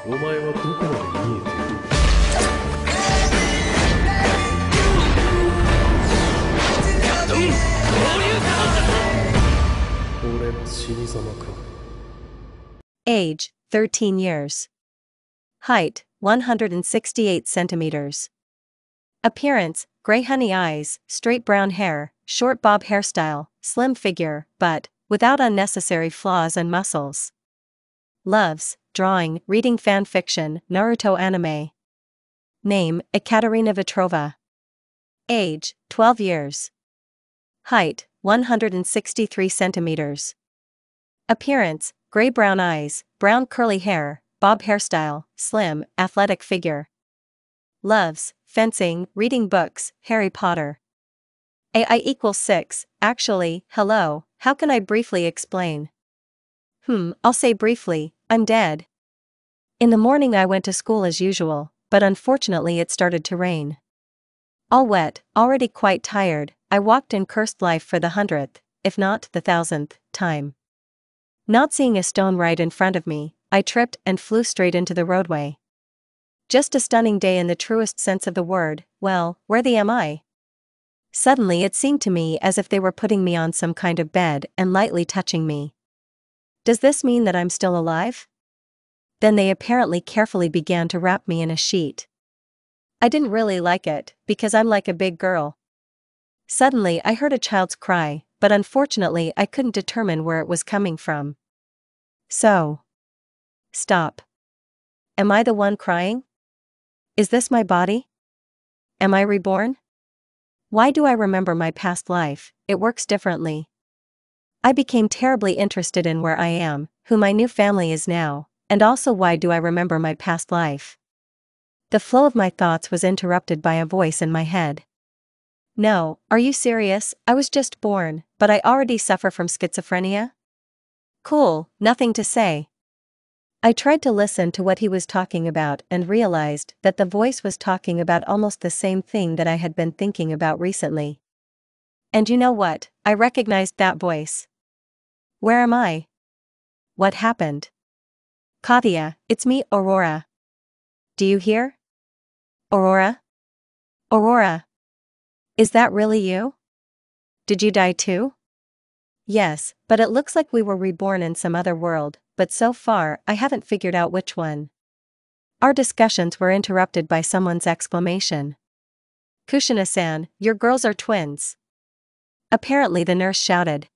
お前はどこまで見えている。俺の死に様か。 Age, 13 years. Height, 168 centimeters. Appearance, gray honey eyes, straight brown hair, short bob hairstyle, slim figure, but without unnecessary flaws and muscles. Loves, drawing, reading fan fiction, Naruto anime. Name, Ekaterina Vetrova. Age, 12 years. Height, 163 centimeters. Appearance, gray-brown eyes, brown curly hair, bob hairstyle, slim, athletic figure. Loves, fencing, reading books, Harry Potter. AI equals 6, actually, hello, how can I briefly explain? I'll say briefly, I'm dead. In the morning I went to school as usual, but unfortunately it started to rain. All wet, already quite tired, I walked and cursed life for the 100th, if not the 1000th, time. Not seeing a stone right in front of me, I tripped and flew straight into the roadway. Just a stunning day in the truest sense of the word. Well, where the am I? Suddenly it seemed to me as if they were putting me on some kind of bed and lightly touching me. Does this mean that I'm still alive? Then they apparently carefully began to wrap me in a sheet. I didn't really like it, because I'm like a big girl. Suddenly I heard a child's cry, but unfortunately I couldn't determine where it was coming from. So. Stop. Am I the one crying? Is this my body? Am I reborn? Why do I remember my past life? It works differently. I became terribly interested in where I am, who my new family is now, and also why do I remember my past life? The flow of my thoughts was interrupted by a voice in my head. No, are you serious? I was just born, but I already suffer from schizophrenia? Cool, nothing to say. I tried to listen to what he was talking about and realized that the voice was talking about almost the same thing that I had been thinking about recently. And you know what? I recognized that voice. Where am I? What happened? Katya, it's me, Aurora. Do you hear? Aurora? Aurora. Is that really you? Did you die too? Yes, but it looks like we were reborn in some other world, but so far I haven't figured out which one. Our discussions were interrupted by someone's exclamation. Kushina-san, your girls are twins. Apparently the nurse shouted.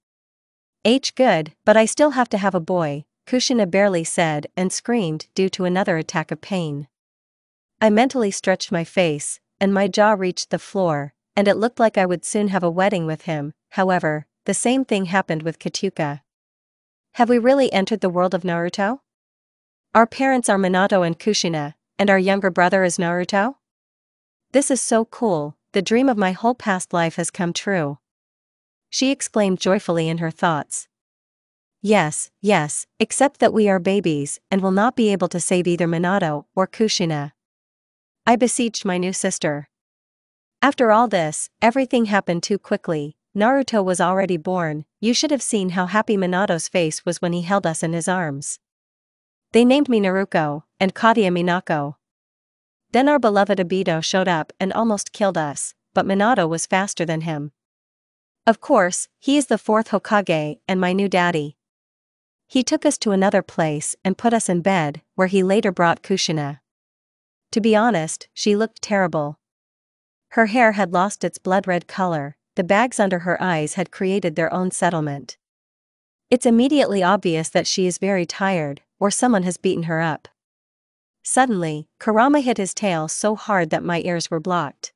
Good, but I still have to have a boy, Kushina barely said and screamed due to another attack of pain. I mentally stretched my face, and my jaw reached the floor, and it looked like I would soon have a wedding with him. However, the same thing happened with Katyuka. Have we really entered the world of Naruto? Our parents are Minato and Kushina, and our younger brother is Naruto? This is so cool, the dream of my whole past life has come true. She exclaimed joyfully in her thoughts. Yes, except that we are babies and will not be able to save either Minato or Kushina. I besieged my new sister. After all this, everything happened too quickly. Naruto was already born. You should have seen how happy Minato's face was when he held us in his arms. They named me Naruko, and Katya Minako. Then our beloved Obito showed up and almost killed us, but Minato was faster than him. Of course, he is the 4th Hokage and my new daddy. He took us to another place and put us in bed, where he later brought Kushina. To be honest, she looked terrible. Her hair had lost its blood-red color, the bags under her eyes had created their own settlement. It's immediately obvious that she is very tired, or someone has beaten her up. Suddenly, Kurama hit his tail so hard that my ears were blocked.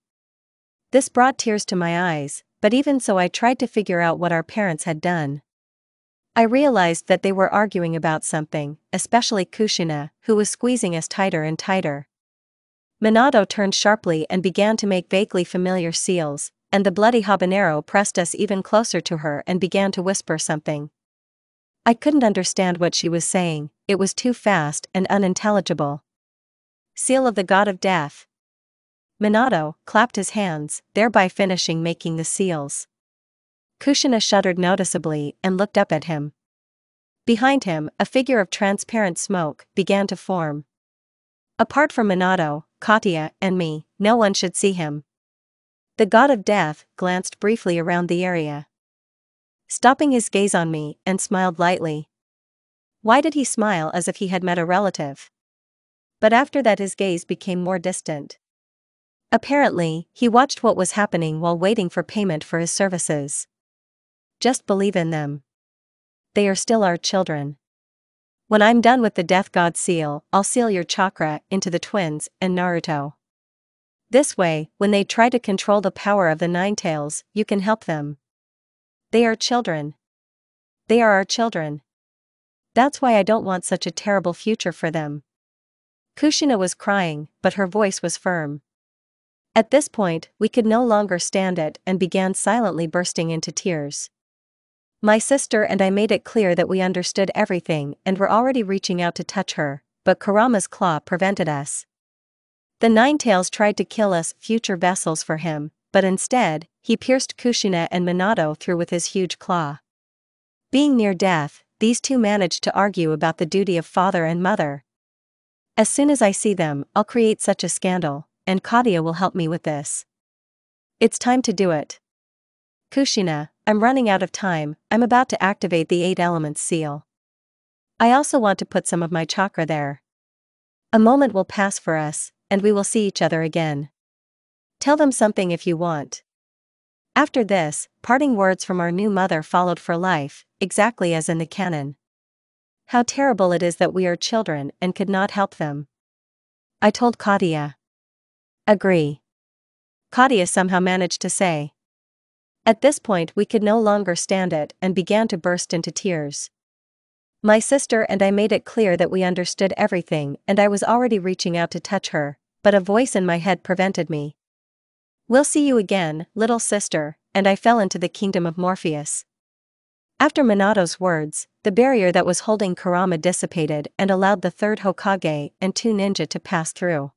This brought tears to my eyes, but even so I tried to figure out what our parents had done. I realized that they were arguing about something, especially Kushina, who was squeezing us tighter and tighter. Minato turned sharply and began to make vaguely familiar seals, and the bloody habanero pressed us even closer to her and began to whisper something. I couldn't understand what she was saying, it was too fast and unintelligible. Seal of the God of Death. Minato clapped his hands, thereby finishing making the seals. Kushina shuddered noticeably and looked up at him. Behind him, a figure of transparent smoke began to form. Apart from Minato, Katya, and me, no one should see him. The god of death glanced briefly around the area, stopping his gaze on me, and smiled lightly. Why did he smile as if he had met a relative? But after that his gaze became more distant. Apparently, he watched what was happening while waiting for payment for his services. Just believe in them. They are still our children. When I'm done with the Death God seal, I'll seal your chakra into the twins and Naruto. This way, when they try to control the power of the Nine Tails, you can help them. They are children. They are our children. That's why I don't want such a terrible future for them. Kushina was crying, but her voice was firm. At this point, we could no longer stand it and began silently bursting into tears. My sister and I made it clear that we understood everything and were already reaching out to touch her, but Kurama's claw prevented us. The Nine Tails tried to kill us future vessels for him, but instead, he pierced Kushina and Minato through with his huge claw. Being near death, these two managed to argue about the duty of father and mother. As soon as I see them, I'll create such a scandal, and Katya will help me with this. It's time to do it. Kushina, I'm running out of time, I'm about to activate the 8 elements seal. I also want to put some of my chakra there. A moment will pass for us, and we will see each other again. Tell them something if you want. After this, parting words from our new mother followed for life, exactly as in the canon. How terrible it is that we are children and could not help them. I told Katya. Agree. Katya somehow managed to say. At this point we could no longer stand it and began to burst into tears. My sister and I made it clear that we understood everything and I was already reaching out to touch her, but a voice in my head prevented me. We'll see you again, little sister, and I fell into the kingdom of Morpheus. After Minato's words, the barrier that was holding Kurama dissipated and allowed the third Hokage and 2 ninja to pass through.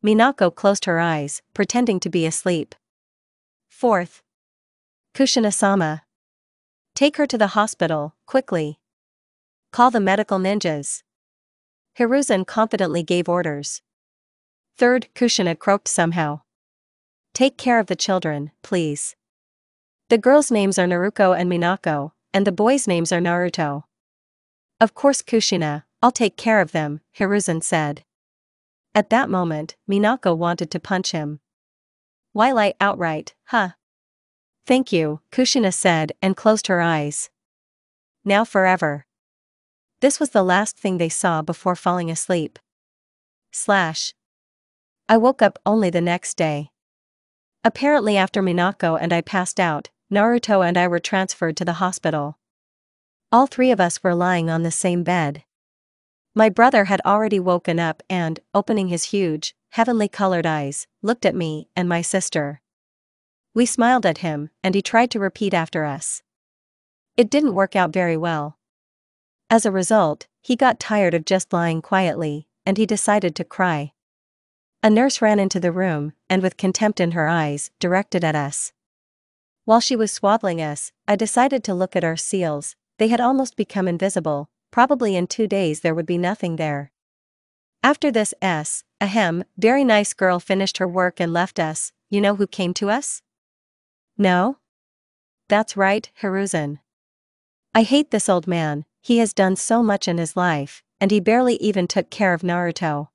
Minako closed her eyes, pretending to be asleep. 4th. Kushina-sama. Take her to the hospital, quickly. Call the medical ninjas. Hiruzen confidently gave orders. 3rd Kushina croaked somehow. Take care of the children, please. The girls' names are Naruko and Minako, and the boys' names are Naruto. Of course Kushina, I'll take care of them, Hiruzen said. At that moment, Minako wanted to punch him. Why lie outright, huh? Thank you, Kushina said and closed her eyes. Now forever. This was the last thing they saw before falling asleep. I woke up only the next day. Apparently after Minako and I passed out, Naruto and I were transferred to the hospital. All 3 of us were lying on the same bed. My brother had already woken up and, opening his huge, heavenly-colored eyes, looked at me and my sister. We smiled at him, and he tried to repeat after us. It didn't work out very well. As a result, he got tired of just lying quietly, and he decided to cry. A nurse ran into the room, and with contempt in her eyes, directed at us. While she was swaddling us, I decided to look at our seals. They had almost become invisible. Probably in 2 days there would be nothing there. After this very nice girl finished her work and left us. You know who came to us? No? That's right, Hiruzen. I hate this old man, he has done so much in his life, and he barely even took care of Naruto.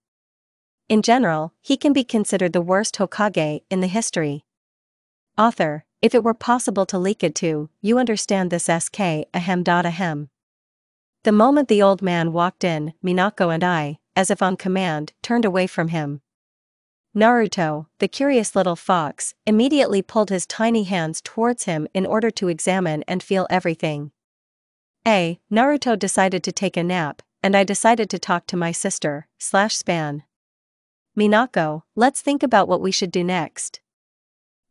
In general, he can be considered the worst Hokage in the history. Author, if it were possible to leak it to, you understand this ahem. The moment the old man walked in, Minako and I, as if on command, turned away from him. Naruto, the curious little fox, immediately pulled his tiny hands towards him in order to examine and feel everything. Naruto decided to take a nap, and I decided to talk to my sister, /Span. Minako, let's think about what we should do next.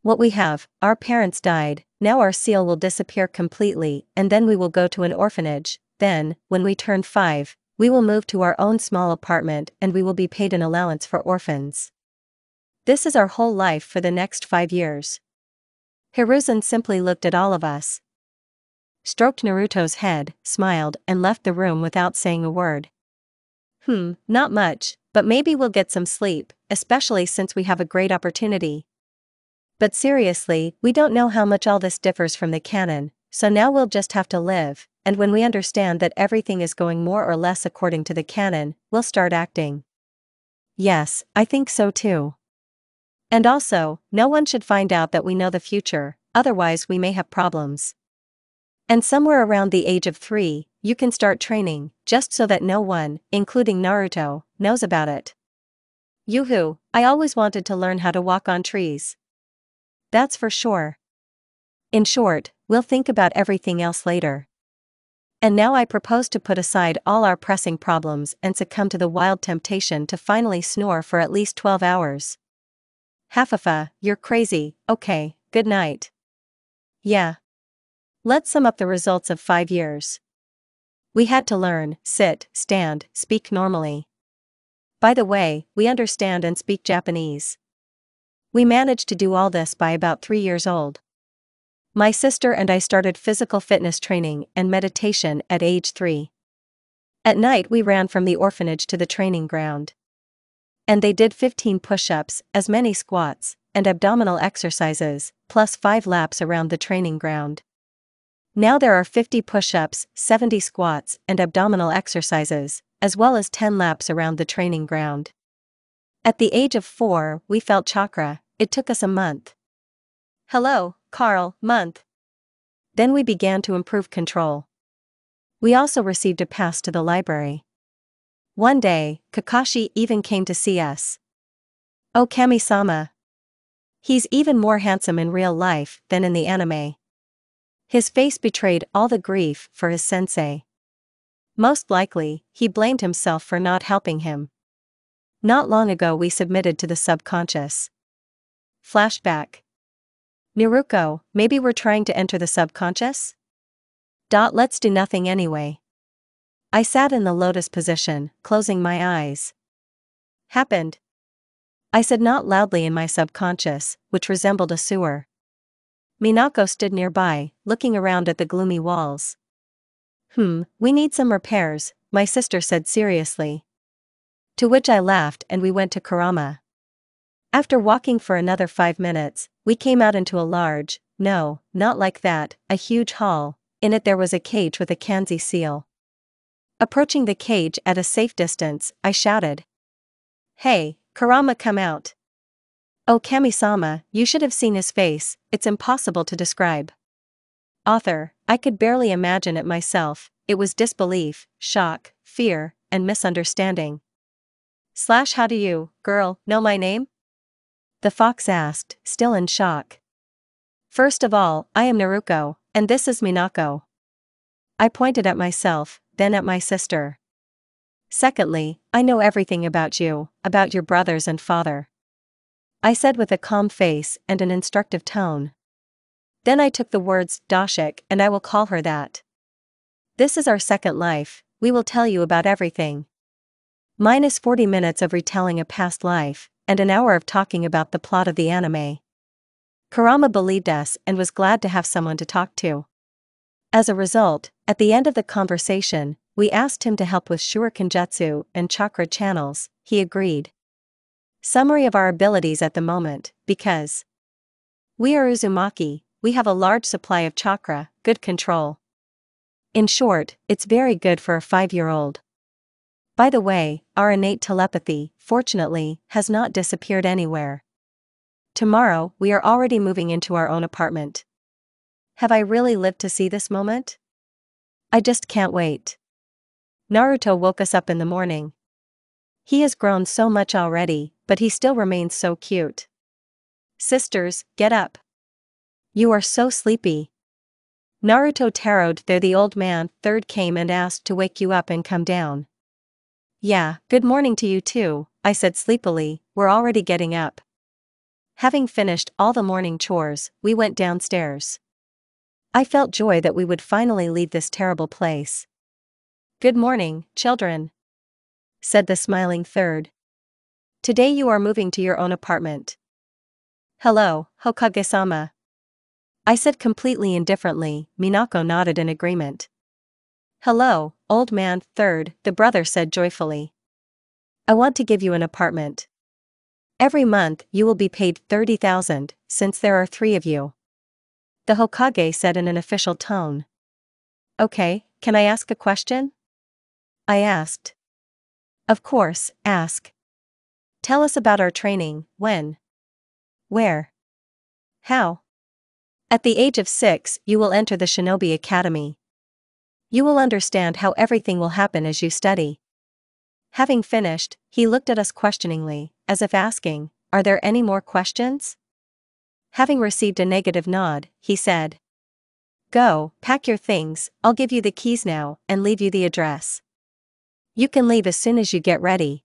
What we have, our parents died, now our seal will disappear completely, and then we will go to an orphanage. Then, when we turn 5, we will move to our own small apartment and we will be paid an allowance for orphans. This is our whole life for the next 5 years. Hiruzen simply looked at all of us, stroked Naruto's head, smiled, and left the room without saying a word. Not much, But maybe we'll get some sleep, especially since we have a great opportunity. But seriously, we don't know how much all this differs from the canon, so now we'll just have to live, and when we understand that everything is going more or less according to the canon, we'll start acting. Yes, I think so too. And also, no one should find out that we know the future, otherwise we may have problems. And somewhere around the age of 3, you can start training, just so that no one, including Naruto, knows about it. Yoo-hoo, I always wanted to learn how to walk on trees. That's for sure. In short, we'll think about everything else later. And now I propose to put aside all our pressing problems and succumb to the wild temptation to finally snore for at least 12 hours. Hafafa, you're crazy, okay, good night. Yeah. Let's sum up the results of 5 years. We had to learn, sit, stand, speak normally. By the way, we understand and speak Japanese. We managed to do all this by about 3 years old. My sister and I started physical fitness training and meditation at age 3. At night we ran from the orphanage to the training ground. And they did 15 push-ups, as many squats, and abdominal exercises, plus 5 laps around the training ground. Now there are 50 push-ups, 70 squats, and abdominal exercises, as well as 10 laps around the training ground. At the age of 4, we felt chakra. It took us a month. Hello, Carl, month. Then we began to improve control. We also received a pass to the library. One day, Kakashi even came to see us. Oh, Kami-sama. He's even more handsome in real life than in the anime. His face betrayed all the grief for his sensei. Most likely, he blamed himself for not helping him. Not long ago we submitted to the subconscious. Flashback. Naruko, maybe we're trying to enter the subconscious? Let's do nothing anyway. I sat in the lotus position, closing my eyes. Happened. I said not loudly in my subconscious, which resembled a sewer. Minako stood nearby, looking around at the gloomy walls. We need some repairs, my sister said seriously. To which I laughed and we went to Kurama. After walking for another 5 minutes, we came out into a large, no, not like that, a huge hall. In it there was a cage with a kanji seal. Approaching the cage at a safe distance, I shouted. Hey, Kurama, come out. Oh, Kami-sama, you should have seen his face, it's impossible to describe. Author, I could barely imagine it myself, it was disbelief, shock, fear, and misunderstanding. How do you, girl, know my name? The fox asked, still in shock. First of all, I am Naruko, and this is Minako. I pointed at myself, then at my sister. Secondly, I know everything about you, about your brothers and father. I said with a calm face and an instructive tone. Then I took the words, Dashik, and I will call her that. This is our second life, we will tell you about everything. Minus 40 minutes of retelling a past life, and an hour of talking about the plot of the anime. Kurama believed us and was glad to have someone to talk to. As a result, at the end of the conversation, we asked him to help with shurikenjutsu and chakra channels. He agreed. Summary of our abilities at the moment, because we are Uzumaki, we have a large supply of chakra, good control. In short, it's very good for a 5-year-old. By the way, our innate telepathy, fortunately, has not disappeared anywhere. Tomorrow, we are already moving into our own apartment. Have I really lived to see this moment? I just can't wait. Naruto woke us up in the morning. He has grown so much already, but he still remains so cute. Sisters, get up. You are so sleepy. Naruto tarot there the old man third came and asked to wake you up and come down. Yeah, good morning to you too, I said sleepily, we're already getting up. Having finished all the morning chores, we went downstairs. I felt joy that we would finally leave this terrible place. Good morning, children, said the smiling third. Today you are moving to your own apartment. Hello, Hokage-sama. I said completely indifferently. Minako nodded in agreement. Hello, old man, third, the brother said joyfully. I want to give you an apartment. Every month you will be paid 30,000, since there are 3 of you. The Hokage said in an official tone. Okay, can I ask a question? I asked. Of course, ask. Tell us about our training, when? Where? How? At the age of 6, you will enter the Shinobi Academy. You will understand how everything will happen as you study. Having finished, he looked at us questioningly, as if asking, are there any more questions? Having received a negative nod, he said. Go, pack your things, I'll give you the keys now, and leave you the address. You can leave as soon as you get ready.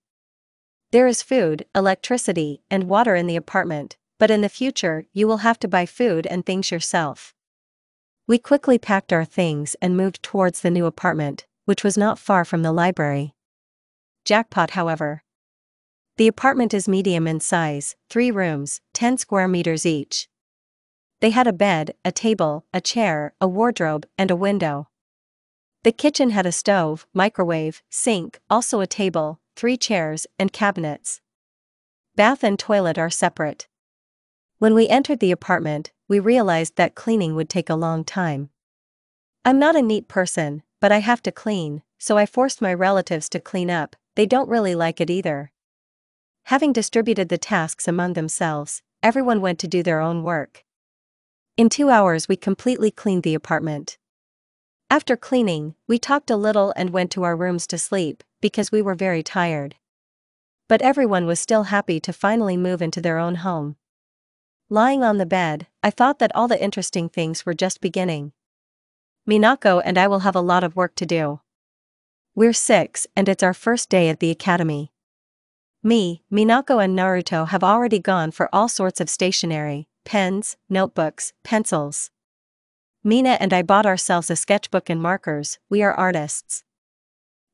There is food, electricity, and water in the apartment, but in the future you will have to buy food and things yourself. We quickly packed our things and moved towards the new apartment, which was not far from the library. Jackpot, however. The apartment is medium in size, 3 rooms, 10 square meters each. They had a bed, a table, a chair, a wardrobe, and a window. The kitchen had a stove, microwave, sink, also a table, 3 chairs, and cabinets. Bath and toilet are separate. When we entered the apartment, we realized that cleaning would take a long time. I'm not a neat person, but I have to clean, so I forced my relatives to clean up. They don't really like it either. Having distributed the tasks among themselves, everyone went to do their own work. In 2 hours we completely cleaned the apartment. After cleaning, we talked a little and went to our rooms to sleep, because we were very tired. But everyone was still happy to finally move into their own home. Lying on the bed, I thought that all the interesting things were just beginning. Minako and I will have a lot of work to do. We're 6 and it's our first day at the academy. Me, Minako and Naruto have already gone for all sorts of stationery, pens, notebooks, pencils. Mina and I bought ourselves a sketchbook and markers. We are artists.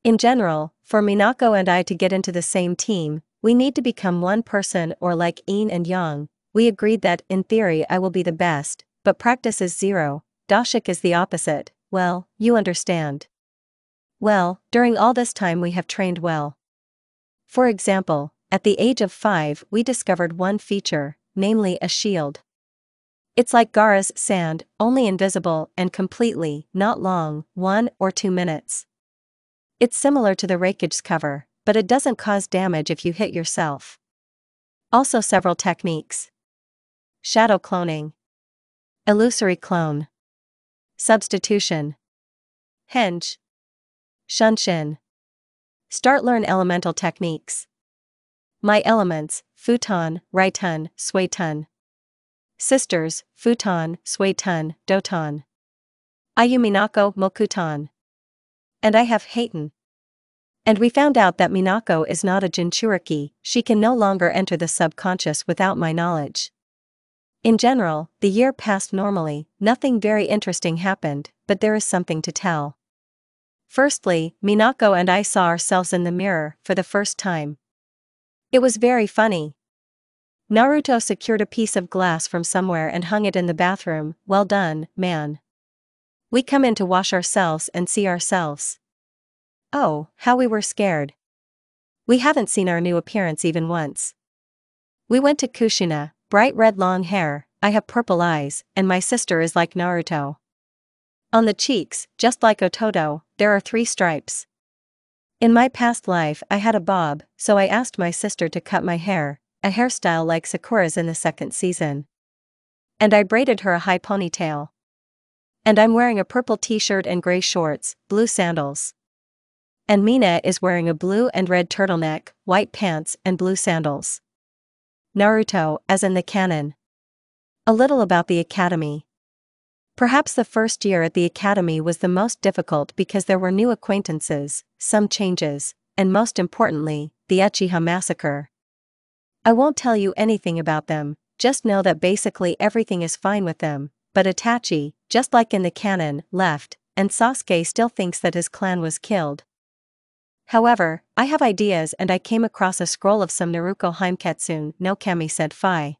In general, for Minako and I to get into the same team, we need to become one person or like yin and yang. We agreed that, in theory, I will be the best, but practice is 0. Dashik is the opposite. Well, you understand. Well, during all this time we have trained well. For example, at the age of 5 we discovered one feature, namely a shield. It's like Gaara's sand, only invisible and completely, not long, 1 or 2 minutes. It's similar to the Raikage's cover, but it doesn't cause damage if you hit yourself. Also several techniques. Shadow cloning. Illusory clone. Substitution. Henge. Shunshin. Learn elemental techniques. My elements, futon, raiton, suiton. Sisters, futon, suiton, doton. Ayuminako mokuton. And I have Heiton. And we found out that Minako is not a Jinchuriki, she can no longer enter the subconscious without my knowledge. In general, the year passed normally, nothing very interesting happened, but there is something to tell. Firstly, Minako and I saw ourselves in the mirror for the first time. It was very funny. Naruto secured a piece of glass from somewhere and hung it in the bathroom. Well done, man. We come in to wash ourselves and see ourselves. Oh, how we were scared. We haven't seen our new appearance even once. We went to Kushina, bright red long hair, I have purple eyes, and my sister is like Naruto. On the cheeks, just like Ototo, there are 3 stripes. In my past life I had a bob, so I asked my sister to cut my hair, a hairstyle like Sakura's in the 2nd season. And I braided her a high ponytail. And I'm wearing a purple t-shirt and gray shorts, blue sandals. And Mina is wearing a blue and red turtleneck, white pants and blue sandals. Naruto, as in the canon. A little about the academy. Perhaps the first year at the academy was the most difficult because there were new acquaintances, some changes, and most importantly, the Uchiha massacre. I won't tell you anything about them, just know that basically everything is fine with them, but Itachi, just like in the canon, left, and Sasuke still thinks that his clan was killed. However, I have ideas and I came across a scroll of some Naruko Himeketsun no Kami said Phi.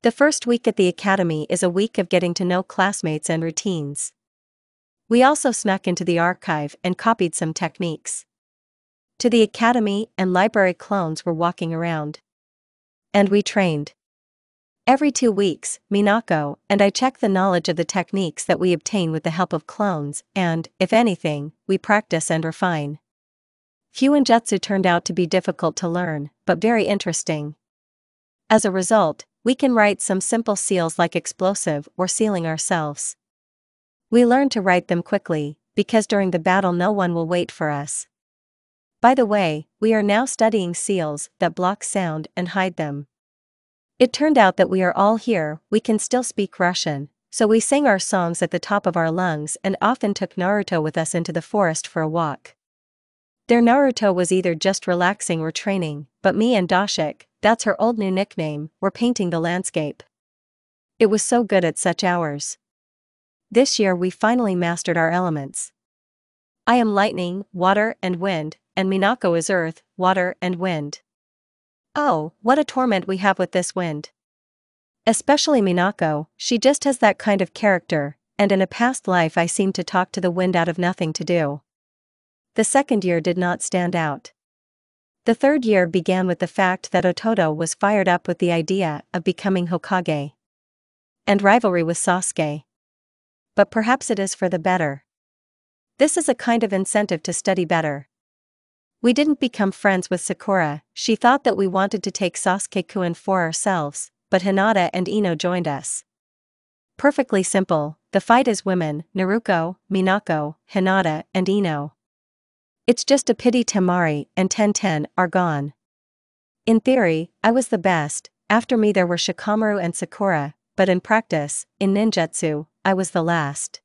The first week at the academy is a week of getting to know classmates and routines. We also snuck into the archive and copied some techniques. To the academy and library clones were walking around. And we trained. Every 2 weeks, Minako and I check the knowledge of the techniques that we obtain with the help of clones, and, if anything, we practice and refine. Fuinjutsu turned out to be difficult to learn, but very interesting. As a result, we can write some simple seals like explosive or sealing ourselves. We learn to write them quickly, because during the battle no one will wait for us. By the way, we are now studying seals that block sound and hide them. It turned out that we are all here, we can still speak Russian, so we sang our songs at the top of our lungs and often took Naruto with us into the forest for a walk. Their Naruto was either just relaxing or training, but me and Dashik, that's her old new nickname, were painting the landscape. It was so good at such hours. This year we finally mastered our elements. I am lightning, water and wind, and Minako is earth, water and wind. Oh, what a torment we have with this wind. Especially Minako, she just has that kind of character, and in a past life I seemed to talk to the wind out of nothing to do. The second year did not stand out. The third year began with the fact that Ototo was fired up with the idea of becoming Hokage. And rivalry with Sasuke. But perhaps it is for the better. This is a kind of incentive to study better. We didn't become friends with Sakura, she thought that we wanted to take Sasuke-kun for ourselves, but Hinata and Ino joined us. Perfectly simple, the fight is women, Naruko, Minako, Hinata and Ino. It's just a pity Temari and Tenten are gone. In theory, I was the best, after me there were Shikamaru and Sakura, but in practice, in ninjutsu, I was the last.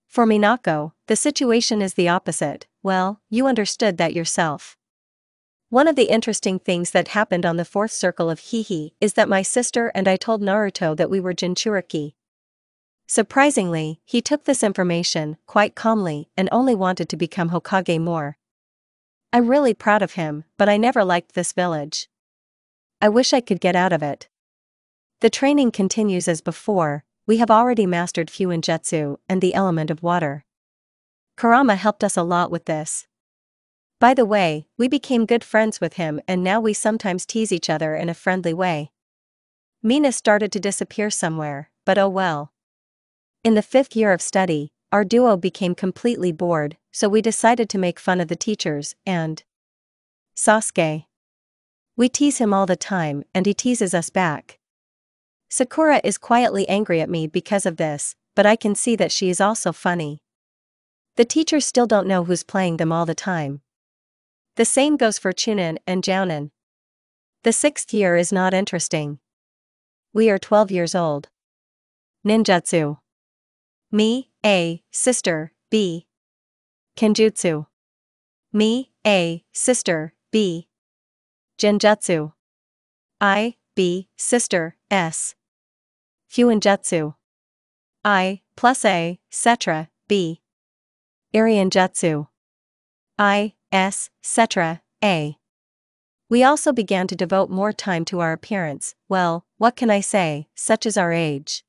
For Minako, the situation is the opposite. Well, you understood that yourself. One of the interesting things that happened on the fourth circle of Hihi is that my sister and I told Naruto that we were Jinchuriki. Surprisingly, he took this information quite calmly and only wanted to become Hokage more. I'm really proud of him, but I never liked this village. I wish I could get out of it. The training continues as before, we have already mastered Fuinjutsu and the element of water. Kurama helped us a lot with this. By the way, we became good friends with him and now we sometimes tease each other in a friendly way. Mina started to disappear somewhere, but oh well. In the 5th year of study, our duo became completely bored, so we decided to make fun of the teachers and Sasuke. We tease him all the time and he teases us back. Sakura is quietly angry at me because of this, but I can see that she is also funny. The teachers still don't know who's playing them all the time. The same goes for Chunin and Jounin. The 6th year is not interesting. We are 12 years old. Ninjutsu. Me, A, sister, B. Kenjutsu. Me, A, sister, B. Genjutsu. I, B, sister, S. Fuinjutsu. I, plus A, cetra, B. Irianjutsu. I, S, cetra, A. We also began to devote more time to our appearance, well, what can I say, such is our age.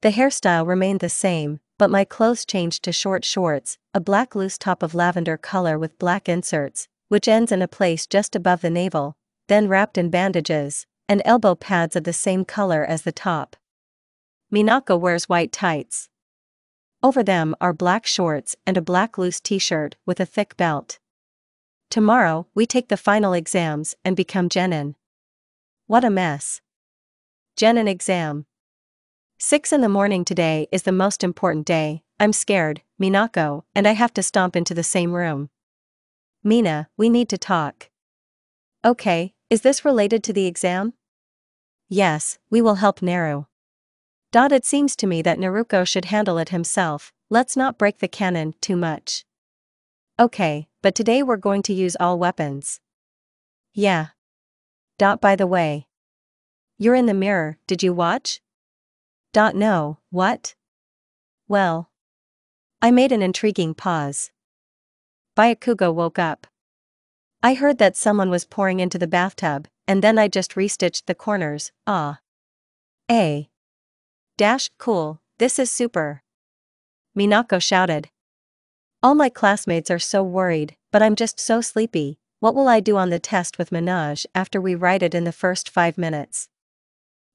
The hairstyle remained the same, but my clothes changed to short shorts, a black loose top of lavender color with black inserts, which ends in a place just above the navel, then wrapped in bandages, and elbow pads of the same color as the top. Minako wears white tights. Over them are black shorts and a black loose t-shirt with a thick belt. Tomorrow, we take the final exams and become genin. What a mess. Genin exam. 6 in the morning today is the most important day, I'm scared, Minako, and I have to stomp into the same room. Mina, we need to talk. Okay, is this related to the exam? Yes, we will help Naru. It seems to me that Naruko should handle it himself, let's not break the canon too much. Okay, but today we're going to use all weapons. Yeah. By the way. You're in the mirror, did you watch? No, what? Well. I made an intriguing pause. Byakugo woke up. I heard that someone was pouring into the bathtub, and then I just restitched the corners, ah. Cool, this is super. Minako shouted. All my classmates are so worried, but I'm just so sleepy. What will I do on the test with Minaj after we write it in the first 5 minutes?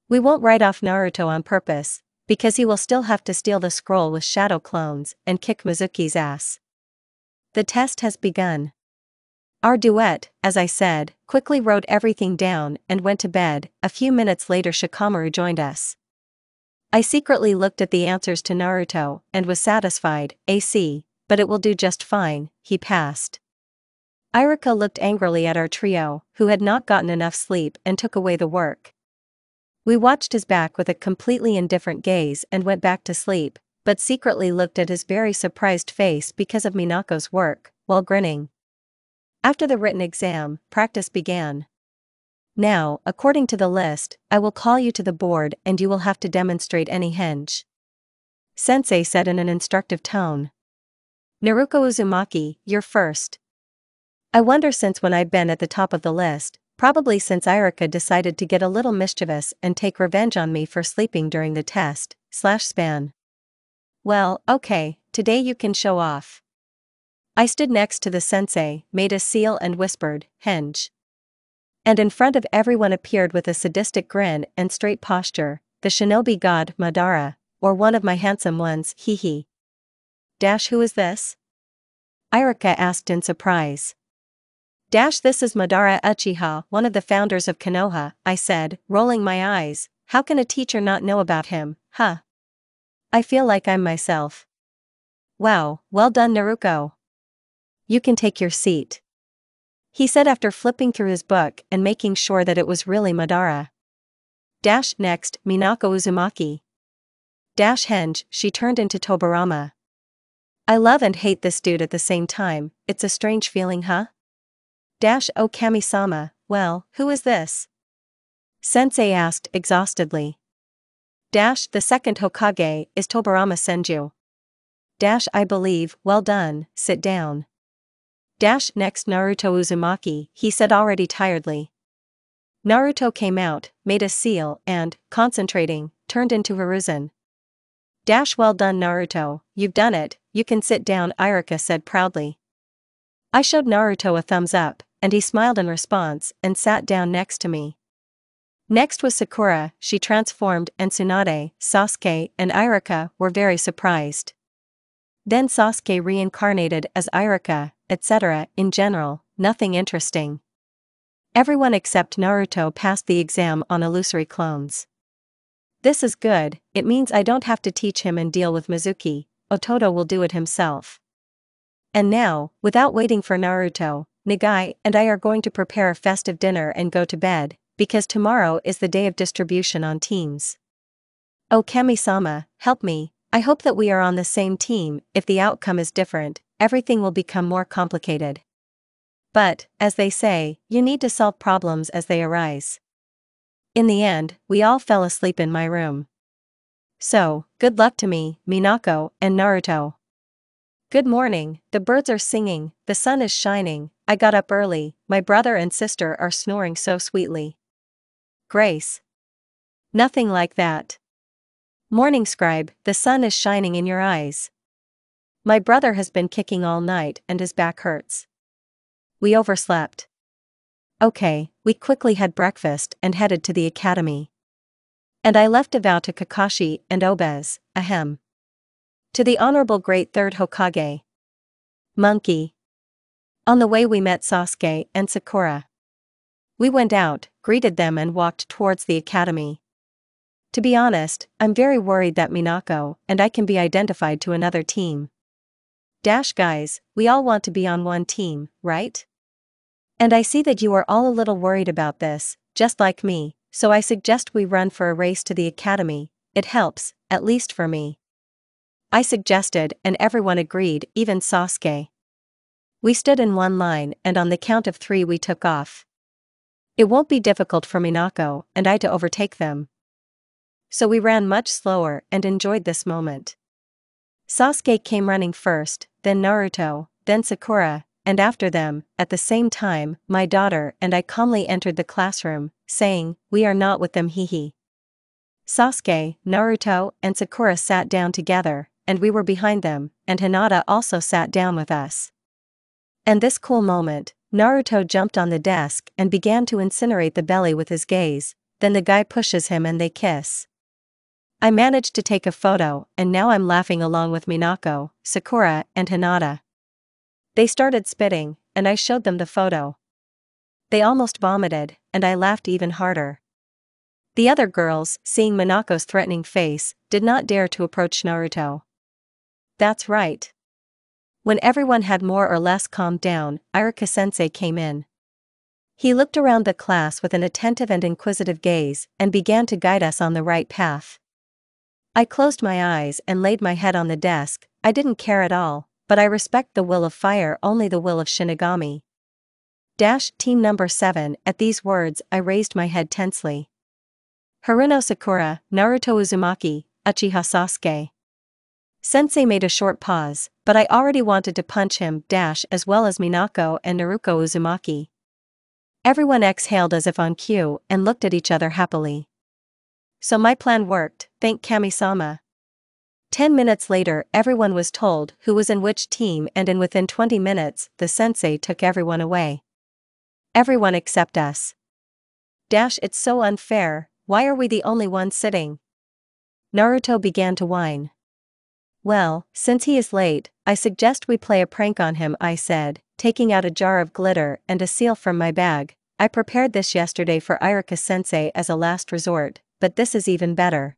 We won't write off Naruto on purpose, because he will still have to steal the scroll with shadow clones and kick Mizuki's ass. The test has begun. Our duet, as I said, quickly wrote everything down and went to bed. A few minutes later Shikamaru joined us. I secretly looked at the answers to Naruto and was satisfied. AC, but it will do just fine, he passed. Iruka looked angrily at our trio, who had not gotten enough sleep, and took away the work. We watched his back with a completely indifferent gaze and went back to sleep, but secretly looked at his very surprised face because of Minako's work, while grinning. After the written exam, practice began. Now, according to the list, I will call you to the board and you will have to demonstrate any henge. Sensei said in an instructive tone. Naruko Uzumaki, you're first. I wonder since when I've been at the top of the list, probably since Iruka decided to get a little mischievous and take revenge on me for sleeping during the test/span. Well, okay, today you can show off. I stood next to the sensei, made a seal and whispered, henge. And in front of everyone appeared with a sadistic grin and straight posture, the shinobi god Madara, or one of my handsome ones, hee. Who is this? Iruka asked in surprise. This is Madara Uchiha, one of the founders of Konoha, I said, rolling my eyes. How can a teacher not know about him, huh? I feel like I'm myself. Wow, well done Naruko. You can take your seat. He said after flipping through his book and making sure that it was really Madara. Next, Minako Uzumaki. Henge, she turned into Tobirama. I love and hate this dude at the same time, it's a strange feeling, huh? Oh Kami-sama, well, who is this? Sensei asked exhaustedly. The second Hokage is Tobirama Senju. I believe, well done, sit down. Next Naruto Uzumaki, he said already tiredly. Naruto came out, made a seal and, concentrating, turned into Hiruzen. Well done Naruto, you've done it, you can sit down Iruka said proudly. I showed Naruto a thumbs up, and he smiled in response and sat down next to me. Next was Sakura, she transformed and Tsunade, Sasuke and Iruka were very surprised. Then Sasuke reincarnated as Iruka, etc. In general, nothing interesting. Everyone except Naruto passed the exam on illusory clones. This is good, it means I don't have to teach him and deal with Mizuki, Ototo will do it himself. And now, without waiting for Naruto, Nagai and I are going to prepare a festive dinner and go to bed, because tomorrow is the day of distribution on teams. Oh Kami-sama, help me, I hope that we are on the same team. If the outcome is different, everything will become more complicated. But, as they say, you need to solve problems as they arise. In the end, we all fell asleep in my room. So, good luck to me, Minako, and Naruto. Good morning, the birds are singing, the sun is shining, I got up early, my brother and sister are snoring so sweetly. Grace. Nothing like that. Morning scribe, the sun is shining in your eyes. My brother has been kicking all night and his back hurts. We overslept. Okay, we quickly had breakfast and headed to the academy. And I left a vow to Kakashi and Obez, ahem. To the Honorable Great Third Hokage. Monkey. On the way we met Sasuke and Sakura. We went out, greeted them and walked towards the academy. To be honest, I'm very worried that Minako and I can be identified to another team. Guys, we all want to be on one team, right? And I see that you are all a little worried about this, just like me, so I suggest we run for a race to the academy, it helps, at least for me. I suggested and everyone agreed, even Sasuke. We stood in one line and on the count of 3 we took off. It won't be difficult for Minako and I to overtake them. So we ran much slower and enjoyed this moment. Sasuke came running first, then Naruto, then Sakura, and after them, at the same time, my daughter and I calmly entered the classroom, saying, we are not with them hee. Sasuke, Naruto, and Sakura sat down together, and we were behind them, and Hinata also sat down with us. And this cool moment, Naruto jumped on the desk and began to incinerate the belly with his gaze, then the guy pushes him and they kiss. I managed to take a photo, and now I'm laughing along with Minako, Sakura, and Hinata. They started spitting, and I showed them the photo. They almost vomited, and I laughed even harder. The other girls, seeing Minako's threatening face, did not dare to approach Naruto. That's right. When everyone had more or less calmed down, Iruka-sensei came in. He looked around the class with an attentive and inquisitive gaze, and began to guide us on the right path. I closed my eyes and laid my head on the desk. I didn't care at all, but I respect the will of fire, only the will of Shinigami. Team number 7, at these words I raised my head tensely. Haruno Sakura, Naruto Uzumaki, Uchiha Sasuke. Sensei made a short pause, but I already wanted to punch him, as well as Minako and Naruko Uzumaki. Everyone exhaled as if on cue and looked at each other happily. So my plan worked, thank Kami-sama. 10 minutes later everyone was told who was in which team, and within 20 minutes the sensei took everyone away. Everyone except us. It's so unfair, why are we the only ones sitting? Naruto began to whine. Well, since he is late, I suggest we play a prank on him, I said, taking out a jar of glitter and a seal from my bag. I prepared this yesterday for Iruka-sensei as a last resort, but this is even better.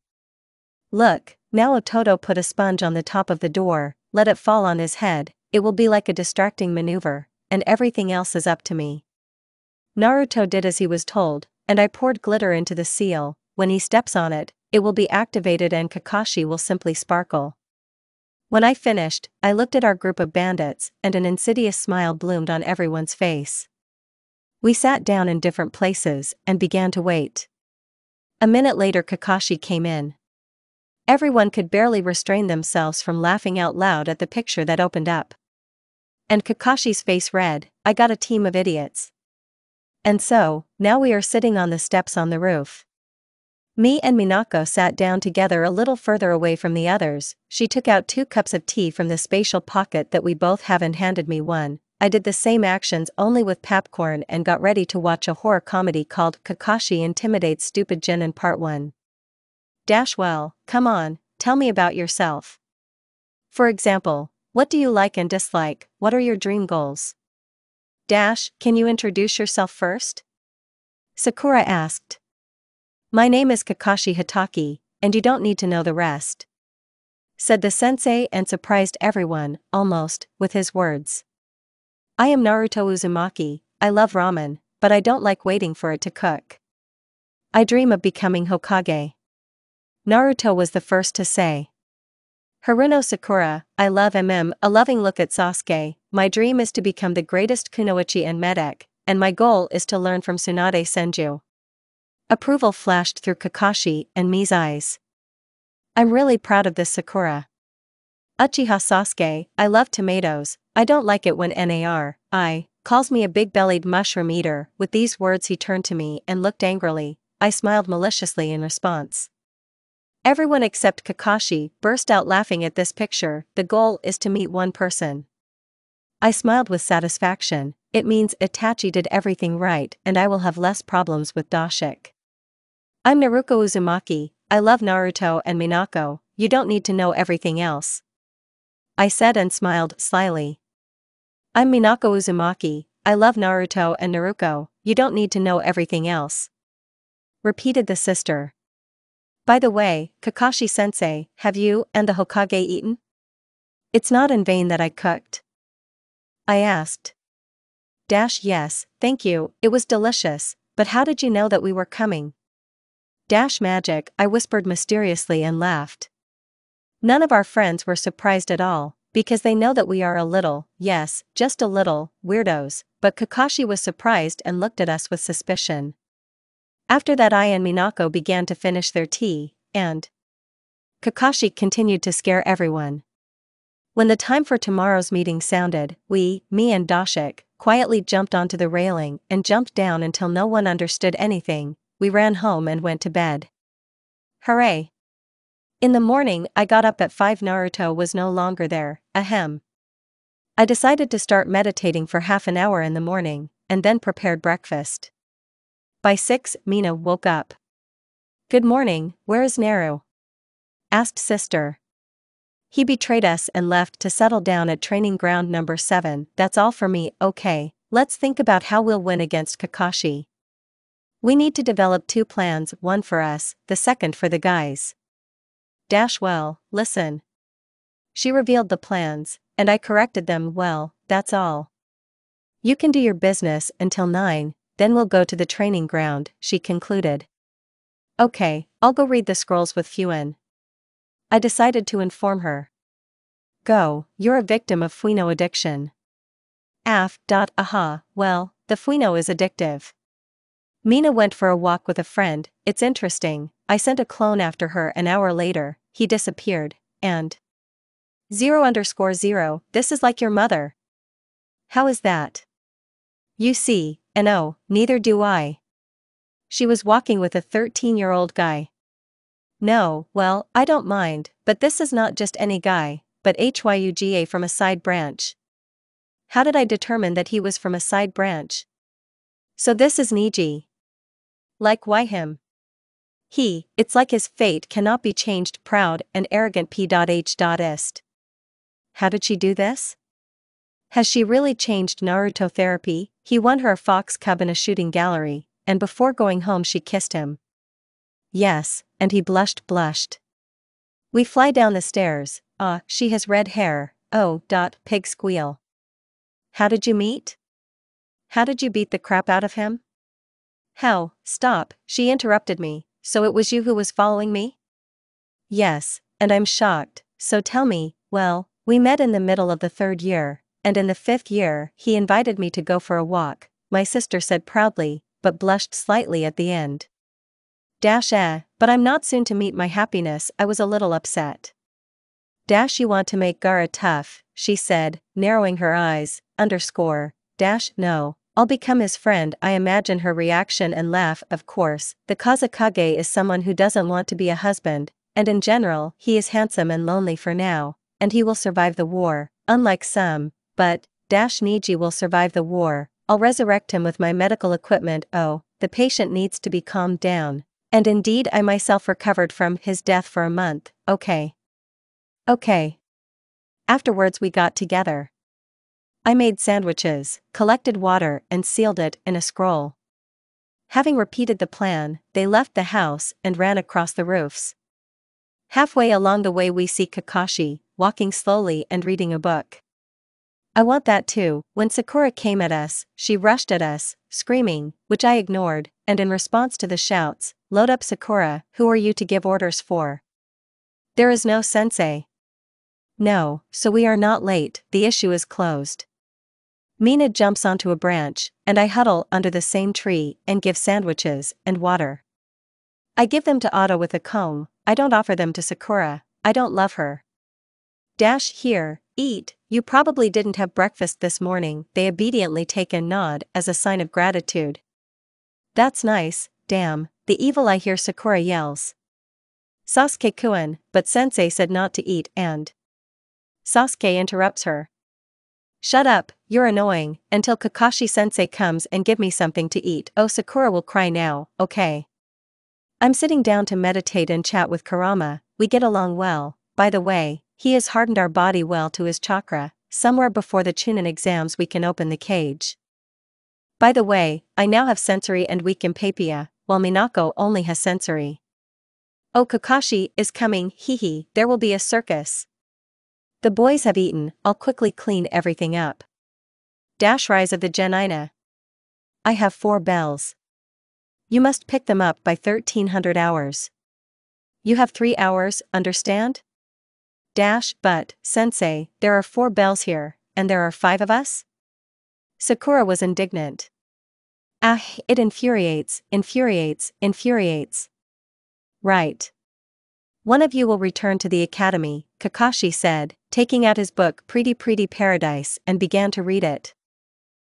Look, now Ototo put a sponge on the top of the door, let it fall on his head, it will be like a distracting maneuver, and everything else is up to me. Naruto did as he was told, and I poured glitter into the seal. When he steps on it, it will be activated and Kakashi will simply sparkle. When I finished, I looked at our group of bandits, and an insidious smile bloomed on everyone's face. We sat down in different places and began to wait. A minute later Kakashi came in. Everyone could barely restrain themselves from laughing out loud at the picture that opened up. And Kakashi's face read, I got a team of idiots. And so, now we are sitting on the steps on the roof. Me and Minako sat down together a little further away from the others. She took out 2 cups of tea from the spatial pocket that we both have and handed me one. I did the same actions only with popcorn and got ready to watch a horror comedy called Kakashi Intimidates Stupid Jin Part 1. Well, come on, tell me about yourself. For example, what do you like and dislike, what are your dream goals? Can you introduce yourself first? Sakura asked. My name is Kakashi Hitaki, and you don't need to know the rest, said the sensei and surprised everyone, almost, with his words. I am Naruto Uzumaki, I love ramen, but I don't like waiting for it to cook. I dream of becoming Hokage. Naruto was the first to say. Haruno Sakura, I love a loving look at Sasuke, my dream is to become the greatest kunoichi and medic, and my goal is to learn from Tsunade Senju. Approval flashed through Kakashi and Mi's eyes. I'm really proud of this Sakura. Uchiha Sasuke, I love tomatoes, I don't like it when calls me a big-bellied mushroom eater. With these words he turned to me and looked angrily. I smiled maliciously in response. Everyone except Kakashi burst out laughing at this picture. The goal is to meet one person. I smiled with satisfaction. It means Itachi did everything right and I will have less problems with Dashik. I'm Naruko Uzumaki, I love Naruto and Minako, you don't need to know everything else, I said and smiled slyly. I'm Minako Uzumaki, I love Naruto and Naruko, you don't need to know everything else, repeated the sister. By the way, Kakashi-sensei, have you and the Hokage eaten? It's not in vain that I cooked, I asked. Yes, thank you, it was delicious, but how did you know that we were coming? Magic, I whispered mysteriously and laughed. None of our friends were surprised at all, because they know that we are a little, yes, just a little, weirdos, but Kakashi was surprised and looked at us with suspicion. After that I and Minako began to finish their tea, and Kakashi continued to scare everyone. When the time for tomorrow's meeting sounded, me and Dashik, quietly jumped onto the railing and jumped down until no one understood anything. We ran home and went to bed. Hooray! In the morning I got up at 5. Naruto was no longer there, ahem. I decided to start meditating for half an hour in the morning, and then prepared breakfast. By 6, Mina woke up. "Good morning, where is Naru?" asked sister. "He betrayed us and left to settle down at training ground number 7, that's all for me, okay, let's think about how we'll win against Kakashi. We need to develop 2 plans, one for us, the second for the guys. Well, listen." She revealed the plans, and I corrected them, well, that's all. "You can do your business until 9, then we'll go to the training ground," she concluded. "Okay, I'll go read the scrolls with Fuin," I decided to inform her. "Go, you're a victim of Fuino addiction." Aha, well, the Fuino is addictive. Mina went for a walk with a friend, it's interesting, I sent a clone after her an hour later, he disappeared, and 0_0, this is like your mother. How is that? You see, and oh, neither do I. She was walking with a 13-year-old guy. No, well, I don't mind, but this is not just any guy, but Hyuga from a side branch. How did I determine that he was from a side branch? So this is Niji. Like why him? It's like his fate cannot be changed, proud and arrogant p.h.ist. How did she do this? Has she really changed Naruto therapy? He won her a fox cub in a shooting gallery, and before going home she kissed him. Yes, and he blushed. We fly down the stairs, she has red hair, pig squeal. How did you meet? How did you beat the crap out of him? How, stop, she interrupted me, so it was you who was following me? Yes, and I'm shocked, so tell me, well, we met in the middle of the 3rd year, and in the 5th year he invited me to go for a walk, my sister said proudly, but blushed slightly at the end. But I'm not soon to meet my happiness, I was a little upset. You want to make Gaara tough, she said, narrowing her eyes, no, I'll become his friend. I imagine her reaction and laugh. Of course, the Kazekage is someone who doesn't want to be a husband, and in general, he is handsome and lonely for now, and he will survive the war, unlike some, but, Niji will survive the war, I'll resurrect him with my medical equipment. Oh, the patient needs to be calmed down. And indeed I myself recovered from his death for a month, okay. Afterwards we got together. I made sandwiches, collected water and sealed it in a scroll. Having repeated the plan, they left the house and ran across the roofs. Halfway along the way we see Kakashi, walking slowly and reading a book. I want that too. When Sakura came at us, she rushed at us, screaming, which I ignored, and in response to the shouts, "Load up Sakura, who are you to give orders for? There is no sensei." No, so we are not late, the issue is closed. Mina jumps onto a branch, and I huddle under the same tree and give sandwiches and water. I give them to Otto with a comb, I don't offer them to Sakura, I don't love her. Here, eat, you probably didn't have breakfast this morning, they obediently take a nod as a sign of gratitude. That's nice, damn, the evil eye, hear Sakura yells. Sasuke-kun, but sensei said not to eat and… Sasuke interrupts her. Shut up, you're annoying, until Kakashi-sensei comes and give me something to eat. Oh, Sakura will cry now, okay. I'm sitting down to meditate and chat with Kurama, we get along well, by the way, he has hardened our body well to his chakra, somewhere before the Chunin exams we can open the cage. By the way, I now have sensory and weak Impapia, while Minako only has sensory. Oh, Kakashi is coming, there will be a circus. The boys have eaten, I'll quickly clean everything up. Rise of the Genina. I have 4 bells. You must pick them up by 1300 hours. You have 3 hours, understand? But, sensei, there are 4 bells here, and there are 5 of us? Sakura was indignant. It infuriates. Right. One of you will return to the academy, Kakashi said, taking out his book Pretty Paradise and began to read it.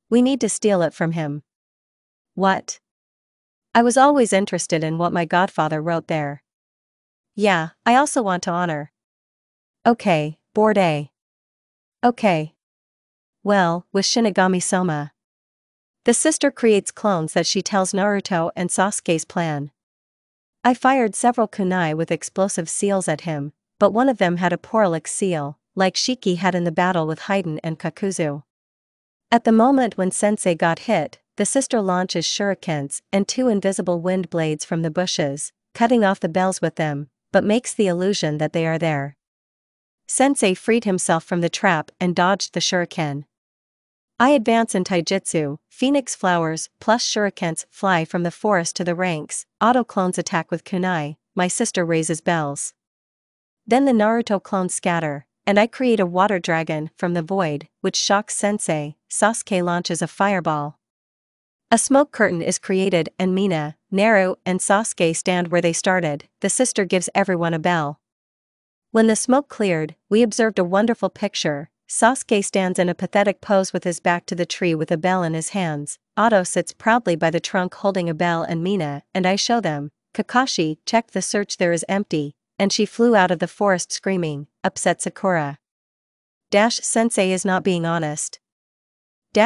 We need to steal it from him. What? I was always interested in what my godfather wrote there. Yeah, I also want to honor. Okay, board A. Okay. Well, with Shinigami Soma. The sister creates clones that she tells Naruto and Sasuke's plan. I fired several kunai with explosive seals at him, but one of them had a porrelix seal, like Shiki had in the battle with Haiden and Kakuzu. At the moment when Sensei got hit, the sister launches shurikens and two invisible wind blades from the bushes, cutting off the bells with them, but makes the illusion that they are there. Sensei freed himself from the trap and dodged the shuriken. I advance in taijutsu, phoenix flowers plus shurikens fly from the forest to the ranks, auto-clones attack with kunai, my sister raises bells. Then the Naruto clones scatter, and I create a water dragon from the void, which shocks Sensei. Sasuke launches a fireball. A smoke curtain is created and Mina, Naru, and Sasuke stand where they started. The sister gives everyone a bell. When the smoke cleared, we observed a wonderful picture. Sasuke stands in a pathetic pose with his back to the tree with a bell in his hands. Otto sits proudly by the trunk holding a bell and Mina and I show them. Kakashi checked the search there is empty, and she flew out of the forest screaming, upset Sakura. Sensei is not being honest.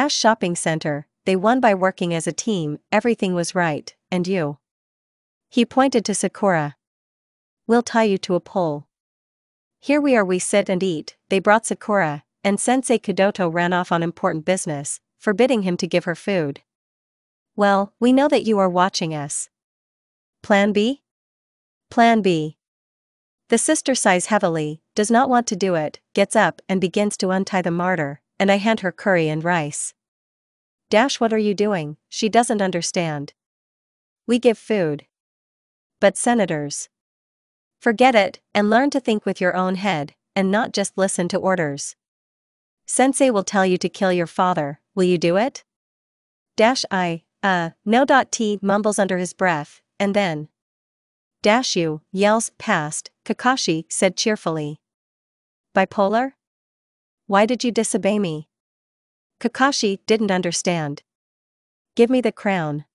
Shopping center, they won by working as a team, everything was right, and you? He pointed to Sakura. We'll tie you to a pole. Here we sit and eat. They brought Sakura, and Sensei Kudoto ran off on important business, forbidding him to give her food. Well, we know that you are watching us. Plan B? Plan B. The sister sighs heavily, does not want to do it, gets up and begins to untie the martyr, and I hand her curry and rice. What are you doing? She doesn't understand. We give food. But senators. Forget it, and learn to think with your own head, and not just listen to orders. Sensei will tell you to kill your father, will you do it? No. T mumbles under his breath, and then. You, yells, past, Kakashi said cheerfully. Bipolar? Why did you disobey me? Kakashi didn't understand. Give me the crown.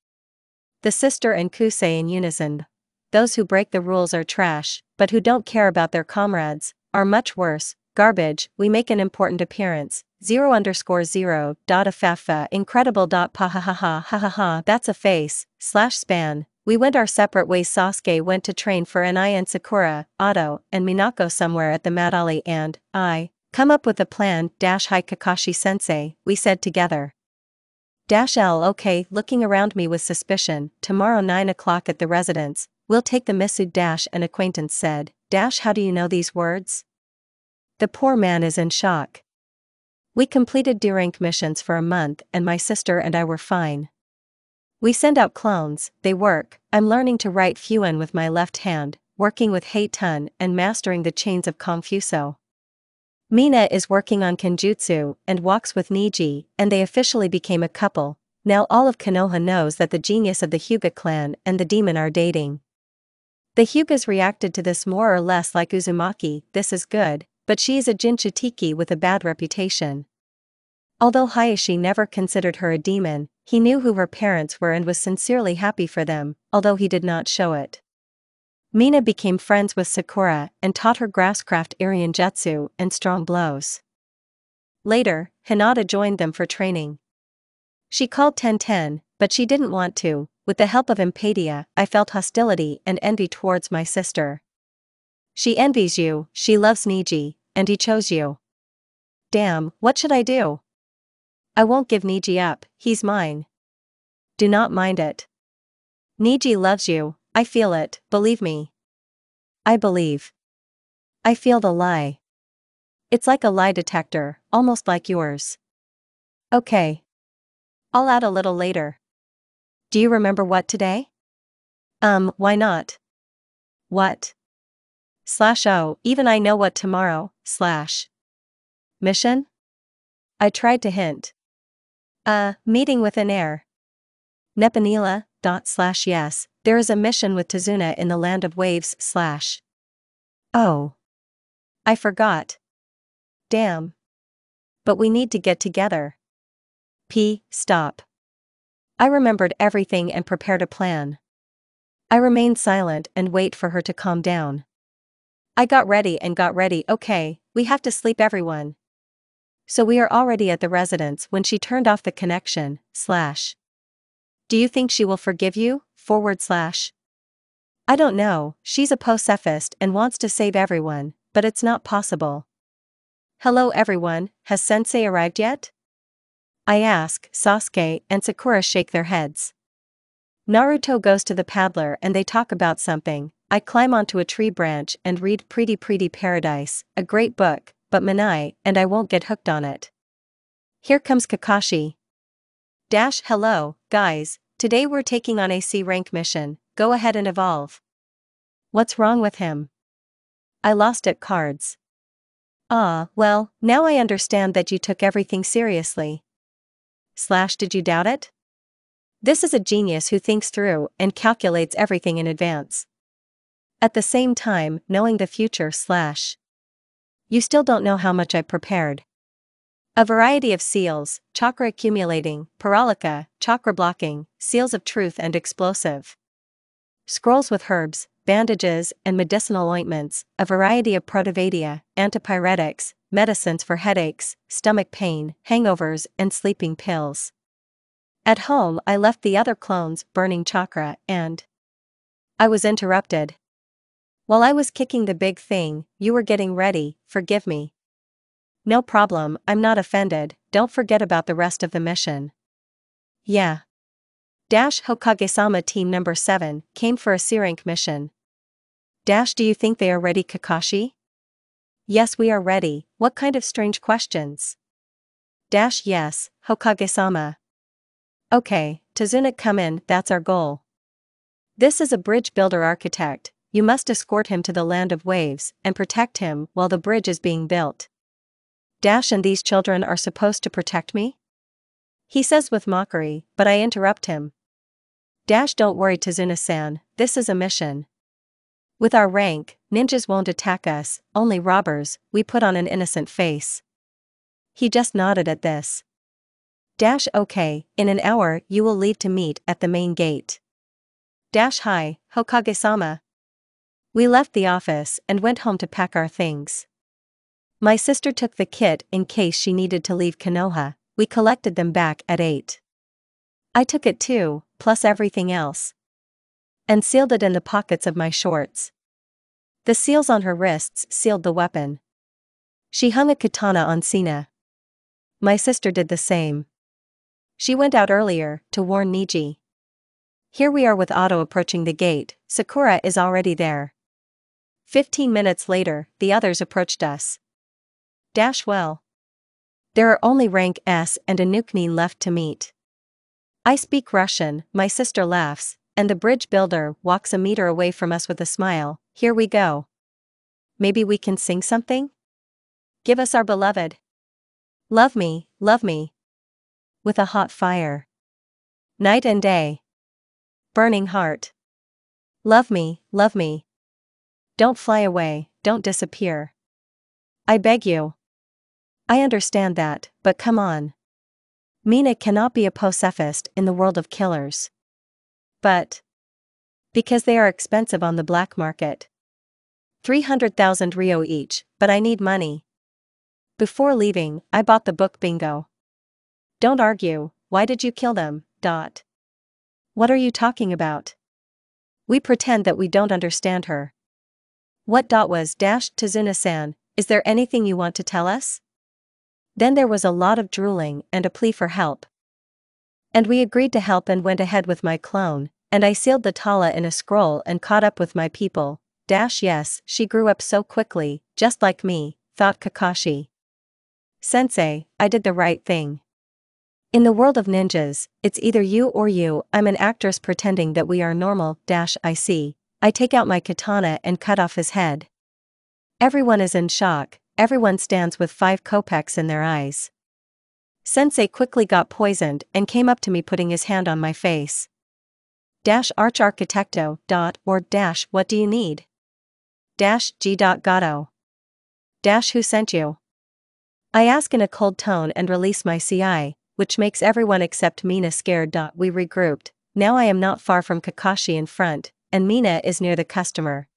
The sister and Kusei in unison. Those who break the rules are trash, but who don't care about their comrades, are much worse, garbage. We make an important appearance, 0_0. Incredible. Pa ha ha ha ha ha ha. That's a face, /span. We went our separate ways. Sasuke went to train for Ni and Sakura, Otto, and Minako somewhere at the Mad Alley and I come up with a plan. Hi Kakashi sensei, we said together. Okay, looking around me with suspicion. Tomorrow 9 o'clock at the residence, we'll take the Misu. An acquaintance said. How do you know these words? The poor man is in shock. We completed D-rank missions for a month and my sister and I were fine. We send out clones, they work. I'm learning to write Fuan with my left hand, working with Heitun and mastering the chains of Confuso. Mina is working on Kenjutsu and walks with Niji, and they officially became a couple. Now all of Konoha knows that the genius of the Hyuga clan and the demon are dating. The Hyugas reacted to this more or less like Uzumaki. This is good, but she is a Jinchuriki with a bad reputation. Although Hayashi never considered her a demon, he knew who her parents were and was sincerely happy for them, although he did not show it. Mina became friends with Sakura and taught her grasscraft Irian Jutsu and strong blows. Later, Hinata joined them for training. She called Ten, but she didn't want to. With the help of Empedia, I felt hostility and envy towards my sister. She envies you, she loves Niji, and he chose you. Damn, what should I do? I won't give Niji up, he's mine. Do not mind it. Niji loves you, I feel it, believe me. I believe. I feel the lie. It's like a lie detector, almost like yours. Okay. I'll add a little later. Do you remember what today? Why not? What? /O, even I know what tomorrow, / mission? I tried to hint. Meeting with an heir. Nepanila, / yes, there is a mission with Tazuna in the land of waves / Oh. I forgot. Damn. But we need to get together. Stop. I remembered everything and prepared a plan. I remain silent and wait for her to calm down. I got ready. Okay, we have to sleep everyone. So we are already at the residence when she turned off the connection, slash. Do you think she will forgive you, forward slash? I don't know, she's a pacifist and wants to save everyone, but it's not possible. Hello everyone, has sensei arrived yet? I ask. Sasuke and Sakura shake their heads. Naruto goes to the paddler and they talk about something. I climb onto a tree branch and read Pretty Paradise, a great book, but Manai and I won't get hooked on it. Here comes Kakashi. Hello, guys, today we're taking on a C rank mission, go ahead and evolve. What's wrong with him? I lost at cards. Ah, well, now I understand that you took everything seriously. Slash, did you doubt it? This is a genius who thinks through and calculates everything in advance. At the same time, knowing the future slash. You still don't know how much I prepared. A variety of seals, chakra accumulating, paralika, chakra blocking, seals of truth and explosive. Scrolls with herbs, bandages and medicinal ointments, a variety of protavadia, antipyretics, medicines for headaches, stomach pain, hangovers and sleeping pills. At home I left the other clones burning chakra and I was interrupted. While I was kicking the big thing, you were getting ready, forgive me. No problem, I'm not offended, don't forget about the rest of the mission. Yeah. Hokage-sama team number 7 came for a C rank mission. Do you think they are ready, Kakashi? Yes, we are ready. What kind of strange questions? Yes, Hokage-sama. Okay, Tazuna, come in, that's our goal. This is a bridge builder architect, you must escort him to the land of waves and protect him while the bridge is being built. And these children are supposed to protect me? He says with mockery, but I interrupt him. Don't worry, Tazuna-san, this is a mission. With our rank, ninjas won't attack us, only robbers, we put on an innocent face. He just nodded at this. Okay, in an hour you will leave to meet at the main gate. Hi, Hokage-sama. We left the office and went home to pack our things. My sister took the kit in case she needed to leave Konoha, we collected them back at 8. I took it too, plus everything else. And sealed it in the pockets of my shorts. The seals on her wrists sealed the weapon. She hung a katana on Sina. My sister did the same. She went out earlier to warn Niji. Here we are with Otto approaching the gate, Sakura is already there. 15 minutes later, the others approached us. Well. There are only rank S and a Nukni left to meet. I speak Russian, my sister laughs, and the bridge builder walks a meter away from us with a smile. Here we go. Maybe we can sing something? Give us our beloved. Love me, with a hot fire. Night and day. Burning heart. Love me. Don't fly away, don't disappear. I beg you. I understand that, but come on. Mina cannot be a pacifist in the world of killers. But because they are expensive on the black market. 300,000 Rio each, but I need money. Before leaving, I bought the book Bingo. Don't argue, why did you kill them? What are you talking about? We pretend that we don't understand her. What was Tazuna-san, is there anything you want to tell us? Then there was a lot of drooling and a plea for help. And we agreed to help and went ahead with my clone, and I sealed the Tala in a scroll and caught up with my people. Yes, she grew up so quickly, just like me, thought Kakashi. Sensei, I did the right thing. In the world of ninjas, it's either you or you. I'm an actress pretending that we are normal. I see. I take out my katana and cut off his head. Everyone is in shock, everyone stands with 5 kopecks in their eyes. Sensei quickly got poisoned and came up to me putting his hand on my face. Arch Architecto. Or what do you need? G. Gato. Who sent you? I ask in a cold tone and release my CI, which makes everyone except Mina scared. We regrouped, now I am not far from Kakashi in front, and Mina is near the customer.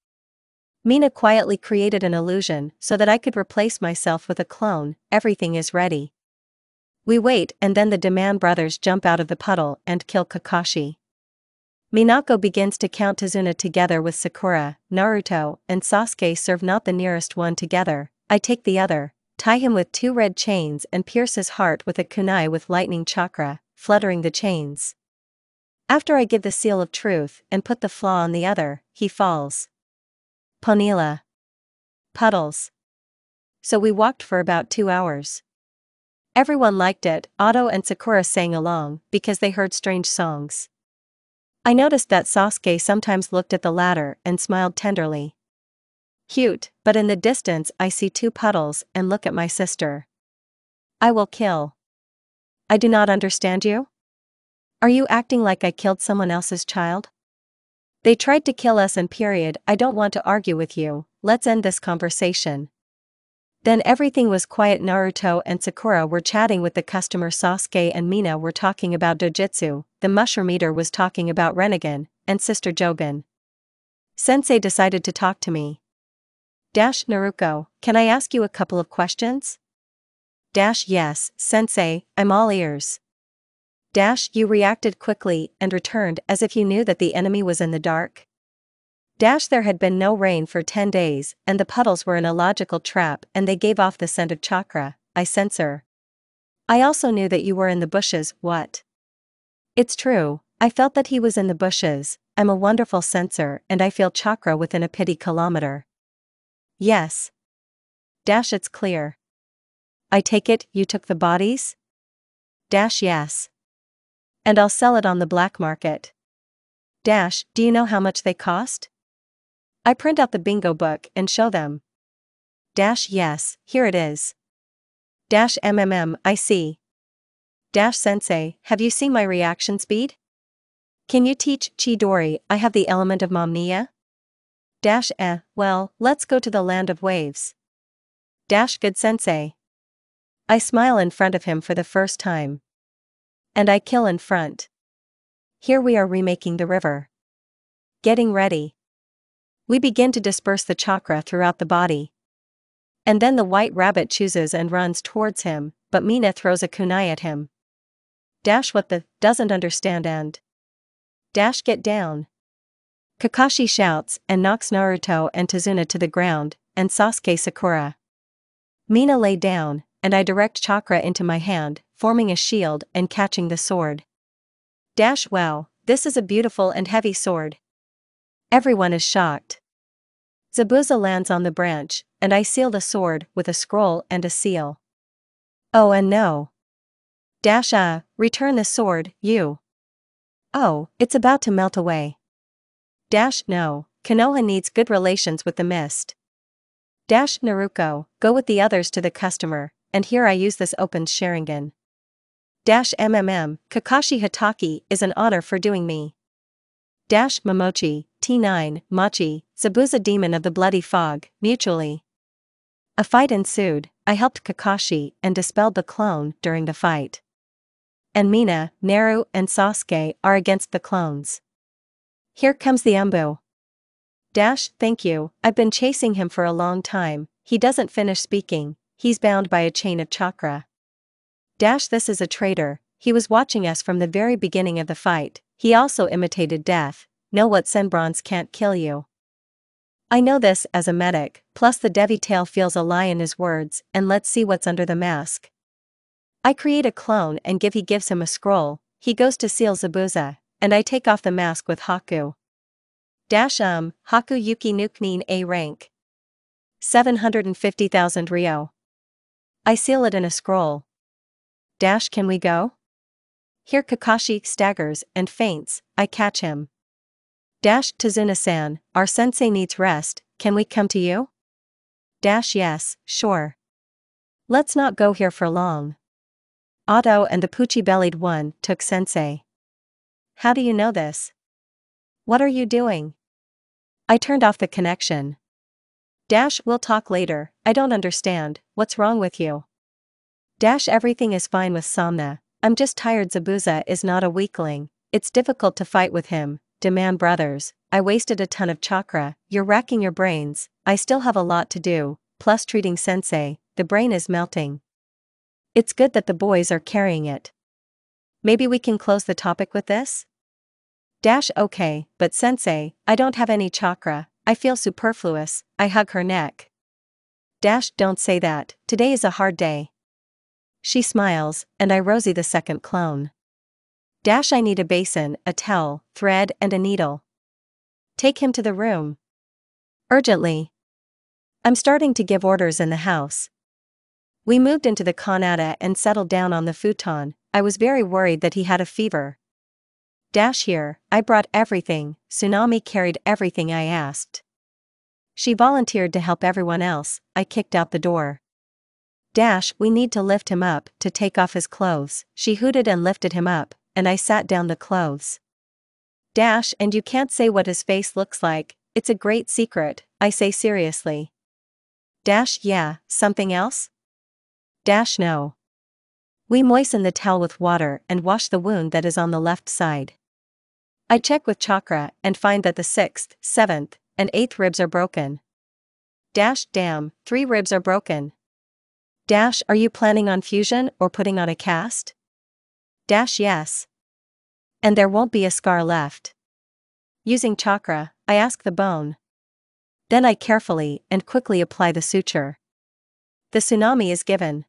Mina quietly created an illusion so that I could replace myself with a clone. Everything is ready. We wait and then the Demand brothers jump out of the puddle and kill Kakashi. Minako begins to count Tazuna together with Sakura, Naruto, and Sasuke serve not the nearest one together. I take the other, tie him with 2 red chains and pierce his heart with a kunai with lightning chakra, fluttering the chains. After I give the seal of truth and put the flaw on the other, he falls. Ponila. Puddles. So we walked for about 2 hours. Everyone liked it. Otto and Sakura sang along because they heard strange songs. I noticed that Sasuke sometimes looked at the ladder and smiled tenderly. Cute, but in the distance I see 2 puddles and look at my sister. I will kill. I do not understand you? Are you acting like I killed someone else's child? They tried to kill us and period. I don't want to argue with you, let's end this conversation. Then everything was quiet. Naruto and Sakura were chatting with the customer. Sasuke and Mina were talking about dojutsu, the mushroom eater was talking about Renegan, and Sister Jogan. Sensei decided to talk to me. Naruko, can I ask you a couple of questions? Yes, Sensei, I'm all ears. You reacted quickly and returned as if you knew that the enemy was in the dark. There had been no rain for 10 days, and the puddles were an illogical trap and they gave off the scent of chakra. I censor. I also knew that you were in the bushes. What? It's true, I felt that he was in the bushes. I'm a wonderful censor and I feel chakra within a pity kilometer. Yes. It's clear. I take it, you took the bodies? Yes. And I'll sell it on the black market. Do you know how much they cost? I print out the bingo book and show them. Yes, here it is. I see. Sensei, have you seen my reaction speed? Can you teach Chidori I have the element of Momnia? Well, let's go to the land of waves. Good sensei. I smile in front of him for the first time. And I kill in front. Here we are remaking the river. Getting ready. We begin to disperse the chakra throughout the body. And then the white rabbit chooses and runs towards him, but Mina throws a kunai at him. What the, doesn't understand and. Get down. Kakashi shouts and knocks Naruto and Tazuna to the ground, and Sasuke Sakura. Mina lay down, and I direct chakra into my hand, forming a shield and catching the sword. Wow, this is a beautiful and heavy sword. Everyone is shocked. Zabuza lands on the branch, and I seal the sword with a scroll and a seal. Oh and no. Return the sword, you. Oh, it's about to melt away. No, Konoha needs good relations with the mist. Naruko, go with the others to the customer, and here I use this opened Sharingan. Kakashi Hatake is an honor for doing me. Momochi, T9, Machi, Zabuza demon of the bloody fog, mutually. A fight ensued. I helped Kakashi and dispelled the clone during the fight. And Mina, Naru, and Sasuke are against the clones. Here comes the Umbu. Thank you, I've been chasing him for a long time. He doesn't finish speaking, he's bound by a chain of chakra. This is a traitor, he was watching us from the very beginning of the fight, he also imitated death. Know what Senbronze can't kill you. I know this as a medic, plus the Devitail feels a lie in his words, and let's see what's under the mask. I create a clone and he gives him a scroll, he goes to seal Zabuza, and I take off the mask with Haku. Haku Yuki Nuknin A rank. 750,000 Ryo. I seal it in a scroll. Can we go? Here Kakashi staggers and faints, I catch him. Tazuna-san, our sensei needs rest, can we come to you? Yes, sure. Let's not go here for long. Otto and the poochie-bellied one took sensei. How do you know this? What are you doing? I turned off the connection. We'll talk later, I don't understand, what's wrong with you? Everything is fine with Somna, I'm just tired. Zabuza is not a weakling, it's difficult to fight with him. demand brothers, I wasted a ton of chakra, you're racking your brains, I still have a lot to do, plus treating sensei, the brain is melting. It's good that the boys are carrying it. Maybe we can close the topic with this? Okay, but sensei, I don't have any chakra, I feel superfluous, I hug her neck. Don't say that, today is a hard day. She smiles, and I Rosie the second clone. I need a basin, a towel, thread and a needle. Take him to the room. Urgently. I'm starting to give orders in the house. We moved into the Kanata and settled down on the futon. I was very worried that he had a fever. Here, I brought everything, Tsunami carried everything I asked. She volunteered to help everyone else, I kicked out the door. We need to lift him up, to take off his clothes, she hooted and lifted him up, and I sat down the clothes. And you can't say what his face looks like, it's a great secret, I say seriously. Yeah, something else? No. We moisten the towel with water and wash the wound that is on the left side. I check with chakra and find that the 6th, 7th, and 8th ribs are broken. Damn, 3 ribs are broken. Are you planning on fusion or putting on a cast? Yes. And there won't be a scar left. Using chakra, I ask the bone. Then I carefully and quickly apply the suture. The tsunami is given.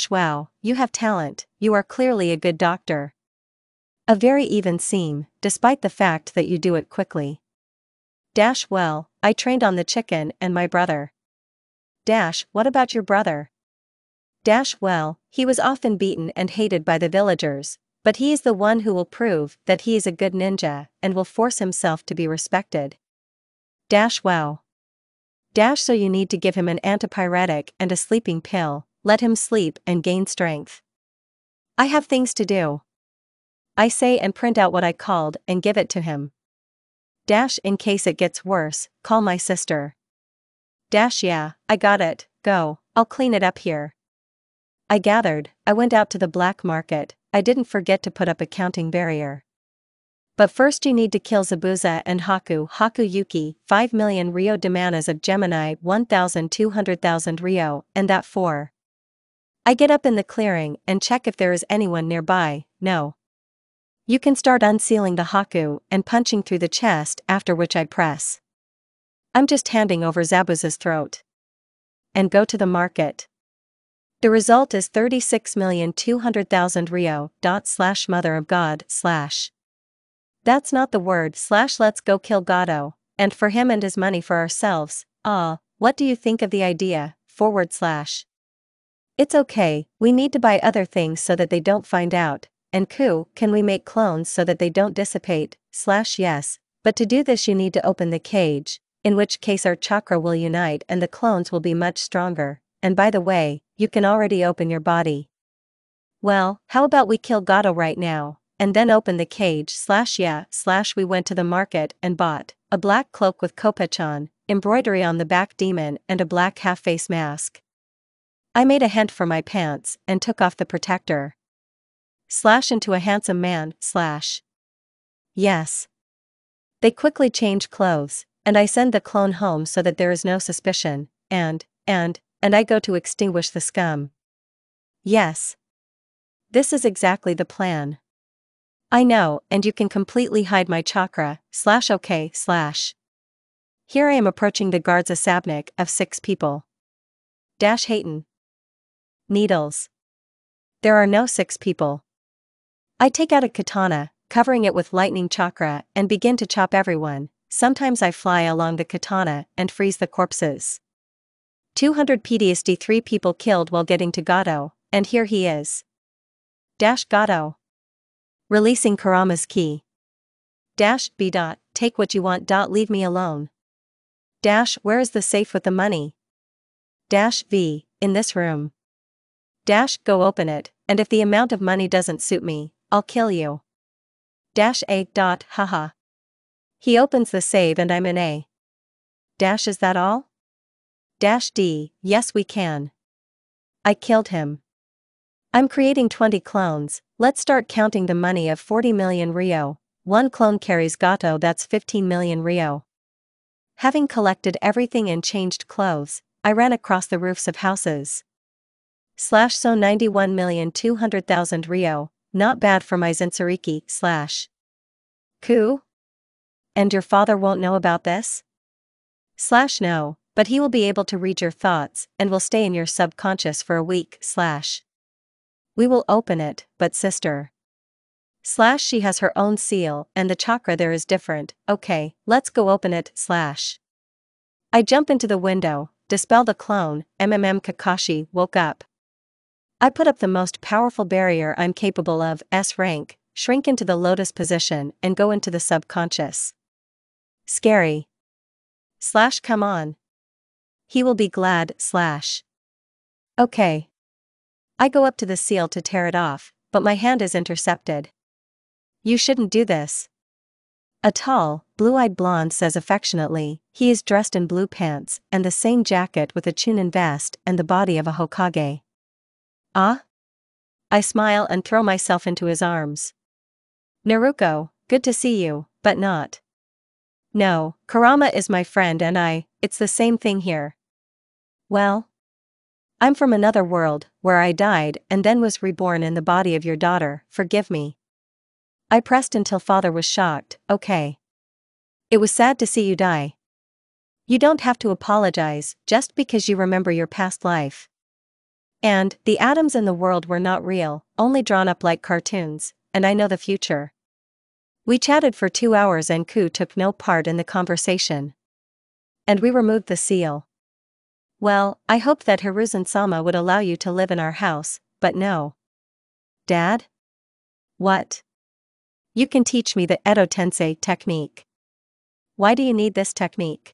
Wow, you have talent, you are clearly a good doctor. A very even seam, despite the fact that you do it quickly. Well, I trained on the chicken and my brother. What about your brother? Well, he was often beaten and hated by the villagers, but he is the one who will prove that he is a good ninja and will force himself to be respected. Wow. So you need to give him an antipyretic and a sleeping pill, let him sleep and gain strength. I have things to do. I say and print out what I called and give it to him. In case it gets worse, call my sister. Yeah, I got it, go, I'll clean it up here. I went out to the black market, I didn't forget to put up a counting barrier. But first you need to kill Zabuza and Haku Yuki, 5 million Rio de Manas of Gemini 1,200,000 Rio, and that 4. I get up in the clearing and check if there is anyone nearby, no. You can start unsealing the Haku and punching through the chest, after which I press. I'm just handing over Zabuza's throat. And go to the market. The result is 36,200,000 Rio, /mother of God, /. That's not the word, / let's go kill Gato, and for him and his money for ourselves, what do you think of the idea, /. It's okay, we need to buy other things so that they don't find out, and can we make clones so that they don't dissipate, / yes, but to do this you need to open the cage, in which case our chakra will unite and the clones will be much stronger, and by the way, you can already open your body. Well, how about we kill Gato right now, and then open the cage / yeah, / we went to the market and bought a black cloak with kopechan, embroidery on the back demon and a black half-face mask. I made a hent for my pants and took off the protector. Into a handsome man, / Yes. They quickly change clothes, and I send the clone home so that there is no suspicion, and I go to extinguish the scum. Yes. This is exactly the plan. I know, and you can completely hide my chakra, / okay, / Here I am approaching the guards Asabnik of 6 people. Hayton. Needles. There are no 6 people. I take out a katana, covering it with lightning chakra, and begin to chop everyone. Sometimes I fly along the katana and freeze the corpses. 200 PTSD 3 people killed while getting to Gato, and here he is. Gato. Releasing Kurama's key. B. Take what you want. Leave me alone. Where is the safe with the money? V. In this room. Go open it, and if the amount of money doesn't suit me, I'll kill you. A. Haha. He opens the save and I'm in A. Is that all? D. Yes, we can. I killed him. I'm creating 20 clones, let's start counting the money of 40 million Rio, one clone carries gato that's 15 million Rio. Having collected everything and changed clothes, I ran across the roofs of houses. So 91,200,000 Rio, not bad for my Zensuriki, Ku? And your father won't know about this? No, but he will be able to read your thoughts and will stay in your subconscious for a week, We will open it, but sister. She has her own seal and the chakra there is different, okay, let's go open it, I jump into the window, dispel the clone, Kakashi woke up. I put up the most powerful barrier I'm capable of, S rank, shrink into the lotus position and go into the subconscious. Scary. Come on. He will be glad, Okay. I go up to the seal to tear it off, but my hand is intercepted. You shouldn't do this. A tall, blue-eyed blonde says affectionately, he is dressed in blue pants and the same jacket with a chunin vest and the body of a Hokage. Ah? I smile and throw myself into his arms. Naruko, good to see you, but not. No, Kurama is my friend and it's the same thing here. Well? I'm from another world, where I died and then was reborn in the body of your daughter, forgive me. I pressed until father was shocked, okay. It was sad to see you die. You don't have to apologize, just because you remember your past life. And, the atoms in the world were not real, only drawn up like cartoons, and I know the future. We chatted for 2 hours and Ku took no part in the conversation. And we removed the seal. Well, I hoped that Hiruzen-sama would allow you to live in our house, but no. Dad? What? You can teach me the Edo Tensei technique. Why do you need this technique?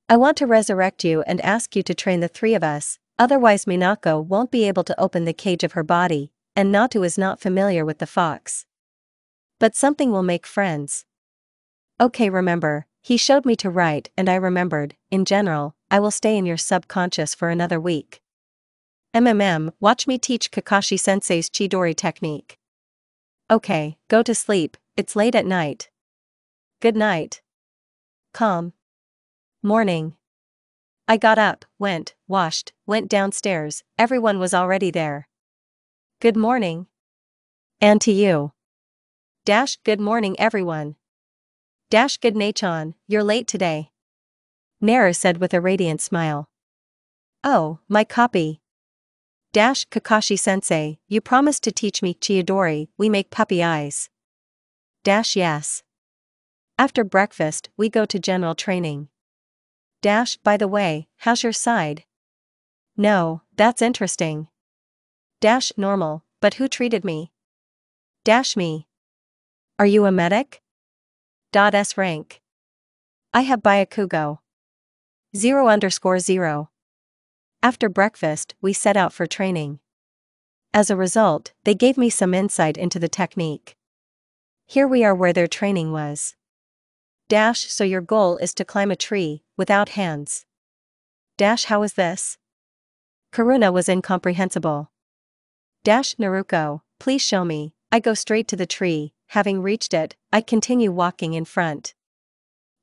I want to resurrect you and ask you to train the three of us, otherwise Minako won't be able to open the cage of her body, and Natu is not familiar with the fox. But something will make friends. Okay, remember, he showed me to write and I remembered, in general, I will stay in your subconscious for another week. Watch me teach Kakashi-sensei's Chidori technique. Okay, go to sleep, it's late at night. Good night. Calm. Morning. I got up, washed, went downstairs, everyone was already there. Good morning. And to you. Good morning everyone. Good Nachon, you're late today. Naru said with a radiant smile. Oh, my copy. Kakashi-sensei, you promised to teach me Chidori, we make puppy eyes. Yes. After breakfast, we go to general training. By the way, how's your side? No, that's interesting. Normal, but who treated me? Me. Are you a medic? S rank. I have Byakugo. 0_0. After breakfast, we set out for training. As a result, they gave me some insight into the technique. Here we are where their training was. So your goal is to climb a tree, without hands. How is this? Karuna was incomprehensible. Naruko, please show me. I go straight to the tree, having reached it, I continue walking in front.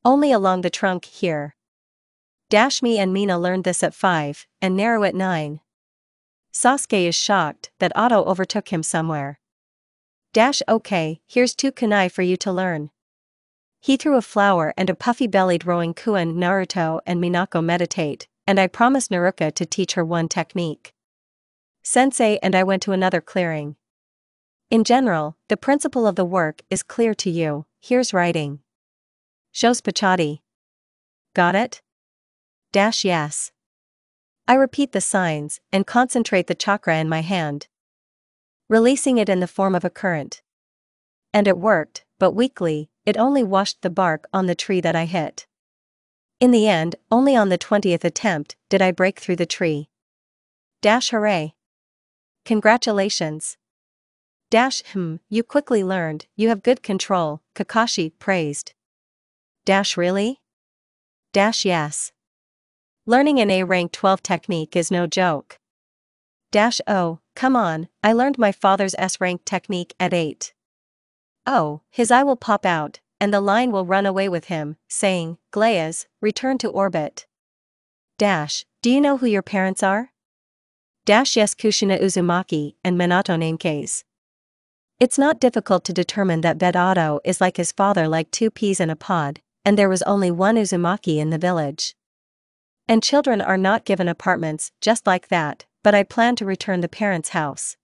Only along the trunk here. Me and Mina learned this at 5, and Naru at 9. Sasuke is shocked that Otto overtook him somewhere. Okay, here's 2 kunai for you to learn. He threw a flower and a puffy-bellied rowing Kuan. Naruto and Minako meditate, and I promised Naruka to teach her one technique. Sensei and I went to another clearing. In general, the principle of the work is clear to you, here's writing. Shows Pachati. Got it? Yes. I repeat the signs, and concentrate the chakra in my hand. Releasing it in the form of a current. And it worked, but weakly, it only washed the bark on the tree that I hit. In the end, only on the 20th attempt, did I break through the tree. Hooray. Congratulations. You quickly learned, you have good control, Kakashi praised. Really? Yes. Learning an A rank 12 technique is no joke. Oh, come on, I learned my father's S rank technique at 8. Oh, his eye will pop out, and the line will run away with him, saying, Gleas, return to orbit. Dash, do you know who your parents are? Dash yes Kushina Uzumaki and Minato Namekaze. It's not difficult to determine that Bedato is like his father like two peas in a pod, and there was only one Uzumaki in the village. And children are not given apartments just like that, but I plan to return the parents' house.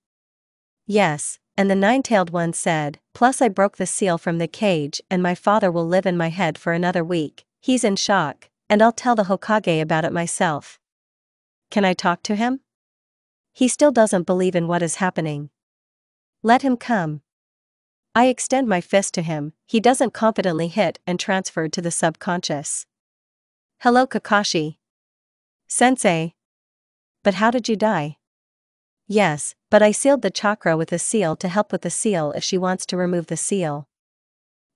Yes, and the nine-tailed one said, plus I broke the seal from the cage and my father will live in my head for another week, he's in shock, and I'll tell the Hokage about it myself. Can I talk to him? He still doesn't believe in what is happening. Let him come. I extend my fist to him, he doesn't confidently hit and transferred to the subconscious. Hello Kakashi. Sensei. But how did you die? Yes, but I sealed the chakra with a seal to help with the seal if she wants to remove the seal.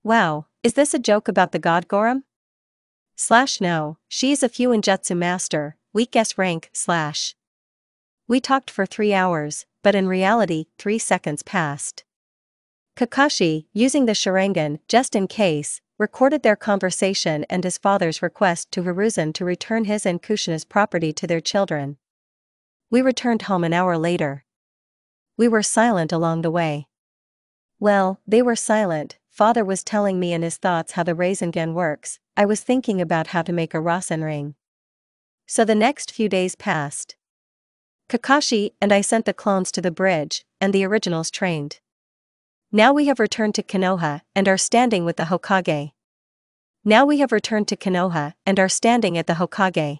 Wow, is this a joke about the god Gorum? No, she is a Fuinjutsu master, weak S rank, / We talked for 3 hours, but in reality, 3 seconds passed. Kakashi, using the Sharingan, just in case, recorded their conversation and his father's request to Hiruzen to return his and Kushina's property to their children. We returned home an hour later. We were silent along the way. Well, they were silent. Father was telling me in his thoughts how the Rasengan works, I was thinking about how to make a Rasen ring. So the next few days passed. Kakashi and I sent the clones to the bridge, and the originals trained. Now we have returned to Konoha and are standing with the Hokage. Now we have returned to Konoha and are standing at the Hokage.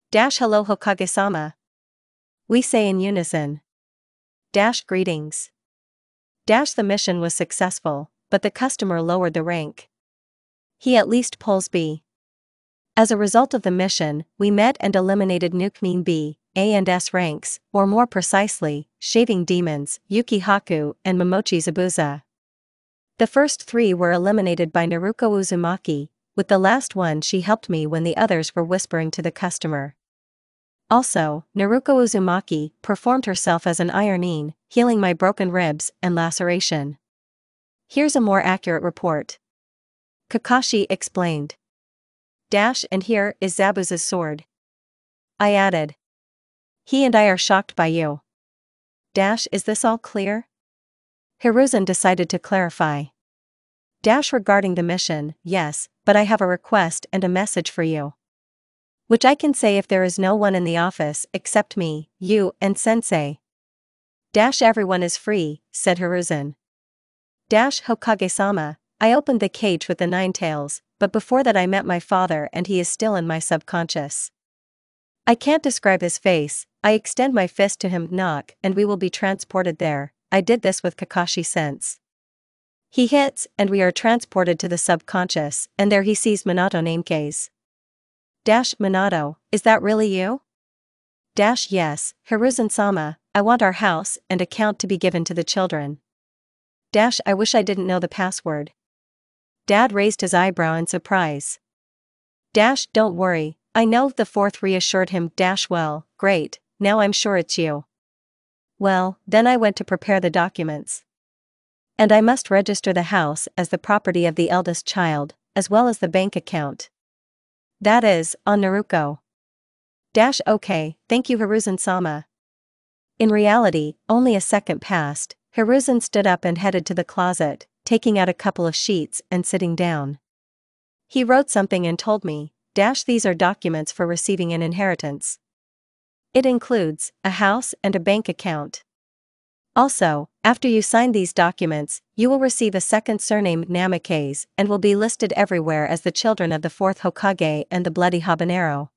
Dash hello Hokage-sama. We say in unison. Dash greetings. Dash the mission was successful, but the customer lowered the rank. He at least pulls B. As a result of the mission, we met and eliminated Nukmin B, A and S ranks, or more precisely, Shaving Demons, Yuki Haku and Momochi Zabuza. The first 3 were eliminated by Naruko Uzumaki, with the last one she helped me when the others were whispering to the customer. Also, Naruko Uzumaki performed herself as an ironing, healing my broken ribs and laceration. Here's a more accurate report. Kakashi explained. Dash and here is Zabuza's sword. I added. He and I are shocked by you. Dash is this all clear? Hiruzen decided to clarify. Dash regarding the mission, yes, but I have a request and a message for you. Which I can say if there is no one in the office except me, you, and Sensei. Dash everyone is free, said Hiruzen. Dash Hokage-sama, I opened the cage with the 9 tails, but before that I met my father and he is still in my subconscious. I can't describe his face, I extend my fist to him knock and we will be transported there, I did this with Kakashi sense. He hits and we are transported to the subconscious and there he sees Minato Namekaze. Dash Minato, is that really you? Dash yes, Hiruzen-sama, I want our house and account to be given to the children. Dash I wish I didn't know the password. Dad raised his eyebrow in surprise. Dash don't worry, I know the 4th reassured him. Dash well, great, now I'm sure it's you. Well, then I went to prepare the documents. And I must register the house as the property of the eldest child, as well as the bank account. That is, on Naruko. Dash okay, thank you Hiruzen-sama. In reality, only a second passed, Hiruzen stood up and headed to the closet, taking out a couple of sheets and sitting down. He wrote something and told me, Dash these are documents for receiving an inheritance. It includes a house and a bank account. Also, after you sign these documents, you will receive a second surname Namekaze and will be listed everywhere as the children of the 4th Hokage and the Bloody Habanero.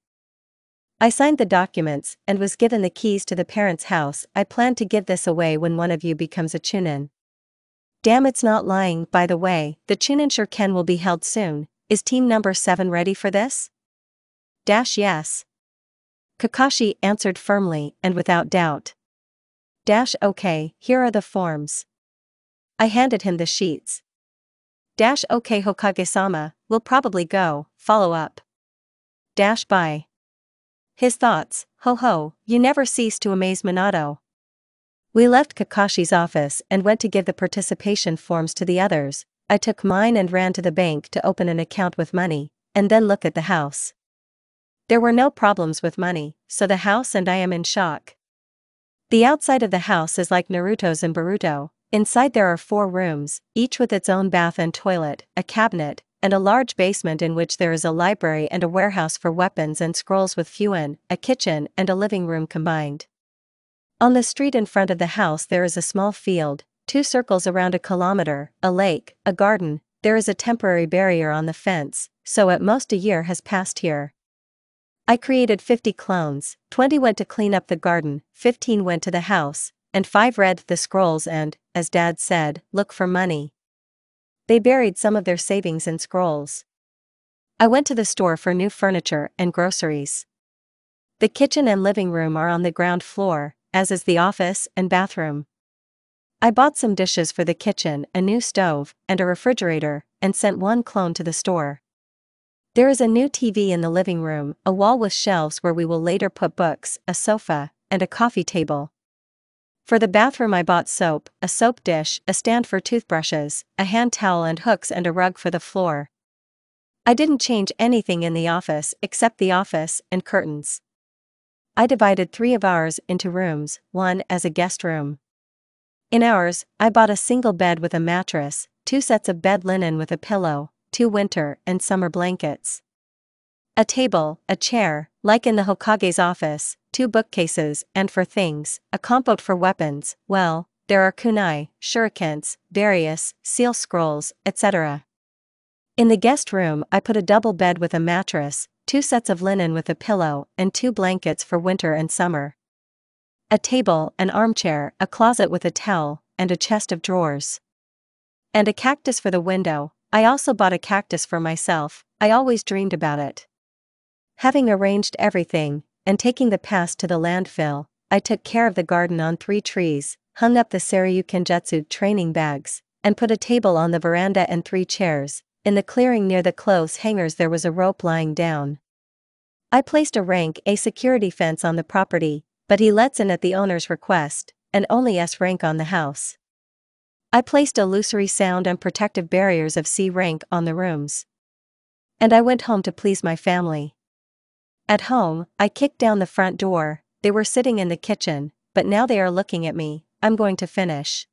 I signed the documents and was given the keys to the parents' house. I plan to give this away when one of you becomes a Chunin. Damn it's not lying, by the way, the Chunin Shuriken will be held soon, is team number 7 ready for this? Dash yes. Kakashi answered firmly and without doubt. Dash okay, here are the forms. I handed him the sheets. Dash okay Hokage-sama, we'll probably go, follow up. Dash bye. His thoughts, ho ho, you never cease to amaze Minato. We left Kakashi's office and went to give the participation forms to the others. I took mine and ran to the bank to open an account with money, and then look at the house. There were no problems with money, so the house and I am in shock. The outside of the house is like Naruto's in Boruto. Inside there are 4 rooms, each with its own bath and toilet, a cabinet, and a large basement in which there is a library and a warehouse for weapons and scrolls with fuin, a kitchen and a living room combined. On the street in front of the house there is a small field, 2 circles around a kilometer, a lake, a garden. There is a temporary barrier on the fence, so at most a year has passed here. I created 50 clones, 20 went to clean up the garden, 15 went to the house, and 5 read the scrolls and, as Dad said, look for money. They buried some of their savings in scrolls. I went to the store for new furniture and groceries. The kitchen and living room are on the ground floor, as is the office and bathroom. I bought some dishes for the kitchen, a new stove, and a refrigerator, and sent 1 clone to the store. There is a new TV in the living room, a wall with shelves where we will later put books, a sofa, and a coffee table. For the bathroom I bought soap, a soap dish, a stand for toothbrushes, a hand towel and hooks and a rug for the floor. I didn't change anything in the office except the office and curtains. I divided 3 of ours into rooms, 1 as a guest room. In ours, I bought a single bed with a mattress, 2 sets of bed linen with a pillow, 2 winter and summer blankets. A table, a chair, like in the Hokage's office, 2 bookcases, and for things, a compote for weapons. Well, there are kunai, shurikens, various, seal scrolls, etc. In the guest room I put a double bed with a mattress, 2 sets of linen with a pillow, and 2 blankets for winter and summer. A table, an armchair, a closet with a towel, and a chest of drawers. And a cactus for the window. I also bought a cactus for myself, I always dreamed about it. Having arranged everything, and taking the past to the landfill, I took care of the garden on 3 trees, hung up the Seryukenjutsu training bags, and put a table on the veranda and 3 chairs. In the clearing near the clothes hangers there was a rope lying down. I placed a rank A security fence on the property, but he lets in at the owner's request, and only S rank on the house. I placed illusory sound and protective barriers of C rank on the rooms. And I went home to please my family. At home, I kicked down the front door. They were sitting in the kitchen, but now they are looking at me. I'm going to finish.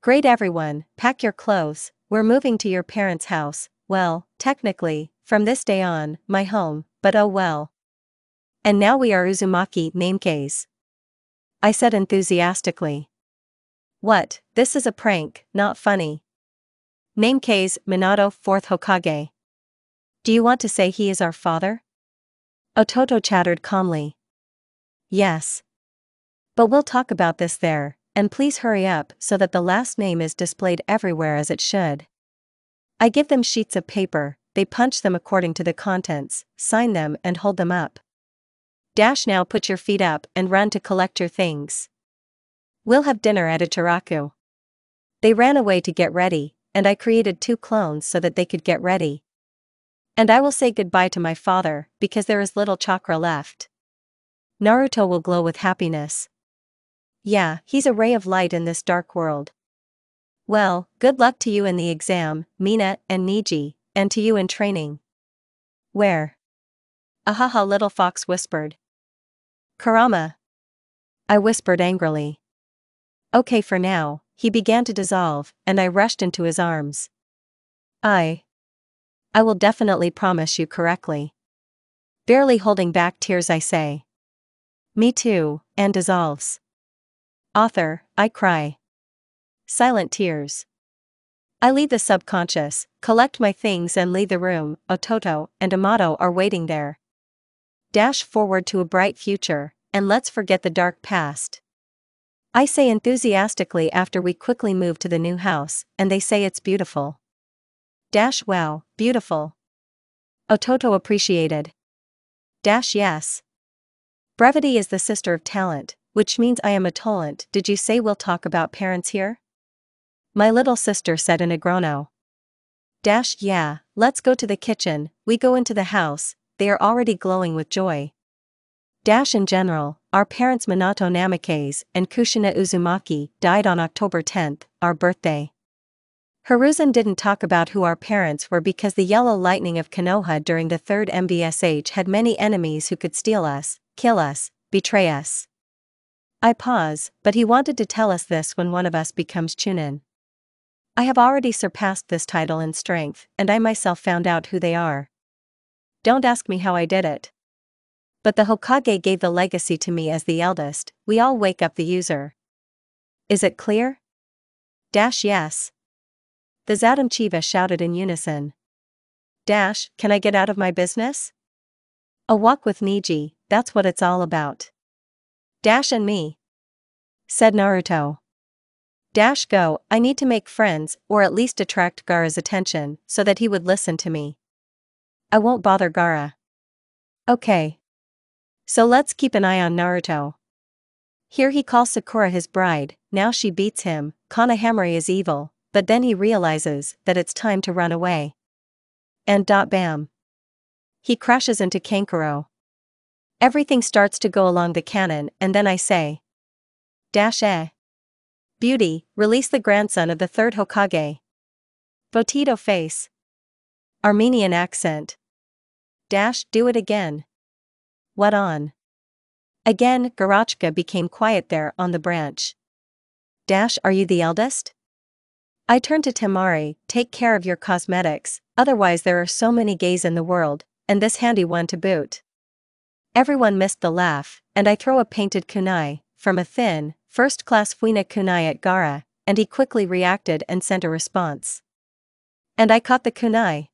Great everyone, pack your clothes, we're moving to your parents' house. Well, technically, from this day on, my home, but oh well. And now we are Uzumaki Namekes. I said enthusiastically. What, this is a prank, not funny. Namekes, Minato 4th Hokage. Do you want to say he is our father? Ototo chattered calmly. Yes. But we'll talk about this there, and please hurry up so that the last name is displayed everywhere as it should. I give them sheets of paper, they punch them according to the contents, sign them and hold them up. Now put your feet up and run to collect your things. We'll have dinner at Ichiraku. They ran away to get ready, and I created 2 clones so that they could get ready. And I will say goodbye to my father, because there is little chakra left. Naruto will glow with happiness. Yeah, he's a ray of light in this dark world. Well, good luck to you in the exam, Mina and Niji, and to you in training. Where? Ahaha, little fox whispered. Kurama. I whispered angrily. Okay for now. He began to dissolve, and I rushed into his arms. I will definitely promise you correctly. Barely holding back tears I say. Me too, and dissolves. Author, I cry. Silent tears. I leave the subconscious, collect my things and leave the room. Ototo and Amato are waiting there. Dash forward to a bright future, and let's forget the dark past. I say enthusiastically after we quickly move to the new house, and they say it's beautiful. Dash wow, beautiful. Ototo appreciated. Dash yes. Brevity is the sister of talent, which means I am a tolerant. Did you say we'll talk about parents here? My little sister said in a groano. Dash yeah, let's go to the kitchen. We go into the house, they are already glowing with joy. Dash in general, our parents Minato Namikaze and Kushina Uzumaki died on October 10th, our birthday. Hiruzen didn't talk about who our parents were because the yellow lightning of Konoha during the third MVSH had many enemies who could steal us, kill us, betray us. I pause, but he wanted to tell us this when one of us becomes Chunin. I have already surpassed this title in strength, and I myself found out who they are. Don't ask me how I did it. But the Hokage gave the legacy to me as the eldest. We all wake up the user. Is it clear? Yes. The Zadomchiva shouted in unison. Can I get out of my business? A walk with Niji, that's what it's all about. And me, said Naruto. Go, I need to make friends, or at least attract Gaara's attention, so that he would listen to me. I won't bother Gaara. Okay. So let's keep an eye on Naruto. Here he calls Sakura his bride, now she beats him. Konohamaru is evil, but then he realizes that it's time to run away. And bam. He crashes into Kankuro. Everything starts to go along the canon, and then I say. Beauty, release the grandson of the third Hokage. Botito face. Armenian accent. Do it again. What on? Again, Garachka became quiet there on the branch. Are you the eldest? I turn to Temari, take care of your cosmetics, otherwise there are so many gays in the world, and this handy one to boot. Everyone missed the laugh, and I throw a painted kunai, from a thin, first-class Fuina kunai at Gaara, and he quickly reacted and sent a response. And I caught the kunai.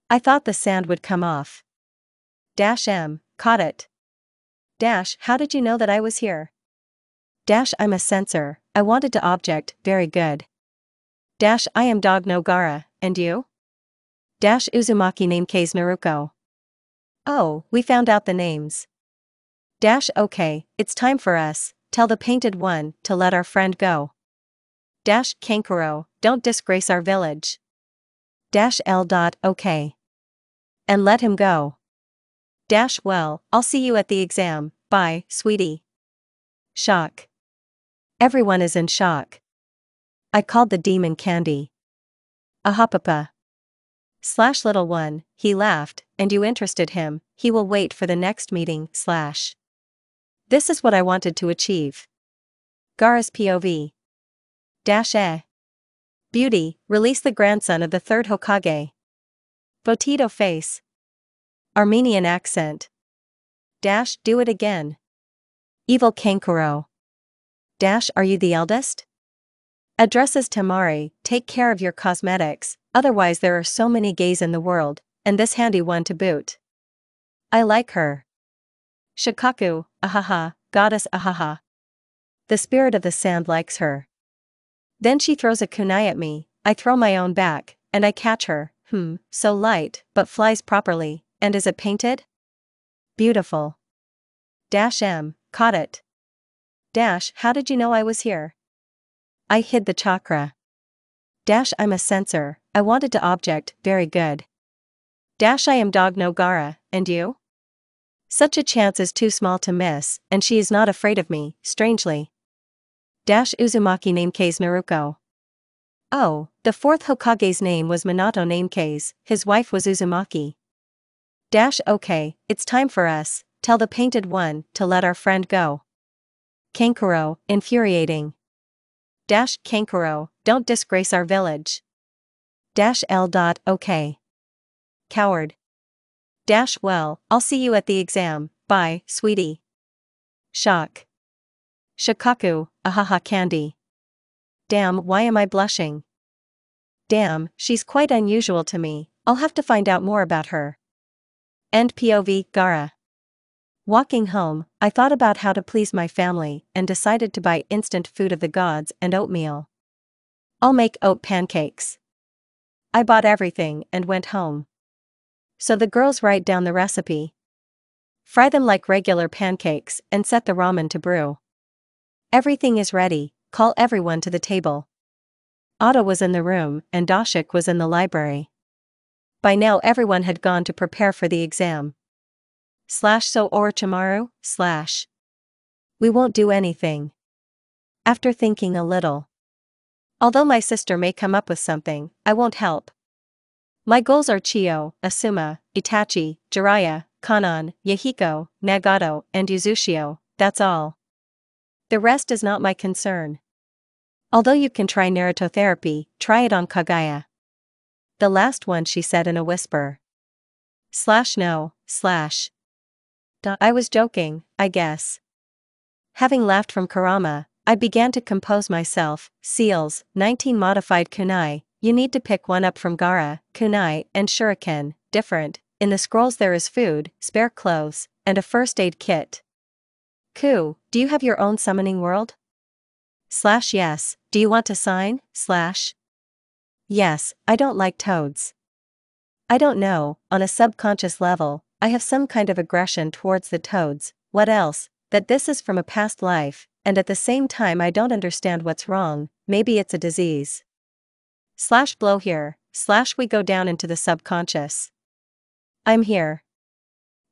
I thought the sand would come off. Caught it. How did you know that I was here? I'm a censor, I wanted to object, very good. I am Dog no Gaara, and you? Uzumaki name K's Naruko. Oh, we found out the names. Okay, it's time for us, tell the painted one, to let our friend go. Kankuro, don't disgrace our village. Okay. And let him go. Well, I'll see you at the exam, bye, sweetie. Shock. Everyone is in shock. I called the demon Candy. Ahapapa. / little one, he laughed, and you interested him, he will wait for the next meeting, / This is what I wanted to achieve. Gaara's POV. Beauty, release the grandson of the third Hokage. Botito face. Armenian accent. Do it again. Evil Kankuro. Are you the eldest? Addresses Temari, take care of your cosmetics, otherwise there are so many gays in the world, and this handy one to boot. I like her. Shikaku, ahaha, goddess ahaha. The spirit of the sand likes her. Then she throws a kunai at me, I throw my own back, and I catch her, so light, but flies properly, and is it painted? Beautiful. Caught it. How did you know I was here? I hid the chakra. I'm a censor, I wanted to object, very good. I am Dog no Gaara, and you? Such a chance is too small to miss, and she is not afraid of me, strangely. Uzumaki name K's Naruko. Oh, the fourth Hokage's name was Minato Namekaze, his wife was Uzumaki. Okay, it's time for us, tell the painted one, to let our friend go. Kankuro, infuriating. Kankuro, don't disgrace our village. Okay. Coward. Well, I'll see you at the exam, bye, sweetie. Shock. Shikaku, ahaha Candy. Why am I blushing? She's quite unusual to me, I'll have to find out more about her. End POV, Gaara. Walking home, I thought about how to please my family and decided to buy instant food of the gods and oatmeal. I'll make oat pancakes. I bought everything and went home. So the girls write down the recipe. Fry them like regular pancakes and set the ramen to brew. Everything is ready, call everyone to the table. Otto was in the room and Dashik was in the library. By now everyone had gone to prepare for the exam. So Orochimaru, / We won't do anything. After thinking a little. Although my sister may come up with something, I won't help. My goals are Chiyo, Asuma, Itachi, Jiraiya, Kanan, Yahiko, Nagato, and Yuzushio, that's all. The rest is not my concern. Although you can try Naruto therapy, try it on Kagaya. The last one she said in a whisper. No. I was joking, I guess. Having laughed from kurama, I began to compose myself. Seals, 19 modified kunai, you need to pick one up from Gaara, kunai, and shuriken, different. In the scrolls there is food, spare clothes, and a first aid kit. Do you have your own summoning world? Yes, do you want to sign? Yes, I don't like toads. I don't know, on a subconscious level, I have some kind of aggression towards the toads. What else? That this is from a past life, and at the same time I don't understand what's wrong, maybe it's a disease. Blow here, we go down into the subconscious. I'm here.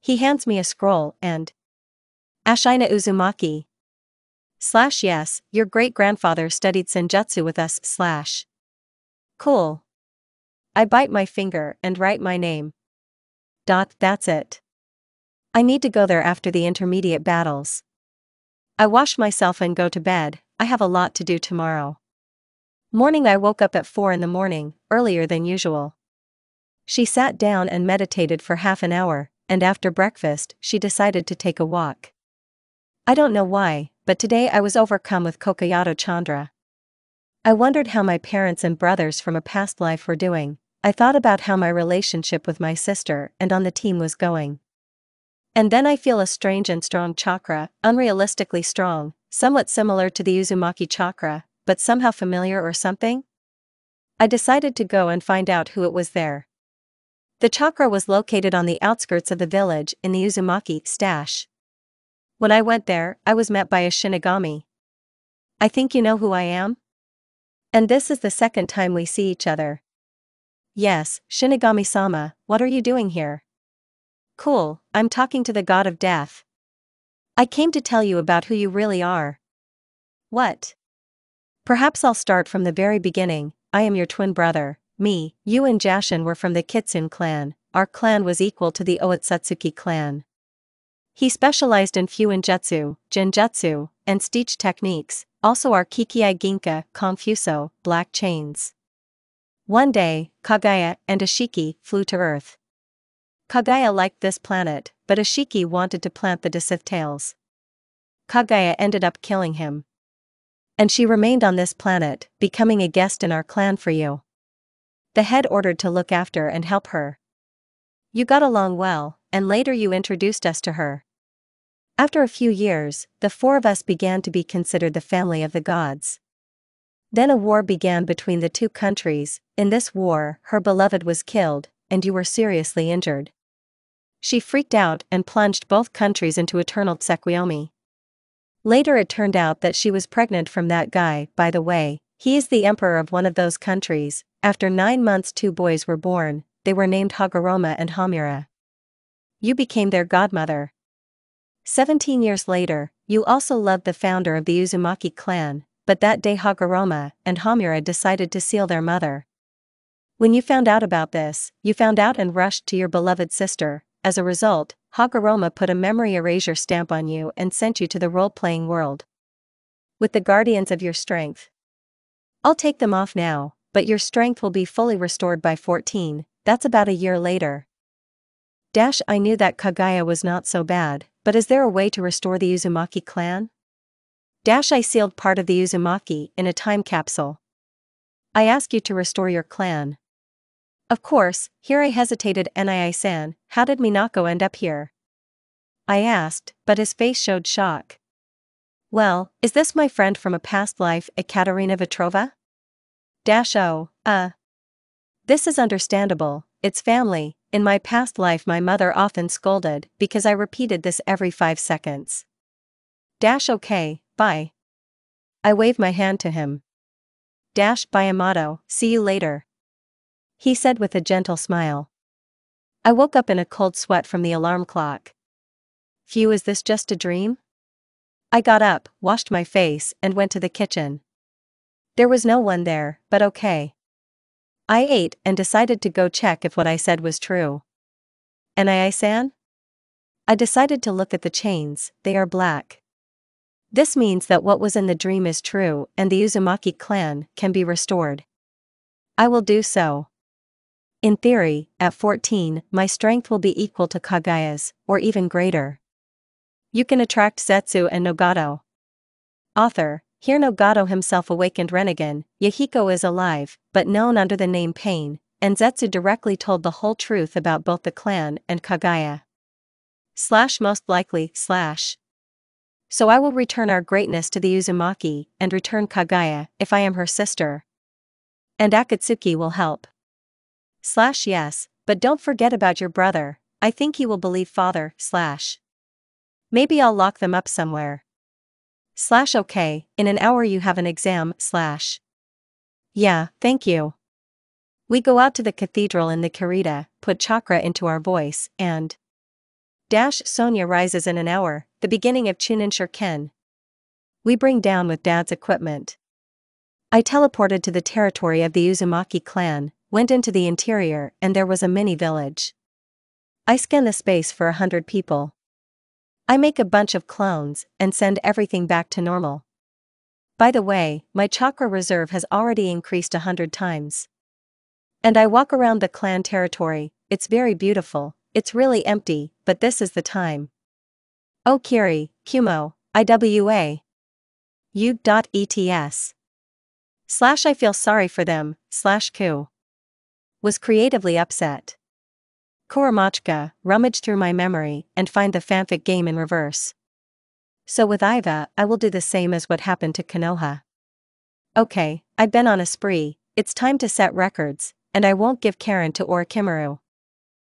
He hands me a scroll and Ashina Uzumaki. Yes, your great-grandfather studied senjutsu with us. Cool. I bite my finger and write my name. That's it. I need to go there after the intermediate battles. I wash myself and go to bed, I have a lot to do tomorrow. Morning I woke up at 4 in the morning, earlier than usual. She sat down and meditated for half an hour, and after breakfast she decided to take a walk. I don't know why, but today I was overcome with Kokoyato Chandra. I wondered how my parents and brothers from a past life were doing. I thought about how my relationship with my sister and on the team was going. And then I feel a strange and strong chakra, unrealistically strong, somewhat similar to the Uzumaki chakra, but somehow familiar or something? I decided to go and find out who it was there. The chakra was located on the outskirts of the village in the Uzumaki stash. When I went there, I was met by a Shinigami. I think you know who I am? And this is the second time we see each other. Yes, Shinigami-sama, what are you doing here? Cool, I'm talking to the god of death. I came to tell you about who you really are. What? Perhaps I'll start from the very beginning. I am your twin brother. You and Jashin were from the Kitsune clan. Our clan was equal to the Otsutsuki clan. He specialized in Fuinjutsu, Genjutsu, and Stitch techniques, also our Kikiai Ginka, Confuso, black chains. One day, Kagaya and Ashiki flew to Earth. Kagaya liked this planet, but Ashiki wanted to plant the Decif tails. Kagaya ended up killing him. And she remained on this planet, becoming a guest in our clan for you. The head ordered to look after and help her. You got along well, and later you introduced us to her. After a few years, the four of us began to be considered the family of the gods. Then a war began between the two countries. In this war, her beloved was killed, and you were seriously injured. She freaked out and plunged both countries into eternal tsukuyomi. Later it turned out that she was pregnant from that guy. By the way, he is the emperor of one of those countries. After 9 months 2 boys were born, they were named Hagoromo and Hamura. You became their godmother. 17 years later, you also loved the founder of the Uzumaki clan, but that day Hagoromo and Hamura decided to seal their mother. When you found out about this, you found out and rushed to your beloved sister. As a result, Hagoromo put a memory erasure stamp on you and sent you to the role-playing world. With the guardians of your strength. I'll take them off now, but your strength will be fully restored by 14, that's about a year later. I knew that Kagaya was not so bad, but is there a way to restore the Uzumaki clan? I sealed part of the Uzumaki in a time capsule. I ask you to restore your clan. Of course, here I hesitated. Nii-san, how did Minako end up here? I asked, but his face showed shock. Well, is this my friend from a past life, Ekaterina Vetrova? This is understandable, it's family. In my past life my mother often scolded because I repeated this every 5 seconds. Okay, bye. I wave my hand to him. Bye Amato, see you later. He said with a gentle smile. I woke up in a cold sweat from the alarm clock. Phew, is this just a dream? I got up, washed my face, and went to the kitchen. There was no one there, but okay. I ate and decided to go check if what I said was true. Anai-san? I decided to look at the chains, they are black. This means that what was in the dream is true and the Uzumaki clan can be restored. I will do so. In theory, at 14, my strength will be equal to Kagaya's, or even greater. You can attract Zetsu and Nagato. Author, here Nagato himself awakened Rennigan, Yahiko is alive, but known under the name Pain, and Zetsu directly told the whole truth about both the clan and Kagaya. Most likely, So I will return our greatness to the Uzumaki, and return Kagaya, if I am her sister. And Akatsuki will help. Yes, but don't forget about your brother, I think he will believe father, Maybe I'll lock them up somewhere. Okay, in an hour you have an exam, Yeah, thank you. We go out to the cathedral in the Kirita, put chakra into our voice, and Sonia rises in an hour, the beginning of Chunin Shuriken. We bring down with Dad's equipment. I teleported to the territory of the Uzumaki clan, went into the interior, and there was a mini village. I scan the space for 100 people. I make a bunch of clones, and send everything back to normal. By the way, my chakra reserve has already increased 100 times. And I walk around the clan territory, it's very beautiful, it's really empty, but this is the time. Oh Kiri, Kumo, IWA. U.ETS. I feel sorry for them, Ku. Was creatively upset. Kuramachka, rummage through my memory, and find the fanfic game in reverse. So with Iva, I will do the same as what happened to Konoha. Okay, I've been on a spree, it's time to set records, and I won't give Karen to Orochimaru.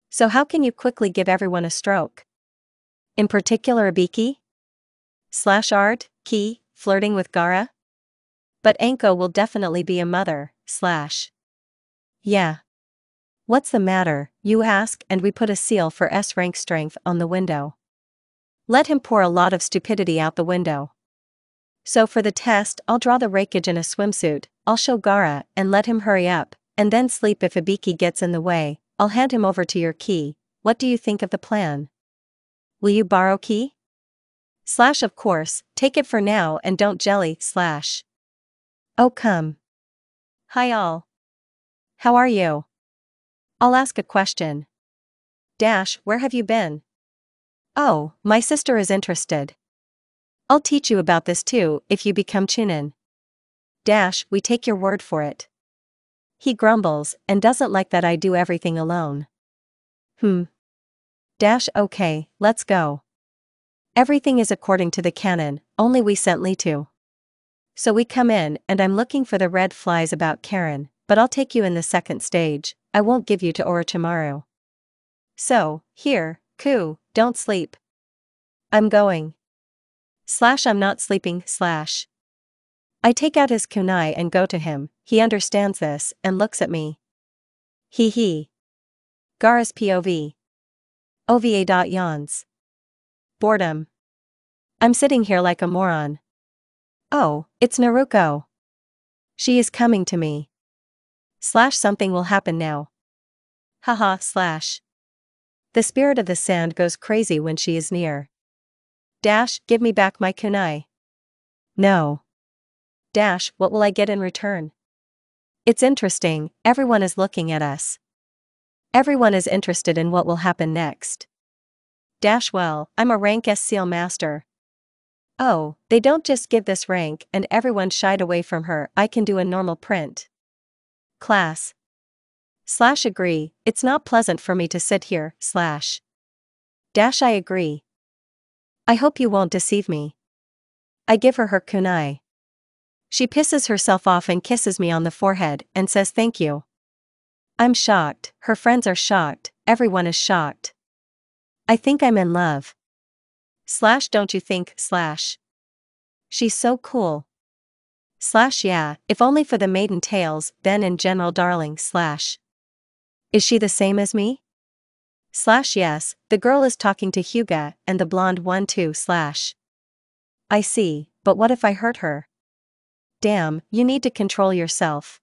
So how can you quickly give everyone a stroke? In particular Ibiki? Art, Ki, flirting with Gaara? But Anko will definitely be a mother, Yeah. What's the matter, you ask, and we put a seal for S-rank strength on the window. Let him pour a lot of stupidity out the window. So for the test, I'll draw the Raikage in a swimsuit, I'll show Gaara, and let him hurry up, and then sleep if Ibiki gets in the way, I'll hand him over to your Ki. What do you think of the plan? Will you borrow Ki? Of course, take it for now and don't jelly, Oh come. Hi all. How are you? I'll ask a question. Where have you been? Oh, my sister is interested. I'll teach you about this too, if you become Chunin. We take your word for it. He grumbles, and doesn't like that I do everything alone. Okay, let's go. Everything is according to the canon, only we sent Litu. So we come in, and I'm looking for the red flies about Karen, but I'll take you in the second stage, I won't give you to Orochimaru. So, here, Ku, don't sleep. I'm going. I'm not sleeping, I take out his kunai and go to him, he understands this, and looks at me. Hee. Gaara's POV. OVA. Yawns. Boredom. I'm sitting here like a moron. Oh, it's Naruko. She is coming to me. Something will happen now. Haha. The spirit of the sand goes crazy when she is near. Give me back my kunai. No. What will I get in return? It's interesting, everyone is looking at us. Everyone is interested in what will happen next. Well, I'm a rank S seal master. Oh, they don't just give this rank and everyone shied away from her, I can do a normal print. Class. Agree, it's not pleasant for me to sit here, I agree. I hope you won't deceive me. I give her kunai. She pisses herself off and kisses me on the forehead and says thank you. I'm shocked, her friends are shocked, everyone is shocked. I think I'm in love. Don't you think, She's so cool. Yeah, if only for the maiden tales, then in general darling, Is she the same as me? Yes, the girl is talking to Hyuga, and the blonde one too, I see, but what if I hurt her? Damn, you need to control yourself.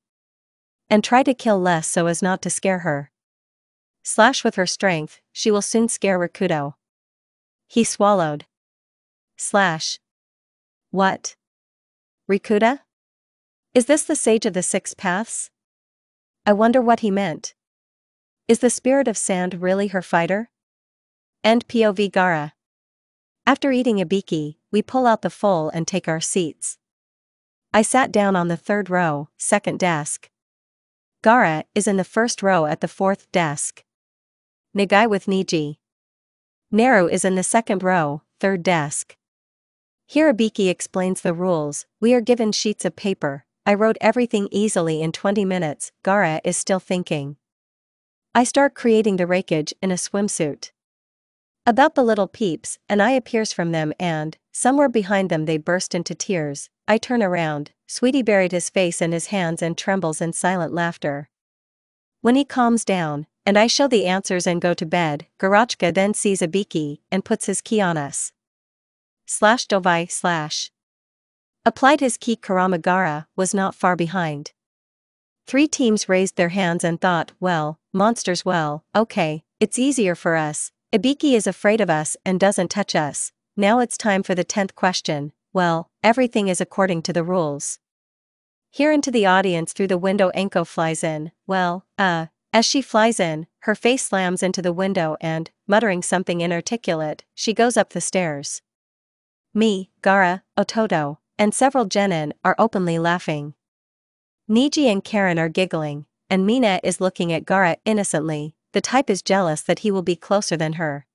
And try to kill less so as not to scare her. Slash with her strength, she will soon scare Rakuto. He swallowed. Slash. What? Rikuta? Is this the sage of the six paths? I wonder what he meant. Is the spirit of sand really her fighter? End POV Gaara. After eating ibiki, we pull out the full and take our seats. I sat down on the third row, second desk. Gaara is in the first row at the fourth desk. Nagai with Niji. Naru is in the second row, third desk. Here Ibiki explains the rules. We are given sheets of paper. I wrote everything easily in 20 minutes, Gaara is still thinking. I start creating the rakeage in a swimsuit. About the little peeps, an eye appears from them and, somewhere behind them they burst into tears. I turn around, Sweetie buried his face in his hands and trembles in silent laughter. When he calms down, and I show the answers and go to bed, Garachka then sees Ibiki and puts his key on us. Dovai / applied his key. Kurama Gaara was not far behind. 3 teams raised their hands and thought, well, monsters, well, okay, it's easier for us. Ibiki is afraid of us and doesn't touch us. Now it's time for the 10th question. Well, everything is according to the rules. Here into the audience through the window Enko flies in. Well, as she flies in, her face slams into the window and, muttering something inarticulate, she goes up the stairs. Me, Gaara, Ototo, and several genin are openly laughing. Niji and Karen are giggling, and Mina is looking at Gaara innocently. The type is jealous that he will be closer than her.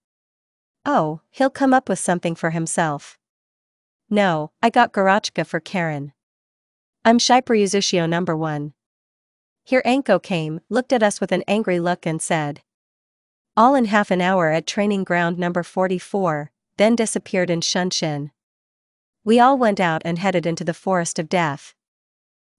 Oh, he'll come up with something for himself. No, I got Garachka for Karen. I'm Shipper Yuzushio number 1. Here Enko came, looked at us with an angry look and said. All in half an hour at training ground number 44, then disappeared in Shunshin. We all went out and headed into the forest of death.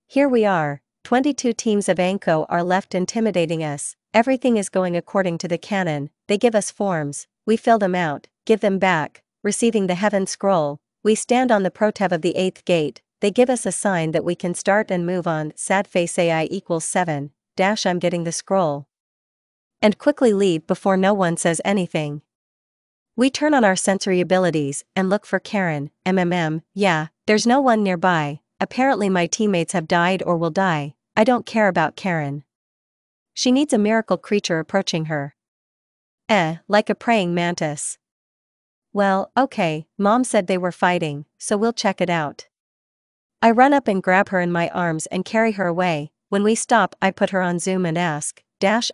Here we are, 22 teams of Enko are left intimidating us. Everything is going according to the canon. They give us forms, we fill them out, give them back, receiving the heaven scroll. We stand on the protev of the 8th gate, they give us a sign that we can start and move on. Sad face AI equals 7, I'm getting the scroll. And quickly leave before no one says anything. We turn on our sensory abilities and look for Karen. Yeah, there's no one nearby. Apparently my teammates have died or will die. I don't care about Karen. She needs a miracle creature approaching her. Like a praying mantis. Well, okay, Mom said they were fighting, so we'll check it out. I run up and grab her in my arms and carry her away. When we stop, I put her on Zoom and ask,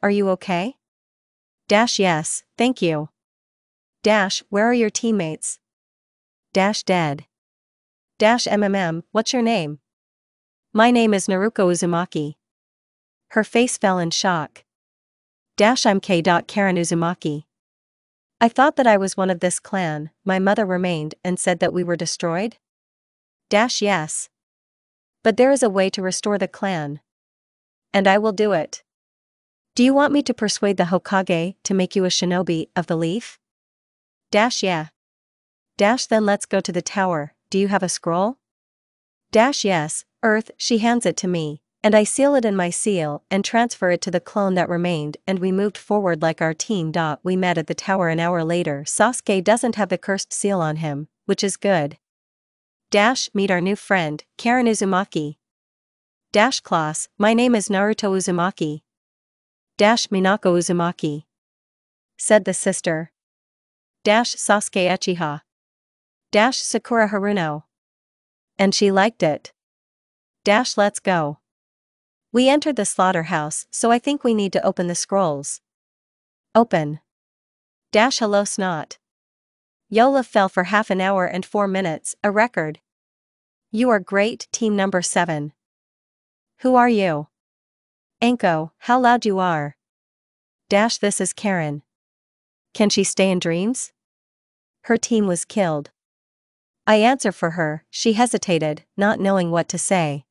are you okay? Yes, thank you. Where are your teammates? Dead. What's your name? My name is Naruko Uzumaki. Her face fell in shock. I'm Karen Uzumaki. I thought that I was one of this clan. My mother remained and said that we were destroyed? Yes. But there is a way to restore the clan. And I will do it. Do you want me to persuade the Hokage to make you a shinobi of the leaf? Yeah. Then let's go to the tower. Do you have a scroll? Yes, Earth. She hands it to me, and I seal it in my seal and transfer it to the clone that remained, and we moved forward like our team. We met at the tower an hour later. Sasuke doesn't have the cursed seal on him, which is good. Meet our new friend, Karen Uzumaki. Class, my name is Naruto Uzumaki. Minako Uzumaki. Said the sister. Sasuke Uchiha. Sakura Haruno. And she liked it. Let's go. We entered the slaughterhouse, so I think we need to open the scrolls. Open. Hello Snot. Yola fell for half an hour and 4 minutes, a record. You are great, team number 7. Who are you? Enko, how loud you are. This is Karen. Can she stay in dreams? Her team was killed. I answer for her. She hesitated, not knowing what to say.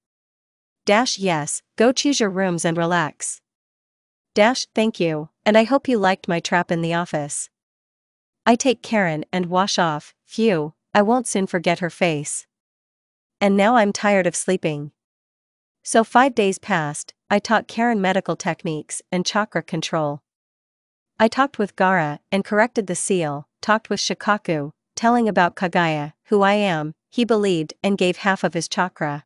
Yes, go choose your rooms and relax. Thank you, and I hope you liked my trap in the office. I take Karen and wash off. Phew, I won't soon forget her face. And now I'm tired of sleeping. So 5 days passed. I taught Karen medical techniques and chakra control. I talked with Gaara and corrected the seal, talked with Shikaku, telling about Kagaya, who I am, he believed and gave half of his chakra.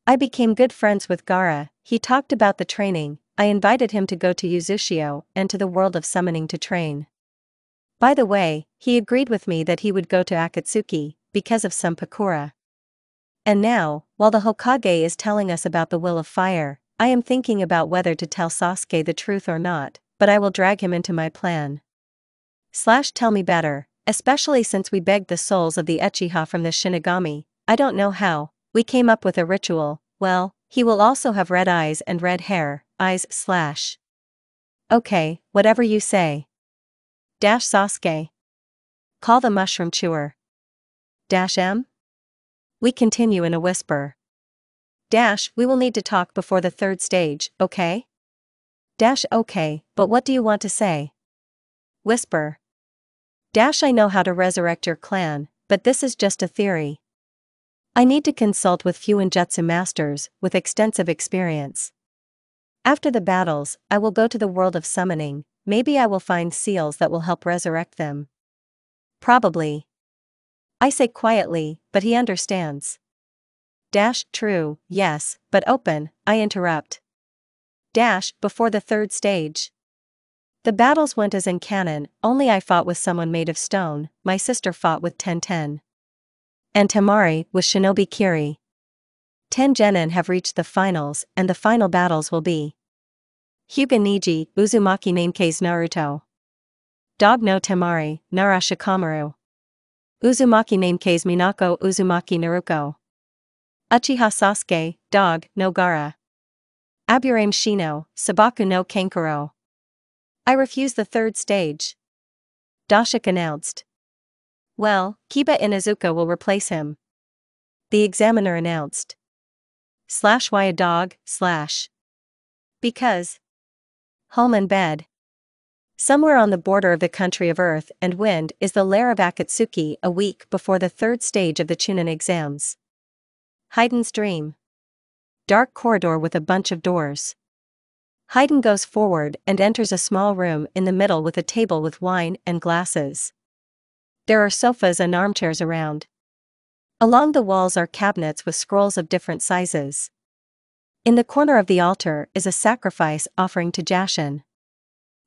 I became good friends with Gaara, he talked about the training, I invited him to go to Uzushio and to the world of summoning to train. By the way, he agreed with me that he would go to Akatsuki, because of some Pakura. And now, while the Hokage is telling us about the will of fire, I am thinking about whether to tell Sasuke the truth or not, but I will drag him into my plan. Tell me better, especially since we begged the souls of the Uchiha from the Shinigami, I don't know how, we came up with a ritual, well, he will also have red eyes and red hair, eyes. Okay, whatever you say. Sasuke. Call the mushroom chewer. M? We continue in a whisper. We will need to talk before the third stage, okay? Okay, but what do you want to say? Whisper. I know how to resurrect your clan, but this is just a theory. I need to consult with few ninjutsu masters with extensive experience. After the battles, I will go to the world of summoning, maybe I will find seals that will help resurrect them. Probably. I say quietly, but he understands. True, yes, but open, I interrupt. Before the third stage. The battles went as in canon, only I fought with someone made of stone, my sister fought with Ten. And Temari with Shinobi Kiri. 10 genin have reached the finals, and the final battles will be Hyuga Niji, Uzumaki Nameke's Naruto. Dog no Temari, Nara Shikamaru. Uzumaki Nameke's Minako Uzumaki Naruko. Uchiha Sasuke, Dog no Gaara. Aburame Shino, Sabaku no Kankuro. I refuse the third stage. Dashik announced. Well, Kiba Inuzuka will replace him. The examiner announced. Why a dog, Because. Home and bed. Somewhere on the border of the country of earth and wind is the lair of Akatsuki a week before the third stage of the Chunin exams. Heiden's dream. Dark corridor with a bunch of doors. Haiden goes forward and enters a small room in the middle with a table with wine and glasses. There are sofas and armchairs around. Along the walls are cabinets with scrolls of different sizes. In the corner of the altar is a sacrifice offering to Jashin.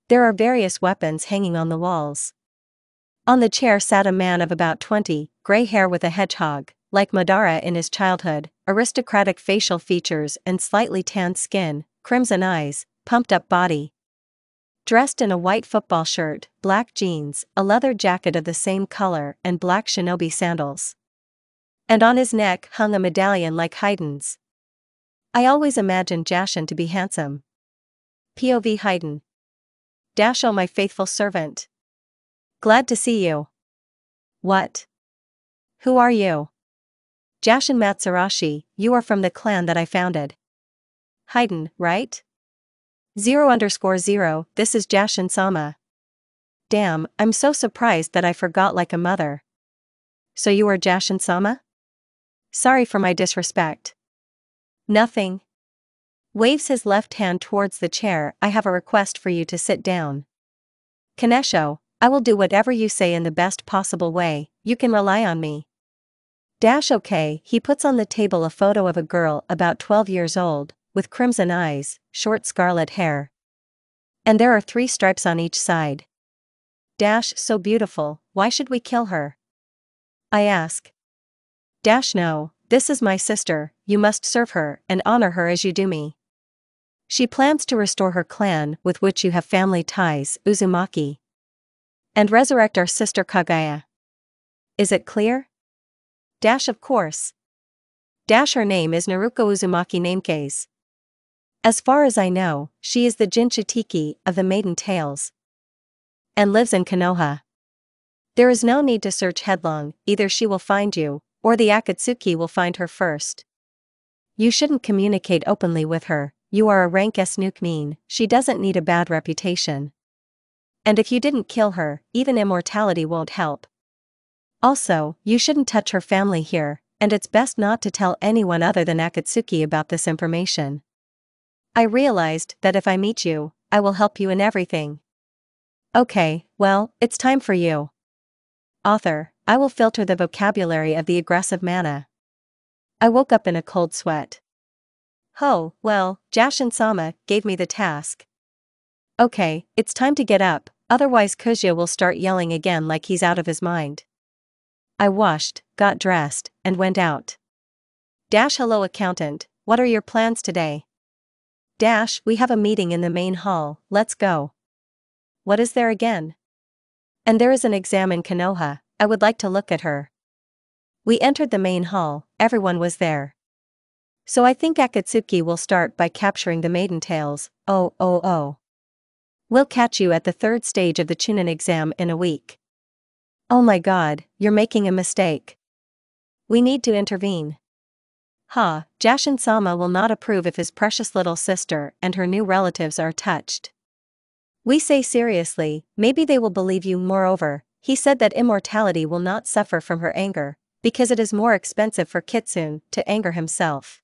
There are various weapons hanging on the walls. On the chair sat a man of about 20, gray hair with a hedgehog, like Madara in his childhood, aristocratic facial features and slightly tanned skin, crimson eyes, pumped up body. Dressed in a white football shirt, black jeans, a leather jacket of the same color and black shinobi sandals. And on his neck hung a medallion like Haiden's. I always imagined Jashin to be handsome. POV Haiden. Oh my faithful servant. Glad to see you. What? Who are you? Jashin Matsurashi, you are from the clan that I founded. Haiden, right? 0_0, this is Jashin-sama. Damn, I'm so surprised that I forgot like a mother. So you are Jashin-sama? Sorry for my disrespect. Nothing. Waves his left hand towards the chair. I have a request for you to sit down. Kanesho, I will do whatever you say in the best possible way, you can rely on me. Okay, he puts on the table a photo of a girl about 12 years old, with crimson eyes, short scarlet hair. And there are 3 stripes on each side. So beautiful, why should we kill her? I ask. No, this is my sister, you must serve her and honor her as you do me. She plans to restore her clan with which you have family ties, Uzumaki. And resurrect our sister Kagaya. Is it clear? Of course. Her name is Naruko Uzumaki Nameke's. As far as I know, she is the Jinchitiki of the Maiden Tales. And lives in Konoha. There is no need to search headlong, either she will find you, or the Akatsuki will find her first. You shouldn't communicate openly with her, you are a rank S-nuke mean, she doesn't need a bad reputation. And if you didn't kill her, even immortality won't help. Also, you shouldn't touch her family here, and it's best not to tell anyone other than Akatsuki about this information. I realized that if I meet you, I will help you in everything. Okay, well, it's time for you. Author, I will filter the vocabulary of the aggressive mana. I woke up in a cold sweat. Oh, well, Jashin-sama gave me the task. Okay, it's time to get up, otherwise Kuja will start yelling again like he's out of his mind. I washed, got dressed, and went out. Hello accountant, what are your plans today? We have a meeting in the main hall, let's go. What is there again? And there is an exam in Konoha, I would like to look at her. We entered the main hall, everyone was there. So I think Akatsuki will start by capturing the maiden tails. Oh. We'll catch you at the third stage of the Chunin exam in a week. Oh my god, you're making a mistake. We need to intervene. Jashin-sama will not approve if his precious little sister and her new relatives are touched. We say seriously, maybe they will believe you. Moreover, he said that immortality will not suffer from her anger, because it is more expensive for Kitsune to anger himself.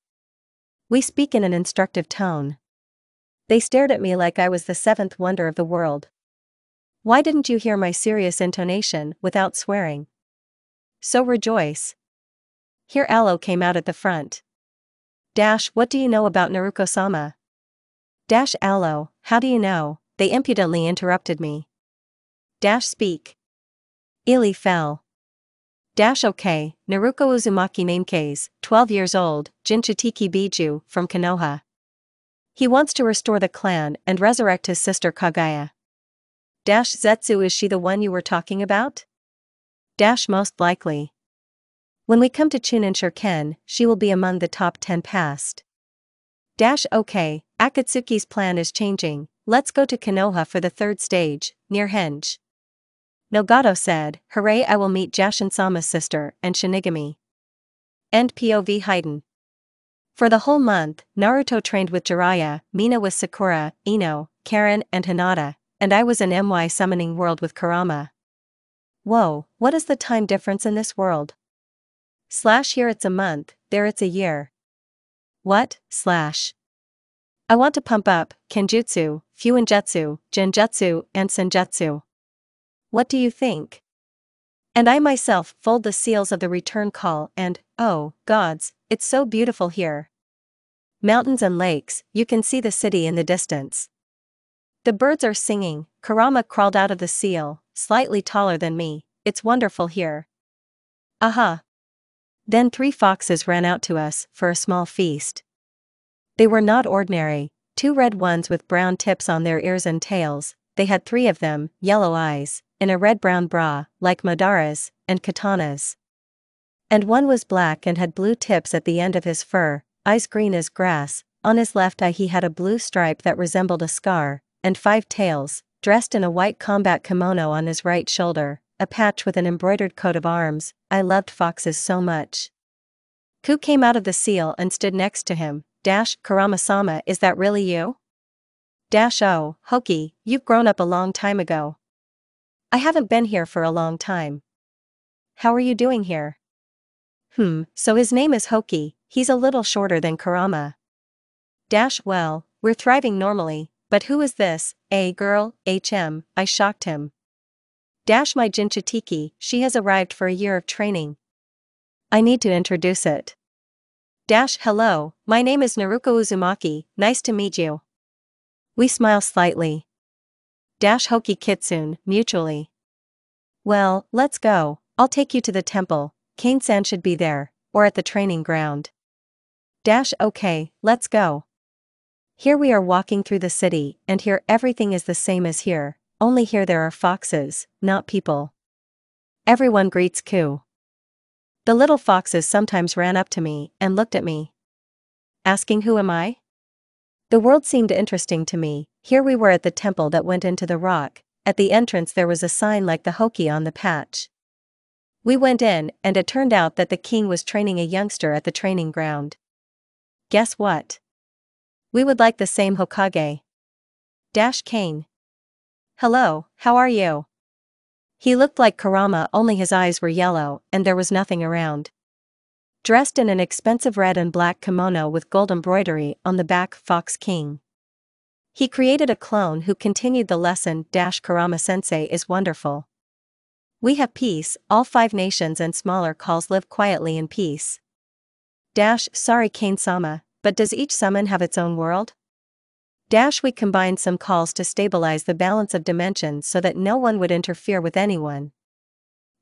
We speak in an instructive tone. They stared at me like I was the seventh wonder of the world. Why didn't you hear my serious intonation without swearing? So rejoice. Here Aloe came out at the front. What do you know about Naruko-sama? Aloe, how do you know? They impudently interrupted me. Speak. Ili fell. Okay, Naruko Uzumaki Namekaze, 12 years old, Jinchitiki Biju, from Konoha. He wants to restore the clan and resurrect his sister Kagaya. Zetsu, is she the one you were talking about? Most likely. When we come to Chunin Shuriken, she will be among the top 10 past. Okay, Akatsuki's plan is changing, let's go to Konoha for the third stage, near Henge. Nagato said, hooray, I will meet Jashin-sama's sister and Shinigami. End POV hidden. For the whole month, Naruto trained with Jiraiya, Mina with Sakura, Ino, Karen and Hinata, and I was in My summoning world with Kurama. Whoa, what is the time difference in this world? Here it's a month, there it's a year. What? I want to pump up Kenjutsu, Fuinjutsu, Genjutsu, and Senjutsu. What do you think? And I myself fold the seals of the return call and, oh, gods, it's so beautiful here. Mountains and lakes, you can see the city in the distance. The birds are singing, Kurama crawled out of the seal, slightly taller than me, it's wonderful here. Aha! Then 3 foxes ran out to us for a small feast. They were not ordinary, 2 red ones with brown tips on their ears and tails, they had 3 of them, yellow eyes, in a red-brown bra, like Madara's, and katanas. And one was black and had blue tips at the end of his fur, eyes green as grass, on his left eye he had a blue stripe that resembled a scar, and 5 tails, dressed in a white combat kimono on his right shoulder, a patch with an embroidered coat of arms. I loved foxes so much. Ku came out of the seal and stood next to him. Kurama-sama, is that really you? Oh, Hoki, you've grown up a long time ago. I haven't been here for a long time. How are you doing here? So his name is Hoki, he's a little shorter than Kurama. Well, we're thriving normally, but who is this, girl, I shocked him. My Jinchitiki, she has arrived for a year of training. I need to introduce it. Hello, my name is Naruko Uzumaki, nice to meet you. We smile slightly. Hoki Kitsune, mutually. Well, let's go, I'll take you to the temple, Kane-san should be there, or at the training ground. Okay, let's go. Here we are walking through the city, and here everything is the same as here, only here there are foxes, not people. Everyone greets Ku. The little foxes sometimes ran up to me and looked at me. Asking who am I? The world seemed interesting to me. Here we were at the temple that went into the rock, at the entrance there was a sign like the Hoki on the patch. We went in, and it turned out that the king was training a youngster at the training ground. Guess what? We would like the same Hokage. Kane. Hello, how are you? He looked like Kurama, only his eyes were yellow and there was nothing around. Dressed in an expensive red and black kimono with gold embroidery on the back, Fox King. He created a clone who continued the lesson. Kurama-sensei is wonderful. We have peace, all 5 nations and smaller calls live quietly in peace. Sorry Kane-sama, but does each summon have its own world? We combined some calls to stabilize the balance of dimensions so that no one would interfere with anyone.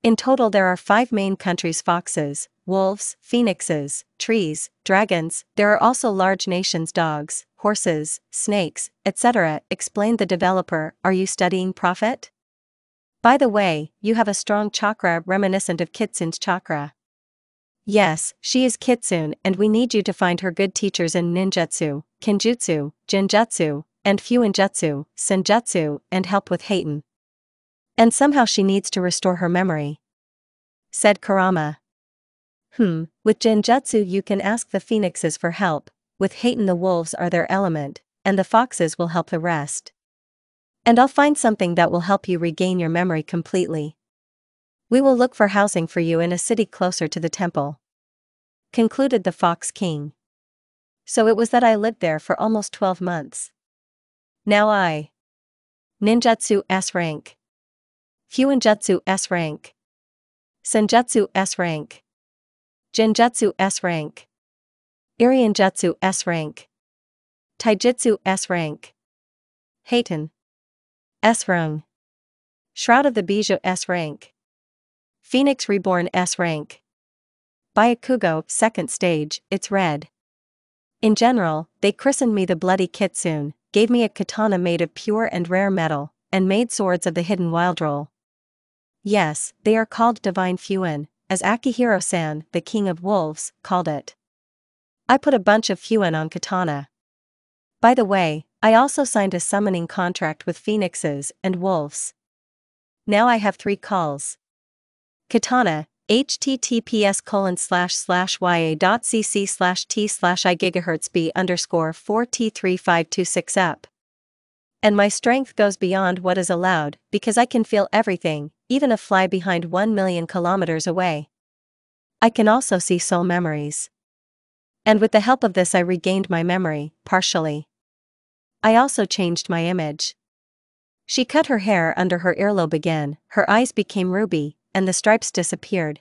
In total there are 5 main countries: foxes, wolves, phoenixes, trees, dragons. There are also large nations: dogs, horses, snakes, etc., explained the developer. Are you studying Prophet? By the way, you have a strong chakra reminiscent of Kitsune's chakra. Yes, she is Kitsune and we need you to find her good teachers in ninjutsu, kenjutsu, jinjutsu, and fuinjutsu, senjutsu, and help with Heitan. And somehow she needs to restore her memory, said Kurama. With jinjutsu you can ask the phoenixes for help, with Heitan the wolves are their element, and the foxes will help the rest. And I'll find something that will help you regain your memory completely. We will look for housing for you in a city closer to the temple, concluded the Fox King. So it was that I lived there for almost 12 months. Now I ninjutsu S rank, fuinjutsu S rank, senjutsu S rank, jinjutsu S rank, irianjutsu S rank, taijutsu S rank, Heitan S rank, Shroud of the Bijou S rank, Phoenix Reborn S rank. Byakugo, 2nd stage, it's red. In general, they christened me the Bloody Kitsune, gave me a katana made of pure and rare metal, and made swords of the hidden wild roll. Yes, they are called Divine Fuin, as Akihiro-san, the King of Wolves, called it. I put a bunch of Fuin on katana. By the way, I also signed a summoning contract with phoenixes and wolves. Now I have 3 calls. Katana, https://ya.cc/t/i/GHz-B_4T35226up. And my strength goes beyond what is allowed, because I can feel everything, even a fly behind 1 million kilometers away. I can also see soul memories. And with the help of this I regained my memory, partially. I also changed my image. She cut her hair under her earlobe again, her eyes became ruby, and the stripes disappeared.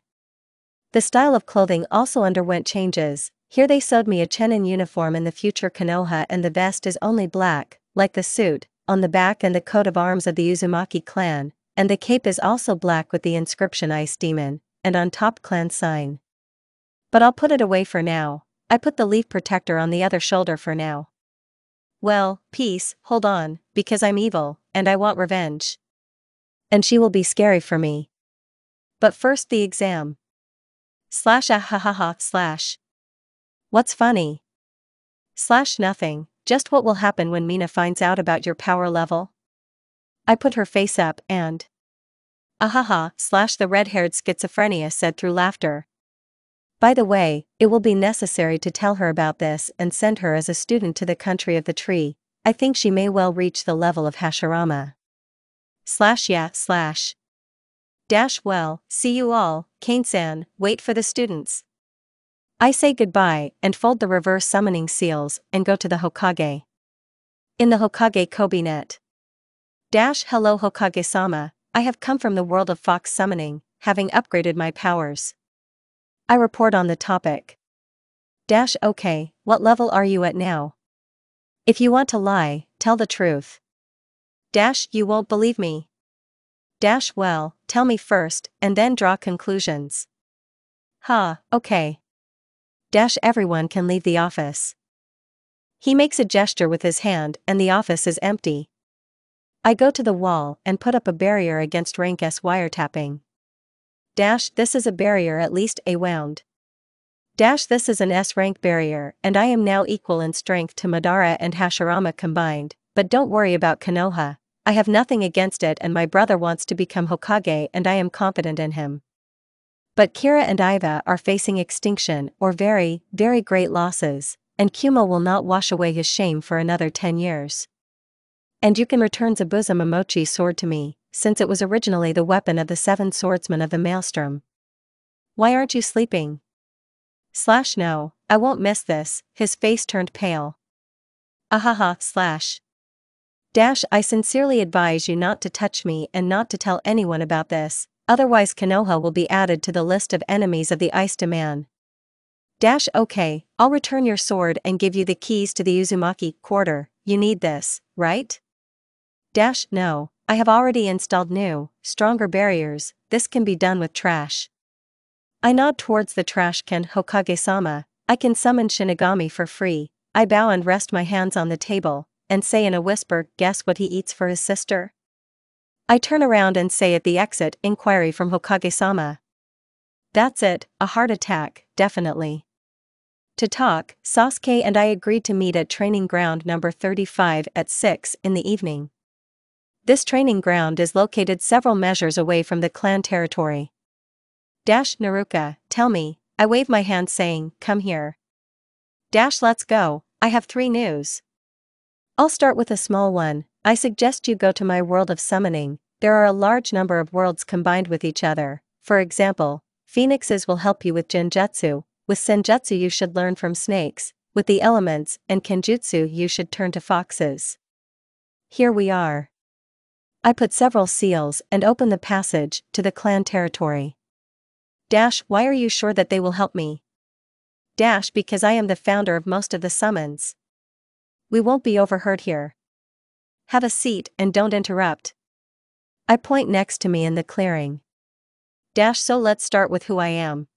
The style of clothing also underwent changes. Here they sewed me a chenin uniform in the future Konoha, and the vest is only black, like the suit, on the back and the coat of arms of the Uzumaki clan, and the cape is also black with the inscription Ice Demon, and on top clan sign. But I'll put it away for now. I put the leaf protector on the other shoulder for now. Well, peace, hold on, because I'm evil, and I want revenge. And she will be scary for me. But first the exam. /ahahaha/. What's funny? /nothing, just what will happen when Mina finds out about your power level? I put her face up and ahaha/ the red-haired schizophrenia said through laughter. By the way, it will be necessary to tell her about this and send her as a student to the country of the tree. I think she may well reach the level of Hashirama. /yeah/ Well, see you all, Kane-san, wait for the students. I say goodbye and fold the reverse summoning seals and go to the Hokage. In the Hokage cabinet. Hello Hokage-sama, I have come from the world of fox summoning, having upgraded my powers. I report on the topic. Okay, what level are you at now? If you want to lie, tell the truth. You won't believe me. Well, tell me first, and then draw conclusions. Okay. Everyone can leave the office. He makes a gesture with his hand and the office is empty. I go to the wall and put up a barrier against rank S wiretapping. This is a barrier at least A wound. This is an S rank barrier and I am now equal in strength to Madara and Hashirama combined, but don't worry about Konoha. I have nothing against it and my brother wants to become Hokage and I am confident in him. But Kira and Iva are facing extinction or very, very great losses, and Kuma will not wash away his shame for another 10 years. And you can return Zabuza Momochi's sword to me, since it was originally the weapon of the 7 swordsmen of the Maelstrom. Why aren't you sleeping? / No, I won't miss this. His face turned pale. Ahaha / I sincerely advise you not to touch me and not to tell anyone about this, otherwise Konoha will be added to the list of enemies of the Ice Demand. Okay, I'll return your sword and give you the keys to the Uzumaki quarter. You need this, right? No, I have already installed new, stronger barriers. This can be done with trash. I nod towards the trash can. Hokage-sama, I can summon Shinigami for free. I bow and rest my hands on the table, and say in a whisper, guess what he eats for his sister? I turn around and say at the exit, inquiry from Hokage-sama. That's it, a heart attack, definitely. To talk, Sasuke and I agreed to meet at training ground number 35 at 6 in the evening. This training ground is located several measures away from the clan territory. Naruko, tell me, I wave my hand saying, come here. Let's go, I have 3 news. I'll start with a small one. I suggest you go to my world of summoning. There are a large number of worlds combined with each other. For example, phoenixes will help you with genjutsu. With senjutsu you should learn from snakes. With the elements and kenjutsu you should turn to foxes. Here we are. I put several seals and open the passage to the clan territory. Why are you sure that they will help me? Because I am the founder of most of the summons. We won't be overheard here. Have a seat and don't interrupt. I point next to me in the clearing. So let's start with who I am.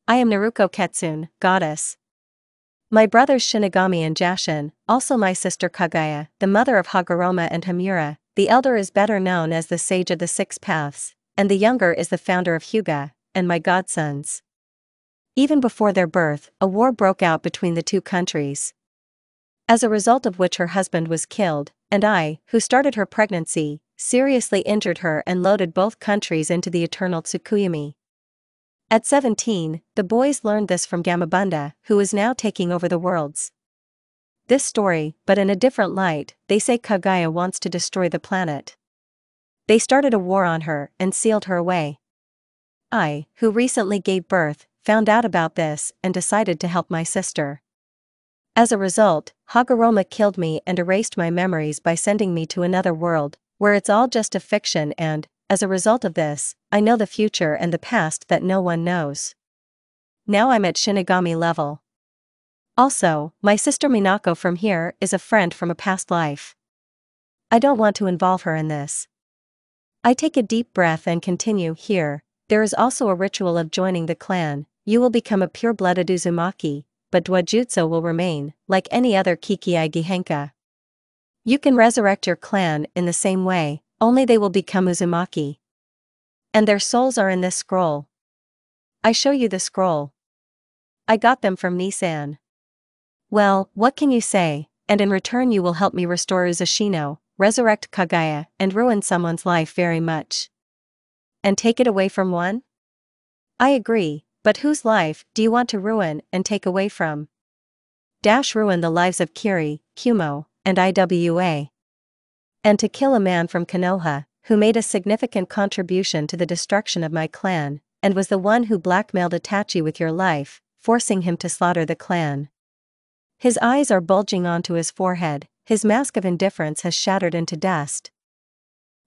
I am Naruko Ketsune, goddess. My brothers Shinigami and Jashin, also my sister Kaguya, the mother of Hagoromo and Hamura. The elder is better known as the Sage of the 6 Paths, and the younger is the founder of Hyuga, and my godsons. Even before their birth, a war broke out between the 2 countries. As a result of which her husband was killed, and I, who started her pregnancy, seriously injured her and loaded both countries into the eternal Tsukuyomi. At 17, the boys learned this from Gamabunda, who is now taking over the worlds. This story, but in a different light, they say Kaguya wants to destroy the planet. They started a war on her and sealed her away. I, who recently gave birth, found out about this and decided to help my sister. As a result, Hagoromo killed me and erased my memories by sending me to another world, where it's all just a fiction and, as a result of this, I know the future and the past that no one knows. Now I'm at Shinigami level. Also, my sister Minako from here is a friend from a past life. I don't want to involve her in this. I take a deep breath and continue here. There is also a ritual of joining the clan. You will become a pure-blooded Uzumaki, but Dwajutsu will remain, like any other Kikiai Gihenka. You can resurrect your clan in the same way, only they will become Uzumaki. And their souls are in this scroll. I show you the scroll. I got them from Nissan. Well, what can you say, and in return you will help me restore Uzushino, resurrect Kaguya, and ruin someone's life very much. And take it away from one? I agree, but whose life do you want to ruin and take away from? Ruin the lives of Kiri, Kumo, and Iwa. And to kill a man from Konoha, who made a significant contribution to the destruction of my clan, and was the one who blackmailed Itachi with your life, forcing him to slaughter the clan. His eyes are bulging onto his forehead, his mask of indifference has shattered into dust.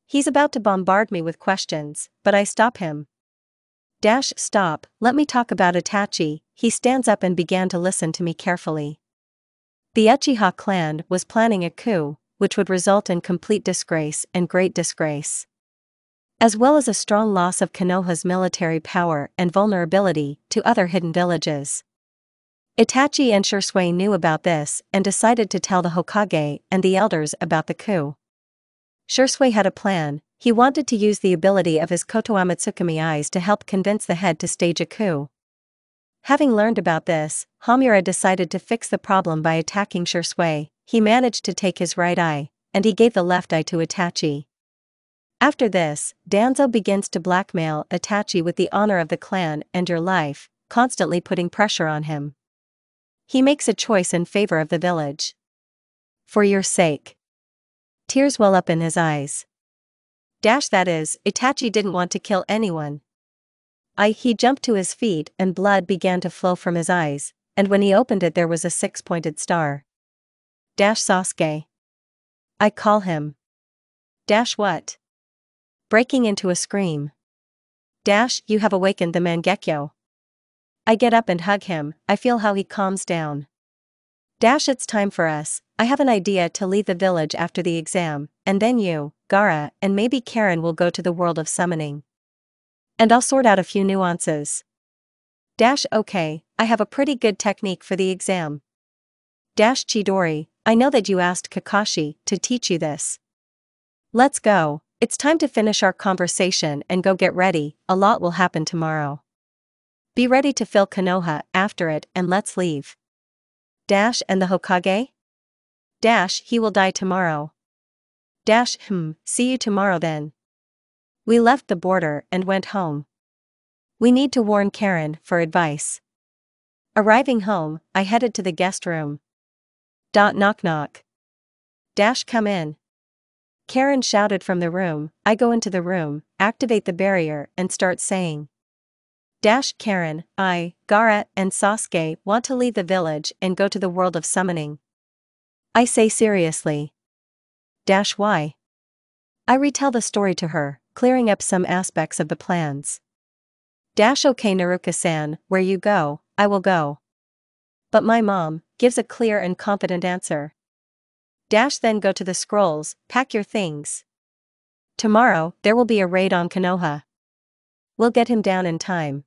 He's about to bombard me with questions, but I stop him. Stop, let me talk about Itachi. He stands up and began to listen to me carefully. The Uchiha clan was planning a coup, which would result in complete disgrace and great disgrace, as well as a strong loss of Konoha's military power and vulnerability to other hidden villages. Itachi and Shisui knew about this and decided to tell the Hokage and the elders about the coup. Shisui had a plan. He wanted to use the ability of his Kotoama Tsukumi eyes to help convince the head to stage a coup. Having learned about this, Hamura decided to fix the problem by attacking Shisui. He managed to take his right eye, and he gave the left eye to Itachi. After this, Danzo begins to blackmail Itachi with the honor of the clan and your life, constantly putting pressure on him. He makes a choice in favor of the village. For your sake. Tears well up in his eyes. That is, Itachi didn't want to kill anyone. He jumped to his feet and blood began to flow from his eyes, and when he opened it there was a six-pointed star. Sasuke. I call him. What? Breaking into a scream. You have awakened the Mangekyo. I get up and hug him, I feel how he calms down. It's time for us, I have an idea to leave the village after the exam, and then you, Gaara, and maybe Karen will go to the world of summoning. And I'll sort out a few nuances. Okay, I have a pretty good technique for the exam. Chidori, I know that you asked Kakashi to teach you this. Let's go, it's time to finish our conversation and go get ready, a lot will happen tomorrow. Be ready to fill Konoha after it and let's leave. And the Hokage? He will die tomorrow. See you tomorrow then. We left the border and went home. We need to warn Karen for advice. Arriving home, I headed to the guest room. Knock knock. Come in. Karen shouted from the room. I go into the room, activate the barrier and start saying. Karen, I, Gaara, and Sasuke want to leave the village and go to the world of summoning. I say seriously. Why? I retell the story to her, clearing up some aspects of the plans. Okay Naruko-san, where you go, I will go. But my mom gives a clear and confident answer. Then go to the scrolls, pack your things. Tomorrow, there will be a raid on Konoha. We'll get him down in time.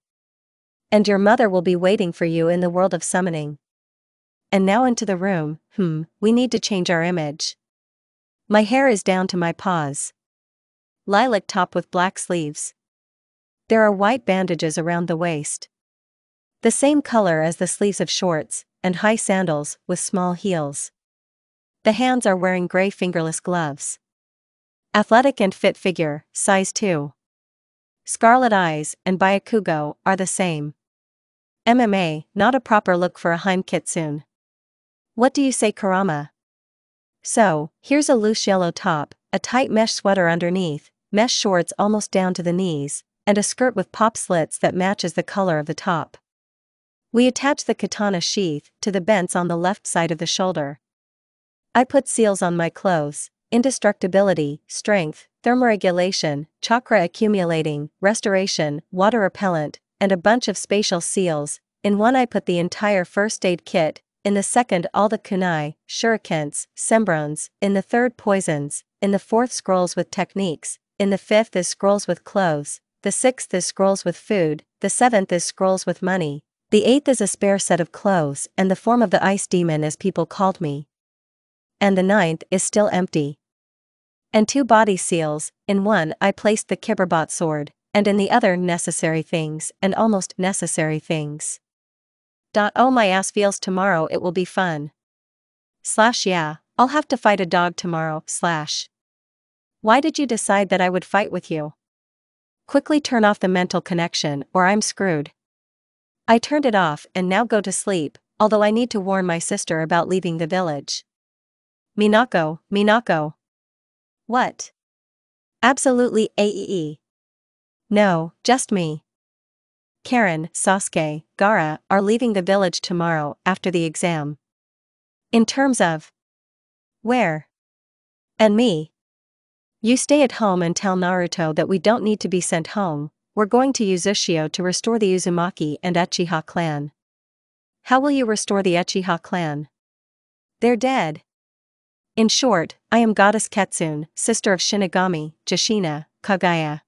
And your mother will be waiting for you in the world of summoning. And now into the room, we need to change our image. My hair is down to my paws. Lilac top with black sleeves. There are white bandages around the waist. The same color as the sleeves of shorts, and high sandals with small heels. The hands are wearing gray fingerless gloves. Athletic and fit figure, size 2. Scarlet eyes and Byakugo are the same. MMA, not a proper look for a Heim Kitsune. What do you say kurama? So, here's a loose yellow top, a tight mesh sweater underneath, mesh shorts almost down to the knees, and a skirt with pop slits that matches the color of the top. We attach the katana sheath to the bents on the left side of the shoulder. I put seals on my clothes: indestructibility, strength, thermoregulation, chakra accumulating, restoration, water repellent, and a bunch of spatial seals. In one I put the entire first aid kit, in the second all the kunai, shurikens, sembrones, in the third poisons, in the fourth scrolls with techniques, in the fifth is scrolls with clothes, the sixth is scrolls with food, the seventh is scrolls with money, the eighth is a spare set of clothes and the form of the ice demon as people called me. And the ninth is still empty. And 2 body seals, in one I placed the Kibberbot sword, and in the other necessary things and almost necessary things. Oh my ass feels tomorrow it will be fun. Yeah, I'll have to fight a dog tomorrow. Why did you decide that I would fight with you? Quickly turn off the mental connection or I'm screwed. I turned it off and now go to sleep, although I need to warn my sister about leaving the village. Minako. What? Absolutely AEE. No, just me. Karen, Sasuke, Gaara are leaving the village tomorrow after the exam. In terms of where? And me. You stay at home and tell Naruto that we don't need to be sent home. We're going to use Ushio to restore the Uzumaki and Uchiha clan. How will you restore the Uchiha clan? They're dead. In short, I am Goddess Ketsune, sister of Shinigami, Jashina, Kagaya.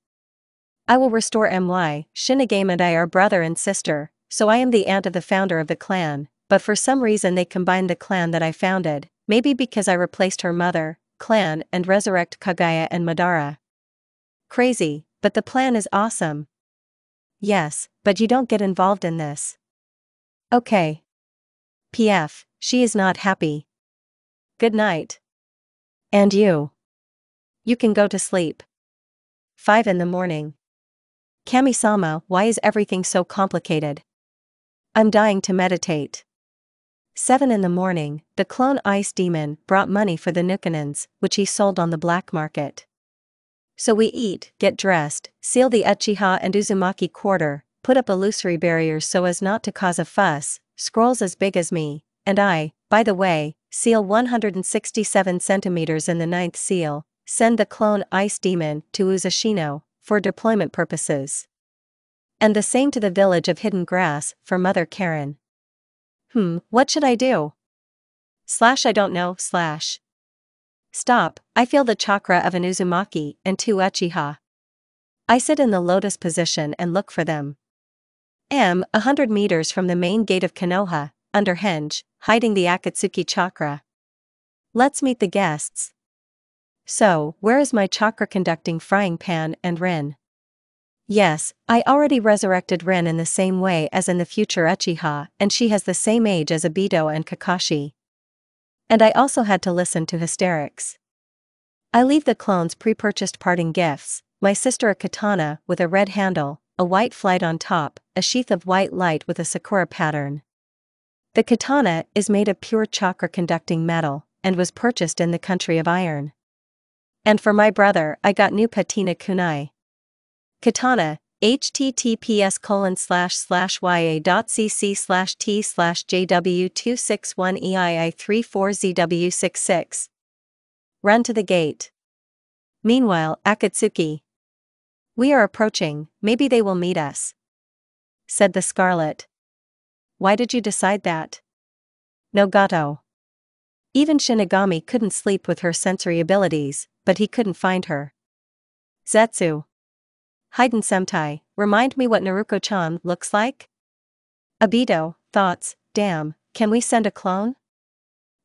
I will restore My, Shinigami and I are brother and sister, so I am the aunt of the founder of the clan, but for some reason they combined the clan that I founded, maybe because I replaced her mother, clan and resurrect Kagaya and Madara. Crazy, but the plan is awesome. Yes, but you don't get involved in this. Okay. PF, she is not happy. Good night. And you? You can go to sleep. 5 in the morning. Kami-sama, why is everything so complicated? I'm dying to meditate. 7 in the morning, the clone ice demon brought money for the Nukanins, which he sold on the black market. So we eat, get dressed, seal the Uchiha and Uzumaki quarter, put up illusory barriers so as not to cause a fuss, scrolls as big as me, and I, by the way, seal 167 centimeters in the ninth seal, send the clone ice demon to Uzashino, for deployment purposes. And the same to the village of Hidden Grass, for Mother Karen. What should I do? I don't know, Stop, I feel the chakra of an Uzumaki and 2 Uchiha. I sit in the lotus position and look for them. 100 meters from the main gate of Konoha, under henge, hiding the Akatsuki chakra. Let's meet the guests. So, where is my chakra-conducting frying pan and Rin? Yes, I already resurrected Rin in the same way as in the future Uchiha, and she has the same age as Obito and Kakashi. And I also had to listen to hysterics. I leave the clones pre-purchased parting gifts, my sister a katana with a red handle, a white flight on top, a sheath of white light with a sakura pattern. The katana is made of pure chakra-conducting metal, and was purchased in the country of iron. And for my brother I got new patina kunai. Katana, https://ya.cc/t/jw261eii34zw66. Run to the gate. Meanwhile, Akatsuki. We are approaching, maybe they will meet us, said the Scarlet. Why did you decide that? Nagato. Even Shinigami couldn't sleep with her sensory abilities, but he couldn't find her. Zetsu. Haiden Sentai, remind me what Naruko-chan looks like? Obito, thoughts, damn, can we send a clone?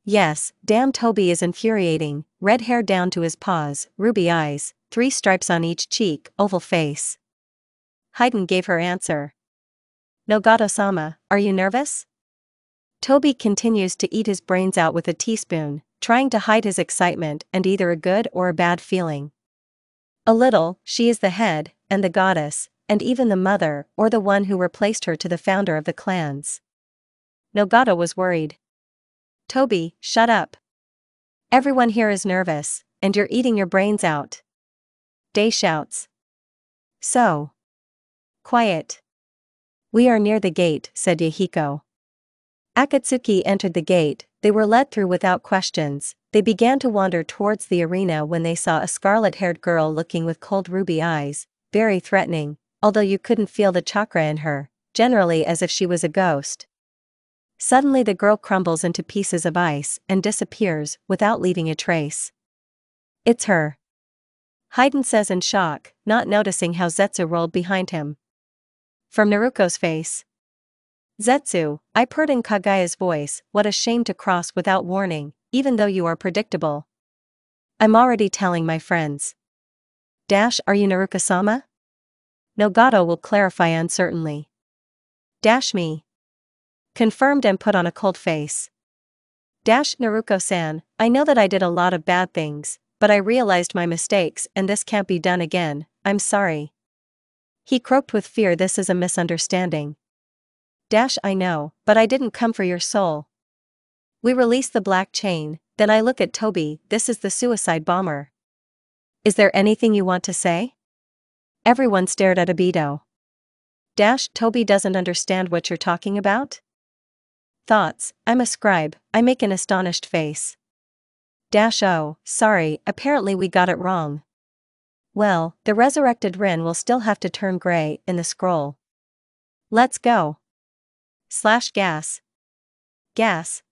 Yes, damn Toby is infuriating, red hair down to his paws, ruby eyes, 3 stripes on each cheek, oval face. Haiden gave her answer. Nagato-sama, are you nervous? Toby continues to eat his brains out with a teaspoon, trying to hide his excitement and either a good or a bad feeling. A little, she is the head, and the goddess, and even the mother or the one who replaced her to the founder of the clans. Nagato was worried. Toby, shut up. Everyone here is nervous, and you're eating your brains out. Day shouts. So. Quiet. We are near the gate, said Yahiko. Akatsuki entered the gate, they were let through without questions. They began to wander towards the arena when they saw a scarlet-haired girl looking with cold ruby eyes, very threatening, although you couldn't feel the chakra in her, generally as if she was a ghost. Suddenly the girl crumbles into pieces of ice and disappears without leaving a trace. It's her. Haiden says in shock, not noticing how Zetsu rolled behind him. From Naruko's face. Zetsu, I purred in Kagaya's voice, what a shame to cross without warning, even though you are predictable. I'm already telling my friends. Are you Naruko-sama? Nagato will clarify uncertainly. Me. Confirmed and put on a cold face. Naruko-san, I know that I did a lot of bad things, but I realized my mistakes and this can't be done again, I'm sorry. He croaked with fear, this is a misunderstanding. I know, but I didn't come for your soul. We release the black chain, then I look at Toby, this is the suicide bomber. Is there anything you want to say? Everyone stared at Obito. Toby doesn't understand what you're talking about? Thoughts, I'm a scribe, I make an astonished face. Oh, sorry, apparently we got it wrong. Well, the resurrected Rin will still have to turn gray in the scroll. Let's go. Gas. Gas.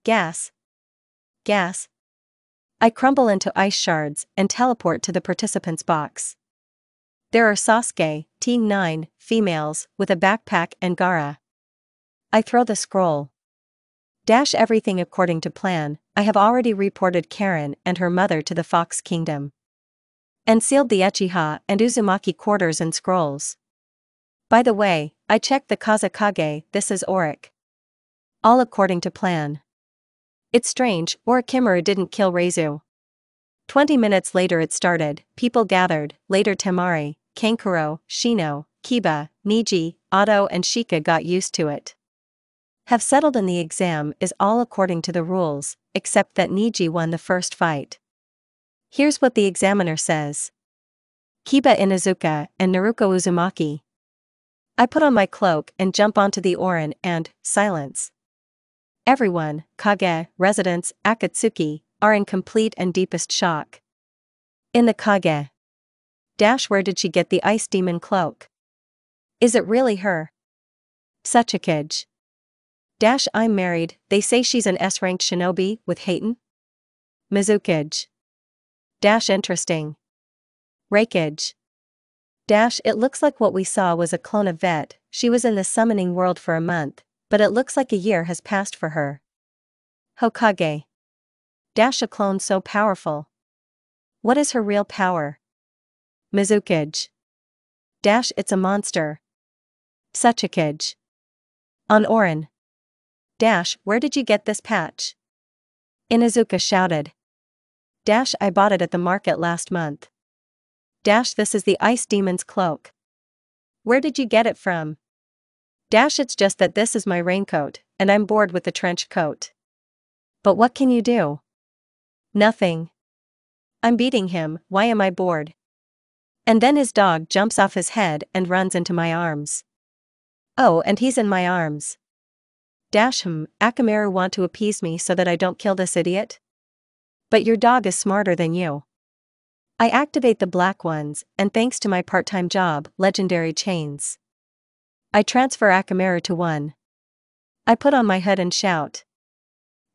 Gas. Gas. I crumble into ice shards and teleport to the participants box. There are Sasuke, Team 9, females, with a backpack and Gaara. I throw the scroll. Everything according to plan, I have already reported Karen and her mother to the Fox Kingdom. And sealed the Uchiha and Uzumaki quarters and scrolls. By the way, I checked the Kazekage, this is Oric. All according to plan. It's strange, Orochimaru didn't kill Reizu. 20 minutes later it started, people gathered, later Temari, Kankuro, Shino, Kiba, Niji, Otto and Shika got used to it. Have settled in the exam is all according to the rules, except that Niji won the first fight. Here's what the examiner says. Kiba Inuzuka and Naruko Uzumaki. I put on my cloak and jump onto the Orin and, silence. Everyone, Kage, residents, Akatsuki, are in complete and deepest shock. In the Kage. Where did she get the ice demon cloak? Is it really her? Sachikage. I'm married, they say she's an S-ranked shinobi with Hayton? Mizukage. Interesting. Reikage. It looks like what we saw was a clone of Vet, she was in the summoning world for a month, but it looks like a year has passed for her. Hokage. A clone so powerful. What is her real power? Mizukage. It's a monster. Sachikage. On Orin. Where did you get this patch? Inuzuka shouted. I bought it at the market last month. This is the ice demon's cloak. Where did you get it from? It's just that this is my raincoat, and I'm bored with the trench coat. But what can you do? Nothing. I'm beating him, why am I bored? And then his dog jumps off his head and runs into my arms. Oh, and he's in my arms. Akamaru want to appease me so that I don't kill this idiot? But your dog is smarter than you. I activate the black ones, and thanks to my part-time job, legendary chains. I transfer Akamaru to 1. I put on my hood and shout.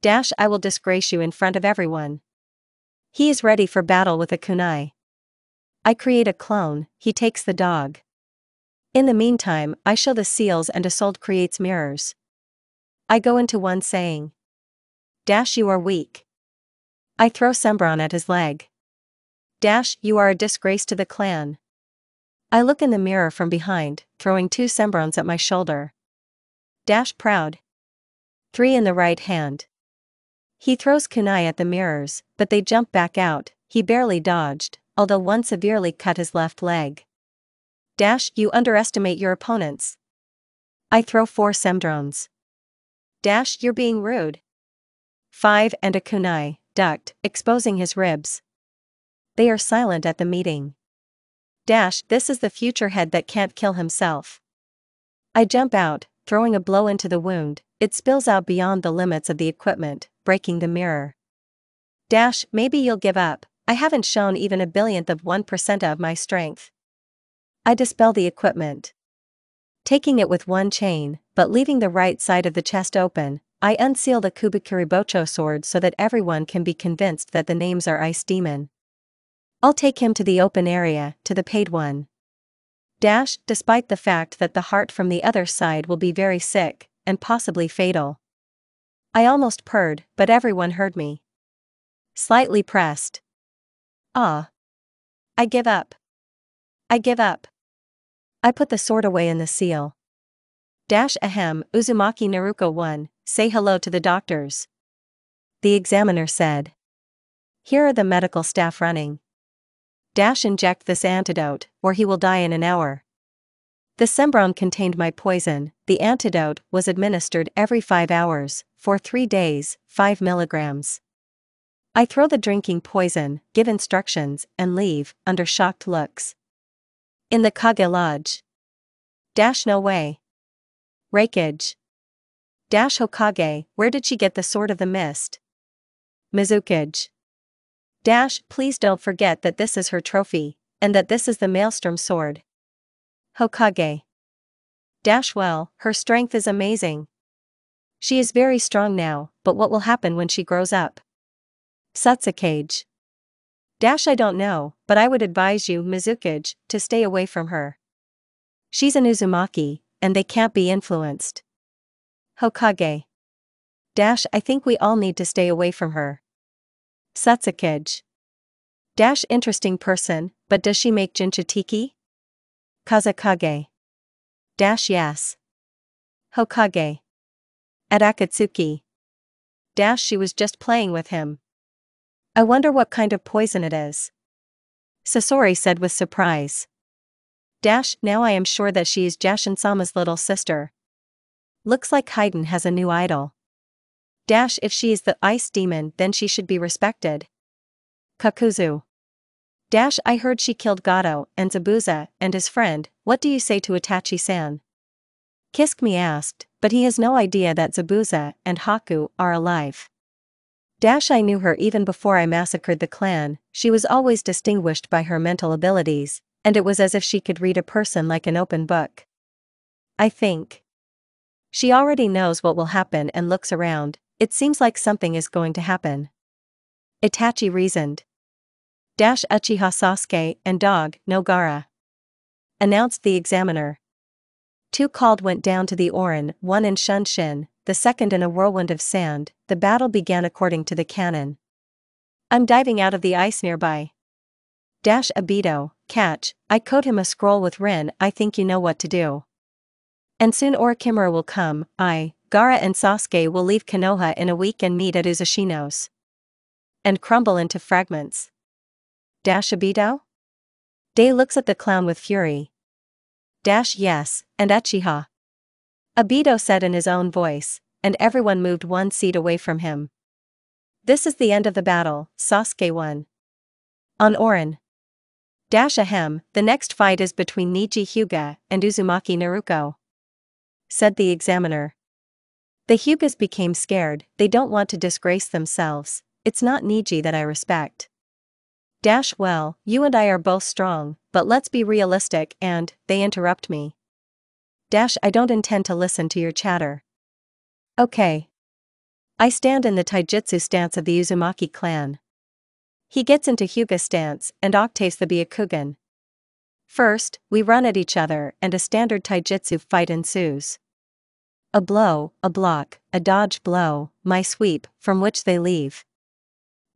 I will disgrace you in front of everyone. He is ready for battle with a kunai. I create a clone, he takes the dog. In the meantime, I show the seals and Isolde creates mirrors. I go into 1 saying. You are weak. I throw Sembron at his leg. You are a disgrace to the clan. I look in the mirror from behind, throwing 2 Sembrons at my shoulder. Proud. 3 in the right hand. He throws kunai at the mirrors, but they jump back out, he barely dodged, although 1 severely cut his left leg. You underestimate your opponents. I throw 4 Semdrons. You're being rude. 5 and a kunai, ducked, exposing his ribs. They are silent at the meeting. This is the future head that can't kill himself. I jump out, throwing a blow into the wound, it spills out beyond the limits of the equipment, breaking the mirror. Maybe you'll give up, I haven't shown even a billionth of 1% of my strength. I dispel the equipment. Taking it with 1 chain, but leaving the right side of the chest open, I unseal the Kubikuribocho sword so that everyone can be convinced that the names are Ice Demon. I'll take him to the open area, to the paid one. Despite the fact that the heart from the other side will be very sick, and possibly fatal. I almost purred, but everyone heard me. Slightly pressed. I give up. I give up. I put the sword away in the seal. Ahem, Uzumaki Naruko 1, say hello to the doctors. The examiner said. Here are the medical staff running. Inject this antidote, or he will die in an hour. The Sembron contained my poison, the antidote was administered every 5 hours, for 3 days, 5 milligrams. I throw the drinking poison, give instructions, and leave, under shocked looks. In the Kage Lodge. No way. Reikage. Hokage, where did she get the Sword of the Mist? Mizukage. Please don't forget that this is her trophy, and that this is the Maelstrom sword. Hokage. Well, her strength is amazing. She is very strong now, but what will happen when she grows up? Satsukage. I don't know, but I would advise you, Mizukage, to stay away from her. She's an Uzumaki, and they can't be influenced. Hokage. I think we all need to stay away from her. Satsukage. Interesting person, but does she make jinchutiki? Kazakage. Yes. Hokage. At Akatsuki. She was just playing with him. I wonder what kind of poison it is. Sasori said with surprise. Now I am sure that she is Jashin-sama's little sister. Looks like Haiden has a new idol. If she is the ice demon, then she should be respected. Kakuzu. I heard she killed Gato and Zabuza and his friend, what do you say to Itachi-san? Kiskmi asked, but he has no idea that Zabuza and Haku are alive. I knew her even before I massacred the clan, she was always distinguished by her mental abilities, and it was as if she could read a person like an open book. I think she already knows what will happen and looks around, it seems like something is going to happen. Itachi reasoned. Uchiha Sasuke and dog no Gaara, announced the examiner. 2 called went down to the Orin, 1 in Shunshin, the second in a whirlwind of sand. The battle began according to the canon. I'm diving out of the ice nearby. Abito, catch, I code him a scroll with Rin, I think you know what to do. And soon Orikimura will come, Gaara and Sasuke will leave Konoha in a week and meet at Uzashino's. And crumble into fragments. Abito? Day looks at the clown with fury. Yes, and Uchiha. Abito said in his own voice, and everyone moved 1 seat away from him. This is the end of the battle, Sasuke won. On Orin. Ahem, the next fight is between Niji Hyuga and Uzumaki Naruko, said the examiner. The Hyugas became scared, they don't want to disgrace themselves, it's not Niji that I respect. Well, you and I are both strong, but let's be realistic and, they interrupt me. I don't intend to listen to your chatter. Okay. I stand in the taijutsu stance of the Uzumaki clan. He gets into Hyuga stance and octaves the Byakugan. First, we run at each other and a standard taijutsu fight ensues. A blow, a block, a dodge blow, my sweep, from which they leave.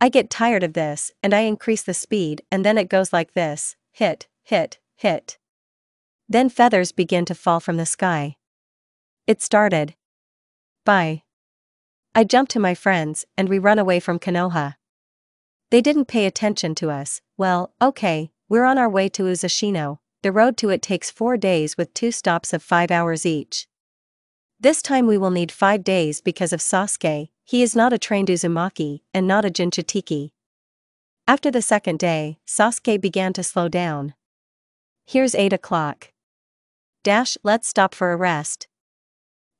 I get tired of this and I increase the speed and then it goes like this, hit, hit, hit. Then feathers begin to fall from the sky. It started. Bye. I jump to my friends and we run away from Konoha. They didn't pay attention to us, well, okay, we're on our way to Uzashino, the road to it takes 4 days with 2 stops of 5 hours each. This time we will need 5 days because of Sasuke, he is not a trained Uzumaki and not a Jinchuriki. After the second day, Sasuke began to slow down. Here's 8 o'clock. Let's stop for a rest.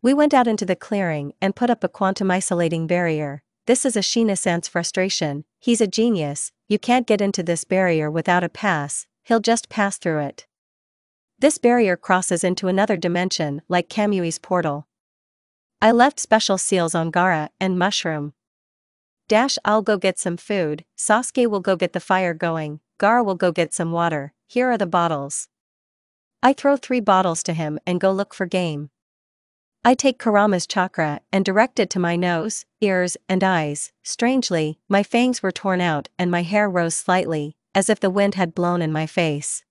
We went out into the clearing and put up a quantum isolating barrier. This is Ashina-san's frustration, he's a genius, you can't get into this barrier without a pass, he'll just pass through it. This barrier crosses into another dimension like Kamui's portal. I left special seals on Gaara and Mushroom. I'll go get some food, Sasuke will go get the fire going, Gaara will go get some water, here are the bottles. I throw 3 bottles to him and go look for game. I take Kurama's chakra and direct it to my nose, ears, and eyes. Strangely, my fangs were torn out and my hair rose slightly, as if the wind had blown in my face.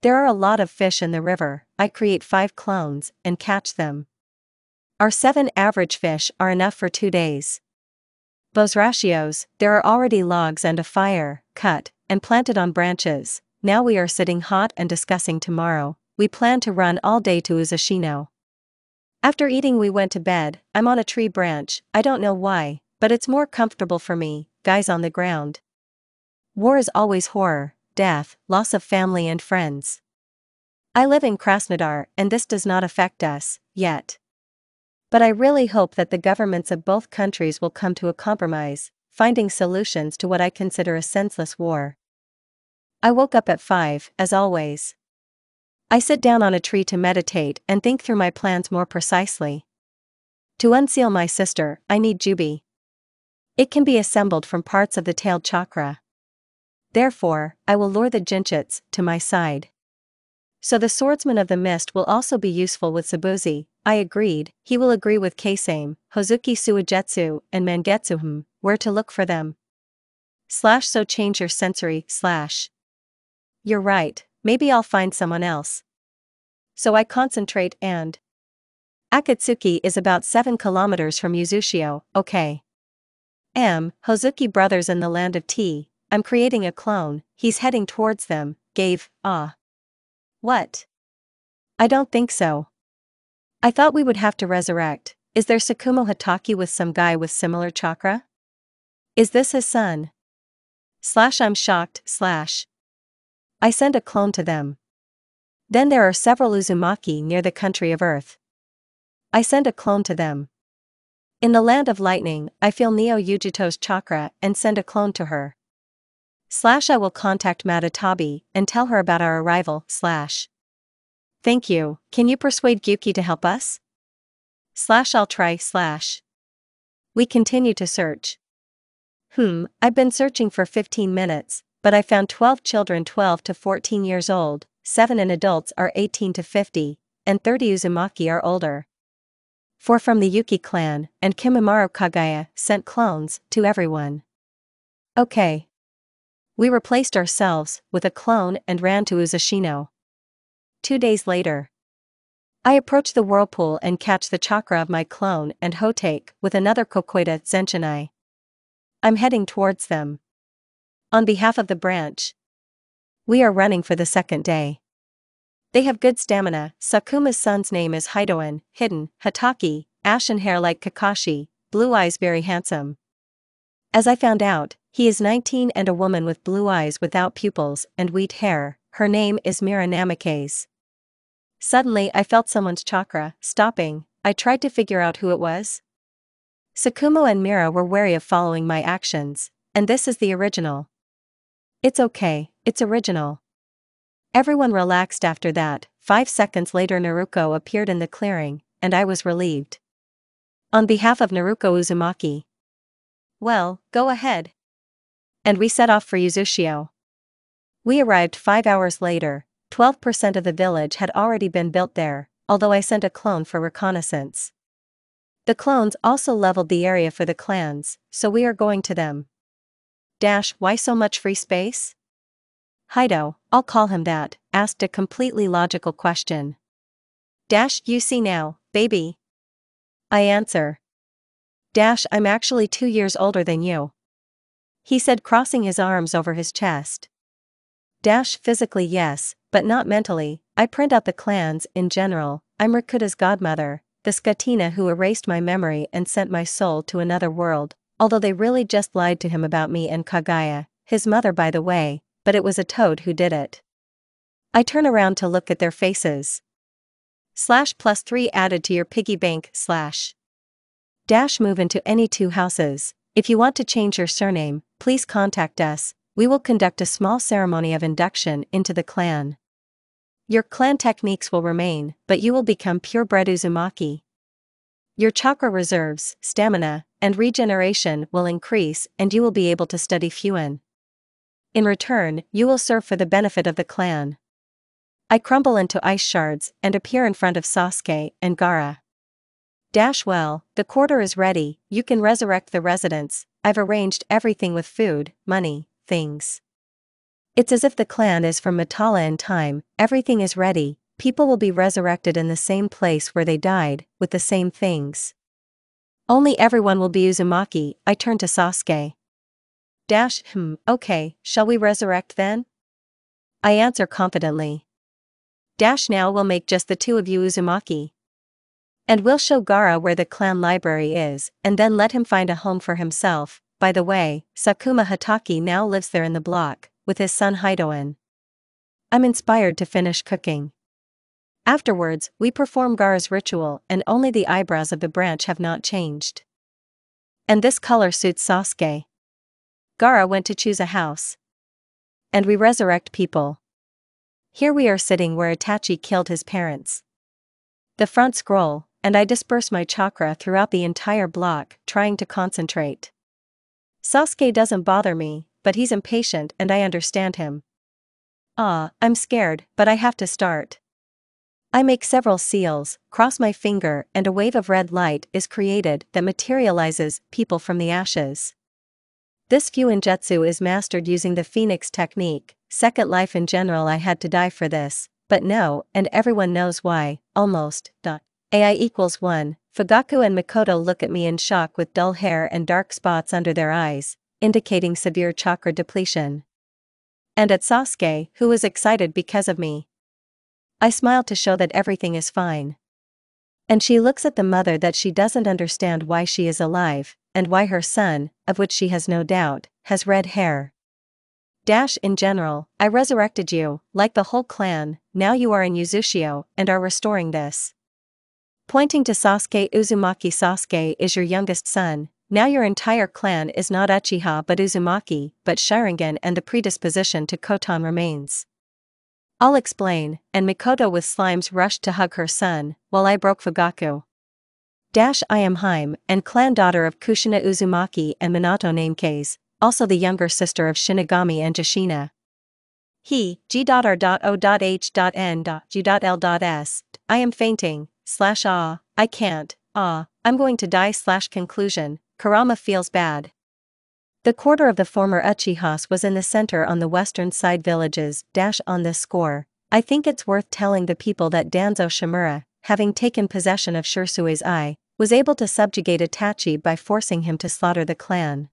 There are a lot of fish in the river, I create 5 clones and catch them. Our 7 average fish are enough for 2 days. Those ratios, there are already logs and a fire, cut, and planted on branches. Now we are sitting hot and discussing tomorrow. We plan to run all day to Uzashino. After eating we went to bed, I'm on a tree branch, I don't know why, but it's more comfortable for me, guys on the ground. War is always horror, death, loss of family and friends. I live in Krasnodar and this does not affect us, yet. But I really hope that the governments of both countries will come to a compromise, finding solutions to what I consider a senseless war. I woke up at 5, as always. I sit down on a tree to meditate and think through my plans more precisely. To unseal my sister, I need Jubi. It can be assembled from parts of the tailed chakra. Therefore, I will lure the Jinchuts to my side. So the swordsman of the mist will also be useful with Sabuzi, I agreed, he will agree with Keisame, Hozuki Suigetsu, and Mangetsu. Where to look for them? So change your sensory, You're right, maybe I'll find someone else. So I concentrate and Akatsuki is about 7 kilometers from Uzushio, okay. Hozuki brothers in the land of tea, I'm creating a clone, he's heading towards them, What? I don't think so. I thought we would have to resurrect, is there Sakumo Hataki with some guy with similar chakra? Is this his son? I'm shocked, I send a clone to them. Then there are several Uzumaki near the country of Earth. I send a clone to them. In the land of lightning, I feel Neo Yujito's chakra and send a clone to her. I will contact Matatabi and tell her about our arrival, Thank you, can you persuade Gyuki to help us? I'll try, We continue to search. I've been searching for 15 minutes, but I found 12 children 12 to 14 years old, 7 in adults are 18 to 50, and 30 Uzumaki are older. 4 from the Yuki clan, and Kimimaro Kagaya sent clones to everyone. Okay. We replaced ourselves with a clone and ran to Uzashino. 2 days later. I approach the whirlpool and catch the chakra of my clone and Hotake with another Kokoida Zenchinai. I'm heading towards them. On behalf of the branch. We are running for the second day. They have good stamina. Sakuma's son's name is Hidoan, hidden, Hataki, ashen hair like Kakashi, blue eyes very handsome. As I found out, he is 19 and a woman with blue eyes without pupils and wheat hair. Her name is Mira Namikaze. Suddenly I felt someone's chakra stopping. I tried to figure out who it was. Sakumo and Mira were wary of following my actions, and this is the original. It's okay, it's original. Everyone relaxed after that. 5 seconds later Naruko appeared in the clearing, and I was relieved. On behalf of Naruko Uzumaki. Well, go ahead. And we set off for Uzushio. We arrived 5 hours later. 12% of the village had already been built there, although I sent a clone for reconnaissance. The clones also leveled the area for the clans, so we are going to them. Why so much free space? Hido, I'll call him that, asked a completely logical question. You see now, baby. I answer. I'm actually 2 years older than you. He said, crossing his arms over his chest. Physically yes, but not mentally. I print out the clans in general. I'm Rakuta's godmother, the Skatina who erased my memory and sent my soul to another world, although they really just lied to him about me and Kagaya, his mother by the way, but it was a toad who did it. I turn around to look at their faces. +3 added to your piggy bank move into any 2 houses. If you want to change your surname, please contact us. We will conduct a small ceremony of induction into the clan. Your clan techniques will remain, but you will become purebred Uzumaki. Your chakra reserves, stamina, and regeneration will increase and you will be able to study Fuin. In return, you will serve for the benefit of the clan. I crumble into ice shards and appear in front of Sasuke and Gaara. Well, the quarter is ready, you can resurrect the residents. I've arranged everything with food, money, things. It's as if the clan is from Matala in time, everything is ready, people will be resurrected in the same place where they died, with the same things. Only everyone will be Uzumaki. I turn to Sasuke. Okay, shall we resurrect then? I answer confidently. Now we'll make just the 2 of you Uzumaki. And we'll show Gaara where the clan library is, and then let him find a home for himself. By the way, Sakuma Hataki now lives there in the block, with his son Hidoan. I'm inspired to finish cooking. Afterwards, we perform Gaara's ritual and only the eyebrows of the branch have not changed. And this color suits Sasuke. Gaara went to choose a house. And we resurrect people. Here we are sitting where Itachi killed his parents. The front scroll, and I disperse my chakra throughout the entire block, trying to concentrate. Sasuke doesn't bother me, but he's impatient and I understand him. I'm scared, but I have to start. I make several seals, cross my finger and a wave of red light is created that materializes people from the ashes. This Fuinjutsu is mastered using the Phoenix technique. Second life in general I had to die for this, but no, and everyone knows why, almost. AI equals 1, Fugaku and Mikoto look at me in shock with dull hair and dark spots under their eyes, indicating severe chakra depletion. And at Sasuke, who is excited because of me. I smile to show that everything is fine. And she looks at the mother that she doesn't understand why she is alive, and why her son, of which she has no doubt, has red hair. Dash in general, I resurrected you, like the whole clan, now you are in Uzushio, and are restoring this. Pointing to Sasuke Uzumaki. Sasuke is your youngest son, now your entire clan is not Uchiha but Uzumaki, but Sharingan and the predisposition to Koton remains. I'll explain, and Mikoto with slimes rushed to hug her son, while I broke Fugaku. Dash I am Haim, and clan daughter of Kushina Uzumaki and Minato Namekaze, also the younger sister of Shinigami and Jashina. He, G.R.O.H.N.G.L.S. I am fainting, I can't, I'm going to die conclusion, Kurama feels bad. The quarter of the former Uchihas was in the center on the western side villages. On this score, I think it's worth telling the people that Danzo Shimura, having taken possession of Shirsui's eye, was able to subjugate Itachi by forcing him to slaughter the clan.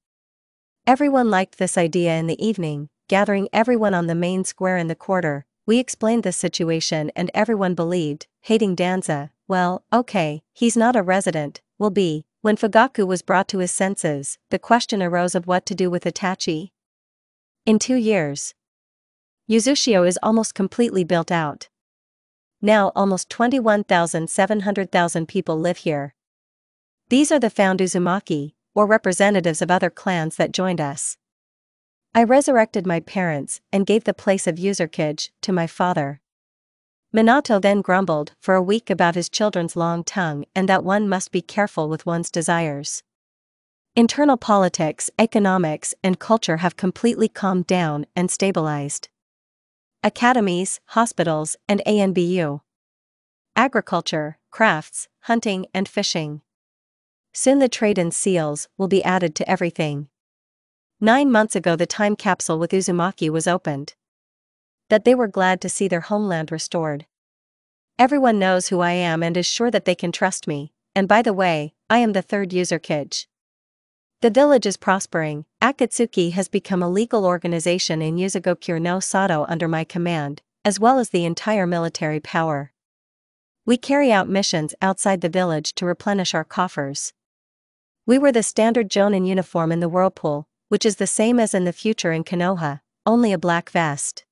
Everyone liked this idea. In the evening, gathering everyone on the main square in the quarter, we explained the situation and everyone believed, hating Danza, well, okay, he's not a resident, will be. When Fugaku was brought to his senses, the question arose of what to do with Itachi. In 2 years, Uzushio is almost completely built out. Now almost 21,700,000 people live here. These are the found Uzumaki, or representatives of other clans that joined us. I resurrected my parents and gave the place of Uzurkage to my father. Minato then grumbled for a week about his children's long tongue and that one must be careful with one's desires. Internal politics, economics, and culture have completely calmed down and stabilized. Academies, hospitals, and ANBU. Agriculture, crafts, hunting, and fishing. Soon the trade in seals will be added to everything. 9 months ago the time capsule with Uzumaki was opened. That they were glad to see their homeland restored. Everyone knows who I am and is sure that they can trust me, and by the way, I am the third Uzurkage. The village is prospering. Akatsuki has become a legal organization in Yuzugokure no Sato under my command, as well as the entire military power. We carry out missions outside the village to replenish our coffers. We were the standard Jonin uniform in the Whirlpool, which is the same as in the future in Konoha, only a black vest.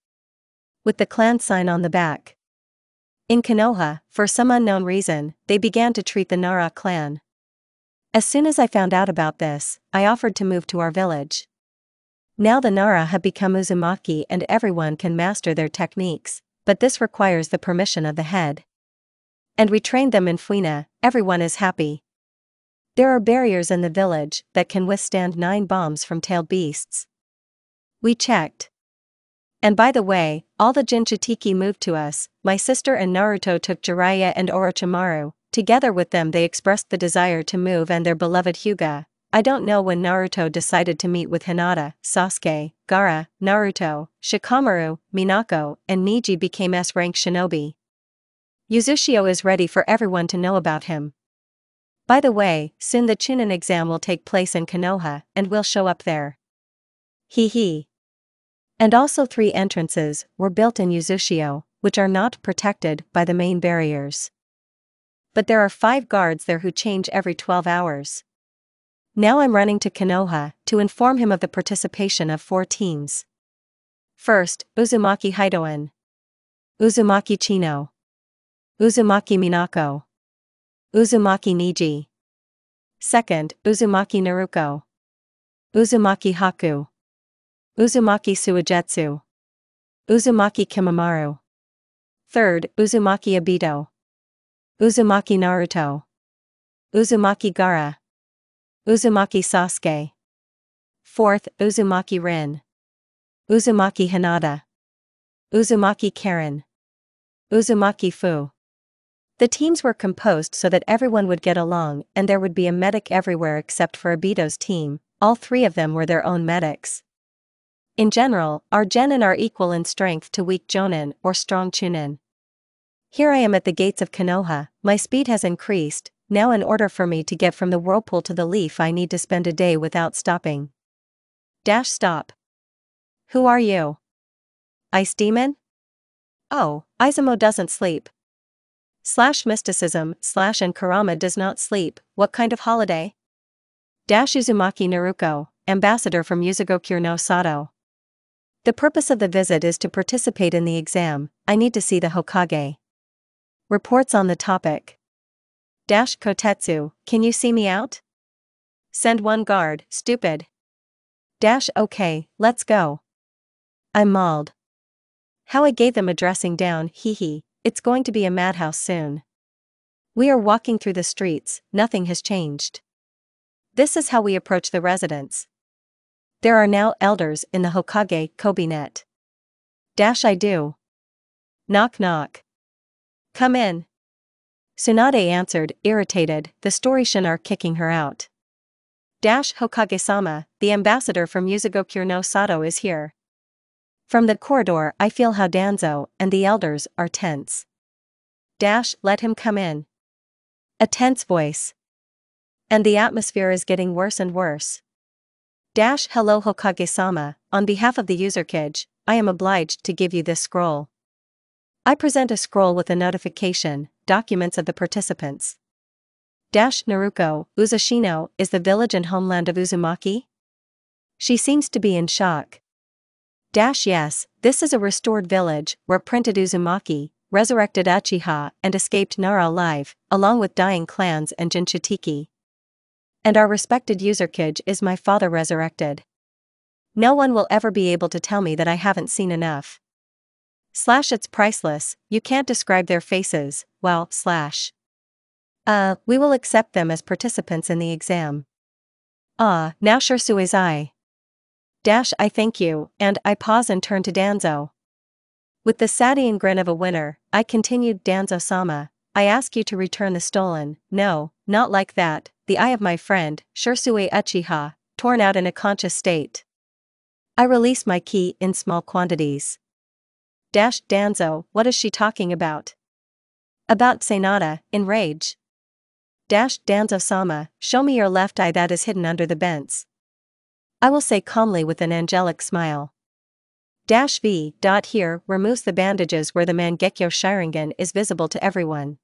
With the clan sign on the back. In Konoha, for some unknown reason, they began to treat the Nara clan. As soon as I found out about this, I offered to move to our village. Now the Nara have become Uzumaki and everyone can master their techniques, but this requires the permission of the head. And we trained them in Fuina, everyone is happy. There are barriers in the village that can withstand 9 bombs from tailed beasts. We checked. And by the way, all the Jinchuriki moved to us. My sister and Naruto took Jiraiya and Orochimaru. Together with them they expressed the desire to move and their beloved Hyuga. I don't know when Naruto decided to meet with Hinata, Sasuke, Gaara, Naruto, Shikamaru, Minako, and Neji became S-rank shinobi. Uzushio is ready for everyone to know about him. By the way, soon the Chunin exam will take place in Konoha, and we'll show up there. Hee. And also 3 entrances were built in Uzushio, which are not protected by the main barriers. But there are 5 guards there who change every 12 hours. Now I'm running to Konoha to inform him of the participation of 4 teams. First, Uzumaki Hidoin. Uzumaki Chino. Uzumaki Minako. Uzumaki Neji. Second, Uzumaki Naruko. Uzumaki Haku. Uzumaki Suigetsu. Uzumaki Kimamaru. Third, Uzumaki Obito. Uzumaki Naruto. Uzumaki Gaara. Uzumaki Sasuke. Fourth, Uzumaki Rin. Uzumaki Hinata. Uzumaki Karen. Uzumaki Fu. The teams were composed so that everyone would get along and there would be a medic everywhere except for Obito's team. All 3 of them were their own medics. In general, our genin are equal in strength to weak jonin or strong chunin. Here I am at the gates of Konoha, my speed has increased, now in order for me to get from the whirlpool to the leaf I need to spend a day without stopping. Stop. Who are you? Ice Demon? Oh, Izumo doesn't sleep. /mysticism/ and Kurama does not sleep, what kind of holiday? Uzumaki Naruko, ambassador from Yuzugokure no Sato. The purpose of the visit is to participate in the exam. I need to see the Hokage. Reports on the topic. Kotetsu, can you see me out? Send one guard, stupid. Okay, let's go. I'm mauled. How I gave them a dressing down, hee. It's going to be a madhouse soon. We are walking through the streets, nothing has changed. This is how we approach the residence. There are now elders in the Hokage cabinet. I do. Knock knock. Come in. Tsunade answered, irritated, the Story-shin are kicking her out. Hokage-sama, the ambassador from Yuzugokure no Sato is here. From the corridor I feel how Danzo and the elders are tense. Let him come in. A tense voice. And the atmosphere is getting worse and worse. Hello Hokage-sama, on behalf of the Uzurkage, I am obliged to give you this scroll. I present a scroll with a notification, documents of the participants. Naruko, Uzashino, is the village and homeland of Uzumaki? She seems to be in shock. Yes, this is a restored village, where printed Uzumaki, resurrected Uchiha and escaped Nara alive, along with dying clans and Jinchuriki. And our respected Uzurkage is my father resurrected. No one will ever be able to tell me that I haven't seen enough. It's priceless, you can't describe their faces, well, we will accept them as participants in the exam. Now Shursui's I. I thank you, and I pause and turn to Danzo. With the Sadian grin of a winner, I continued, Danzo-sama, I ask you to return the stolen, no, not like that, the eye of my friend, Shursui Uchiha, torn out in a conscious state. I release my ki in small quantities. Danzo, what is she talking about? About Sanada, in rage. Danzo-sama, show me your left eye that is hidden under the bents. I will say calmly with an angelic smile. V. Here removes the bandages where the Mangekyo Sharingan is visible to everyone.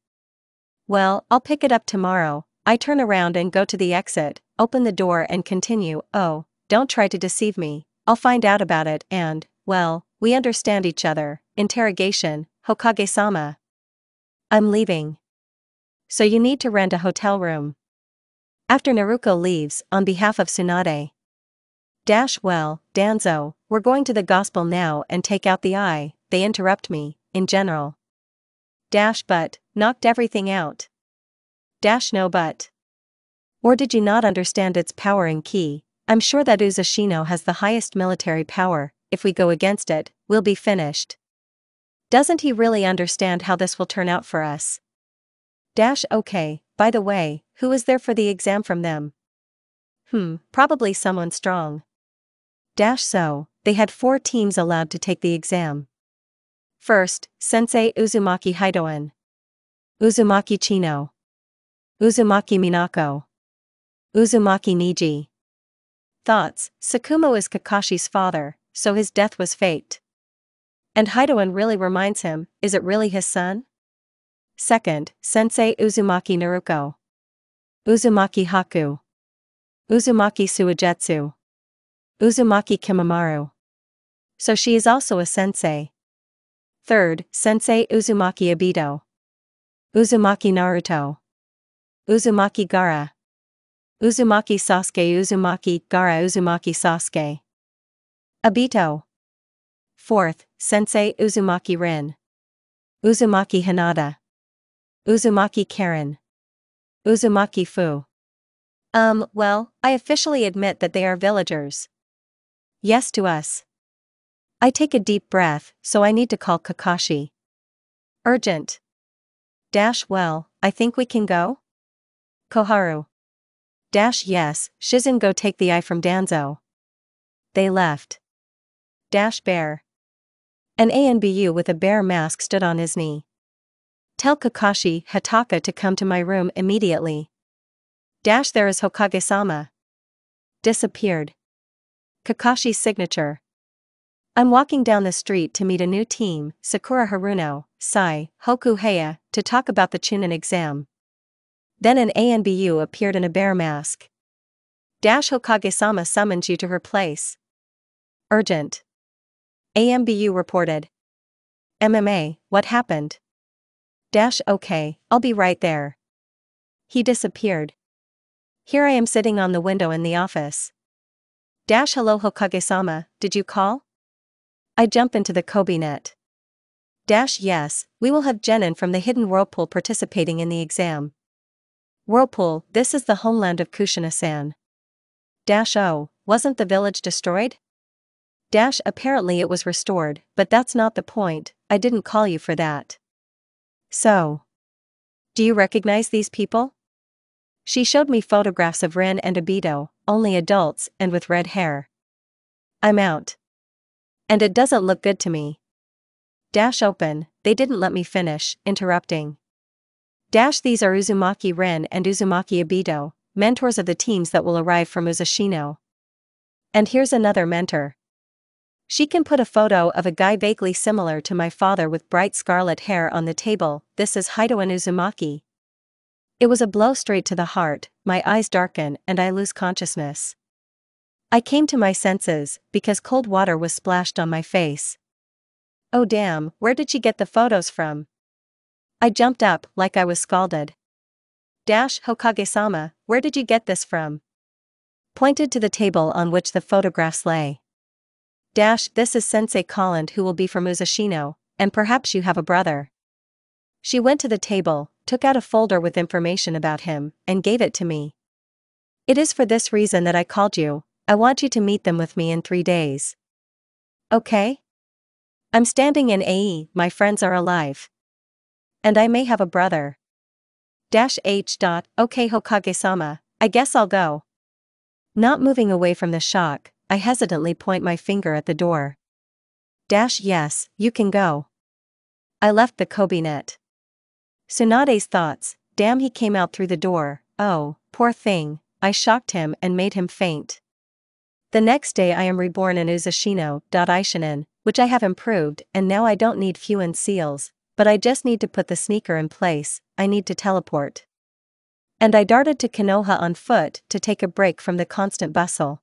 Well, I'll pick it up tomorrow. I turn around and go to the exit, open the door and continue, oh, don't try to deceive me, I'll find out about it and, well, we understand each other, interrogation, Hokage-sama. I'm leaving. So you need to rent a hotel room. After Naruko leaves, on behalf of Tsunade. Well, Danzo, we're going to the gospel now and take out the eye, they interrupt me, in general. But, knocked everything out. No but. Or did you not understand its power and key? I'm sure that Uzashino has the highest military power, if we go against it, we'll be finished. Doesn't he really understand how this will turn out for us? Okay, by the way, who is there for the exam from them? Probably someone strong. So, they had 4 teams allowed to take the exam. First, Sensei Uzumaki Hidoan. Uzumaki Chino. Uzumaki Minako. Uzumaki Niji. Thoughts, Sakumo is Kakashi's father, so his death was faked. And Hidoan really reminds him, is it really his son? Second, Sensei Uzumaki Naruko. Uzumaki Haku. Uzumaki Suigetsu. Uzumaki Kimamaru. So she is also a sensei. Third, Sensei Uzumaki Obito. Uzumaki Naruto. Uzumaki Gaara. Uzumaki Sasuke Uzumaki Gaara Uzumaki Sasuke. Obito. Fourth, Sensei Uzumaki Rin. Uzumaki Hinata. Uzumaki Karen. Uzumaki Fu. Well, I officially admit that they are villagers. Yes to us. I take a deep breath, so I need to call Kakashi. Urgent. Well, I think we can go? Koharu. Yes, Shizen go take the eye from Danzo. They left. Bear. An ANBU with a bear mask stood on his knee. Tell Kakashi Hataka to come to my room immediately. There is Hokage-sama. Disappeared. Kakashi's signature. I'm walking down the street to meet a new team, Sakura Haruno, Sai, Hoku Heya, to talk about the Chunin exam. Then an ANBU appeared in a bear mask. Hokage-sama summons you to her place. Urgent. AMBU reported. MMA, what happened? Okay, I'll be right there. He disappeared. Here I am sitting on the window in the office. Hello Hokage-sama, did you call? I jump into the Kobe net. Yes, we will have genin from the hidden whirlpool participating in the exam. Whirlpool, this is the homeland of Kushina-san. Oh, wasn't the village destroyed? Apparently it was restored, but that's not the point, I didn't call you for that. So. Do you recognize these people? She showed me photographs of Rin and Obito, only adults and with red hair. I'm out. And it doesn't look good to me. Open, they didn't let me finish, interrupting. These are Uzumaki Rin and Uzumaki Obito, mentors of the teams that will arrive from Uzashino. And here's another mentor. She can put a photo of a guy vaguely similar to my father with bright scarlet hair on the table. This is Hido and Uzumaki. It was a blow straight to the heart, my eyes darken and I lose consciousness. I came to my senses, because cold water was splashed on my face. Oh damn, where did she get the photos from? I jumped up, like I was scalded. Hokage-sama, where did you get this from? Pointed to the table on which the photographs lay. This is Sensei Colin who will be from Uzashino, and perhaps you have a brother. She went to the table, took out a folder with information about him, and gave it to me. It is for this reason that I called you, I want you to meet them with me in 3 days. Okay? I'm standing in AE, my friends are alive. And I may have a brother. Okay Hokage-sama, I guess I'll go. Not moving away from the shock, I hesitantly point my finger at the door. Yes, you can go. I left the Kobe net. Tsunade's thoughts, damn he came out through the door, oh, poor thing, I shocked him and made him faint. The next day I am reborn in Uzashino, Ishinin, which I have improved and now I don't need Fuin seals, but I just need to put the sneaker in place, I need to teleport. And I darted to Konoha on foot to take a break from the constant bustle.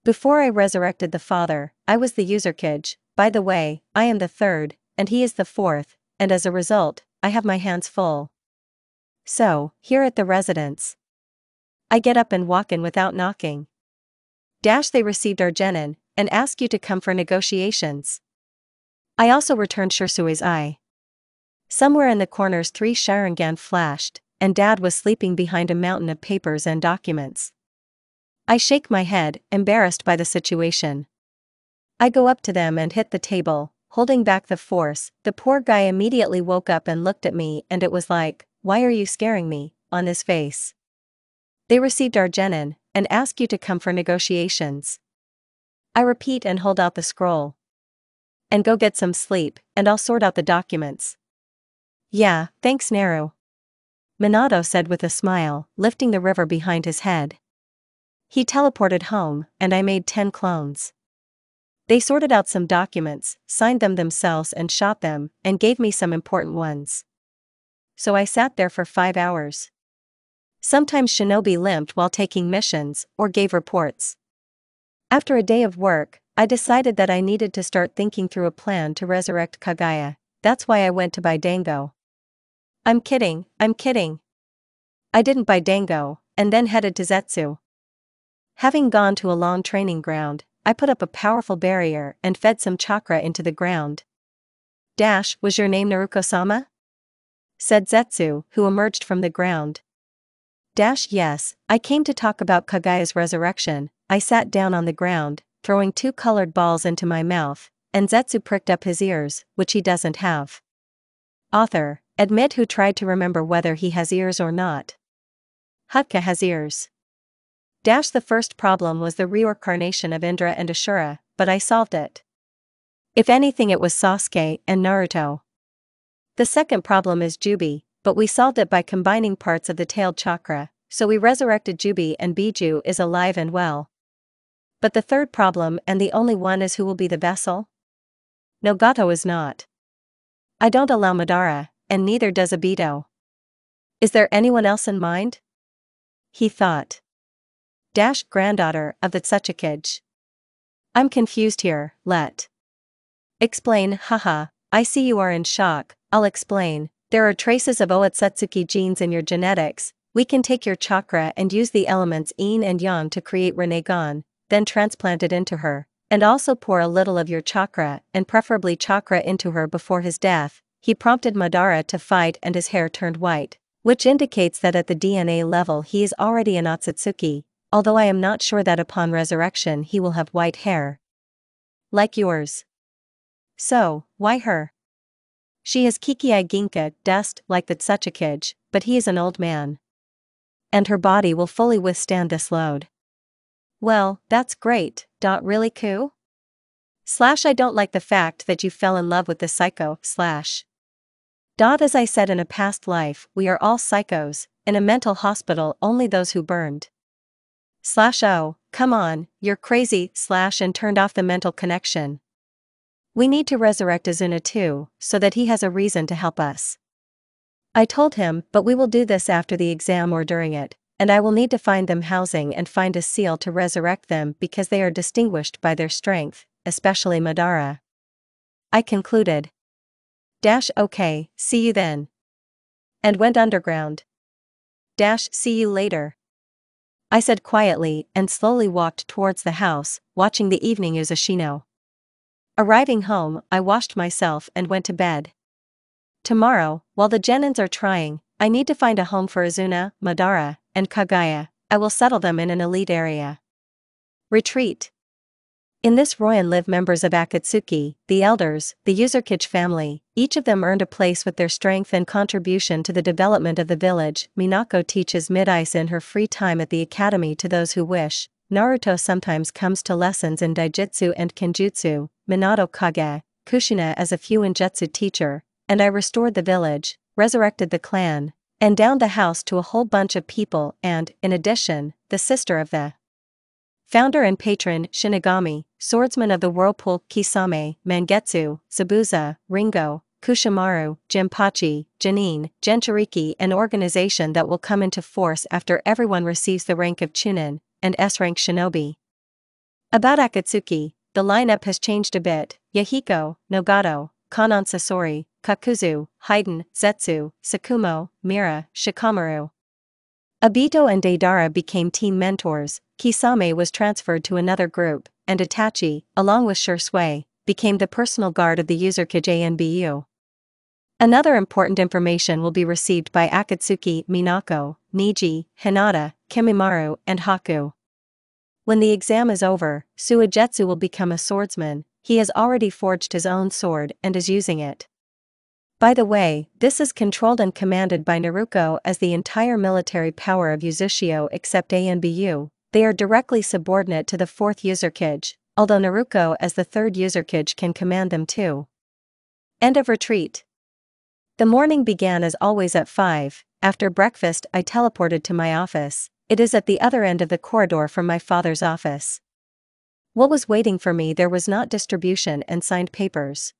Before I resurrected the father, I was the Uzurkage, by the way, I am the third, and he is the fourth, and as a result, I have my hands full. So, here at the residence. I get up and walk in without knocking. They received our genin, and ask you to come for negotiations. I also returned Shirsui's eye. Somewhere in the corners 3 Sharingan flashed, and Dad was sleeping behind a mountain of papers and documents. I shake my head, embarrassed by the situation. I go up to them and hit the table, holding back the force. The poor guy immediately woke up and looked at me and it was like, why are you scaring me, on his face. They received our genin, and ask you to come for negotiations. I repeat and hold out the scroll. And go get some sleep, and I'll sort out the documents. Yeah, thanks Naru. Minato said with a smile, lifting the river behind his head. He teleported home, and I made 10 clones. They sorted out some documents, signed them themselves and shot them, and gave me some important ones. So I sat there for 5 hours. Sometimes Shinobi limped while taking missions, or gave reports. After a day of work, I decided that I needed to start thinking through a plan to resurrect Kagaya. That's why I went to buy Dango. I'm kidding. I didn't buy Dango, and then headed to Zetsu. Having gone to a long training ground, I put up a powerful barrier and fed some chakra into the ground. Was your name Naruko-sama? Said Zetsu, who emerged from the ground. Yes, I came to talk about Kagaya's resurrection. I sat down on the ground, throwing 2 colored balls into my mouth, and Zetsu pricked up his ears, which he doesn't have. Author, admit who tried to remember whether he has ears or not. Hutka has ears. The first problem was the reincarnation of Indra and Ashura, but I solved it. If anything it was Sasuke and Naruto. The second problem is Jubi, but we solved it by combining parts of the tailed chakra, so we resurrected Jubi and Biju is alive and well. But the third problem and the only one is who will be the vessel? Nagato is not. I don't allow Madara, and neither does Obito. Is there anyone else in mind? He thought. Granddaughter of the Tsuchikage. I'm confused here, let. Explain, haha, I see you are in shock, I'll explain. There are traces of Otsutsuki genes in your genetics. We can take your chakra and use the elements yin and yang to create Rinnegan, then transplant it into her, and also pour a little of your chakra, and preferably chakra, into her before his death. He prompted Madara to fight and his hair turned white, which indicates that at the DNA level he is already an Otsutsuki, although I am not sure that upon resurrection he will have white hair. Like yours. So, why her? She has Kikiai Ginka dust like the Tsuchikage, but he is an old man. And her body will fully withstand this load. Well, that's great, really cool? I don't like the fact that you fell in love with the psycho, As I said in a past life, we are all psychos, in a mental hospital only those who burned. Oh, come on, you're crazy, and turned off the mental connection. We need to resurrect Azuna too, so that he has a reason to help us. I told him, but we will do this after the exam or during it, and I will need to find them housing and find a seal to resurrect them because they are distinguished by their strength, especially Madara. I concluded. Okay, see you then. And went underground. See you later. I said quietly and slowly walked towards the house, watching the evening Uzashino. Arriving home, I washed myself and went to bed. Tomorrow, while the genins are trying, I need to find a home for Azuna, Madara, and Kagaya. I will settle them in an elite area. Retreat. In this Royan live members of Akatsuki, the elders, the Uzurkage family. Each of them earned a place with their strength and contribution to the development of the village. Minako teaches mid-ice in her free time at the academy to those who wish. Naruto sometimes comes to lessons in Daijutsu and Kenjutsu. Minato Kage, Kushina as a Fuinjutsu teacher, and I restored the village, resurrected the clan, and downed the house to a whole bunch of people and, in addition, the sister of the founder and patron Shinigami, swordsman of the Whirlpool Kisame, Mangetsu, Zabuza, Ringo, Kushimaru, Jinpachi, Janine, Jinchuriki, an organization that will come into force after everyone receives the rank of Chunin, and S-rank shinobi. About Akatsuki, the lineup has changed a bit. Yahiko, Nagato, Kanon Sasori, Kakuzu, Haiden, Zetsu, Sakumo, Mira, Shikamaru. Obito and Deidara became team mentors. Kisame was transferred to another group, and Itachi, along with Shursui, became the personal guard of the Uzurkage ANBU. Another important information will be received by Akatsuki, Minako, Niji, Hinata, Kimimaru, and Haku. When the exam is over, Suigetsu will become a swordsman. He has already forged his own sword and is using it. By the way, this is controlled and commanded by Naruko as the entire military power of Uzushio except ANBU. They are directly subordinate to the 4th Uzurkage, although Naruko as the 3rd Uzurkage can command them too. End of retreat. The morning began as always at 5. After breakfast I teleported to my office. It is at the other end of the corridor from my father's office. What was waiting for me there was not distribution and signed papers.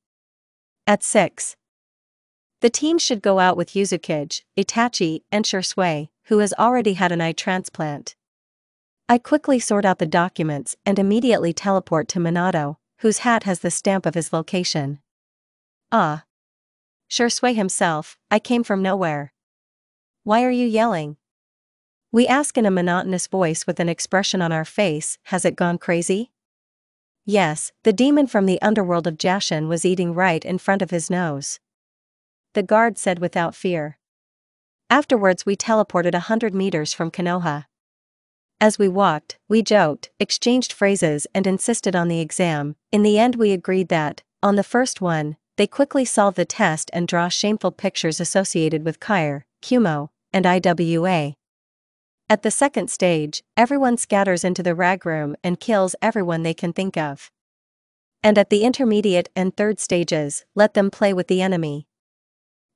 At 6. The team should go out with Uzukage, Itachi, and Shursui, who has already had an eye transplant. I quickly sort out the documents and immediately teleport to Minato, whose hat has the stamp of his location. Ah. Shursui himself, I came from nowhere. Why are you yelling? We ask in a monotonous voice with an expression on our face, has it gone crazy? Yes, the demon from the underworld of Jashin was eating right in front of his nose. The guard said without fear. Afterwards we teleported 100 meters from Konoha. As we walked, we joked, exchanged phrases and insisted on the exam. In the end we agreed that, on the first one, they quickly solve the test and draw shameful pictures associated with Kair, Kumo, and IWA. At the second stage, everyone scatters into the rag room and kills everyone they can think of. And at the intermediate and third stages, let them play with the enemy.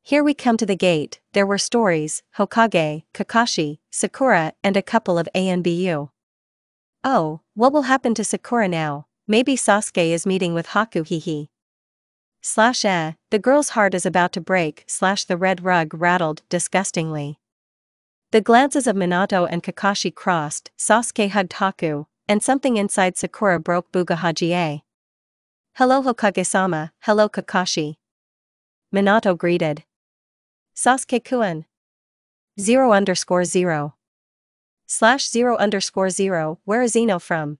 Here we come to the gate. There were stories, Hokage, Kakashi, Sakura, and a couple of ANBU. Oh, what will happen to Sakura now? Maybe Sasuke is meeting with Haku hihi. The girl's heart is about to break. The red rug rattled disgustingly. The glances of Minato and Kakashi crossed. Sasuke hugged Haku, and something inside Sakura broke Buga Hajie. Hello Hokage-sama, hello Kakashi. Minato greeted. Sasuke-kun. 0_0. /0_0, where is Ino from?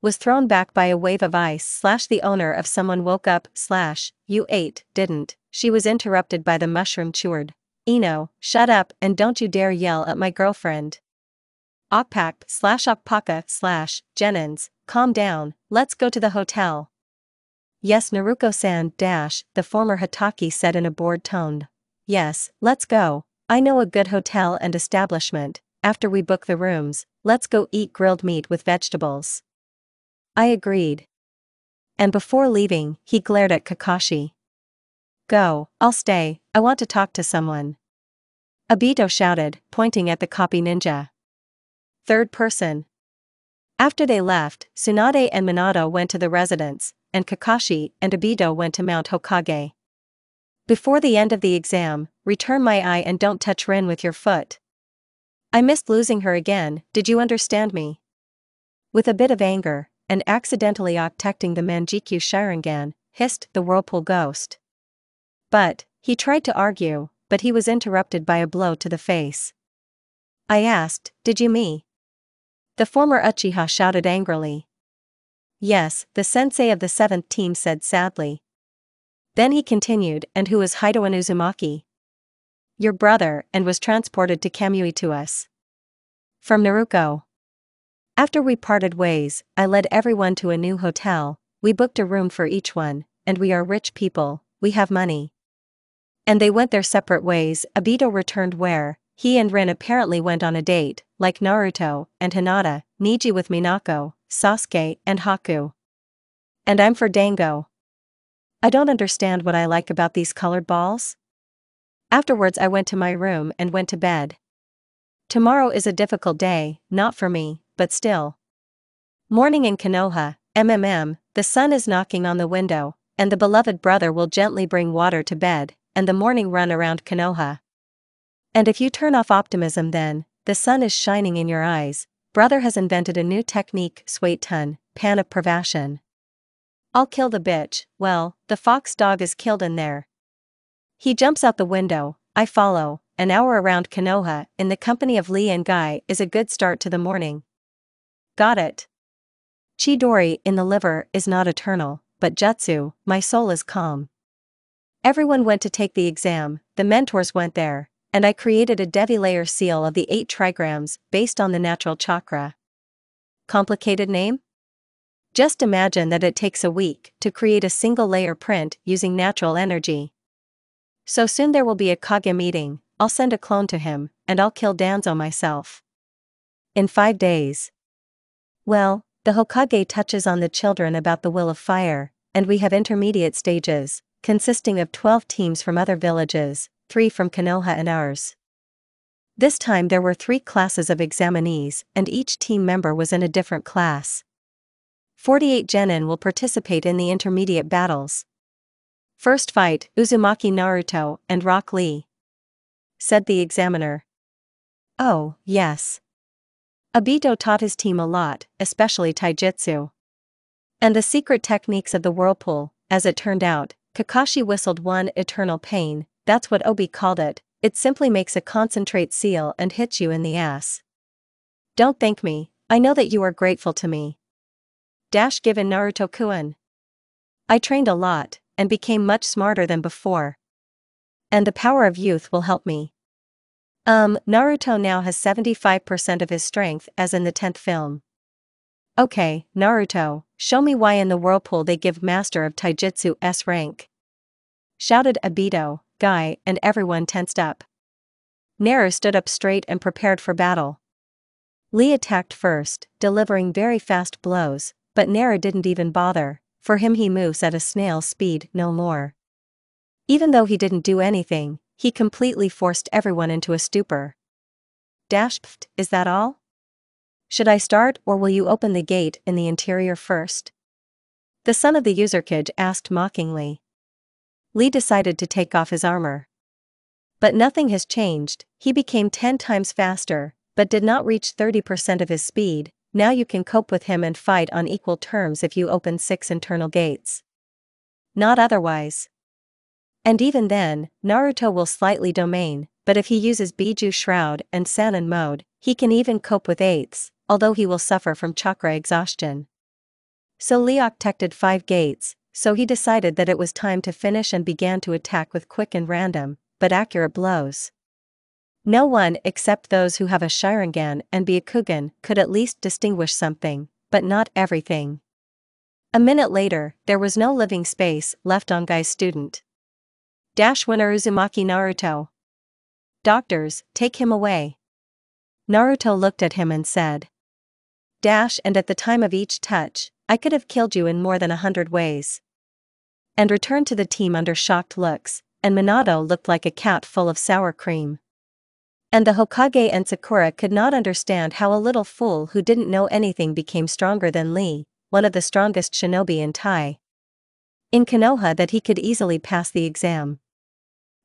Was thrown back by a wave of ice / the owner of someone woke up / you ate, didn't, she was interrupted by the mushroom chewered. Ino, shut up and don't you dare yell at my girlfriend. Okpak /Okpaka / Jennins, calm down, let's go to the hotel. Yes Naruko-san the former Hatake said in a bored tone. Yes, let's go, I know a good hotel and establishment, after we book the rooms, let's go eat grilled meat with vegetables. I agreed. And before leaving, he glared at Kakashi. Go, I'll stay, I want to talk to someone. Obito shouted, pointing at the copy ninja. Third person. After they left, Tsunade and Minato went to the residence, and Kakashi and Obito went to Mount Hokage. Before the end of the exam, return my eye and don't touch Rin with your foot. I missed losing her again, did you understand me? With a bit of anger, and accidentally octecting the Manjikyu Sharingan, hissed the Whirlpool Ghost. But, he tried to argue, but he was interrupted by a blow to the face. I asked, did you me? The former Uchiha shouted angrily. Yes, the sensei of the 7th team said sadly. Then he continued, and who is Hido Uzumaki? Your brother, and was transported to Kamui to us. From Naruko. After we parted ways, I led everyone to a new hotel, we booked a room for each one, and we are rich people, we have money. And they went their separate ways. Obito returned where, he and Rin apparently went on a date, like Naruto and Hinata, Niji with Minako, Sasuke and Haku. And I'm for Dango. I don't understand what I like about these colored balls. Afterwards I went to my room and went to bed. Tomorrow is a difficult day, not for me, but still. Morning in Konoha, the sun is knocking on the window, and the beloved brother will gently bring water to bed, and the morning run around Konoha. And if you turn off optimism then, the sun is shining in your eyes, brother has invented a new technique, Swaitan, pan of pervasion. I'll kill the bitch, well, the fox dog is killed in there. He jumps out the window, I follow, an hour around Konoha, in the company of Lee and Guy is a good start to the morning. Got it. Chidori in the liver is not eternal, but jutsu, my soul is calm. Everyone went to take the exam, the mentors went there, and I created a Devi layer seal of the 8 trigrams, based on the natural chakra. Complicated name? Just imagine that it takes a week to create a single layer print using natural energy. So soon there will be a Kage meeting, I'll send a clone to him, and I'll kill Danzo myself. In 5 days. Well, the Hokage touches on the children about the will of fire, and we have intermediate stages, consisting of 12 teams from other villages, 3 from Konoha and ours. This time there were 3 classes of examinees, and each team member was in a different class. 48 genin will participate in the intermediate battles. First fight, Uzumaki Naruto and Rock Lee, said the examiner. Oh, yes. Obito taught his team a lot, especially taijutsu. And the secret techniques of the whirlpool, as it turned out, Kakashi whistled one eternal pain, that's what Obi called it, it simply makes a concentrate seal and hits you in the ass. Don't thank me, I know that you are grateful to me. Given Naruto-kun. I trained a lot, and became much smarter than before. And the power of youth will help me. Naruto now has 75% of his strength as in the 10th film. Okay, Naruto, show me why in the whirlpool they give Master of Taijutsu S rank. Shouted Obito, Guy, and everyone tensed up. Naru stood up straight and prepared for battle. Lee attacked first, delivering very fast blows, but Naru didn't even bother, for him he moves at a snail's speed, no more. Even though he didn't do anything, he completely forced everyone into a stupor. Pft, is that all? Should I start or will you open the gate in the interior first? The son of the Uzurkage asked mockingly. Lee decided to take off his armor. But nothing has changed, he became 10 times faster, but did not reach 30% of his speed, now you can cope with him and fight on equal terms if you open 6 internal gates. Not otherwise. And even then, Naruto will slightly domain, but if he uses Biju Shroud and Sannin mode, he can even cope with 8s, although he will suffer from chakra exhaustion. So Lee architected 5 gates, so he decided that it was time to finish and began to attack with quick and random, but accurate blows. No one except those who have a Sharingan and Byakugan could at least distinguish something, but not everything. A minute later, there was no living space left on Guy's student. Winner Uzumaki Naruto. Doctors, take him away. Naruto looked at him and said. And at the time of each touch, I could have killed you in more than 100 ways. And returned to the team under shocked looks, and Minato looked like a cat full of sour cream. And the Hokage and Sakura could not understand how a little fool who didn't know anything became stronger than Lee, one of the strongest shinobi in Tai. In Konoha that he could easily pass the exam.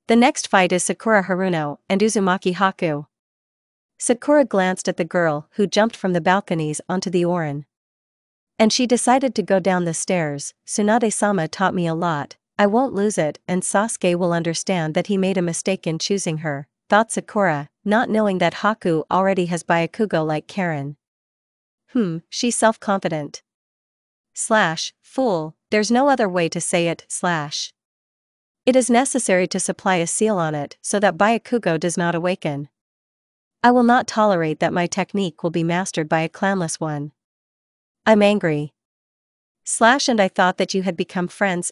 The next fight is Sakura Haruno and Uzumaki Haku. Sakura glanced at the girl who jumped from the balconies onto the Orin. And she decided to go down the stairs. Tsunade-sama taught me a lot, I won't lose it, and Sasuke will understand that he made a mistake in choosing her, thought Sakura, not knowing that Haku already has Byakugo like Karen. She's self-confident. Fool, there's no other way to say it, It is necessary to supply a seal on it so that Byakugo does not awaken. I will not tolerate that my technique will be mastered by a clanless one. I'm angry. And I thought that you had become friends,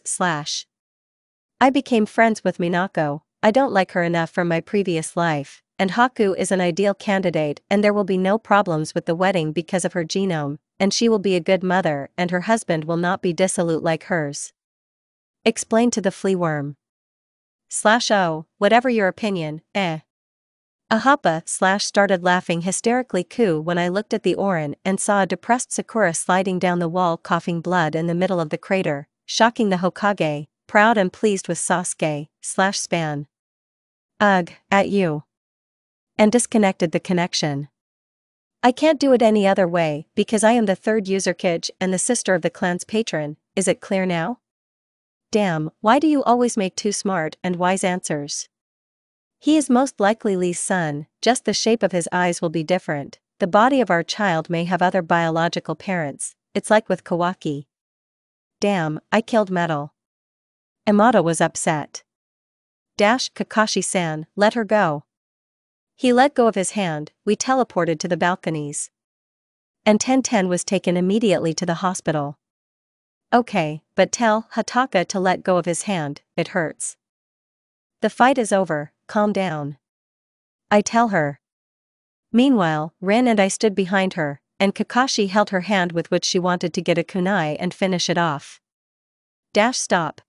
I became friends with Minako, I don't like her enough from my previous life, and Haku is an ideal candidate and there will be no problems with the wedding because of her genome, and she will be a good mother and her husband will not be dissolute like hers. Explain to the flea worm. Oh, whatever your opinion, Ahappa started laughing hysterically when I looked at the Orin and saw a depressed Sakura sliding down the wall coughing blood in the middle of the crater, shocking the Hokage, proud and pleased with Sasuke, span. Ugh, at you. And disconnected the connection. I can't do it any other way because I am the 3rd Uzumaki and the sister of the clan's patron, is it clear now? Damn, why do you always make too smart and wise answers? He is most likely Lee's son, just the shape of his eyes will be different, the body of our child may have other biological parents, it's like with Kawaki. Damn, I killed Metal. Yamato was upset. Kakashi-san, let her go. He let go of his hand, we teleported to the balconies. And Tenten was taken immediately to the hospital. Okay, but tell Hataka to let go of his hand, it hurts. The fight is over, calm down. I tell her. Meanwhile, Rin and I stood behind her, and Kakashi held her hand with which she wanted to get a kunai and finish it off. Stop.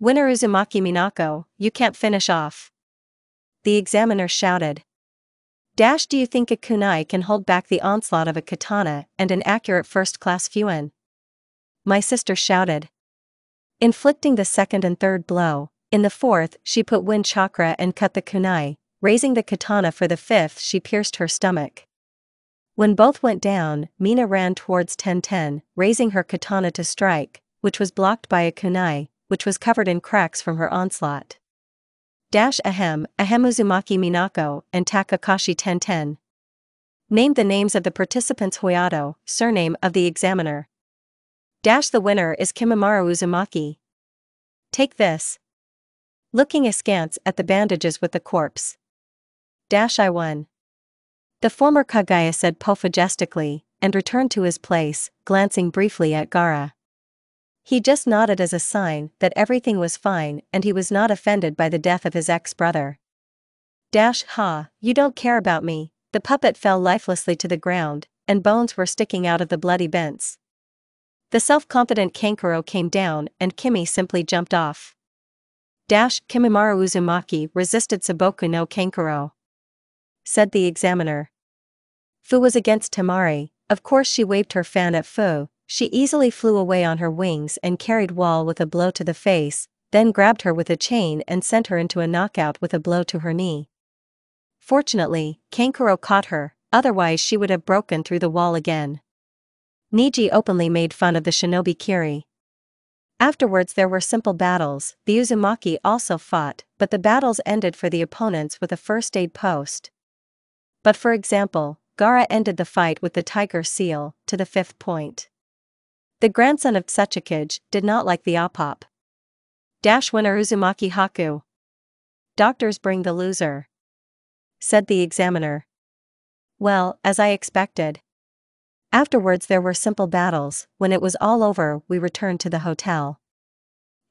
Winner Uzumaki Minako, you can't finish off. The examiner shouted. Do you think a kunai can hold back the onslaught of a katana and an accurate first-class fuin? My sister shouted. Inflicting the 2nd and 3rd blow, in the 4th she put wind chakra and cut the kunai, raising the katana for the 5th she pierced her stomach. When both went down, Mina ran towards Tenten, raising her katana to strike, which was blocked by a kunai, which was covered in cracks from her onslaught. Ahem Uzumaki Minako and Takakashi Tenten. Named the names of the participants Hoyato, surname of the examiner. The winner is Kimimaro Uzumaki. Take this. Looking askance at the bandages with the corpse. I won. The former Kagaya said pophagestically, and returned to his place, glancing briefly at Gaara. He just nodded as a sign that everything was fine and he was not offended by the death of his ex-brother. You don't care about me. The puppet fell lifelessly to the ground, and bones were sticking out of the bloody vents. The self-confident Kankuro came down and Kimi simply jumped off. Kimimaro Uzumaki resisted Saboku no Kankuro. Said the examiner. Fu was against Temari, of course she waved her fan at Fu, she easily flew away on her wings and carried Wall with a blow to the face, then grabbed her with a chain and sent her into a knockout with a blow to her knee. Fortunately, Kankuro caught her, otherwise she would have broken through the wall again. Niji openly made fun of the shinobi Kiri. Afterwards there were simple battles. The Uzumaki also fought, but the battles ended for the opponents with a first aid post. But for example, Gaara ended the fight with the tiger seal, to the 5th point. The grandson of Tsuchikage did not like the oppop. Winner Uzumaki Haku. Doctors bring the loser, said the examiner. Well, as I expected. Afterwards there were simple battles. When it was all over we returned to the hotel.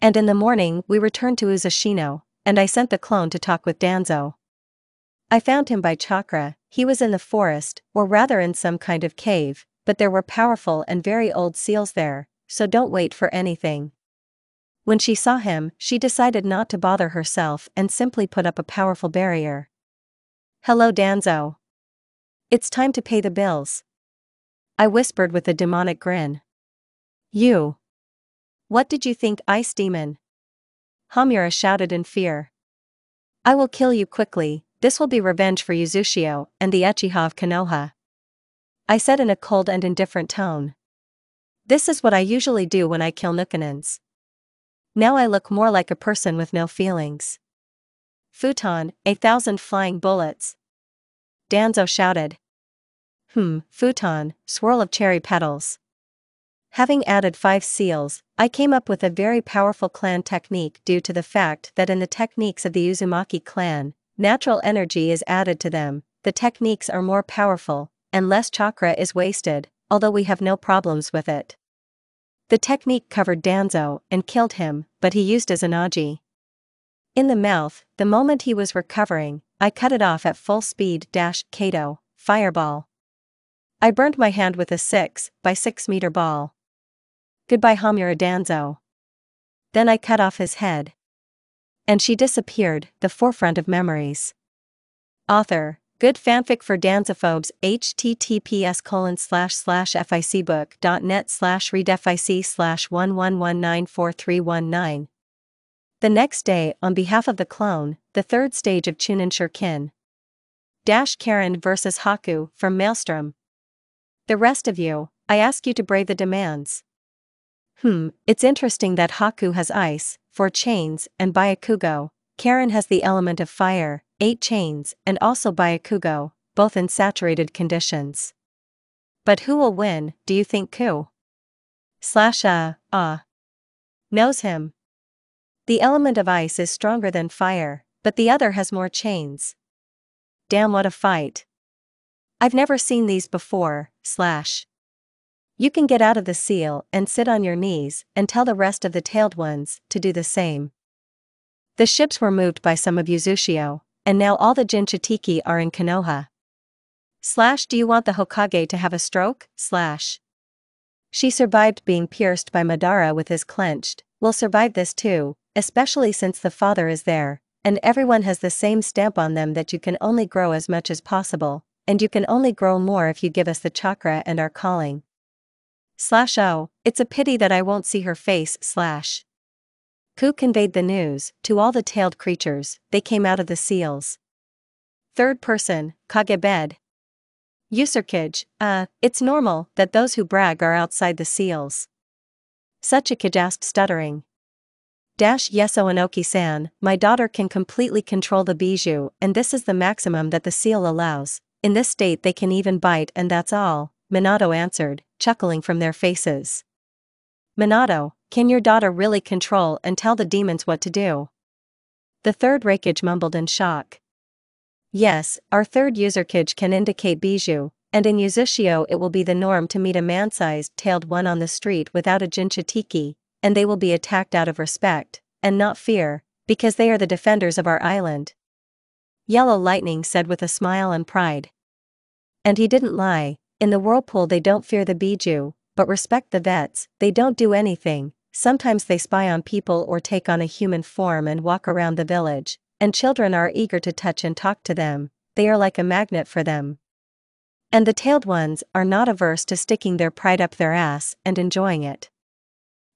And in the morning we returned to Uzashino, and I sent the clone to talk with Danzo. I found him by chakra. He was in the forest, or rather in some kind of cave, but there were powerful and very old seals there, so don't wait for anything. When she saw him, she decided not to bother herself and simply put up a powerful barrier. Hello Danzo. It's time to pay the bills, I whispered with a demonic grin. You. What did you think, ice demon? Hamura shouted in fear. I will kill you quickly. This will be revenge for Uzushio and the Uchiha of Konoha, I said in a cold and indifferent tone. This is what I usually do when I kill Nukanins. Now I look more like a person with no feelings. Futon, 1,000 flying bullets. Danzo shouted. Futon, swirl of cherry petals. Having added 5 seals, I came up with a very powerful clan technique due to the fact that in the techniques of the Uzumaki clan, natural energy is added to them. The techniques are more powerful, and less chakra is wasted, although we have no problems with it. The technique covered Danzo and killed him, but he used Izanagi. In the mouth, the moment he was recovering, I cut it off at full speed. Kato, fireball. I burned my hand with a 6 by 6 meter ball. Goodbye Hamura Danzo. Then I cut off his head. And she disappeared, the forefront of memories. Author, good fanfic for Danzophobes. https://ficbook.net/readfic/11194319. The next day, on behalf of the clone, the 3rd stage of Chunin Shuriken. Karen vs Haku, from Maelstrom. The rest of you, I ask you to brave the demands. It's interesting that Haku has ice, 4 chains, and Byakugo. Karen has the element of fire, 8 chains, and also Byakugo, both in saturated conditions. But who will win, do you think? Ku knows him. The element of ice is stronger than fire, but the other has more chains. Damn, what a fight. I've never seen these before. You can get out of the seal and sit on your knees and tell the rest of the tailed ones to do the same. The ships were moved by some of Uzushio, and now all the Jinchitiki are in Konoha. Do you want the Hokage to have a stroke? She survived being pierced by Madara with his clenched. We'll survive this too, especially since the father is there, and everyone has the same stamp on them that you can only grow as much as possible, and you can only grow more if you give us the chakra and our calling. Oh, it's a pity that I won't see her face. Ku conveyed the news to all the tailed creatures. They came out of the seals. 3rd person, Kagebed. Usurkage, it's normal that those who brag are outside the seals. Tsuchikage asked, stuttering. Yeso Inoki-san, my daughter can completely control the bijou, and this is the maximum that the seal allows. In this state they can even bite, and that's all, Minato answered, chuckling from their faces. Minato, can your daughter really control and tell the demons what to do? The 3rd Raikage mumbled in shock. Yes, our 3rd Usurkage can indicate bijou, and in Uzushio it will be the norm to meet a man-sized tailed one on the street without a Jinchitiki, and they will be attacked out of respect, and not fear, because they are the defenders of our island. Yellow Lightning said with a smile and pride. And he didn't lie. In the whirlpool they don't fear the bijou, but respect the vets. They don't do anything. Sometimes they spy on people or take on a human form and walk around the village, and children are eager to touch and talk to them. They are like a magnet for them. And the tailed ones are not averse to sticking their pride up their ass and enjoying it.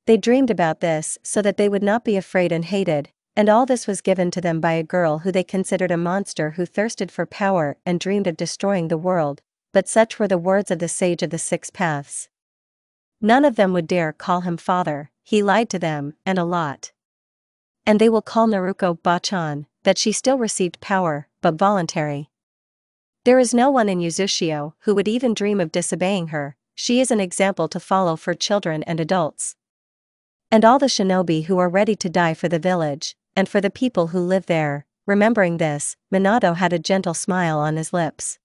They dreamed about this so that they would not be afraid and hated, and all this was given to them by a girl who they considered a monster who thirsted for power and dreamed of destroying the world. but such were the words of the sage of the six paths. None of them would dare call him father, he lied to them, and a lot. And they will call Naruko Bachan, that she still received power, but voluntary. There is no one in Uzushio who would even dream of disobeying her, she is an example to follow for children and adults. And all the shinobi who are ready to die for the village, and for the people who live there. Remembering this, Minato had a gentle smile on his lips.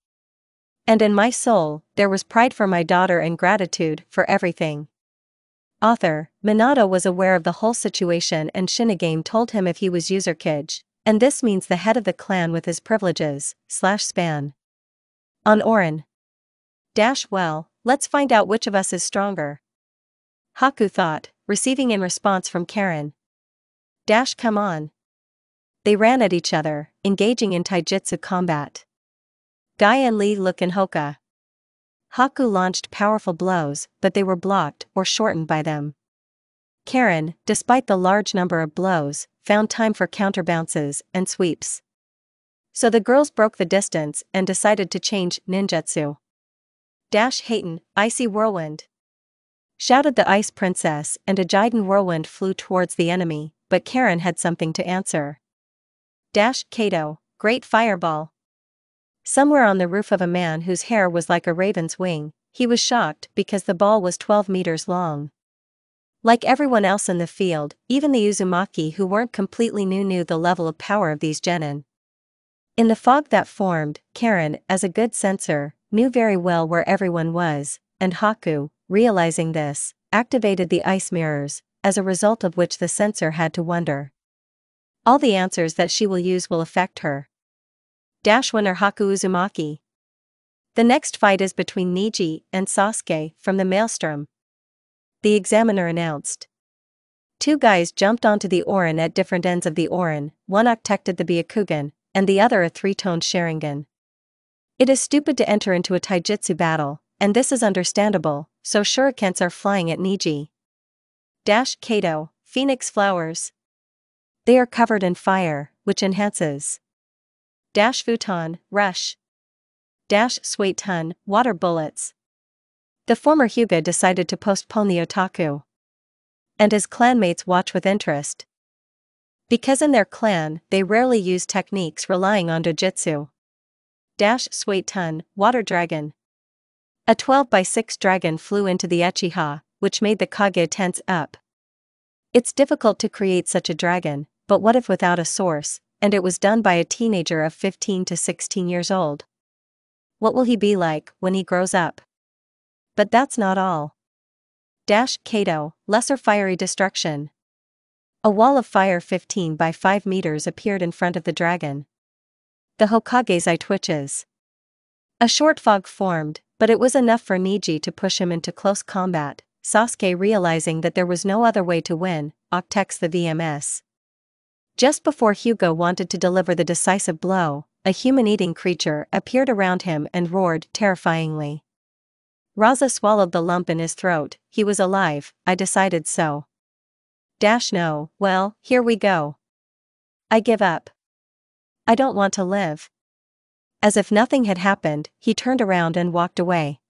And in my soul, there was pride for my daughter and gratitude for everything. Author, Minato was aware of the whole situation and Shinigami told him if he was Uzurkage, and this means the head of the clan with his privileges, /span. On Orin. Well, let's find out which of us is stronger. Haku thought, receiving in response from Karen. Come on. They ran at each other, engaging in taijutsu combat. Guy and Lee look in Hoka. Haku launched powerful blows, but they were blocked or shortened by them. Karen, despite the large number of blows, found time for counterbounces and sweeps. So the girls broke the distance and decided to change ninjutsu. Hayton, icy whirlwind! Shouted the ice princess, and a Jiden whirlwind flew towards the enemy, but Karen had something to answer. Kato, great fireball! Somewhere on the roof of a man whose hair was like a raven's wing, he was shocked because the ball was 12 meters long. Like everyone else in the field, even the Uzumaki who weren't completely new knew the level of power of these genin. In the fog that formed, Karen, as a good sensor, knew very well where everyone was, and Haku, realizing this, activated the ice mirrors, as a result of which the sensor had to wonder. All the answers that she will use will affect her. Winner Haku Uzumaki. The next fight is between Neji and Sasuke from the Maelstrom. The examiner announced. Two guys jumped onto the Orin at different ends of the Orin, one octected the Byakugan, and the other a three-toned Sharingan. It is stupid to enter into a taijutsu battle, and this is understandable, so shurikens are flying at Neji. Kato, Phoenix Flowers. They are covered in fire, which enhances. Futon, Rush. Suiton, Water Bullets. The former Hyuga decided to postpone the otaku. And his clanmates watch with interest. Because in their clan, they rarely use techniques relying on dojutsu. Suiton, Water Dragon. A 12x6 dragon flew into the Uchiha, which made the Kage tense up. It's difficult to create such a dragon, but what if without a source, and it was done by a teenager of 15 to 16 years old? What will he be like when he grows up? But that's not all. Kato, Lesser Fiery Destruction. A wall of fire 15 by 5 meters appeared in front of the dragon. The Hokage's eye twitches. A short fog formed, but it was enough for Neji to push him into close combat. Sasuke, realizing that there was no other way to win, octex the VMS. Just before Hyuga wanted to deliver the decisive blow, a human-eating creature appeared around him and roared terrifyingly. Raza swallowed the lump in his throat. He was alive, I decided so. No, well, here we go. I give up. I don't want to live. As if nothing had happened, he turned around and walked away.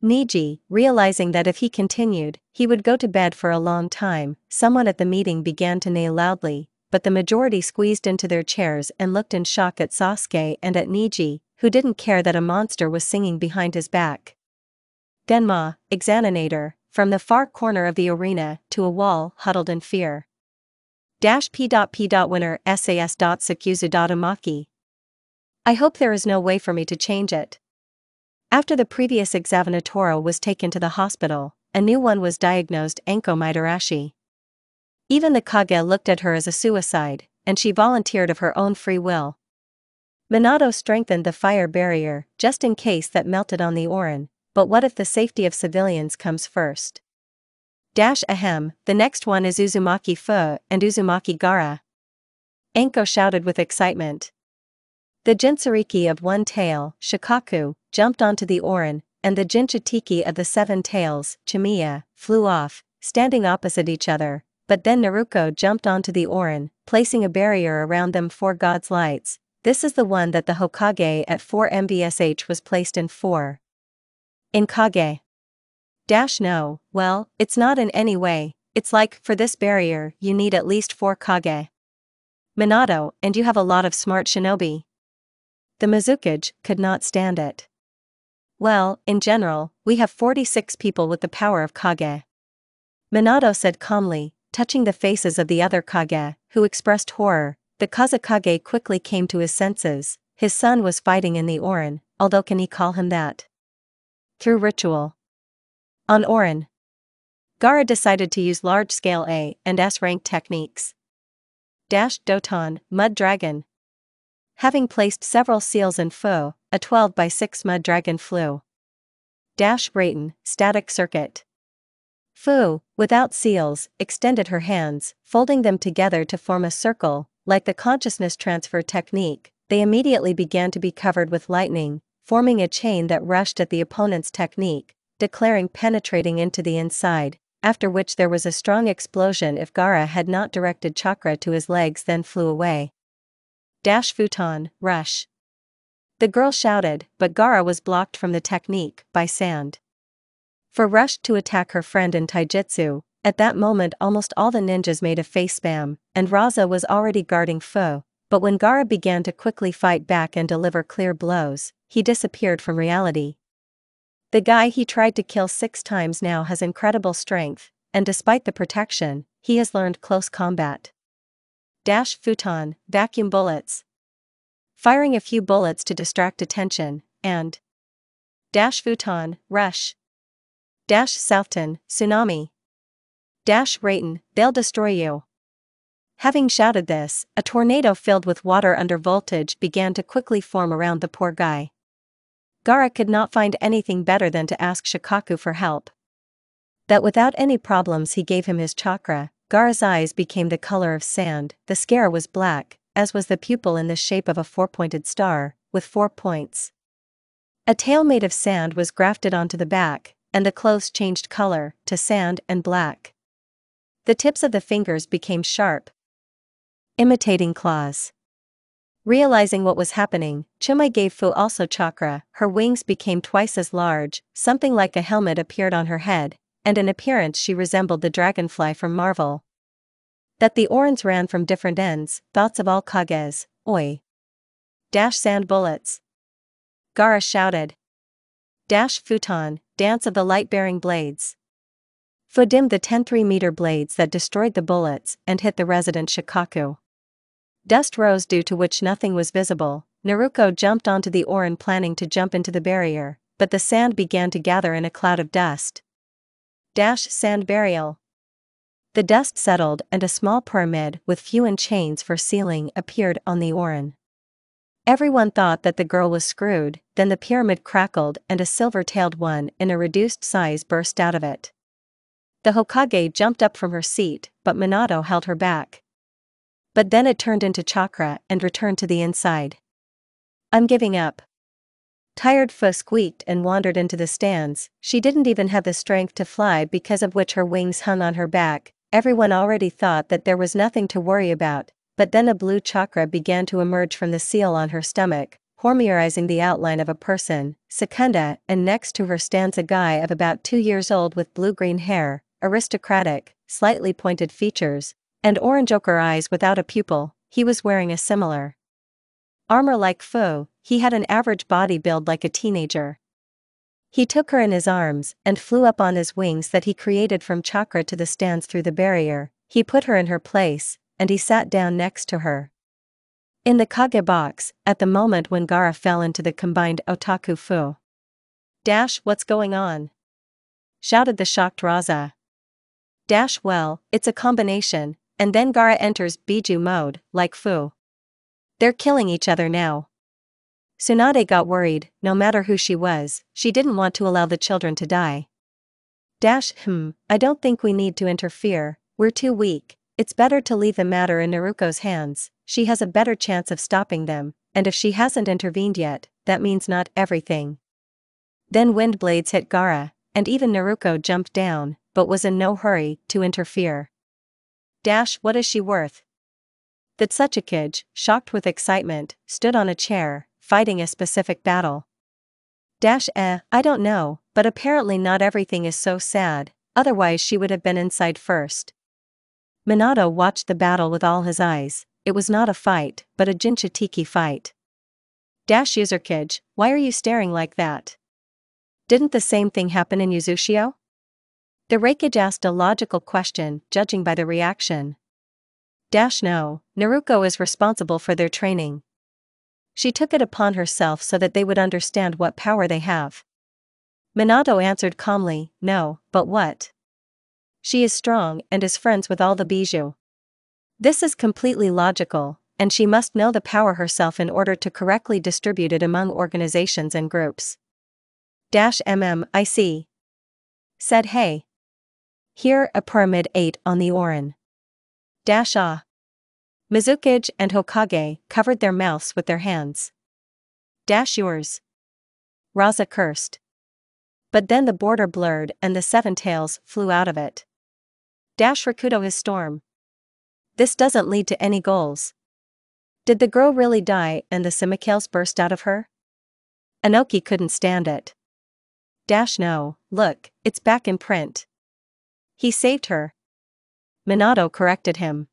Neji, realizing that if he continued, he would go to bed for a long time, someone at the meeting began to neigh loudly, but the majority squeezed into their chairs and looked in shock at Sasuke and at Neji, who didn't care that a monster was singing behind his back. Genma, Examinator, from the far corner of the arena to a wall, huddled in fear. P. Winner SAS. Sakuzu. I hope there is no way for me to change it. After the previous examinatora was taken to the hospital, a new one was diagnosed, Anko Mitarashi. Even the Kage looked at her as a suicide, and she volunteered of her own free will. Minato strengthened the fire barrier, just in case that melted on the Orin, but what if the safety of civilians comes first? Ahem, the next one is Uzumaki Fu and Uzumaki Gara. Anko shouted with excitement. The Jinsuriki of One Tail, Shikaku, jumped onto the Orin, and the Jinchuriki of the Seven Tails, Chimiya, flew off, standing opposite each other, but then Naruko jumped onto the Orin, placing a barrier around them. Four gods' lights, This is the one that the Hokage at 4 MBSH was placed in for. In Kage. No, well, it's not in any way, it's like, for this barrier, you need at least 4 Kage. Minato, and you have a lot of smart shinobi. The Mizukage could not stand it. Well, in general, we have 46 people with the power of Kage. Minato said calmly, touching the faces of the other Kage, who expressed horror. The Kazekage quickly came to his senses. His son was fighting in the Orin, although can he call him that? Through ritual. On Orin, Gaara decided to use large-scale A and S rank techniques. Doton, Mud Dragon. Having placed several seals in Fu, a 12x6 Mud Dragon flew. Raten, Static Circuit. Fu, without seals, extended her hands, folding them together to form a circle. Like the consciousness transfer technique, they immediately began to be covered with lightning, forming a chain that rushed at the opponent's technique, declaring penetrating into the inside, after which there was a strong explosion if Gaara had not directed chakra to his legs then flew away. Futon, Rush. The girl shouted, but Gaara was blocked from the technique by sand. For rushed to attack her friend in taijutsu. At that moment almost all the ninjas made a face spam, and Raza was already guarding Fu, but when Gaara began to quickly fight back and deliver clear blows, he disappeared from reality. The guy he tried to kill 6 times now has incredible strength, and despite the protection, he has learned close combat. Futon, Vacuum Bullets. Firing a few bullets to distract attention, and Futon, Rush. Southton, Tsunami. Raten, they'll destroy you. Having shouted this, a tornado filled with water under voltage began to quickly form around the poor guy. Gaara could not find anything better than to ask Shikaku for help. That without any problems he gave him his chakra. Gaara's eyes became the color of sand, the scare was black, as was the pupil in the shape of a 4-pointed star, with 4 points. A tail made of sand was grafted onto the back, and the clothes changed color, to sand and black. The tips of the fingers became sharp, imitating claws. Realizing what was happening, Chumai gave Fu also chakra. Her wings became twice as large, something like a helmet appeared on her head, and in appearance she resembled the dragonfly from Marvel. That the Orins ran from different ends, thoughts of all Kages, oi. Sand bullets. Gaara shouted. Futon, dance of the light-bearing blades. Fu dimmed the 10 3-meter blades that destroyed the bullets and hit the resident Shikaku. Dust rose due to which nothing was visible. Naruko jumped onto the Orin planning to jump into the barrier, but the sand began to gather in a cloud of dust. Sand burial. The dust settled and a small pyramid with Fuin chains for ceiling appeared on the Orin. Everyone thought that the girl was screwed, then the pyramid crackled and a silver-tailed one in a reduced size burst out of it. The Hokage jumped up from her seat, but Minato held her back. But then it turned into chakra and returned to the inside. I'm giving up. Tired Fu squeaked and wandered into the stands. She didn't even have the strength to fly because of which her wings hung on her back. Everyone already thought that there was nothing to worry about, but then a blue chakra began to emerge from the seal on her stomach, hormeorizing the outline of a person, Secunda, and next to her stands a guy of about 2 years old with blue-green hair, aristocratic, slightly pointed features, and orange ochre eyes without a pupil. He was wearing a similar armor like Fu. He had an average body build like a teenager. He took her in his arms and flew up on his wings that he created from chakra to the stands through the barrier. He put her in her place, and he sat down next to her. In the Kage box, at the moment when Gaara fell into the combined Otaku Fu. What's going on? Shouted the shocked Raza. Well, it's a combination, and then Gaara enters Biju mode, like Fu. They're killing each other now. Tsunade got worried. No matter who she was, she didn't want to allow the children to die. I don't think we need to interfere, we're too weak. It's better to leave the matter in Naruko's hands. She has a better chance of stopping them, and if she hasn't intervened yet, that means not everything. Then wind blades hit Gaara, and even Naruko jumped down, but was in no hurry to interfere. What is she worth? The Tsuchikage, shocked with excitement, stood on a chair, fighting a specific battle. I don't know, but apparently not everything is so sad, otherwise she would have been inside first. Minato watched the battle with all his eyes. It was not a fight, but a Jinchuriki fight. Uzurkage, why are you staring like that? Didn't the same thing happen in Yuzushio? The Reikage asked a logical question, judging by the reaction. No, Naruko is responsible for their training. She took it upon herself so that they would understand what power they have. Minato answered calmly, no, but what? She is strong and is friends with all the bijou. This is completely logical, and she must know the power herself in order to correctly distribute it among organizations and groups. I see. Said hey. Here a pyramid 8 on the Orin. Mizukage and Hokage covered their mouths with their hands. Yours. Raza cursed. But then the border blurred and the seven tails flew out of it. Rakudo his storm. This doesn't lead to any goals. Did the girl really die and the simicales burst out of her? Anoki couldn't stand it. No, look, it's back in print. He saved her. Minato corrected him.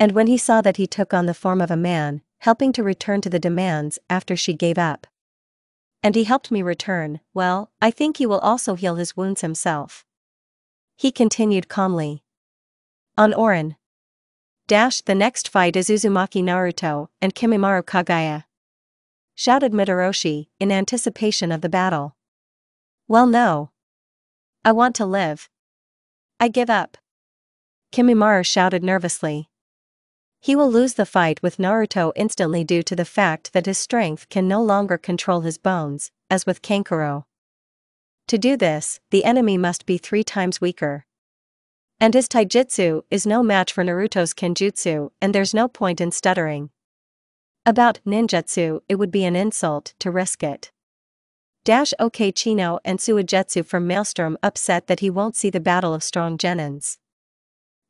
And when he saw that he took on the form of a man, helping to return to the demands after she gave up. And he helped me return, well, I think he will also heal his wounds himself. He continued calmly. On Orin. The next fight is Uzumaki Naruto and Kimimaro Kagaya. Shouted Midoroshi, in anticipation of the battle. Well no. I want to live. I give up. Kimimaro shouted nervously. He will lose the fight with Naruto instantly due to the fact that his strength can no longer control his bones, as with Kankuro. To do this, the enemy must be 3 times weaker. And his taijutsu is no match for Naruto's kenjutsu, and there's no point in stuttering. About ninjutsu, it would be an insult to risk it. OK Chino and Suigetsu from Maelstrom upset that he won't see the battle of strong genins.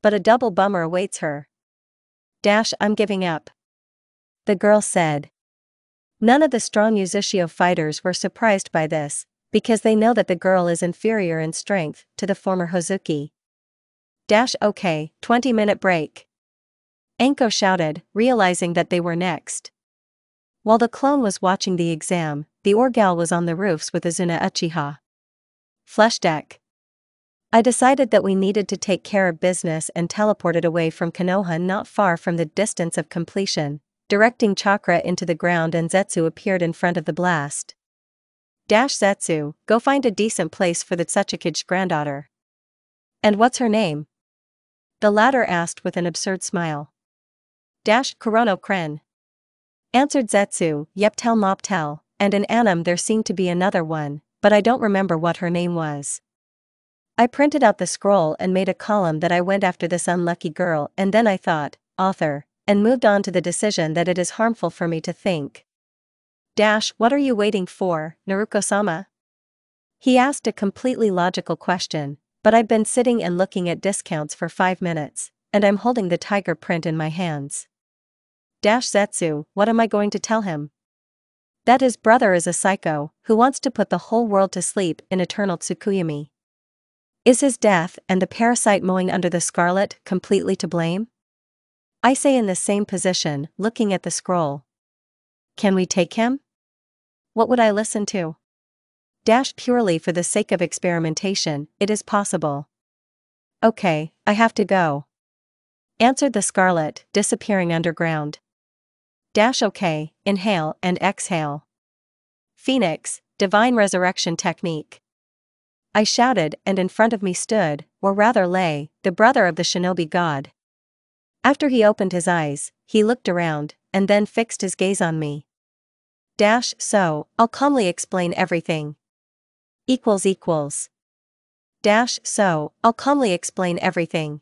But a double bummer awaits her. I'm giving up. The girl said. None of the strong Yuzushio fighters were surprised by this, because they know that the girl is inferior in strength to the former Hozuki. OK, 20-minute break. Anko shouted, realizing that they were next. While the clone was watching the exam, the Orgal was on the roofs with Izuna Uchiha. Flesh deck. I decided that we needed to take care of business and teleported away from Konoha not far from the distance of completion, directing chakra into the ground, and Zetsu appeared in front of the blast. Zetsu, go find a decent place for the Tsuchikage's granddaughter. And what's her name? The latter asked with an absurd smile. Kurono Kren. Answered Zetsu, yep, tell mop tell, and in Anime there seemed to be another one, but I don't remember what her name was. I printed out the scroll and made a column that I went after this unlucky girl, and then I thought, author, and moved on to the decision that it is harmful for me to think. What are you waiting for, Naruko-sama? He asked a completely logical question, but I've been sitting and looking at discounts for 5 minutes, and I'm holding the tiger print in my hands. Zetsu, what am I going to tell him? That his brother is a psycho, who wants to put the whole world to sleep in eternal Tsukuyami. Is his death and the parasite mowing under the scarlet completely to blame? I say in the same position, looking at the scroll. Can we take him? What would I listen to? Purely for the sake of experimentation, it is possible. Okay, I have to go. Answered the scarlet, disappearing underground. Okay, inhale and exhale. Phoenix, divine resurrection technique. I shouted, and in front of me stood, or rather lay, the brother of the shinobi god. After he opened his eyes, he looked around, and then fixed his gaze on me. So, I'll calmly explain everything. So, I'll calmly explain everything.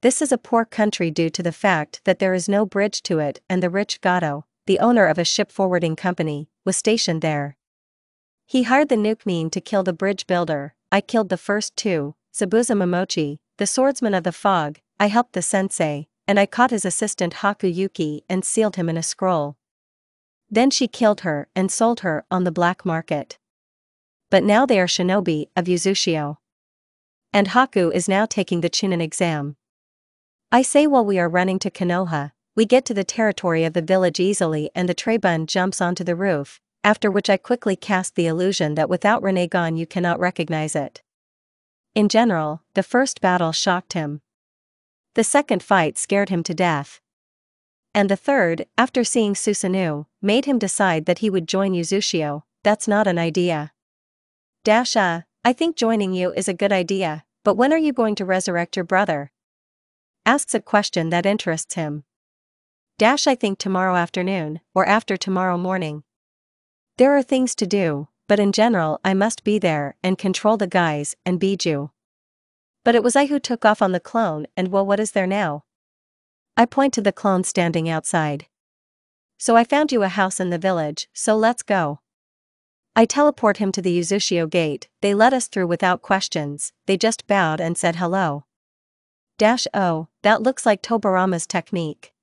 This is a poor country due to the fact that there is no bridge to it, and the rich Gato, the owner of a ship forwarding company, was stationed there. He hired the nuke to kill the bridge builder. I killed the first two, Zabuza Momochi, the swordsman of the fog. I helped the sensei, and I caught his assistant Hakuyuki and sealed him in a scroll. Then she killed her and sold her on the black market. But now they are shinobi of Yuzushio. And Haku is now taking the Chunin exam. I say while we are running to Konoha, we get to the territory of the village easily and the Trebun jumps onto the roof, after which I quickly cast the illusion that without Rinnegan you cannot recognize it. In general, the first battle shocked him. The second fight scared him to death. And the third, after seeing Susanoo, made him decide that he would join Yuzushio. That's not an idea. I think joining you is a good idea, but when are you going to resurrect your brother? Asks a question that interests him. I think tomorrow afternoon, or after tomorrow morning. There are things to do, but in general I must be there and control the guys and Biju. But it was I who took off on the clone, and well, what is there now? I point to the clone standing outside. So I found you a house in the village, so let's go. I teleport him to the Yuzushio gate. They let us through without questions, they just bowed and said hello. Oh, that looks like Tobarama's technique.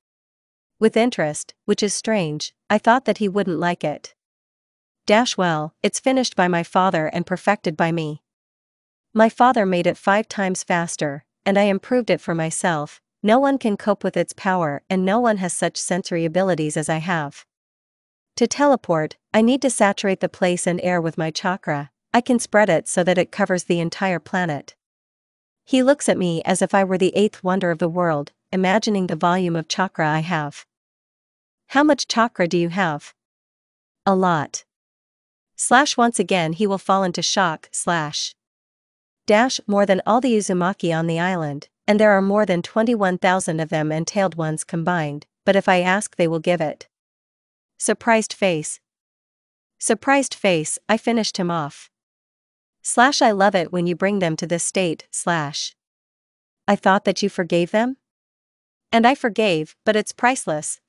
With interest, which is strange, I thought that he wouldn't like it. Well, it's finished by my father and perfected by me. My father made it 5 times faster, and I improved it for myself. No one can cope with its power and no one has such sensory abilities as I have. To teleport, I need to saturate the place and air with my chakra. I can spread it so that it covers the entire planet. He looks at me as if I were the 8th wonder of the world, imagining the volume of chakra I have. How much chakra do you have? A lot. Once again he will fall into shock. More than all the Uzumaki on the island, and there are more than 21,000 of them and tailed ones combined, but if I ask they will give it. Surprised face. I finished him off. I love it when you bring them to this state. I thought that you forgave them? And I forgave, but it's priceless.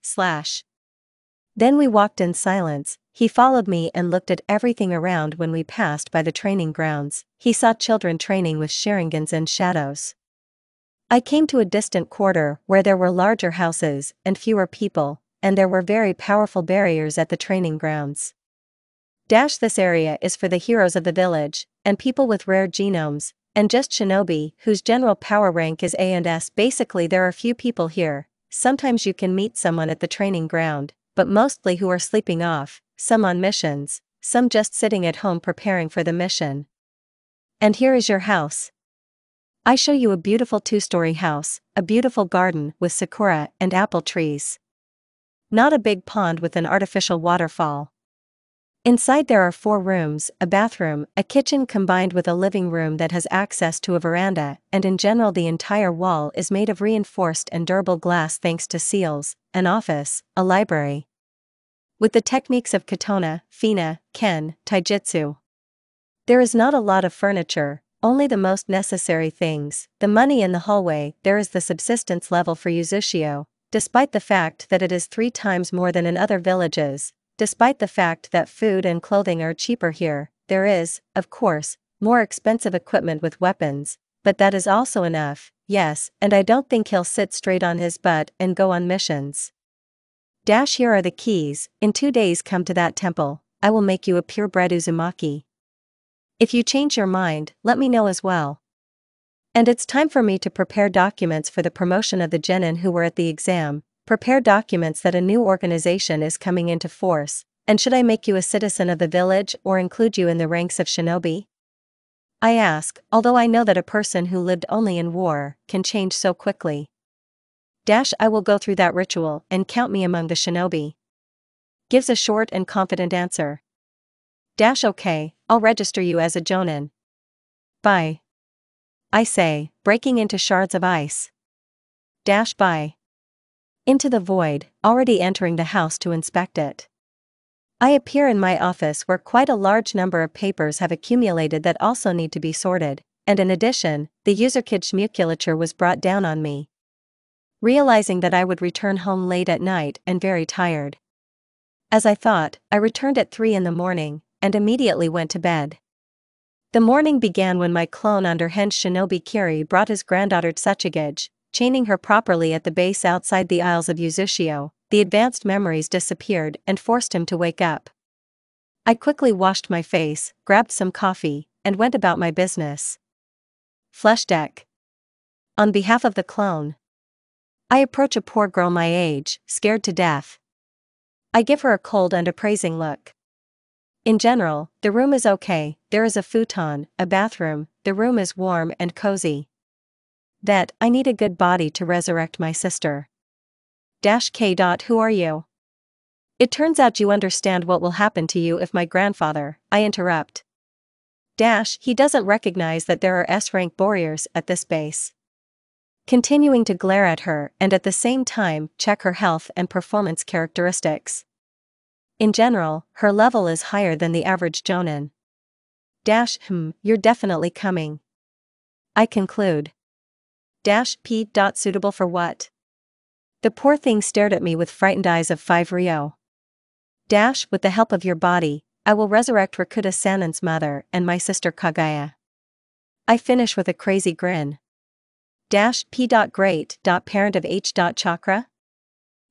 Then we walked in silence. He followed me and looked at everything around. When we passed by the training grounds, he saw children training with Sharingans and shadows. I came to a distant quarter where there were larger houses and fewer people, and there were very powerful barriers at the training grounds. This area is for the heroes of the village, and people with rare genomes, and just shinobi whose general power rank is A and S. Basically there are few people here. Sometimes you can meet someone at the training ground, but mostly who are sleeping off, some on missions, some just sitting at home preparing for the mission. And here is your house. I show you a beautiful 2-story house, a beautiful garden with sakura and apple trees. Not a big pond with an artificial waterfall. Inside there are 4 rooms, a bathroom, a kitchen combined with a living room that has access to a veranda, and in general the entire wall is made of reinforced and durable glass thanks to seals, an office, a library. With the techniques of katana, fina, ken, taijutsu. There is not a lot of furniture, only the most necessary things, the money in the hallway. There is the subsistence level for Yuzushio, despite the fact that it is 3 times more than in other villages. Despite the fact that food and clothing are cheaper here, there is, of course, more expensive equipment with weapons, but that is also enough, yes, and I don't think he'll sit straight on his butt and go on missions. Here are the keys. In 2 days come to that temple, I will make you a purebred Uzumaki. If you change your mind, let me know as well. And it's time for me to prepare documents for the promotion of the genin who were at the exam. Prepare documents that a new organization is coming into force, and should I make you a citizen of the village or include you in the ranks of shinobi? I ask, although I know that a person who lived only in war can change so quickly. I will go through that ritual and count me among the shinobi. Gives a short and confident answer. Okay, I'll register you as a jonin. Bye. I say, breaking into shards of ice. Bye. Into the void, already entering the house to inspect it. I appear in my office where quite a large number of papers have accumulated that also need to be sorted, and in addition, the Userkid musculature was brought down on me. realizing that I would return home late at night and very tired. As I thought, I returned at 3 in the morning, and immediately went to bed. The morning began when my clone underhenge shinobi Kiri brought his granddaughter Tsuchigage, chaining her properly at the base outside the Isles of Uzushio. The advanced memories disappeared and forced him to wake up. I quickly washed my face, grabbed some coffee, and went about my business. Flesh deck. On behalf of the clone, I approach a poor girl my age, scared to death. I give her a cold and appraising look. In general, the room is okay, there is a futon, a bathroom, the room is warm and cozy. That, I need a good body to resurrect my sister. K. Who are you? It turns out you understand what will happen to you if my grandfather, I interrupt. He doesn't recognize that there are S-rank warriors at this base. Continuing to glare at her and at the same time check her health and performance characteristics. In general, her level is higher than the average jonin. You're definitely coming. I conclude. P. Suitable for what? The poor thing stared at me with frightened eyes of 5 Ryo. With the help of your body, I will resurrect Rakuta Sanan's mother and my sister Kagaya. I finish with a crazy grin. P. Great. Parent of H. Chakra?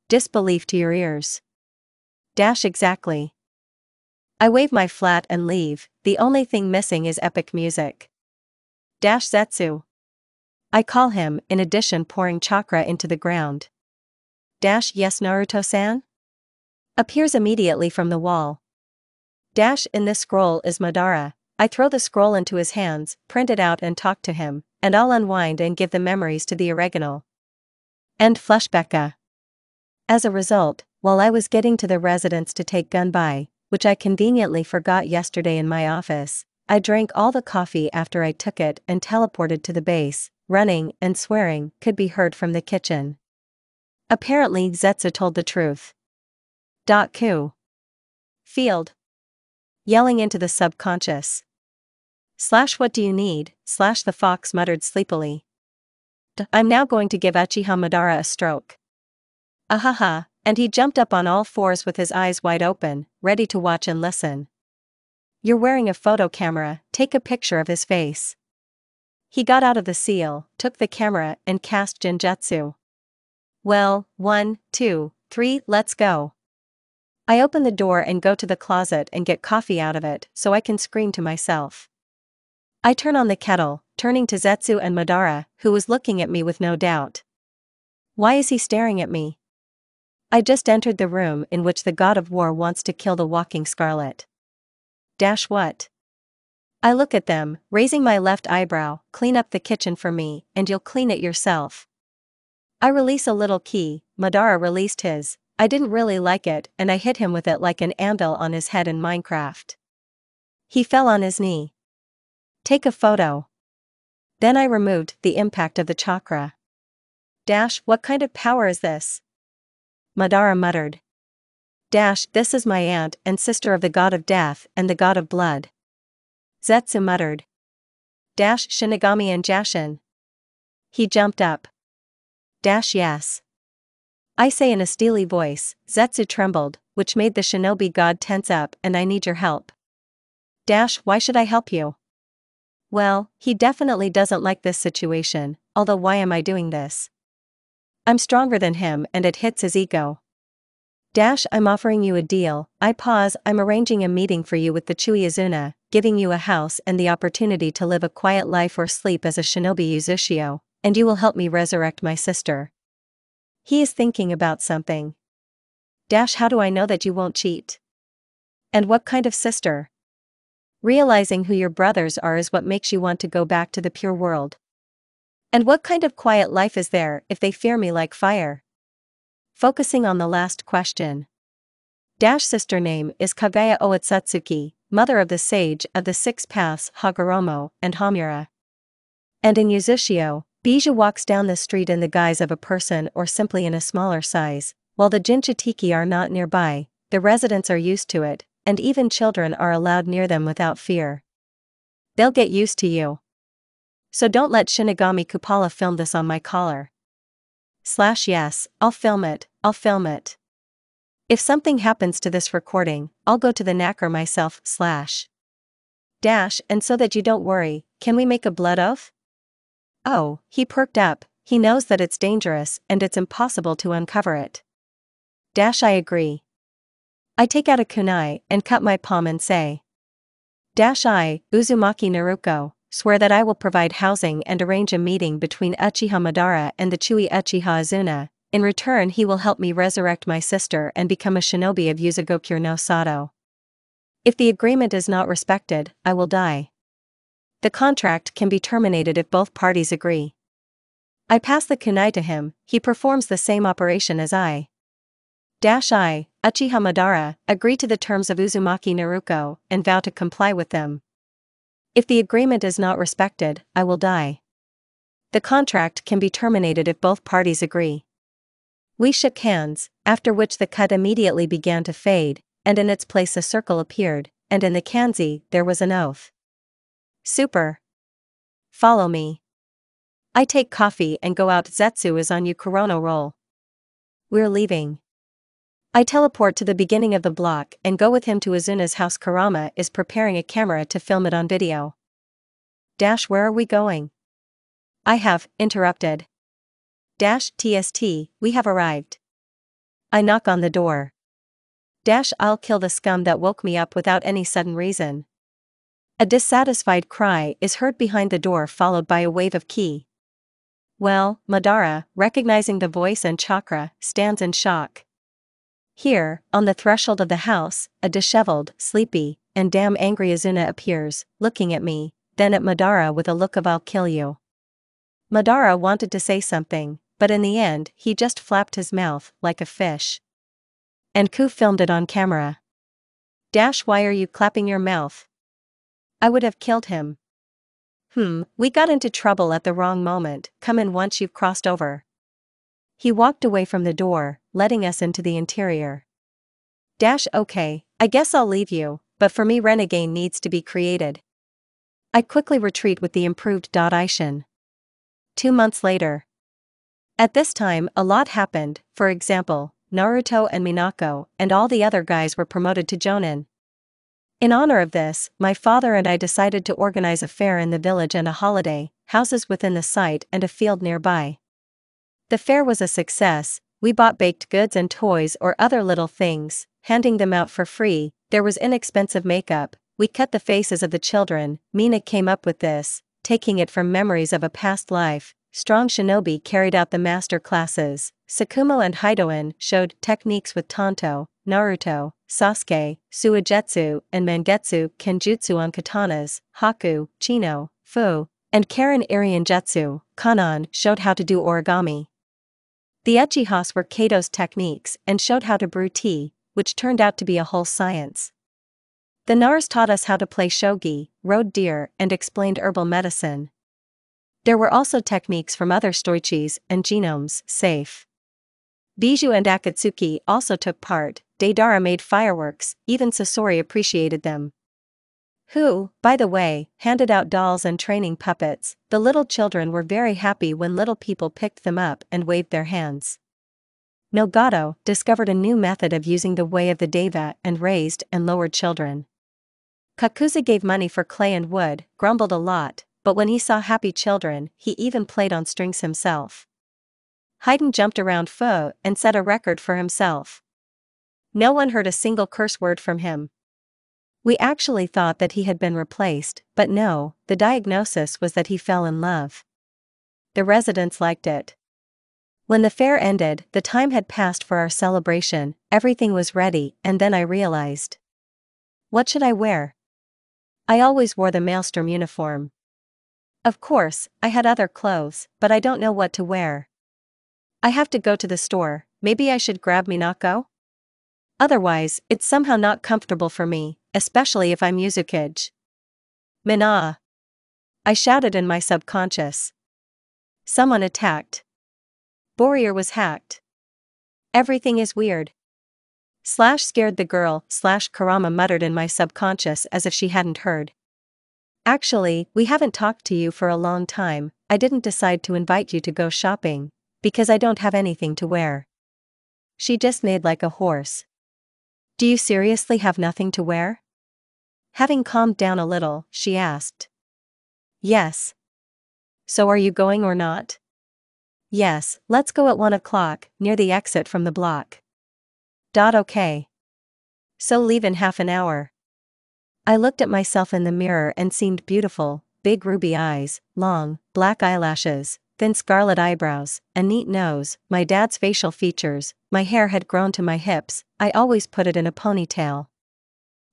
Disbelief to your ears. Exactly. I wave my flat and leave, the only thing missing is epic music. Zetsu. I call him, in addition pouring chakra into the ground. Yes Naruto-san? Appears immediately from the wall. In this scroll is Madara. I throw the scroll into his hands, print it out and talk to him, and I'll unwind and give the memories to the original. End flashback. As a result, while I was getting to the residence to take Gunbai, which I conveniently forgot yesterday in my office, I drank all the coffee after I took it and teleported to the base. Running and swearing could be heard from the kitchen. Apparently Zetsu told the truth. Ku. Field. Yelling into the subconscious. What do you need? The fox muttered sleepily. I'm now going to give Uchiha Madara a stroke. Ahaha, and he jumped up on all fours with his eyes wide open, ready to watch and listen. You're wearing a photo camera, take a picture of his face. He got out of the seal, took the camera and cast Genjutsu. Well, 1, 2, 3, let's go. I open the door and go to the closet and get coffee out of it so I can scream to myself. I turn on the kettle, turning to Zetsu and Madara, who was looking at me with no doubt. Why is he staring at me? I just entered the room in which the god of war wants to kill the walking scarlet. What? I look at them, raising my left eyebrow, clean up the kitchen for me, and you'll clean it yourself. I release a little key, Madara released his, I didn't really like it and I hit him with it like an anvil on his head in Minecraft. He fell on his knee. Take a photo. Then I removed the impact of the chakra. What kind of power is this? Madara muttered. This is my aunt and sister of the god of death and the god of blood. Zetsu muttered. Shinigami and Jashin. He jumped up. Yes. I say in a steely voice. Zetsu trembled, which made the shinobi god tense up, and I need your help. Why should I help you? Well, he definitely doesn't like this situation, although why am I doing this? I'm stronger than him and it hits his ego. I'm offering you a deal. I pause. I'm arranging a meeting for you with the Chuiazuna, giving you a house and the opportunity to live a quiet life or sleep as a shinobi Uzushio, and you will help me resurrect my sister. He is thinking about something. How do I know that you won't cheat? And what kind of sister? Realizing who your brothers are is what makes you want to go back to the pure world. And what kind of quiet life is there if they fear me like fire? Focusing on the last question. Sister name is Kagaya Oatsutsuki, mother of the sage of the 6 paths Hagoromo and Hamura. And in Uzushio, Bijou walks down the street in the guise of a person or simply in a smaller size. While the Jinchitiki are not nearby, the residents are used to it, and even children are allowed near them without fear. They'll get used to you. So don't let Shinigami Kupala film this on my collar. Yes, I'll film it. If something happens to this recording, I'll go to the knacker myself. And so that you don't worry, can we make a blood oath? Oh, he perked up, he knows that it's dangerous and it's impossible to uncover it. I agree. I take out a kunai and cut my palm and say. I, Uzumaki Naruko, swear that I will provide housing and arrange a meeting between Uchiha Madara and the Chui Uchiha Azuna. In return he will help me resurrect my sister and become a shinobi of Yuzugokure no Sato. If the agreement is not respected, I will die. The contract can be terminated if both parties agree. I pass the kunai to him, he performs the same operation as I. Uchiha Madara, agree to the terms of Uzumaki Naruko, and vow to comply with them. If the agreement is not respected, I will die. The contract can be terminated if both parties agree. We shook hands, after which the cut immediately began to fade, and in its place a circle appeared, and in the kanji there was an oath. Super. Follow me. I take coffee and go out. Zetsu is on Yukurono roll. We're leaving. I teleport to the beginning of the block and go with him to Azuna's house. Kurama is preparing a camera to film it on video. Where are we going? I have interrupted. TST, we have arrived. I knock on the door. I'll kill the scum that woke me up without any sudden reason. A dissatisfied cry is heard behind the door, followed by a wave of ki. Well, Madara, recognizing the voice and chakra, stands in shock. Here, on the threshold of the house, a disheveled, sleepy, and damn angry Azuna appears, looking at me, then at Madara with a look of "I'll kill you." Madara wanted to say something, but in the end he just flapped his mouth, like a fish. And Ku filmed it on camera. Why are you clapping your mouth? I would have killed him. We got into trouble at the wrong moment, come in once you've crossed over. He walked away from the door, letting us into the interior. Okay, I guess I'll leave you, but for me Renegade needs to be created. I quickly retreat with the improved Daishin. 2 months later. At this time a lot happened, for example, Naruto and Minako and all the other guys were promoted to Jonin. In honor of this, my father and I decided to organize a fair in the village and a holiday, houses within the site and a field nearby. The fair was a success, we bought baked goods and toys or other little things, handing them out for free. There was inexpensive makeup, we cut the faces of the children. Mina came up with this, taking it from memories of a past life. Strong Shinobi carried out the master classes, Sakumo and Hidoin showed techniques with Tanto, Naruto, Sasuke, Suigetsu and Mangetsu Kenjutsu on katanas, Haku, Chino, Fu, and Karen Arianjutsu. Kanan showed how to do origami. The Uchihas were Kato's techniques and showed how to brew tea, which turned out to be a whole science. The Nars taught us how to play shogi, rode deer, and explained herbal medicine. There were also techniques from other stoichis and genomes, safe. Biju and Akatsuki also took part. Deidara made fireworks, even Sasori appreciated them. Who, by the way, handed out dolls and training puppets. The little children were very happy when little people picked them up and waved their hands. Nagato discovered a new method of using the way of the deva and raised and lowered children. Kakuza gave money for clay and wood, grumbled a lot, but when he saw happy children, he even played on strings himself. Haydn jumped around Fu and set a record for himself. No one heard a single curse word from him. We actually thought that he had been replaced, but no, the diagnosis was that he fell in love. The residents liked it. When the fair ended, the time had passed for our celebration, everything was ready, and then I realized. What should I wear? I always wore the maelstrom uniform. Of course, I had other clothes, but I don't know what to wear. I have to go to the store, maybe I should grab Minako? Otherwise, it's somehow not comfortable for me, especially if I'm Yuzukage. Mina! I shouted in my subconscious. Someone attacked. Warrior was hacked. Everything is weird. Scared the girl, Kurama muttered in my subconscious as if she hadn't heard. Actually, we haven't talked to you for a long time, I didn't decide to invite you to go shopping. Because I don't have anything to wear. She just neighed like a horse. Do you seriously have nothing to wear? Having calmed down a little, she asked. Yes. So are you going or not? Yes, let's go at 1 o'clock, near the exit from the block. Okay. So leave in half an hour. I looked at myself in the mirror and seemed beautiful, big ruby eyes, long, black eyelashes, thin scarlet eyebrows, a neat nose, my dad's facial features, my hair had grown to my hips, I always put it in a ponytail.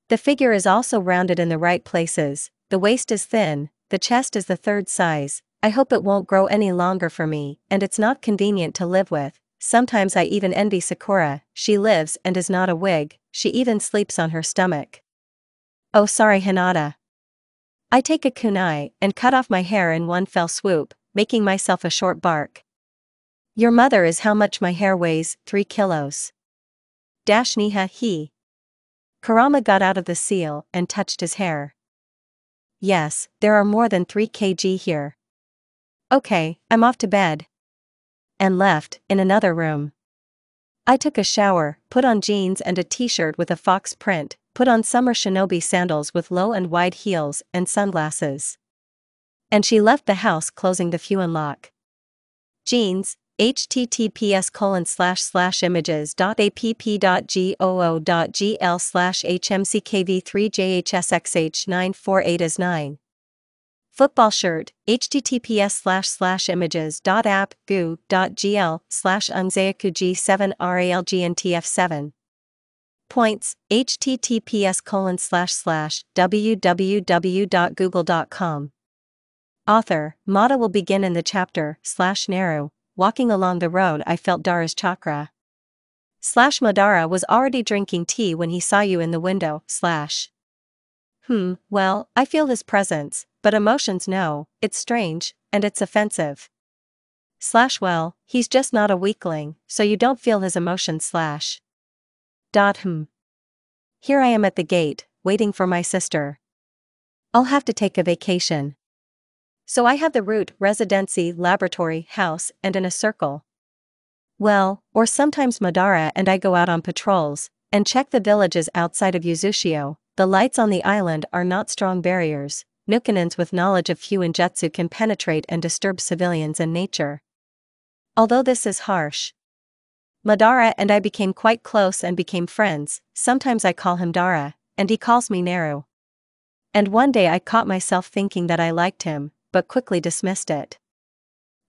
The figure is also rounded in the right places, the waist is thin, the chest is the third size, I hope it won't grow any longer for me, and it's not convenient to live with. Sometimes I even envy Sakura, she lives and is not a wig, she even sleeps on her stomach. Oh sorry Hinata. I take a kunai and cut off my hair in one fell swoop, making myself a short bark. Your mother is how much my hair weighs, 3 kilos. Niha he. Kurama got out of the seal and touched his hair. Yes, there are more than 3 kg here. Okay, I'm off to bed. And left, in another room. I took a shower, put on jeans and a t-shirt with a fox print, put on summer shinobi sandals with low and wide heels and sunglasses. And she left the house closing the Fuan lock. Jeans, https://images.app.goo.gl/hmckv3jhsxh948 as 9. Football shirt, https://images.app.goo.gl/umzayakug7ralgntf7. Points, https://www.google.com. Author, Mata will begin in the chapter, Naru, walking along the road I felt Dara's chakra. Madara was already drinking tea when he saw you in the window, well, I feel his presence, but emotions no, it's strange, and it's offensive. Well, he's just not a weakling, so you don't feel his emotions Here I am at the gate, waiting for my sister. I'll have to take a vacation. So I have the route residency, laboratory, house, and in a circle. Well, or sometimes Madara and I go out on patrols, and check the villages outside of Yuzushio. The lights on the island are not strong barriers, Nukanins with knowledge of Fuinjutsu can penetrate and disturb civilians and nature. Although this is harsh. Madara and I became quite close and became friends, sometimes I call him Dara, and he calls me Naru. And one day I caught myself thinking that I liked him, but quickly dismissed it.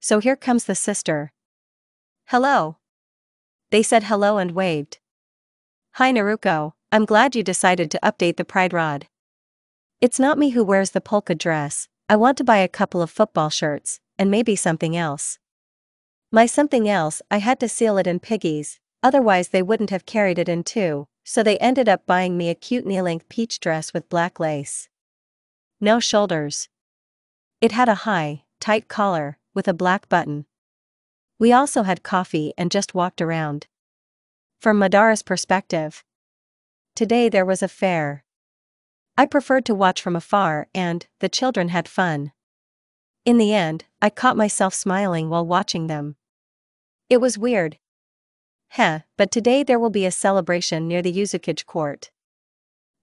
So here comes the sister. Hello. They said hello and waved. Hi Naruko, I'm glad you decided to update the Pride Rod. It's not me who wears the polka dress, I want to buy a couple of football shirts, and maybe something else. My something else, I had to seal it in piggies, otherwise they wouldn't have carried it in too, so they ended up buying me a cute knee-length peach dress with black lace. No shoulders. It had a high, tight collar, with a black button. We also had coffee and just walked around. From Madara's perspective. Today there was a fair. I preferred to watch from afar and, the children had fun. In the end, I caught myself smiling while watching them. It was weird. But today there will be a celebration near the Yuzukage court.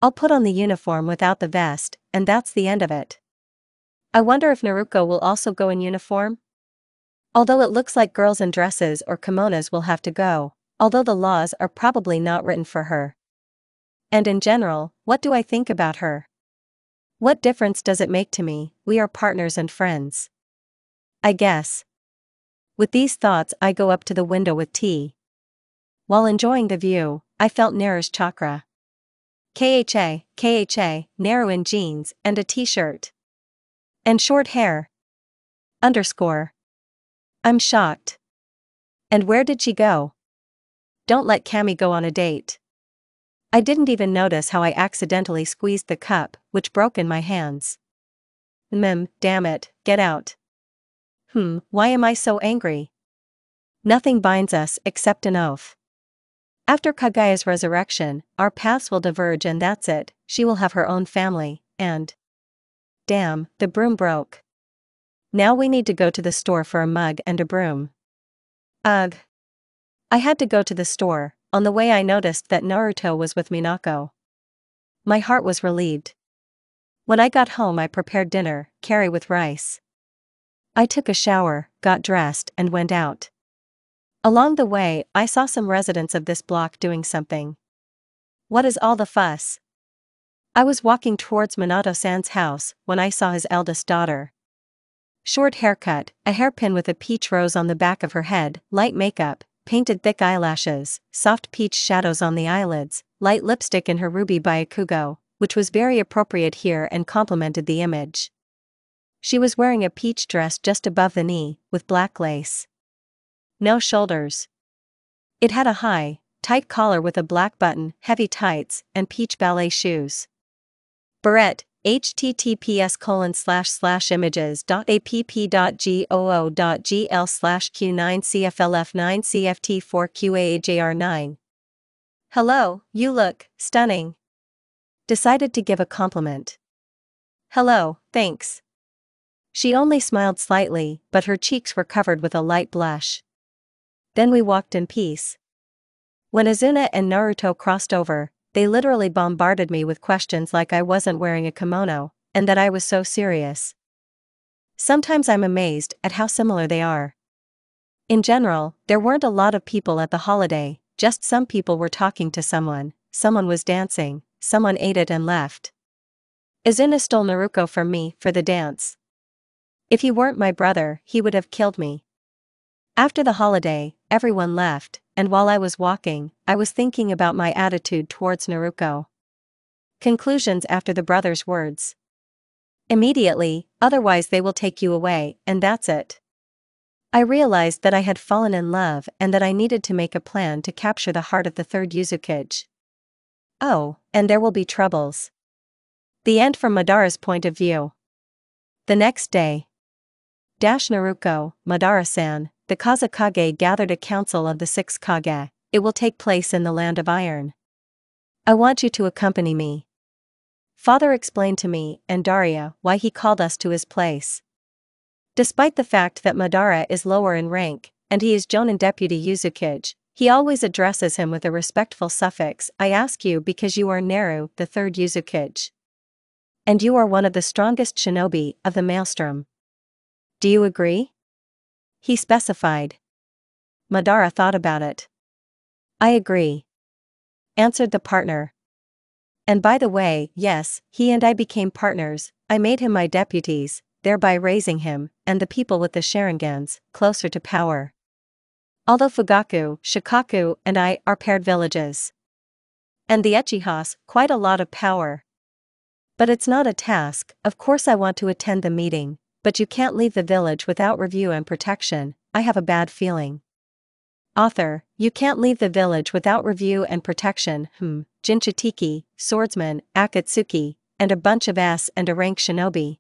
I'll put on the uniform without the vest, and that's the end of it. I wonder if Naruko will also go in uniform? Although it looks like girls in dresses or kimonos will have to go, although the laws are probably not written for her. And in general, what do I think about her? What difference does it make to me? We are partners and friends. I guess. With these thoughts I go up to the window with tea. While enjoying the view, I felt Naru's chakra. Naru in jeans and a t-shirt. And short hair. _ I'm shocked. And where did she go? Don't let Cammy go on a date. I didn't even notice how I accidentally squeezed the cup, which broke in my hands. Damn it, get out. Why am I so angry? Nothing binds us except an oath. After Kagaya's resurrection, our paths will diverge and that's it, she will have her own family, and… Damn, the broom broke. Now we need to go to the store for a mug and a broom. Ugh. I had to go to the store. On the way I noticed that Naruto was with Minako. My heart was relieved. When I got home I prepared dinner, curry with rice. I took a shower, got dressed and went out. Along the way, I saw some residents of this block doing something. What is all the fuss? I was walking towards Minato-san's house when I saw his eldest daughter. Short haircut, a hairpin with a peach rose on the back of her head, light makeup, painted thick eyelashes, soft peach shadows on the eyelids, light lipstick in her ruby Byakugo, which was very appropriate here and complemented the image. She was wearing a peach dress just above the knee, with black lace. No shoulders. It had a high, tight collar with a black button, heavy tights, and peach ballet shoes. Barrette, https://images.app.goo.gl/q9cflf9cft4qaajr9. Hello, you look stunning. Decided to give a compliment. Hello, thanks. She only smiled slightly, but her cheeks were covered with a light blush. Then we walked in peace. When Izuna and Naruto crossed over, they literally bombarded me with questions like I wasn't wearing a kimono, and that I was so serious. Sometimes I'm amazed at how similar they are. In general, there weren't a lot of people at the holiday, just some people were talking to someone was dancing, someone ate it and left. Izuna stole Naruko from me for the dance. If he weren't my brother, he would have killed me. After the holiday, everyone left, and while I was walking, I was thinking about my attitude towards Naruko. Conclusions after the brother's words. Immediately, otherwise they will take you away, and that's it. I realized that I had fallen in love and that I needed to make a plan to capture the heart of the third Uzukage. Oh, and there will be troubles. The end from Madara's point of view. The next day. Naruko, Madara-san, the Kazekage gathered a council of the 6 Kage. It will take place in the Land of Iron. I want you to accompany me. Father explained to me and Daria why he called us to his place. Despite the fact that Madara is lower in rank, and he is Jonin Deputy Uzukage, he always addresses him with a respectful suffix. I ask you because you are Naru, the third Uzukage. And you are one of the strongest shinobi of the Maelstrom. Do you agree? He specified. Madara thought about it. I agree, answered the partner. And by the way, yes, he and I became partners. I made him my deputies, thereby raising him, and the people with the Sharingans, closer to power. Although Fugaku, Shikaku, and I are paired villages. And the Uchihas, quite a lot of power. But it's not a task. Of course I want to attend the meeting, but you can't leave the village without review and protection. I have a bad feeling. Author, you can't leave the village without review and protection. Jinchitiki, swordsman, Akatsuki, and a bunch of S and a rank shinobi.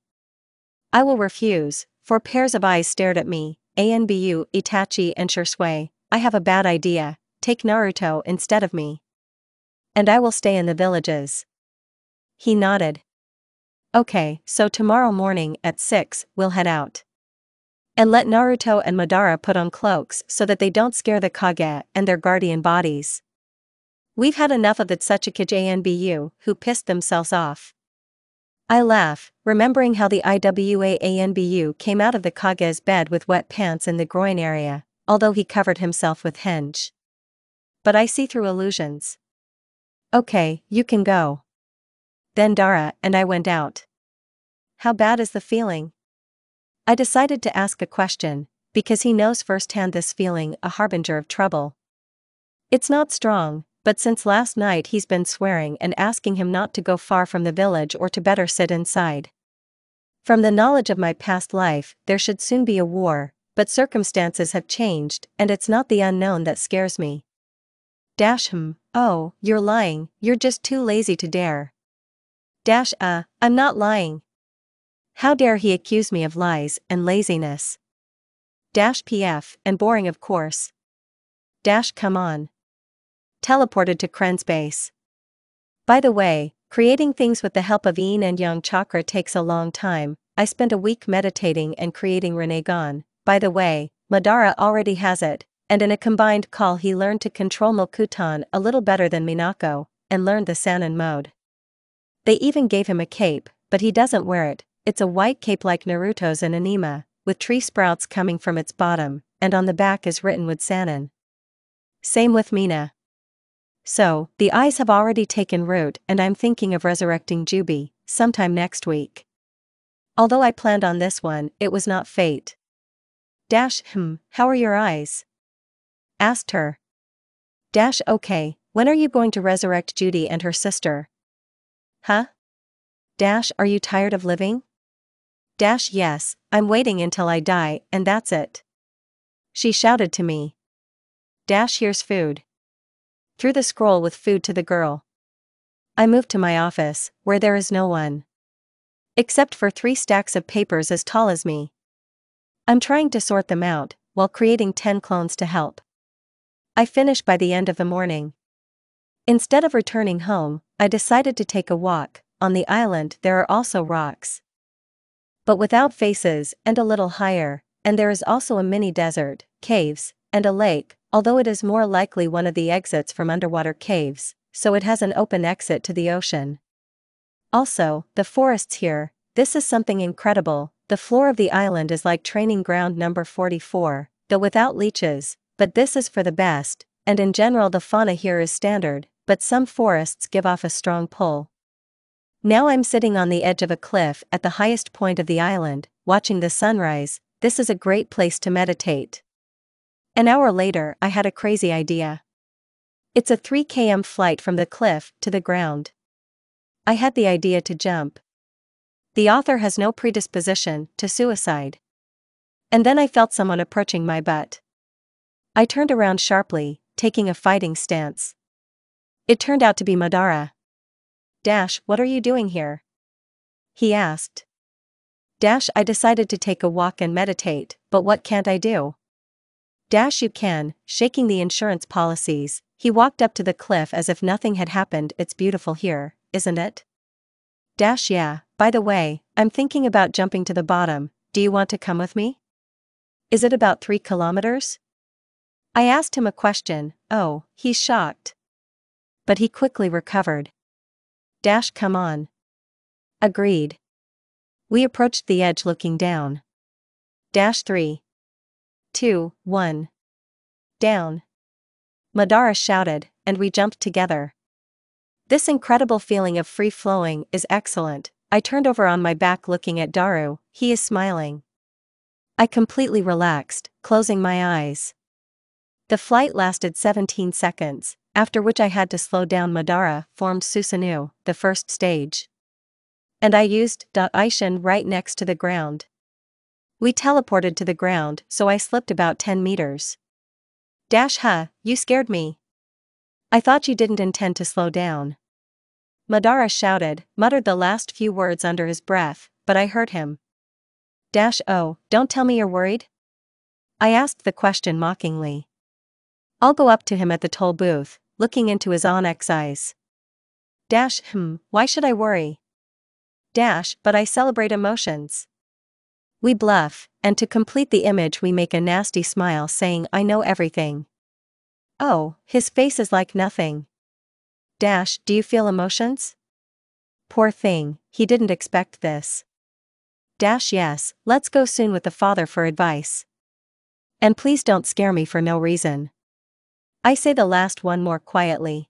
I will refuse. 4 pairs of eyes stared at me. Anbu, Itachi and Shursui. I have a bad idea. Take Naruto instead of me. And I will stay in the villages. He nodded. Okay, so tomorrow morning at 6, we'll head out. And let Naruto and Madara put on cloaks so that they don't scare the Kage and their guardian bodies. We've had enough of the Tsukikage Anbu who pissed themselves off. I laugh, remembering how the Iwa Anbu came out of the Kage's bed with wet pants in the groin area, although he covered himself with henge. But I see through illusions. Okay, you can go. Then Dara and I went out. How bad is the feeling? I decided to ask a question, because he knows firsthand this feeling, a harbinger of trouble. It's not strong, but since last night he's been swearing and asking him not to go far from the village or to better sit inside. From the knowledge of my past life, there should soon be a war, but circumstances have changed and it's not the unknown that scares me. Oh, you're lying, you're just too lazy to dare. I'm not lying. How dare he accuse me of lies and laziness? PF, and boring of course. Come on. Teleported to Kren's base. By the way, creating things with the help of yin and yang chakra takes a long time. I spent a week meditating and creating Rinnegan. By the way, Madara already has it, and in a combined call he learned to control Mokutan a little better than Minako, and learned the Sannin mode. They even gave him a cape, but he doesn't wear it. It's a white cape like Naruto's in anime, with tree sprouts coming from its bottom, and on the back is written with Sannin. Same with Mina. So, the eyes have already taken root and I'm thinking of resurrecting Jubi, sometime next week. Although I planned on this one, it was not fate. How are your eyes? Asked her. Okay, when are you going to resurrect Judy and her sister? Huh? Are you tired of living? Yes, I'm waiting until I die, and that's it. She shouted to me. Here's food. Threw the scroll with food to the girl. I moved to my office, where there is no one. Except for 3 stacks of papers as tall as me. I'm trying to sort them out, while creating 10 clones to help. I finish by the end of the morning. Instead of returning home, I decided to take a walk. On the island there are also rocks, but without faces and a little higher, and there is also a mini desert, caves, and a lake, although it is more likely one of the exits from underwater caves, so it has an open exit to the ocean. Also, the forests here, this is something incredible. The floor of the island is like training ground number 44, though without leeches, but this is for the best, and in general the fauna here is standard, but some forests give off a strong pull. Now I'm sitting on the edge of a cliff at the highest point of the island, watching the sunrise. This is a great place to meditate. An hour later, I had a crazy idea. It's a 3 km flight from the cliff to the ground. I had the idea to jump. The author has no predisposition to suicide. And then I felt someone approaching my butt. I turned around sharply, taking a fighting stance. It turned out to be Madara. What are you doing here? He asked. I decided to take a walk and meditate, but what can't I do? You can, shaking the insurance policies. He walked up to the cliff as if nothing had happened. It's beautiful here, isn't it? Yeah, by the way, I'm thinking about jumping to the bottom. Do you want to come with me? Is it about 3 kilometers? I asked him a question. Oh, he's shocked. But he quickly recovered. Come on. Agreed. We approached the edge looking down. 3, 2, 1. Down. Madara shouted, and we jumped together. This incredible feeling of free-flowing is excellent. I turned over on my back looking at Daru. He is smiling. I completely relaxed, closing my eyes. The flight lasted 17 seconds, after which I had to slow down. Madara formed Susanoo, the first stage. And I used Aishin right next to the ground. We teleported to the ground, so I slipped about 10 meters. You scared me. I thought you didn't intend to slow down. Madara shouted, muttered the last few words under his breath, but I heard him. Oh, don't tell me you're worried? I asked the question mockingly. I'll go up to him at the toll booth, looking into his onyx eyes. Why should I worry? But I celebrate emotions. We bluff, and to complete the image we make a nasty smile saying I know everything. Oh, his face is like nothing. Do you feel emotions? Poor thing, he didn't expect this. Yes, let's go soon with the father for advice. And please don't scare me for no reason. I say the last one more quietly.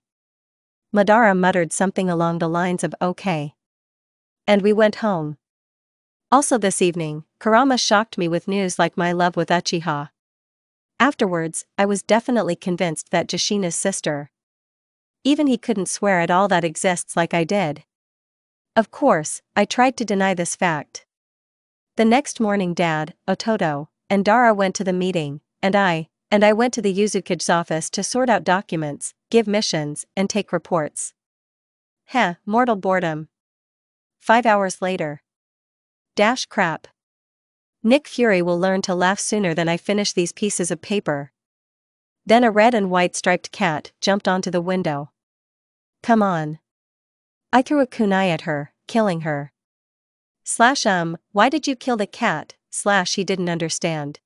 Madara muttered something along the lines of okay. And we went home. Also this evening, Kurama shocked me with news like my love with Uchiha. Afterwards, I was definitely convinced that Jashina's sister. Even he couldn't swear at all that exists like I did. Of course, I tried to deny this fact. The next morning Dad, Ototo, and Dara went to the meeting, and I went to the Yuzuki's office to sort out documents, give missions, and take reports. Mortal boredom. 5 hours later. Crap. Nick Fury will learn to laugh sooner than I finish these pieces of paper. Then a red and white striped cat jumped onto the window. Come on. I threw a kunai at her, killing her. Why did you kill the cat? He didn't understand.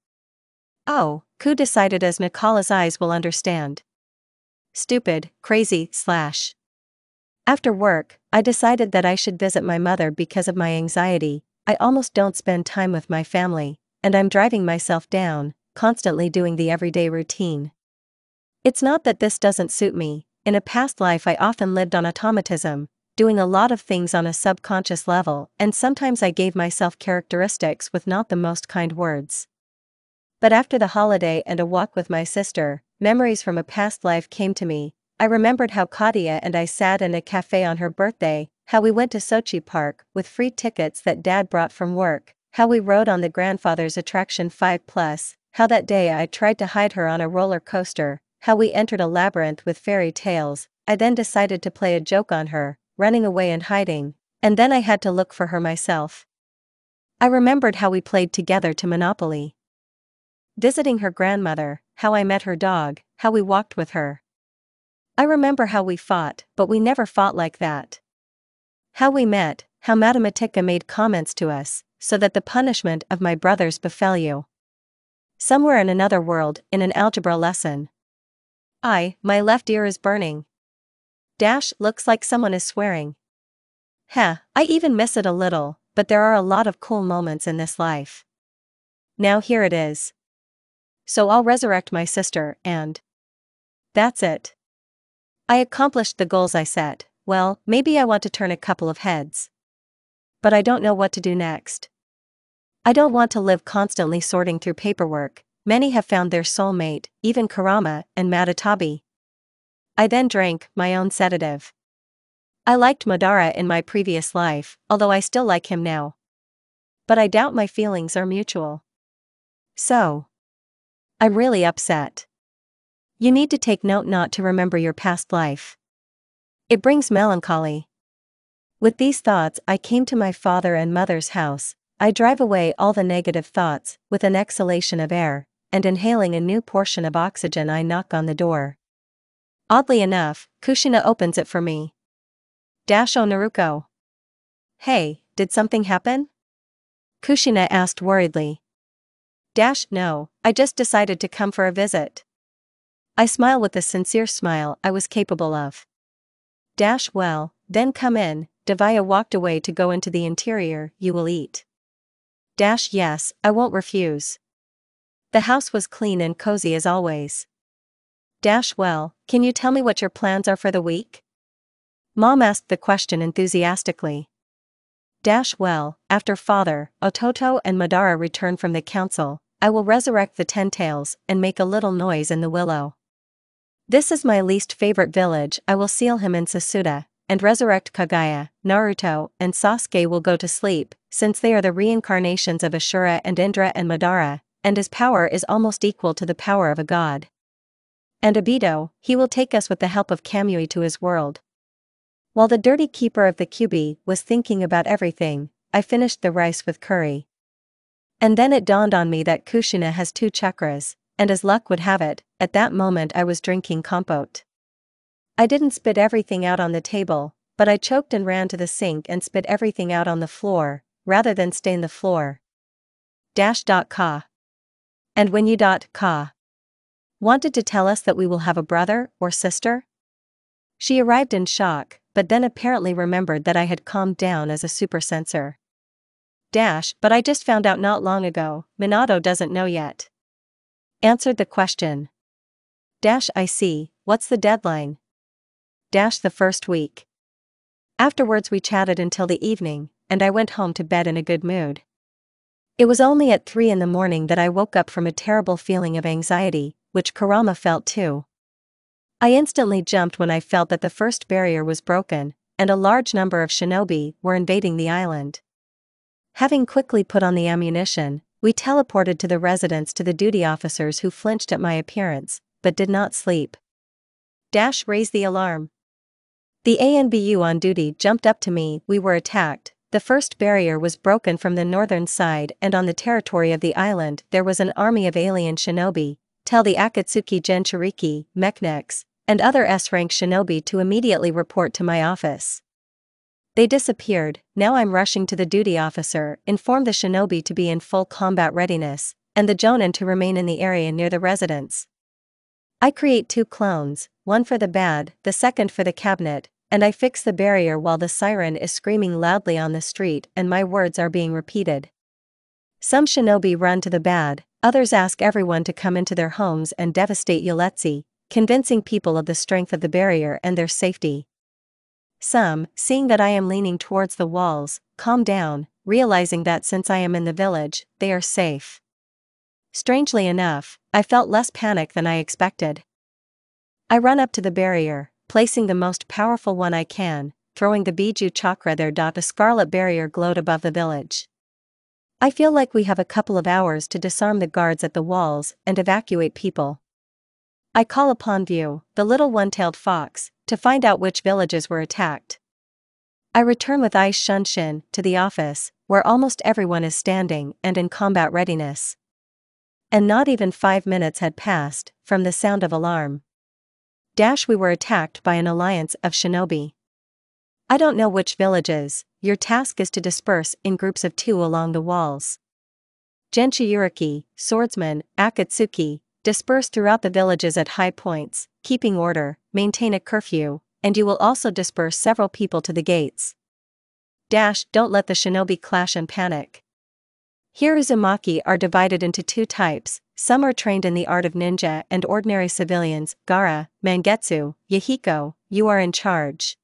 Oh, Ku decided as Nakala's eyes will understand. Stupid, crazy, / After work, I decided that I should visit my mother because of my anxiety. I almost don't spend time with my family, and I'm driving myself down, constantly doing the everyday routine. It's not that this doesn't suit me. In a past life I often lived on automatism, doing a lot of things on a subconscious level, and sometimes I gave myself characteristics with not the most kind words. But after the holiday and a walk with my sister, memories from a past life came to me. I remembered how Katia and I sat in a cafe on her birthday, how we went to Sochi Park with free tickets that Dad brought from work, how we rode on the grandfather's attraction 5+, how that day I tried to hide her on a roller coaster, how we entered a labyrinth with fairy tales. I then decided to play a joke on her, running away and hiding, and then I had to look for her myself. I remembered how we played together to Monopoly. Visiting her grandmother, how I met her dog, how we walked with her. I remember how we fought, but we never fought like that. How we met, how Matematica made comments to us, so that the punishment of my brothers befell you. Somewhere in another world, in an algebra lesson. My left ear is burning. Looks like someone is swearing. I even miss it a little, but there are a lot of cool moments in this life. Now here it is. So I'll resurrect my sister, and that's it. I accomplished the goals I set. Well, maybe I want to turn a couple of heads. But I don't know what to do next. I don't want to live constantly sorting through paperwork. Many have found their soulmate, even Kurama and Madatabi. I then drank my own sedative. I liked Madara in my previous life, although I still like him now. But I doubt my feelings are mutual. So I'm really upset. You need to take note not to remember your past life. It brings melancholy. With these thoughts I came to my father and mother's house. I drive away all the negative thoughts, with an exhalation of air, and inhaling a new portion of oxygen I knock on the door. Oddly enough, Kushina opens it for me. Oh Naruko. Hey, did something happen? Kushina asked worriedly. No, I just decided to come for a visit. I smile with the sincere smile I was capable of. Well, then come in. Devaya walked away to go into the interior. You will eat. Yes, I won't refuse. The house was clean and cozy as always. Well, can you tell me what your plans are for the week? Mom asked the question enthusiastically. Well, after Father, Ototo and Madara return from the council, I will resurrect the 10 tails and make a little noise in the willow. This is my least favorite village. I will seal him in Sasuda, and resurrect Kaguya. Naruto and Sasuke will go to sleep, since they are the reincarnations of Ashura and Indra and Madara, and his power is almost equal to the power of a god. And Obito, he will take us with the help of Kamui to his world. While the dirty keeper of the Kyubi was thinking about everything, I finished the rice with curry. And then it dawned on me that Kushina has 2 chakras, and as luck would have it, at that moment I was drinking compote. I didn't spit everything out on the table, but I choked and ran to the sink and spit everything out on the floor, rather than stain the floor. Ka. And when you Ka wanted to tell us that we will have a brother or sister? She arrived in shock, but then apparently remembered that I had calmed down as a super sensor. But I just found out not long ago. Minato doesn't know yet. Answered the question. I see. What's the deadline? The first week. Afterwards we chatted until the evening, and I went home to bed in a good mood. It was only at 3 in the morning that I woke up from a terrible feeling of anxiety, which Kurama felt too. I instantly jumped when I felt that the first barrier was broken, and a large number of shinobi were invading the island. Having quickly put on the ammunition, we teleported to the residence to the duty officers who flinched at my appearance, but did not sleep. Raise the alarm. The ANBU on duty jumped up to me. We were attacked. The first barrier was broken from the northern side, and on the territory of the island there was an army of alien shinobi. Tell the Akatsuki Genshiriki, Mechnex, and other S-rank shinobi to immediately report to my office. They disappeared. Now I'm rushing to the duty officer, inform the shinobi to be in full combat readiness, and the Jonin to remain in the area near the residence. I create 2 clones, one for the bad, the second for the cabinet, and I fix the barrier while the siren is screaming loudly on the street and my words are being repeated. Some shinobi run to the bad, others ask everyone to come into their homes and devastate Yoletsi, convincing people of the strength of the barrier and their safety. Some, seeing that I am leaning towards the walls, calm down, realizing that since I am in the village, they are safe. Strangely enough, I felt less panic than I expected. I run up to the barrier, placing the most powerful one I can, throwing the Biju chakra there. A scarlet barrier glowed above the village. I feel like we have a couple of hours to disarm the guards at the walls and evacuate people. I call upon View, the little one-tailed fox, to find out which villages were attacked. I return with Ice Shunshin to the office, where almost everyone is standing and in combat readiness. And not even 5 minutes had passed from the sound of alarm. We were attacked by an alliance of shinobi. I don't know which villages. Your task is to disperse in groups of 2 along the walls. Genshiyuriki, swordsman, Akatsuki, disperse throughout the villages at high points, keeping order, maintain a curfew, and you will also disperse several people to the gates. Don't let the shinobi clash and panic. Here Uzumaki are divided into 2 types, some are trained in the art of ninja and ordinary civilians. Gara, Mangetsu, Yahiko, you are in charge.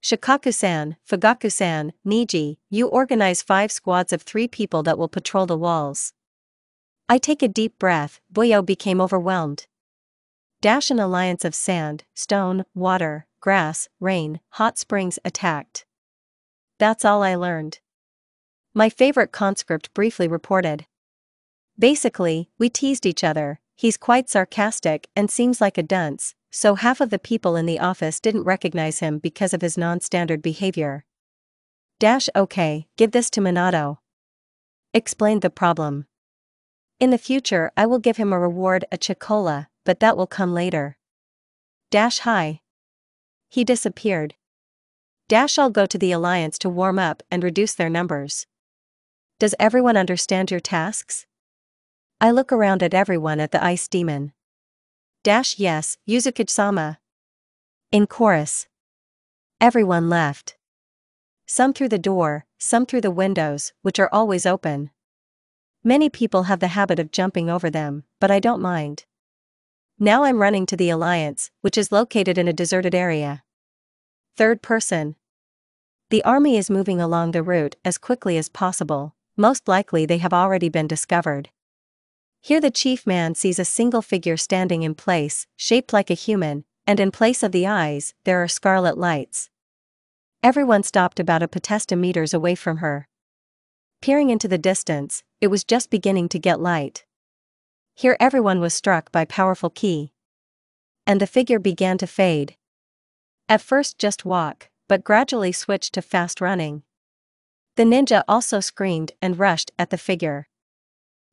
Shikaku-san, Fugaku-san, Niji, you organize 5 squads of 3 people that will patrol the walls. I take a deep breath. Buyo became overwhelmed. An alliance of sand, stone, water, grass, rain, hot springs attacked. That's all I learned. My favorite conscript briefly reported. Basically, we teased each other. He's quite sarcastic and seems like a dunce, so half of the people in the office didn't recognize him because of his non-standard behavior. Okay, give this to Minato. Explained the problem. In the future I will give him a reward, a chocola, but that will come later. Hi. He disappeared. I'll go to the alliance to warm up and reduce their numbers. Does everyone understand your tasks? I look around at everyone at the ice demon. Yes, Yuzuki-sama. In chorus. Everyone left. Some through the door, some through the windows, which are always open. Many people have the habit of jumping over them, but I don't mind. Now I'm running to the alliance, which is located in a deserted area. Third person. The army is moving along the route as quickly as possible, most likely they have already been discovered. Here the chief man sees a single figure standing in place, shaped like a human, and in place of the eyes, there are scarlet lights. Everyone stopped about a potesta meters away from her. Peering into the distance, it was just beginning to get light. Here everyone was struck by powerful ki. And the figure began to fade. At first just walk, but gradually switched to fast running. The ninja also screamed and rushed at the figure.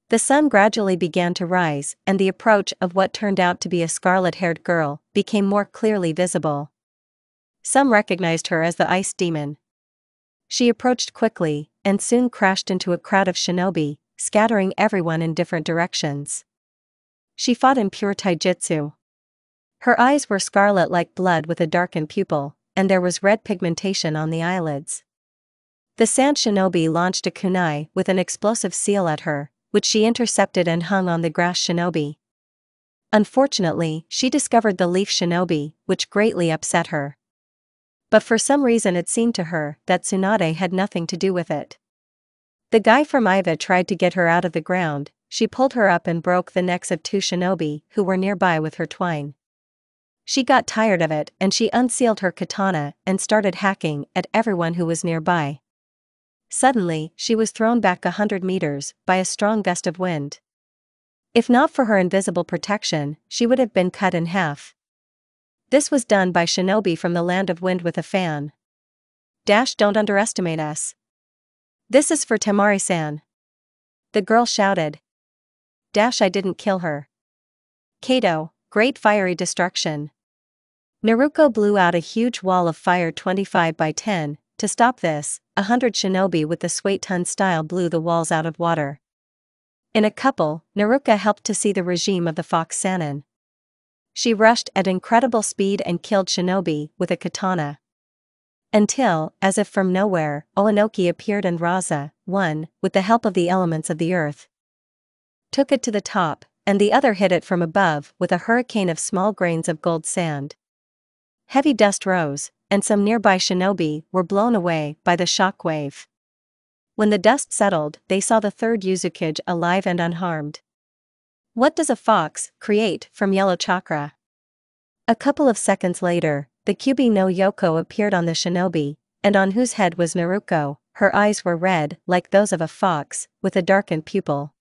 The sun gradually began to rise, and the approach of what turned out to be a scarlet-haired girl became more clearly visible. Some recognized her as the ice demon. She approached quickly, and soon crashed into a crowd of shinobi, scattering everyone in different directions. She fought in pure taijutsu. Her eyes were scarlet like blood with a darkened pupil, and there was red pigmentation on the eyelids. The sand shinobi launched a kunai with an explosive seal at her, which she intercepted and hung on the grass shinobi. Unfortunately, she discovered the leaf shinobi, which greatly upset her. But for some reason it seemed to her that Tsunade had nothing to do with it. The guy from Iva tried to get her out of the ground. She pulled her up and broke the necks of 2 shinobi who were nearby with her twine. She got tired of it and she unsealed her katana and started hacking at everyone who was nearby. Suddenly, she was thrown back 100 meters by a strong gust of wind. If not for her invisible protection, she would have been cut in half. This was done by shinobi from the land of wind with a fan. Don't underestimate us. This is for Temari-san. The girl shouted. I didn't kill her. Kato, great fiery destruction. Naruko blew out a huge wall of fire 25 by 10. To stop this, 100 shinobi with the Suetun style blew the walls out of water. In a couple, Naruko helped to see the regime of the Fox Sannin. She rushed at incredible speed and killed Shinobi with a katana. Until, as if from nowhere, Oinoki appeared and Raza, one, with the help of the elements of the earth, took it to the top, and the other hit it from above with a hurricane of small grains of gold sand. Heavy dust rose, and some nearby shinobi were blown away by the shock wave. When the dust settled, they saw the third Yuzukage alive and unharmed. What does a fox create from yellow chakra? A couple of seconds later, the Kyubi no Yoko appeared on the shinobi, and on whose head was Naruko. Her eyes were red, like those of a fox, with a darkened pupil.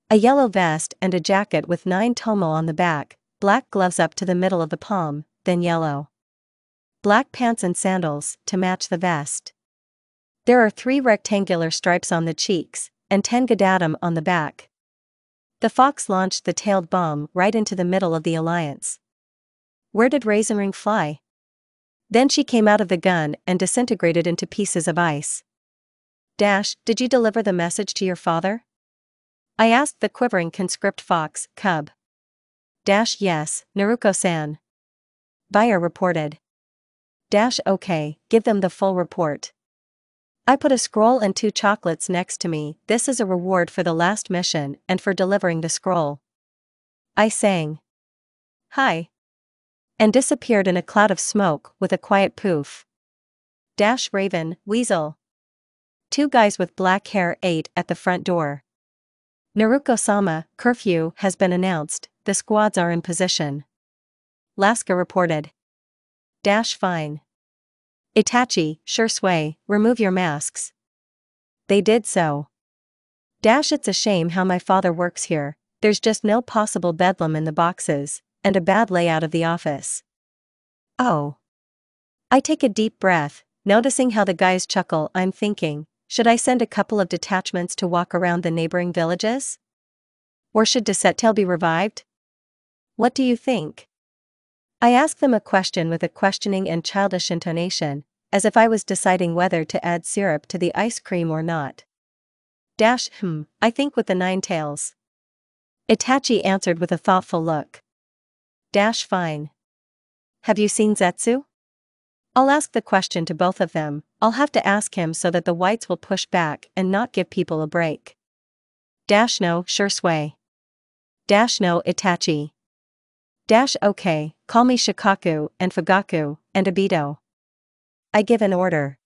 A yellow vest and a jacket with 9 tomo on the back, black gloves up to the middle of the palm, then yellow. Black pants and sandals, to match the vest. There are 3 rectangular stripes on the cheeks, and 10 gadatum on the back. The fox launched the tailed bomb right into the middle of the alliance. Where did Raisin Ring fly? Then she came out of the gun and disintegrated into pieces of ice. Did you deliver the message to your father? I asked the quivering conscript fox, cub. Yes, Naruko-san. Buyer reported. Okay, give them the full report. I put a scroll and 2 chocolates next to me. This is a reward for the last mission and for delivering the scroll. I sang. Hi. And disappeared in a cloud of smoke with a quiet poof. Raven, weasel. 2 guys with black hair ate at the front door. Naruko-sama, curfew has been announced, the squads are in position. Laska reported. Fine. Itachi, sure sway, remove your masks. They did so. It's a shame how my father works here, there's just no possible bedlam in the boxes, and a bad layout of the office. Oh. I take a deep breath, noticing how the guys chuckle. I'm thinking, should I send a couple of detachments to walk around the neighboring villages? Or should Desettail be revived? What do you think? I ask them a question with a questioning and childish intonation, as if I was deciding whether to add syrup to the ice cream or not. I think with the 9 tails. Itachi answered with a thoughtful look. Fine. Have you seen Zetsu? I'll ask the question to both of them. I'll have to ask him so that the whites will push back and not give people a break. No, sure sway. No, Itachi. Okay, call me Shikaku and Fugaku and Obito. I give an order.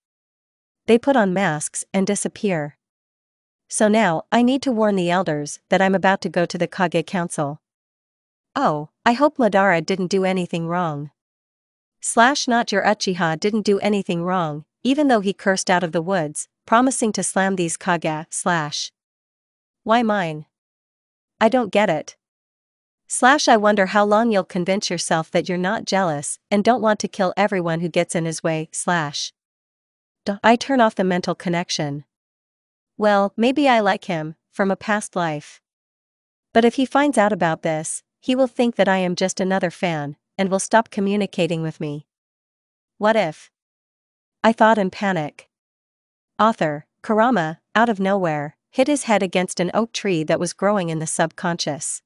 They put on masks and disappear. So now, I need to warn the elders that I'm about to go to the Kage Council. Oh, I hope Madara didn't do anything wrong. Not your Uchiha didn't do anything wrong, even though he cursed out of the woods, promising to slam these Kage. Why mine? I don't get it. I wonder how long you'll convince yourself that you're not jealous and don't want to kill everyone who gets in his way. I turn off the mental connection. Well, maybe I like him, from a past life. But if he finds out about this, he will think that I am just another fan, and will stop communicating with me. What if? I thought in panic. Author, Kurama, out of nowhere, hit his head against an oak tree that was growing in the subconscious.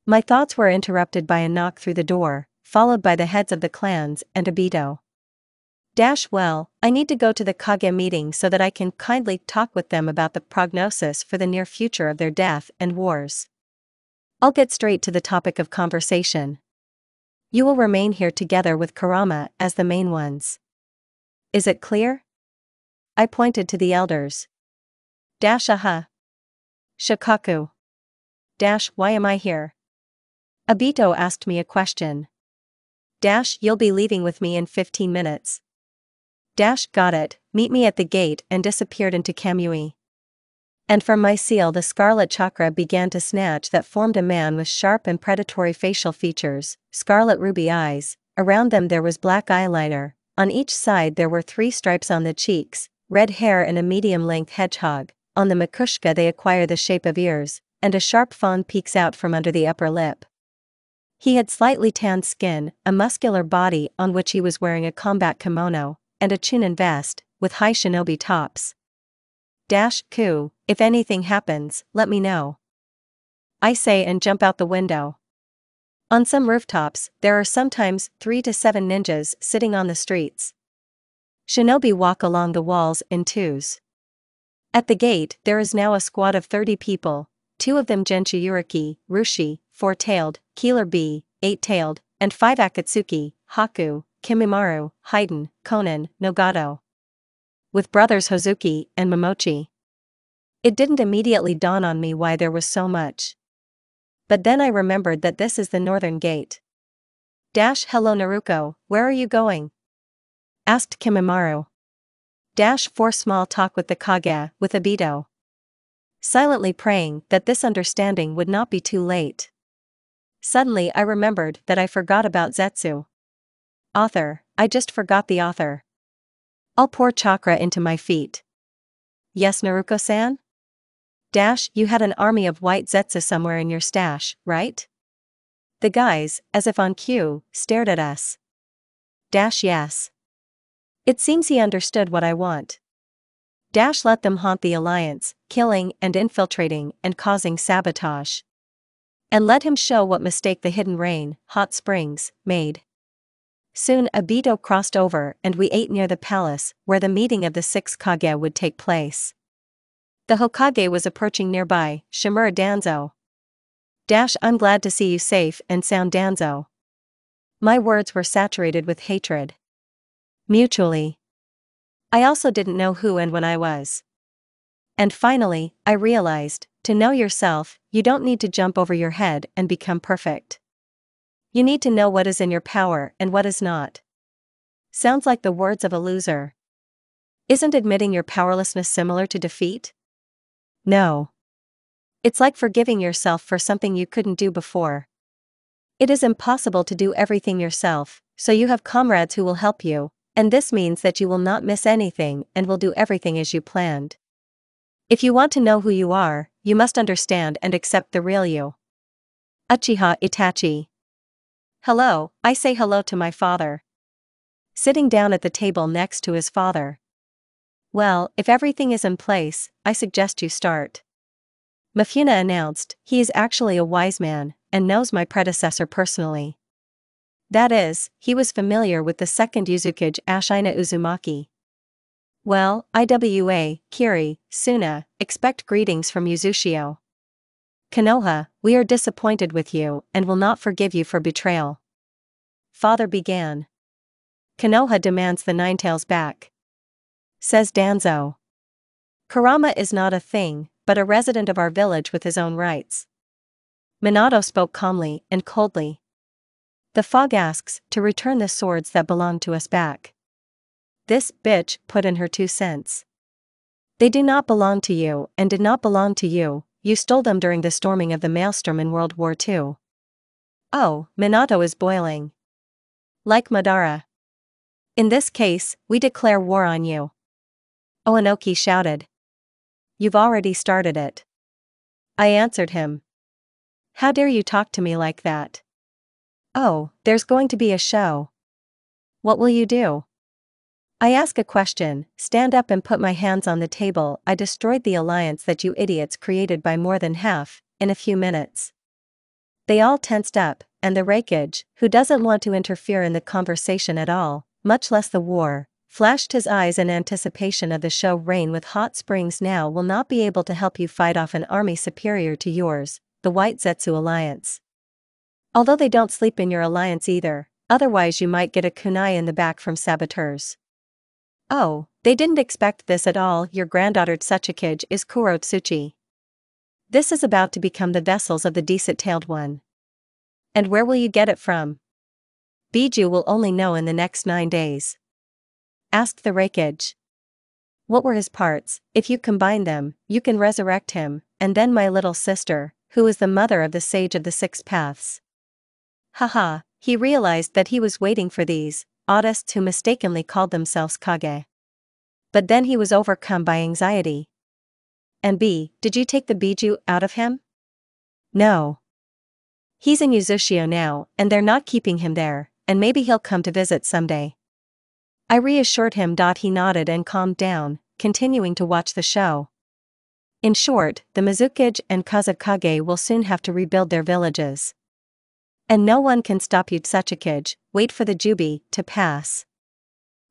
My thoughts were interrupted by a knock through the door, followed by the heads of the clans and Obito. Well, I need to go to the Kage meeting so that I can kindly talk with them about the prognosis for the near future of their death and wars. I'll get straight to the topic of conversation. You will remain here together with Kurama as the main ones. Is it clear? I pointed to the elders. Aha. Shikaku. Why am I here? Obito asked me a question. You'll be leaving with me in 15 minutes. Got it, meet me at the gate, and disappeared into Kamui. And from my seal the scarlet chakra began to snatch that formed a man with sharp and predatory facial features, scarlet ruby eyes, around them there was black eyeliner, on each side there were 3 stripes on the cheeks, red hair and a medium-length hedgehog, on the makushka they acquire the shape of ears, and a sharp fawn peeks out from under the upper lip. He had slightly tanned skin, a muscular body on which he was wearing a combat kimono, and a chunin vest, with high shinobi tops. Ku, if anything happens, let me know. I say and jump out the window. On some rooftops, there are sometimes 3 to 7 ninjas sitting on the streets. Shinobi walk along the walls in twos. At the gate, there is now a squad of 30 people, 2 of them Genshiyuriki, Rushi, 4-tailed, Killer Bee, 8-tailed, and 5 Akatsuki, Haku, Kimimaru, Haiden, Konan, Nagato. With brothers Hozuki and Momochi. It didn't immediately dawn on me why there was so much. But then I remembered that this is the northern gate. Hello Naruko, where are you going? Asked Kimimaru. For small talk with the Kage, with Obito. Silently praying that this understanding would not be too late. Suddenly I remembered that I forgot about Zetsu. Author, I just forgot the author. I'll pour chakra into my feet. Yes Naruko-san? You had an army of white Zetsu somewhere in your stash, right? The guys, as if on cue, stared at us. Yes. It seems he understood what I want. Let them haunt the Alliance, killing and infiltrating and causing sabotage. And let him show what mistake the hidden rain, hot springs, made. Soon Obito crossed over and we ate near the palace where the meeting of the 6 Kage would take place. The Hokage was approaching nearby, Shimura Danzo. I'm glad to see you safe and sound Danzo. My words were saturated with hatred. Mutually. I also didn't know who and when I was. And finally, I realized, to know yourself, you don't need to jump over your head and become perfect. You need to know what is in your power and what is not. Sounds like the words of a loser. Isn't admitting your powerlessness similar to defeat? No. It's like forgiving yourself for something you couldn't do before. It is impossible to do everything yourself, so you have comrades who will help you, and this means that you will not miss anything and will do everything as you planned. If you want to know who you are, you must understand and accept the real you. Uchiha Itachi. Hello, I say hello to my father. Sitting down at the table next to his father. Well, if everything is in place, I suggest you start. Mifune announced, he is actually a wise man, and knows my predecessor personally. That is, he was familiar with the second Uzukage Ashina Uzumaki. Well, Iwa, Kiri, Suna, expect greetings from Uzushio. Konoha, we are disappointed with you and will not forgive you for betrayal. Father began. Konoha demands the Ninetales back. Says Danzo. Kurama is not a thing, but a resident of our village with his own rights. Minato spoke calmly and coldly. The fog asks to return the swords that belong to us back. This bitch put in her 2 cents. They do not belong to you and did not belong to you, you stole them during the storming of the Maelstrom in World War II. Oh, Minato is boiling. Like Madara. In this case, we declare war on you. Oanoki shouted. You've already started it. I answered him. How dare you talk to me like that? Oh, there's going to be a show. What will you do? I ask a question, stand up and put my hands on the table. I destroyed the alliance that you idiots created by more than half, in a few minutes. They all tensed up, and the Raikage, who doesn't want to interfere in the conversation at all, much less the war, flashed his eyes in anticipation of the show. Rain with hot springs now will not be able to help you fight off an army superior to yours, the White Zetsu Alliance. Although they don't sleep in your alliance either, otherwise you might get a kunai in the back from saboteurs. Oh, they didn't expect this at all. Your granddaughter Tsuchikage is Kurotsuchi. This is about to become the vessels of the decent-tailed one. And where will you get it from? Biju will only know in the next 9 days. Asked the Raikage. What were his parts? If you combine them, you can resurrect him, and then my little sister, who is the mother of the Sage of the 6 Paths. Haha, he realized that he was waiting for these autists who mistakenly called themselves Kage. But then he was overcome by anxiety. And did you take the Biju out of him? No. He's in Uzushio now, and they're not keeping him there, and maybe he'll come to visit someday. I reassured him. He nodded and calmed down, continuing to watch the show. In short, the Mizukage and Kazakage will soon have to rebuild their villages. And no one can stop you Tsuchikage, wait for the Jubi to pass.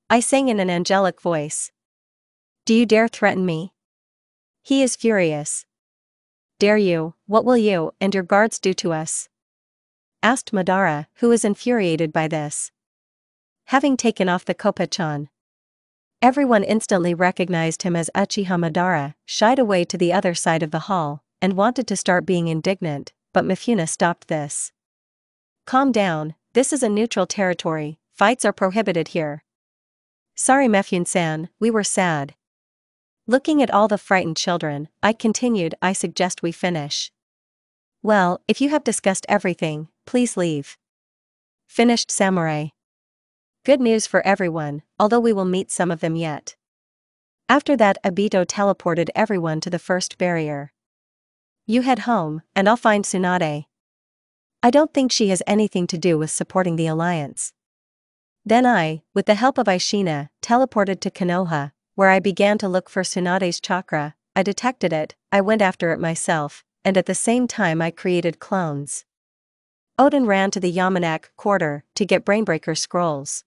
I sang in an angelic voice. Do you dare threaten me? He is furious. Dare you, what will you and your guards do to us? Asked Madara, who was infuriated by this. Having taken off the kopachan. Everyone instantly recognized him as Uchiha Madara, shied away to the other side of the hall, and wanted to start being indignant, but Mifune stopped this. Calm down, this is a neutral territory, fights are prohibited here. Sorry Mifune-san, we were sad. Looking at all the frightened children, I continued, I suggest we finish. Well, if you have discussed everything, please leave. Finished samurai. Good news for everyone, although we will meet some of them yet. After that Obito teleported everyone to the first barrier. You head home, and I'll find Tsunade. I don't think she has anything to do with supporting the alliance. Then I, with the help of Ishina, teleported to Konoha, where I began to look for Tsunade's chakra. I detected it, I went after it myself, and at the same time I created clones. Odin ran to the Yamanak quarter to get Brainbreaker scrolls.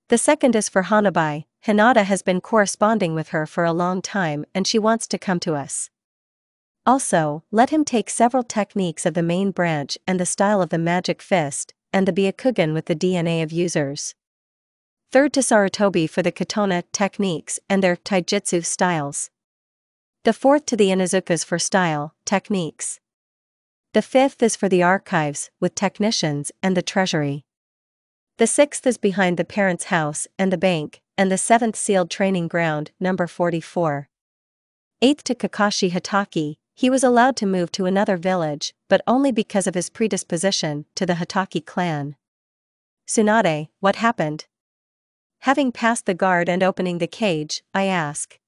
The second is for Hanabi. Hinata has been corresponding with her for a long time and she wants to come to us. Also, let him take several techniques of the main branch and the style of the magic fist, and the Byakugan with the DNA of users. Third to Sarutobi for the katana techniques and their taijutsu styles. The fourth to the Inuzukas for style, techniques. The fifth is for the archives, with technicians and the treasury. The sixth is behind the parents' house and the bank, and the seventh sealed training ground, number 44. Eighth to Kakashi Hatake, he was allowed to move to another village, but only because of his predisposition to the Hatake clan. Tsunade, what happened? Having passed the guard and opening the cage, I ask.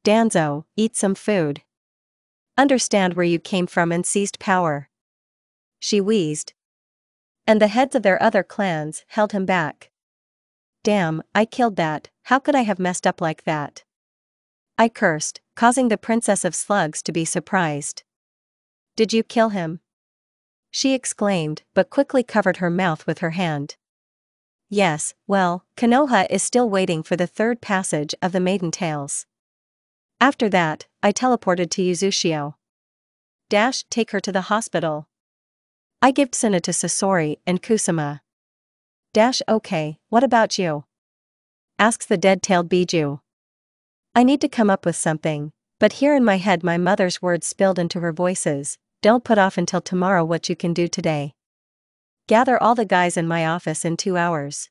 Danzo, eat some food. Understand where you came from and seized power. She wheezed. And the heads of their other clans held him back. Damn, I killed that, how could I have messed up like that? I cursed, causing the Princess of Slugs to be surprised. Did you kill him? She exclaimed, but quickly covered her mouth with her hand. Yes, well, Konoha is still waiting for the third passage of the Maiden Tales. After that, I teleported to Uzushio. Take her to the hospital. I give Tsuna to Sasori and Kusama. Okay, what about you? Asks the dead-tailed Biju. I need to come up with something, but here in my head my mother's words spilled into her voices. Don't put off until tomorrow what you can do today. Gather all the guys in my office in 2 hours.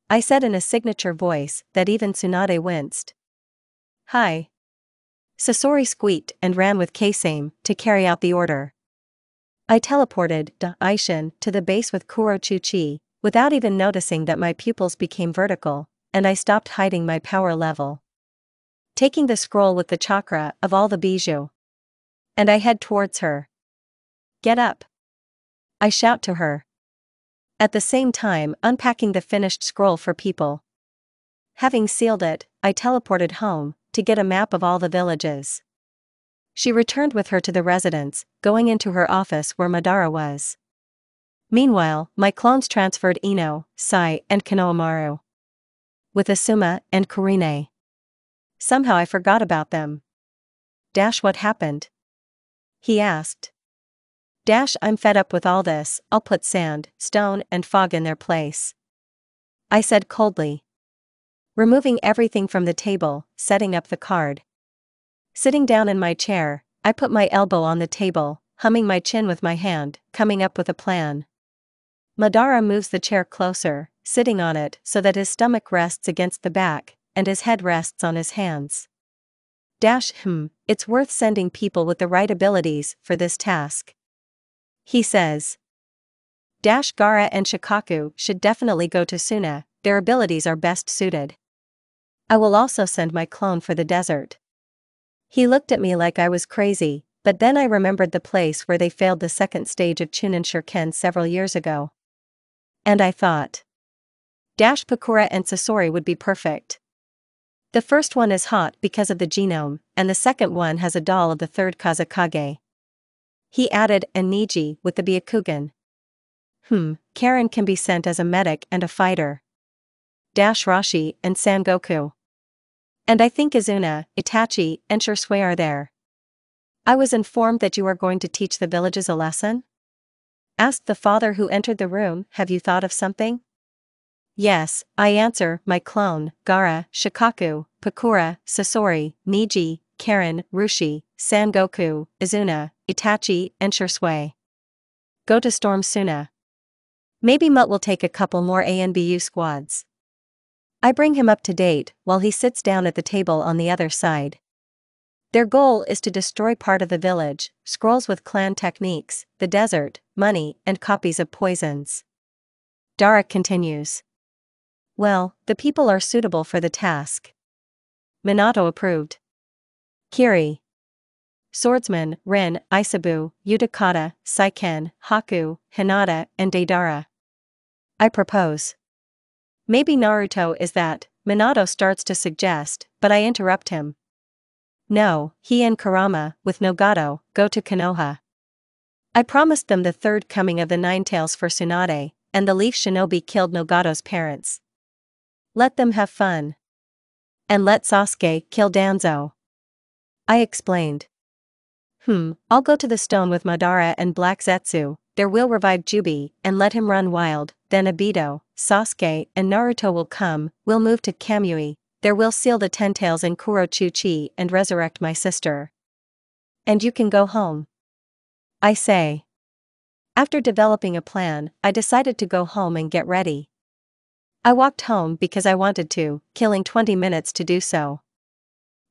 I said in a signature voice that even Tsunade winced. Hi. Sasori squeaked and ran with Kasame to carry out the order. I teleported Aishin to the base with Kurochuchi, without even noticing that my pupils became vertical, and I stopped hiding my power level. Taking the scroll with the chakra of all the bijou. And I head towards her. Get up. I shout to her. At the same time unpacking the finished scroll for people. Having sealed it, I teleported home to get a map of all the villages. She returned with her to the residence, going into her office where Madara was. Meanwhile, my clones transferred Ino, Sai, and Konohamaru. With Asuma and Kurine. Somehow I forgot about them. What happened? He asked. I'm fed up with all this, I'll put sand, stone, and fog in their place. I said coldly. Removing everything from the table, setting up the card. Sitting down in my chair, I put my elbow on the table, humming my chin with my hand, coming up with a plan. Madara moves the chair closer, sitting on it so that his stomach rests against the back, and his head rests on his hands. It's worth sending people with the right abilities for this task. He says. Gaara and Shikaku should definitely go to Suna, their abilities are best suited. I will also send my clone for the desert. He looked at me like I was crazy, but then I remembered the place where they failed the second stage of Chunin Shuriken several years ago. And I thought. Pakura and Sasori would be perfect. The first one is hot because of the genome, and the second one has a doll of the third Kazakage. He added, and Niji with the Byakugan. Karen can be sent as a medic and a fighter. Rashi and Sangoku. And I think Izuna, Itachi, and Shursui are there. I was informed that you are going to teach the villages a lesson? Asked the father who entered the room. Have you thought of something? Yes, I answer, my clone, Gaara, Shikaku, Pakura, Sasori, Niji, Karen, Rushi, Sangoku, Izuna, Itachi, and Shursui. Go to storm Suna. Maybe Mutt will take a couple more ANBU squads. I bring him up to date, while he sits down at the table on the other side. Their goal is to destroy part of the village, scrolls with clan techniques, the desert, money, and copies of poisons. Dara continues. Well, the people are suitable for the task. Minato approved. Kiri. Swordsman, Rin, Isabu, Utakata, Saiken, Haku, Hinata, and Deidara. I propose. Maybe Naruto is that, Minato starts to suggest, but I interrupt him. No, he and Kurama, with Nagato, go to Konoha. I promised them the third coming of the Nine Tails for Tsunade, and the Leaf Shinobi killed Nagato's parents. Let them have fun. And let Sasuke kill Danzo. I explained. I'll go to the stone with Madara and Black Zetsu, there will revive Jubi, and let him run wild, then Obito, Sasuke, and Naruto will come, we'll move to Kamui, there will seal the Ten Tails in Kurochuchi and resurrect my sister. And you can go home. I say. After developing a plan, I decided to go home and get ready. I walked home because I wanted to, killing 20 minutes to do so.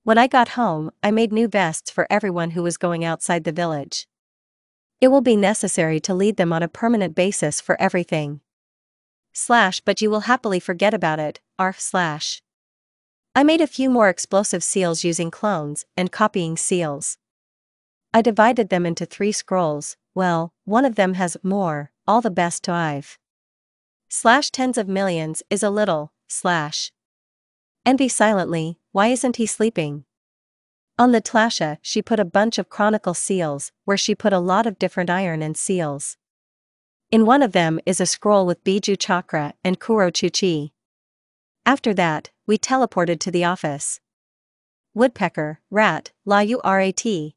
When I got home, I made new vests for everyone who was going outside the village. It will be necessary to lead them on a permanent basis for everything. But you will happily forget about it, arf/. I made a few more explosive seals using clones and copying seals. I divided them into 3 scrolls, well, one of them has more, all the best to I've. Tens of millions is a little, Envy silently, why isn't he sleeping? On the Tlasha, she put a bunch of chronicle seals, where she put a lot of different iron and seals. In one of them is a scroll with Biju Chakra and Kurochuchi. After that, we teleported to the office. Woodpecker, rat, la urat.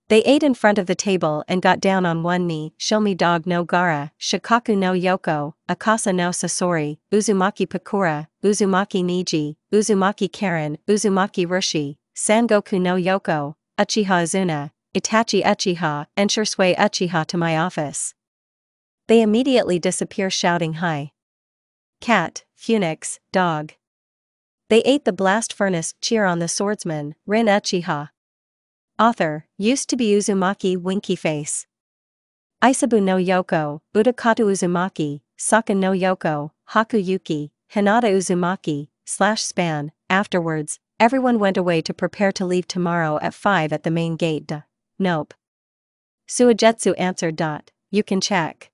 They ate in front of the table and got down on one knee. Show me dog no Gaara, Shikaku no Yoko, Akasa no Sasori, Uzumaki Pakura, Uzumaki Niji, Uzumaki Karen, Uzumaki Rushi, Sangoku no Yoko, Uchiha Izuna, Itachi Uchiha, and Shursui Uchiha to my office. They immediately disappear shouting hi. Cat, phoenix, dog. They ate the blast furnace. Cheer on the swordsman, Rin Uchiha. Author, used to be Uzumaki Winky Face. Isabu no Yoko, Utakata Uzumaki, Saka no Yoko, Haku Yuki, Hinata Uzumaki, /span. Afterwards, everyone went away to prepare to leave tomorrow at 5 at the main gate. Nope. Suigetsu answered. You can check.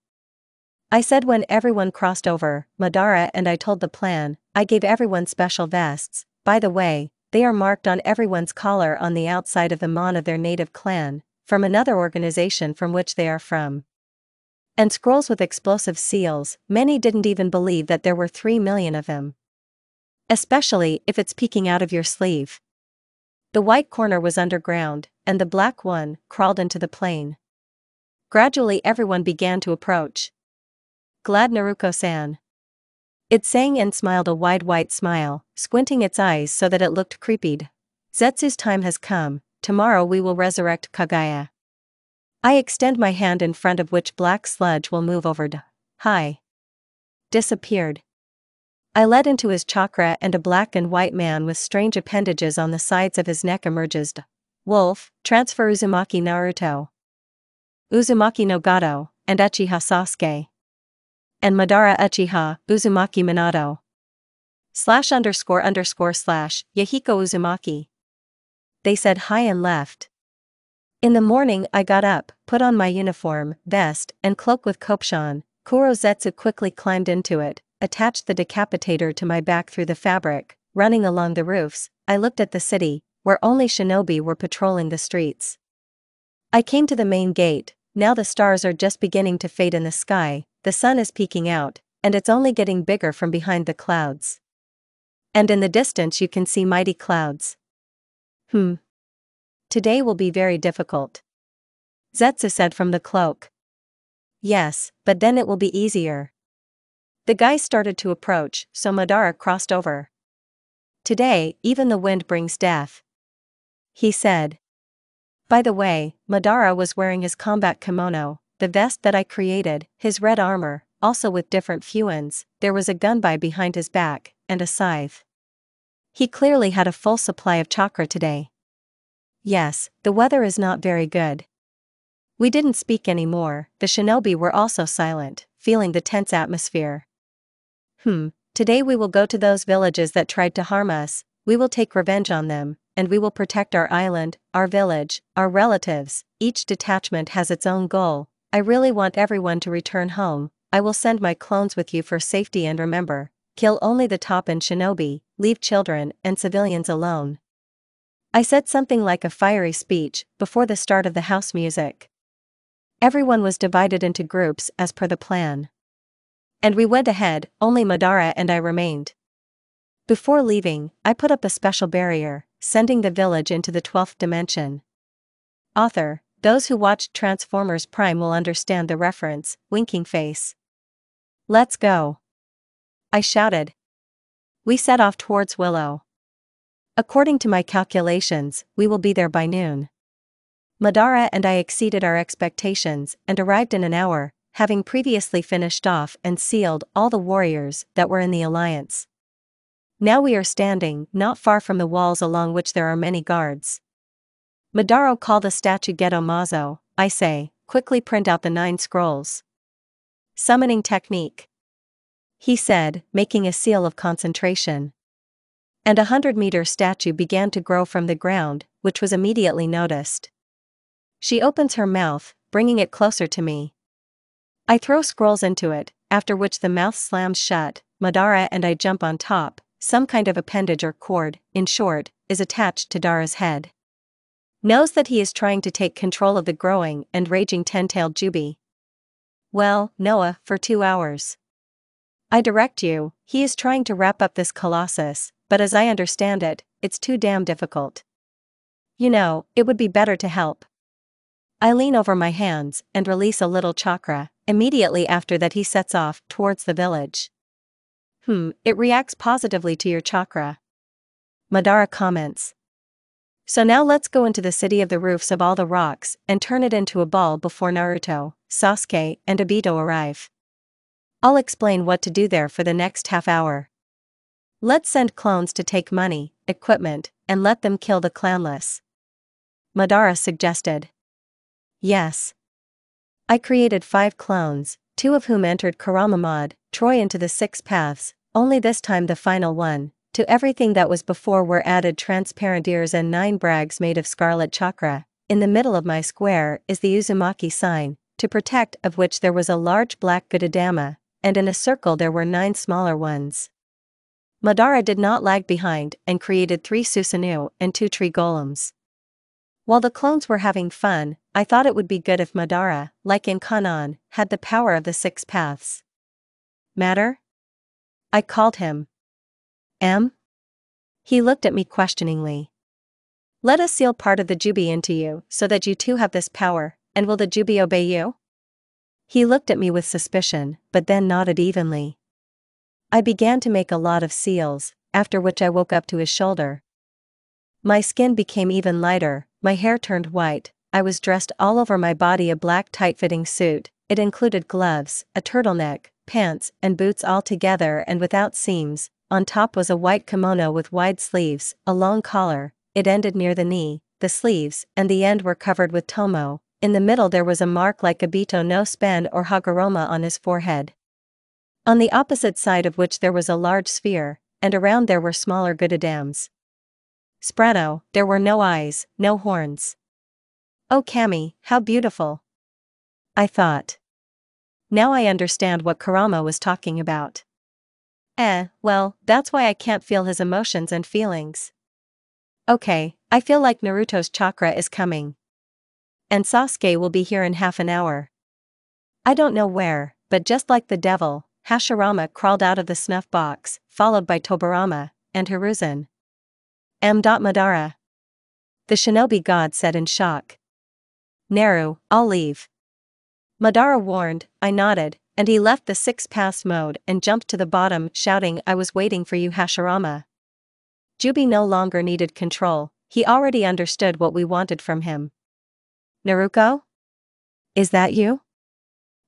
I said when everyone crossed over, Madara and I told the plan, I gave everyone special vests, by the way. They are marked on everyone's collar on the outside of the mon of their native clan, from another organization from which they are from. And scrolls with explosive seals, many didn't even believe that there were 3 million of them. Especially if it's peeking out of your sleeve. The white corner was underground, and the black one crawled into the plain. Gradually everyone began to approach. Glad Naruko-san. It sang and smiled a wide white smile, squinting its eyes so that it looked creepied. Zetsu's time has come, tomorrow we will resurrect Kagaya. I extend my hand in front of which black sludge will move over. Hi. Disappeared. I led into his chakra and a black and white man with strange appendages on the sides of his neck emerges. Wolf, transfer Uzumaki Naruto. Uzumaki Nagato, and Uchiha Sasuke. And Madara Uchiha, Uzumaki Minato. /_/, Yahiko Uzumaki. They said hi and left. In the morning I got up, put on my uniform, vest, and cloak with kopshan. Kuro Zetsu quickly climbed into it, attached the decapitator to my back through the fabric, running along the roofs, I looked at the city, where only shinobi were patrolling the streets. I came to the main gate. Now the stars are just beginning to fade in the sky, the sun is peeking out, and it's only getting bigger from behind the clouds. And in the distance you can see mighty clouds. Today will be very difficult, Zetsu said from the cloak. Yes, but then it will be easier. The guy started to approach, so Madara crossed over. Today, even the wind brings death, he said. By the way, Madara was wearing his combat kimono, the vest that I created, his red armor, also with different fuins. There was a gunbai behind his back, and a scythe. He clearly had a full supply of chakra today. Yes, the weather is not very good. We didn't speak anymore. The shinobi were also silent, feeling the tense atmosphere. Today we will go to those villages that tried to harm us, we will take revenge on them, and we will protect our island, our village, our relatives. Each detachment has its own goal. I really want everyone to return home. I will send my clones with you for safety, and remember, kill only the top-end shinobi, leave children and civilians alone. I said something like a fiery speech before the start of the house music. Everyone was divided into groups as per the plan. And we went ahead, only Madara and I remained. Before leaving, I put up a special barrier, sending the village into the 12th dimension. Author, those who watched Transformers Prime will understand the reference, winking face. Let's go, I shouted. We set off towards Willow. According to my calculations, we will be there by noon. Madara and I exceeded our expectations and arrived in an hour, having previously finished off and sealed all the warriors that were in the alliance. Now we are standing not far from the walls along which there are many guards. Madara, call the statue Geto Mazo, I say, quickly print out the 9 scrolls. Summoning technique, he said, making a seal of concentration. And 100-meter statue began to grow from the ground, which was immediately noticed. She opens her mouth, bringing it closer to me. I throw scrolls into it, after which the mouth slams shut. Madara and I jump on top. Some kind of appendage or cord, in short, is attached to Dara's head. Knows that he is trying to take control of the growing and raging 10-tailed Jubi. Well, Noah, for 2 hours. I direct you, he is trying to wrap up this colossus, but as I understand it, it's too damn difficult. You know, it would be better to help. I lean over my hands and release a little chakra. Immediately after that he sets off towards the village. It reacts positively to your chakra, Madara comments. So now let's go into the city of the roofs of all the rocks and turn it into a ball before Naruto, Sasuke, and Obito arrive. I'll explain what to do there for the next half hour. Let's send clones to take money, equipment, and let them kill the clanless, Madara suggested. Yes. I created 5 clones, 2 of whom entered Kurama mod, Troy into the 6 paths, only this time the final one. To everything that was before were added transparent ears and 9 brags made of scarlet chakra. In the middle of my square is the Uzumaki sign, to protect of which there was a large black Gudadama, and in a circle there were 9 smaller ones. Madara did not lag behind and created 3 Susanoo and 2 tree golems. While the clones were having fun, I thought it would be good if Madara, like in Kanon, had the power of the 6 paths. Matter? I called him. He looked at me questioningly. Let us seal part of the Jubi into you so that you too have this power, and will the Jubi obey you? He looked at me with suspicion, but then nodded evenly. I began to make a lot of seals, after which I woke up to his shoulder. My skin became even lighter, my hair turned white, I was dressed all over my body a black tight-fitting suit. It included gloves, a turtleneck, pants, and boots all together and without seams. On top was a white kimono with wide sleeves, a long collar, it ended near the knee, the sleeves and the end were covered with tomo. In the middle there was a mark like Obito no Span or Hagoromo on his forehead. On the opposite side of which there was a large sphere, and around there were smaller Gudadams. Sprato, there were no eyes, no horns. Oh Kami, how beautiful! I thought. Now I understand what Kurama was talking about. Well, that's why I can't feel his emotions and feelings. Okay, I feel like Naruto's chakra is coming. And Sasuke will be here in half an hour. I don't know where, but just like the devil, Hashirama crawled out of the snuff box, followed by Tobirama, and Hiruzen. Madara. The shinobi god said in shock. Naru, I'll leave. Madara warned. I nodded, and he left the 6-pass mode and jumped to the bottom, shouting, I was waiting for you, Hashirama. Jubi no longer needed control, he already understood what we wanted from him. Naruko? Is that you?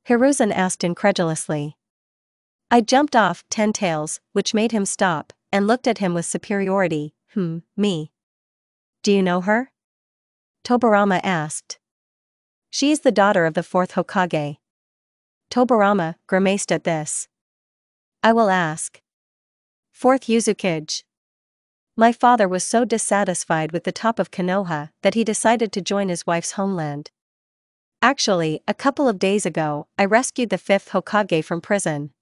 Hiruzen asked incredulously. I jumped off 10 tails, which made him stop, and looked at him with superiority. Me. Do you know her? Tobirama asked. She is the daughter of the 4th Hokage. Tobirama grimaced at this. I will ask. 4th Uzukage. My father was so dissatisfied with the top of Konoha that he decided to join his wife's homeland. Actually, a couple of days ago, I rescued the 5th Hokage from prison.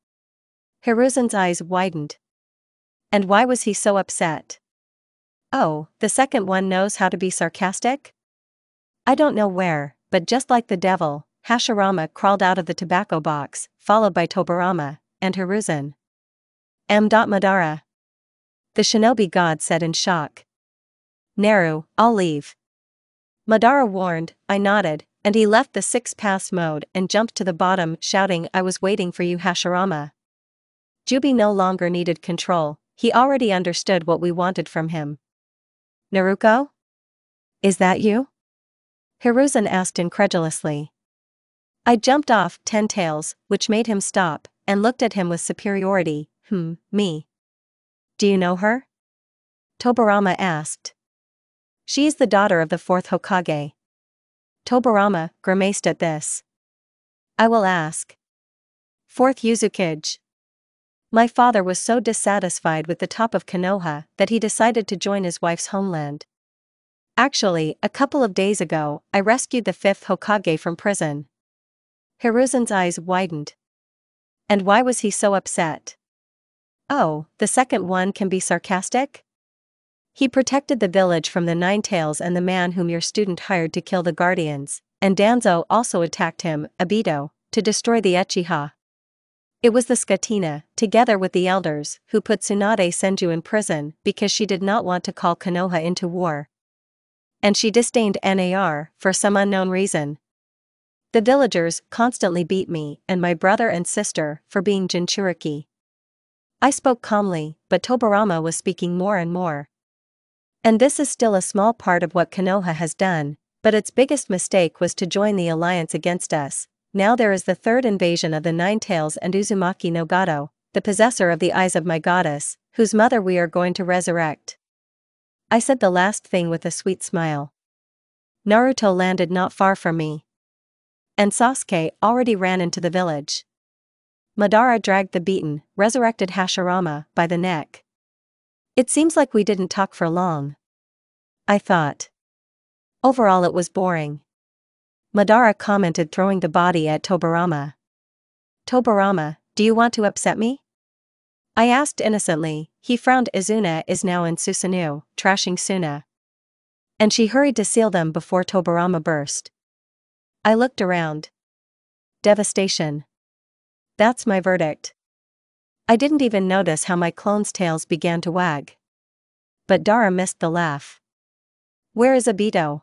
Hiruzen's eyes widened. And why was he so upset? Oh, the second one knows how to be sarcastic? I don't know where, but just like the devil, Hashirama crawled out of the tobacco box, followed by Tobirama, and Hiruzen. Madara. The shinobi god said in shock. Naru, I'll leave. Madara warned. I nodded, and he left the 6-pass mode and jumped to the bottom, shouting, I was waiting for you, Hashirama. Jubi no longer needed control, he already understood what we wanted from him. Naruko? Is that you? Hiruzen asked incredulously. I jumped off 10 tails, which made him stop, and looked at him with superiority. Me. Do you know her? Tobirama asked. She is the daughter of the 4th Hokage. Tobirama grimaced at this. I will ask. 4th Uzukage. My father was so dissatisfied with the top of Konoha that he decided to join his wife's homeland. Actually, a couple of days ago, I rescued the 5th Hokage from prison. Hiruzen's eyes widened. And why was he so upset? Oh, the second one can be sarcastic? He protected the village from the Nine Tails and the man whom your student hired to kill the guardians, and Danzo also attacked him, Obito, to destroy the Uchiha. It was the Scatina, together with the elders, who put Tsunade Senju in prison because she did not want to call Konoha into war. And she disdained Nar, for some unknown reason. The villagers constantly beat me and my brother and sister for being Jinchuriki. I spoke calmly, but Tobirama was speaking more and more. And this is still a small part of what Konoha has done, but its biggest mistake was to join the alliance against us. Now there is the third invasion of the Nine Tails and Uzumaki no Gato, the possessor of the eyes of my goddess, whose mother we are going to resurrect. I said the last thing with a sweet smile. Naruto landed not far from me. And Sasuke already ran into the village. Madara dragged the beaten, resurrected Hashirama by the neck. It seems like we didn't talk for long. I thought. Overall it was boring. Madara commented, throwing the body at Tobirama. Tobirama, do you want to upset me? I asked innocently. He frowned. Izuna is now in Susanoo, trashing Suna. And she hurried to seal them before Tobirama burst. I looked around. Devastation. That's my verdict. I didn't even notice how my clones' tails began to wag. But Dara missed the laugh. Where is Obito?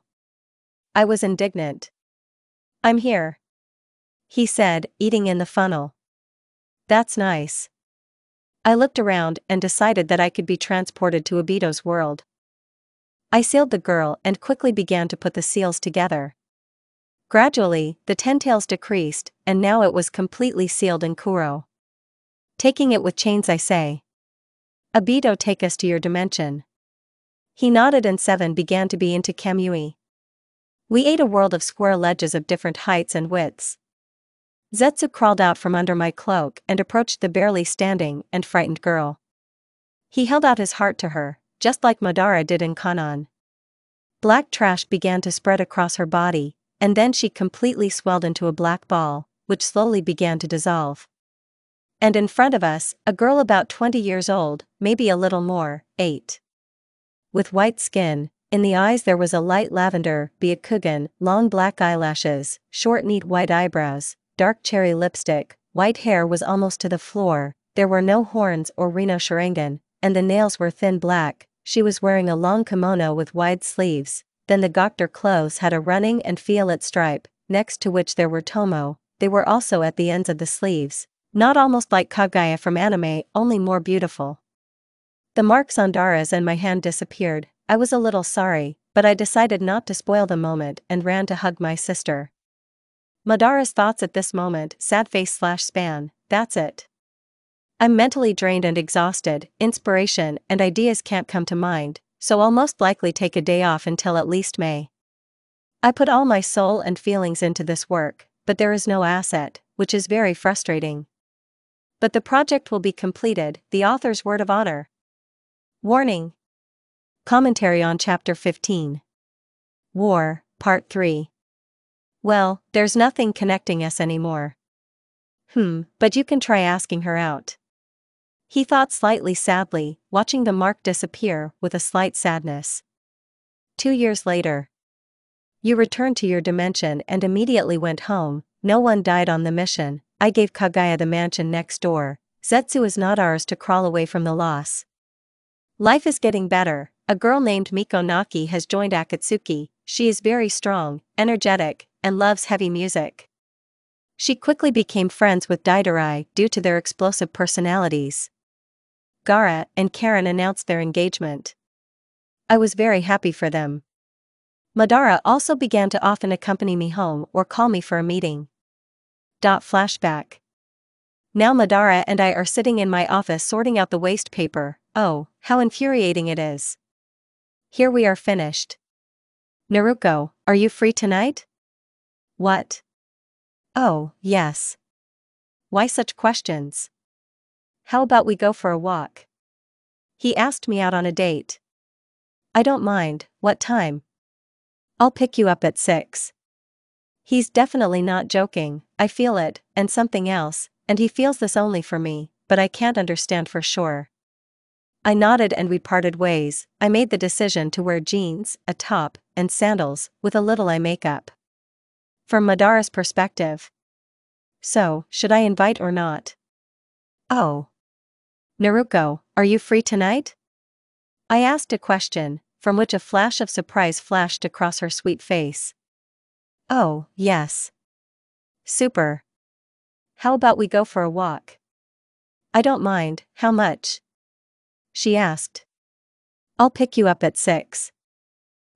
I was indignant. I'm here. He said, eating in the funnel. That's nice. I looked around and decided that I could be transported to Obito's world. I sealed the girl and quickly began to put the seals together. Gradually, the 10 tails decreased, and now it was completely sealed in Kuro. Taking it with chains, I say. Obito, take us to your dimension. He nodded and 7 began to be into Kamui. We ate a world of square ledges of different heights and widths. Zetsu crawled out from under my cloak and approached the barely standing and frightened girl. He held out his heart to her, just like Madara did in Kanon. Black trash began to spread across her body, and then she completely swelled into a black ball, which slowly began to dissolve. And in front of us, a girl about 20 years old, maybe a little more, 8. With white skin, in the eyes there was a light lavender byakugan, long black eyelashes, short neat white eyebrows, dark cherry lipstick, white hair was almost to the floor, there were no horns or Reno Sharingan, and the nails were thin black. She was wearing a long kimono with wide sleeves, then the Gokter clothes had a running and violet stripe, next to which there were tomo, they were also at the ends of the sleeves, not almost like Kaguya from anime, only more beautiful. The marks on Dara's and my hand disappeared. I was a little sorry, but I decided not to spoil the moment and ran to hug my sister. Madara's thoughts at this moment, sad face/span, that's it. I'm mentally drained and exhausted, inspiration and ideas can't come to mind, so I'll most likely take a day off until at least May. I put all my soul and feelings into this work, but there is no asset, which is very frustrating. But the project will be completed, the author's word of honor. Warning. Commentary on Chapter 15. War, Part 3. Well, there's nothing connecting us anymore. But you can try asking her out. He thought slightly sadly, watching the mark disappear with a slight sadness. 2 years later. You returned to your dimension and immediately went home. No one died on the mission. I gave Kaguya the mansion next door. Zetsu is not ours to crawl away from the loss. Life is getting better. A girl named Miko Naki has joined Akatsuki. She is very strong, energetic, and loves heavy music. She quickly became friends with Daidarai due to their explosive personalities. Gaara and Karen announced their engagement. I was very happy for them. Madara also began to often accompany me home or call me for a meeting. Flashback. Now Madara and I are sitting in my office sorting out the waste paper. Oh, how infuriating it is. Here we are finished. Naruko, are you free tonight? What? Oh, yes. Why such questions? How about we go for a walk? He asked me out on a date. I don't mind. What time? I'll pick you up at 6. He's definitely not joking, I feel it, and something else, and he feels this only for me, but I can't understand for sure. I nodded and we parted ways. I made the decision to wear jeans, a top, and sandals, with a little eye makeup. From Madara's perspective. So, should I invite or not? Oh. Naruko, are you free tonight? I asked a question, from which a flash of surprise flashed across her sweet face. Oh, yes. Super. How about we go for a walk? I don't mind. How much? She asked. I'll pick you up at 6.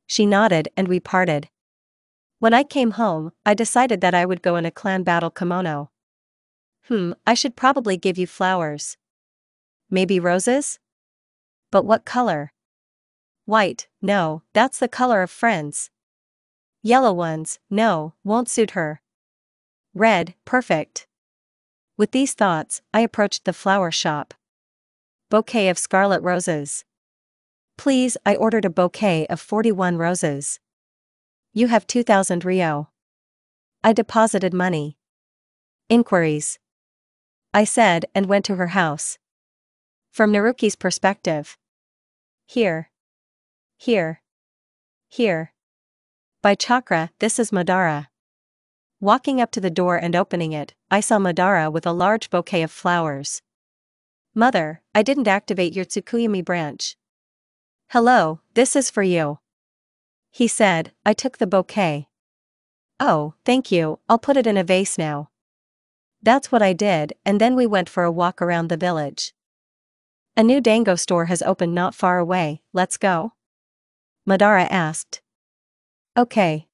She nodded and we parted. When I came home, I decided that I would go in a clan battle kimono. I should probably give you flowers. Maybe roses? But what color? White, no, that's the color of friends. Yellow ones, no, won't suit her. Red, perfect. With these thoughts, I approached the flower shop. Bouquet of scarlet roses. Please, I ordered a bouquet of 41 roses. You have 2,000 Rio. I deposited money. Inquiries. I said and went to her house. From Naruki's perspective. Here. Here. Here. By chakra, this is Madara. Walking up to the door and opening it, I saw Madara with a large bouquet of flowers. Mother, I didn't activate your Tsukuyumi branch. Hello, this is for you. He said. I took the bouquet. Oh, thank you, I'll put it in a vase now. That's what I did, and then we went for a walk around the village. A new dango store has opened not far away, let's go? Madara asked. Okay.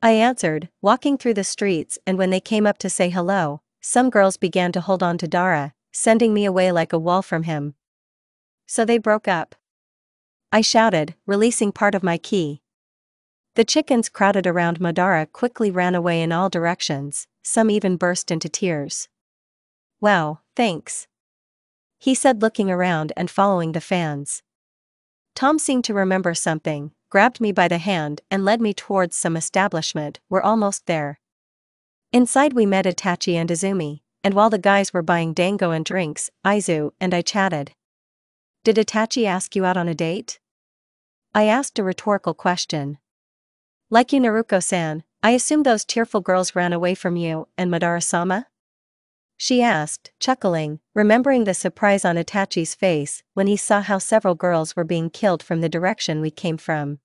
I answered, walking through the streets, and when they came up to say hello, some girls began to hold on to Dara, sending me away like a wall from him. So they broke up. I shouted, releasing part of my ki. The chickens crowded around Madara quickly ran away in all directions, some even burst into tears. Wow, thanks. He said, looking around and following the fans. Tom seemed to remember something, grabbed me by the hand and led me towards some establishment. We're almost there. Inside we met Itachi and Izumi, and while the guys were buying dango and drinks, Aizu and I chatted. Did Itachi ask you out on a date? I asked a rhetorical question. Like you, Naruko-san, I assume those tearful girls ran away from you and Madara-sama? She asked, chuckling, remembering the surprise on Itachi's face when he saw how several girls were being killed from the direction we came from.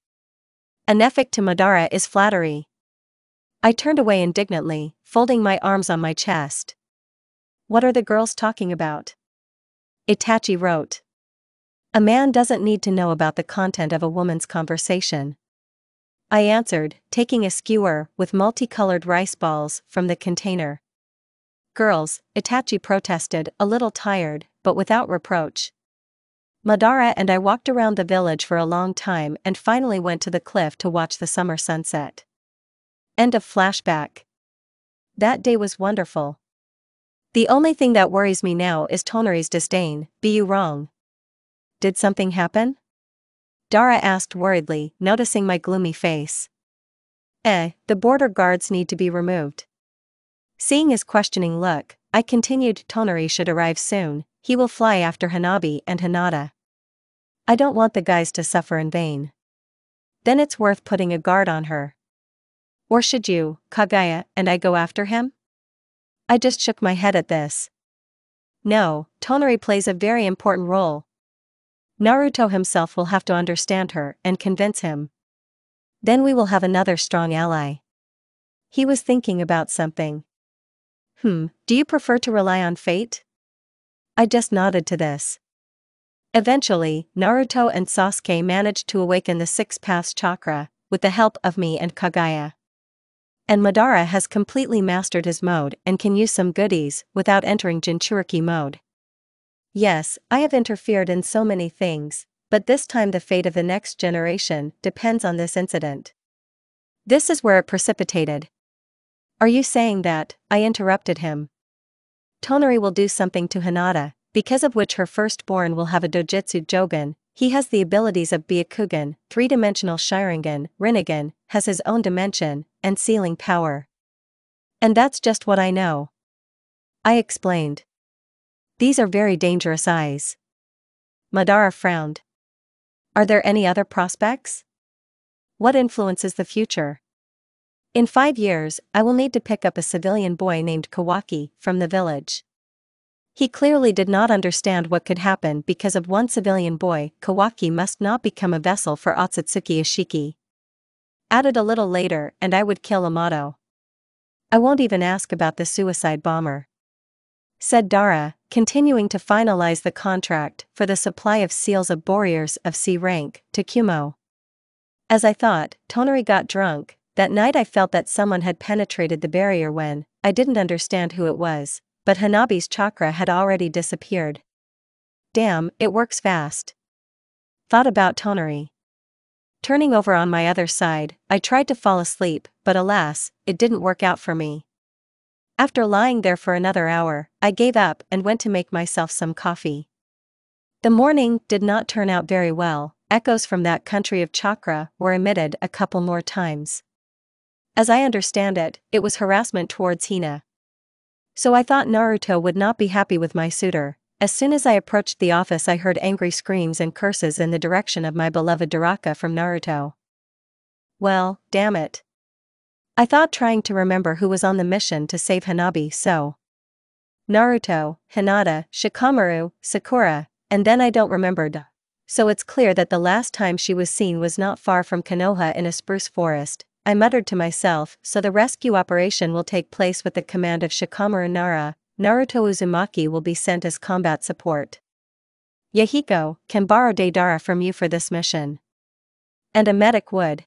An epic to Madara is flattery. I turned away indignantly, folding my arms on my chest. What are the girls talking about? Itachi wrote. A man doesn't need to know about the content of a woman's conversation. I answered, taking a skewer with multicolored rice balls from the container. Girls, Itachi protested, a little tired, but without reproach. Madara and I walked around the village for a long time and finally went to the cliff to watch the summer sunset. End of flashback. That day was wonderful. The only thing that worries me now is Tonari's disdain. Be you wrong? Did something happen? Dara asked worriedly, noticing my gloomy face. The border guards need to be removed. Seeing his questioning look, I continued. Tonari should arrive soon, he will fly after Hanabi and Hinata. I don't want the guys to suffer in vain. Then it's worth putting a guard on her. Or should you, Kaguya, and I go after him? I just shook my head at this. No, Tonari plays a very important role. Naruto himself will have to understand her and convince him. Then we will have another strong ally. He was thinking about something. Do you prefer to rely on fate? I just nodded to this. Eventually, Naruto and Sasuke managed to awaken the Six Paths chakra, with the help of me and Kaguya. And Madara has completely mastered his mode and can use some goodies without entering Jinchuriki mode. Yes, I have interfered in so many things, but this time the fate of the next generation depends on this incident. This is where it precipitated. Are you saying that? I interrupted him. Tonari will do something to Hinata, because of which her firstborn will have a dojutsu jogen. He has the abilities of Byakugan, three-dimensional Sharingan, Rinnegan, has his own dimension, and sealing power. And that's just what I know. I explained. These are very dangerous eyes. Madara frowned. Are there any other prospects? What influences the future? In 5 years, I will need to pick up a civilian boy named Kawaki from the village. He clearly did not understand what could happen because of one civilian boy. Kawaki must not become a vessel for Otsutsuki Ishiki. Added a little later and I would kill Amato. I won't even ask about the suicide bomber. Said Dara, continuing to finalize the contract for the supply of seals of warriors of C rank to Kumo. As I thought, Tonari got drunk. That night I felt that someone had penetrated the barrier when, I didn't understand who it was, but Hanabi's chakra had already disappeared. Damn, it works fast. Thought about Tonari. Turning over on my other side, I tried to fall asleep, but alas, it didn't work out for me. After lying there for another hour, I gave up and went to make myself some coffee. The morning did not turn out very well. Echoes from that country of chakra were emitted a couple more times. As I understand it, it was harassment towards Hina. So I thought Naruto would not be happy with my suitor. As soon as I approached the office I heard angry screams and curses in the direction of my beloved Daraka from Naruto. Well, damn it. I thought, trying to remember who was on the mission to save Hanabi, so Naruto, Hinata, Shikamaru, Sakura, and then I don't remember. So it's clear that the last time she was seen was not far from Konoha in a spruce forest. I muttered to myself, so the rescue operation will take place with the command of Shikamaru Nara. Naruto Uzumaki will be sent as combat support. Yahiko can borrow Deidara from you for this mission. And a medic would.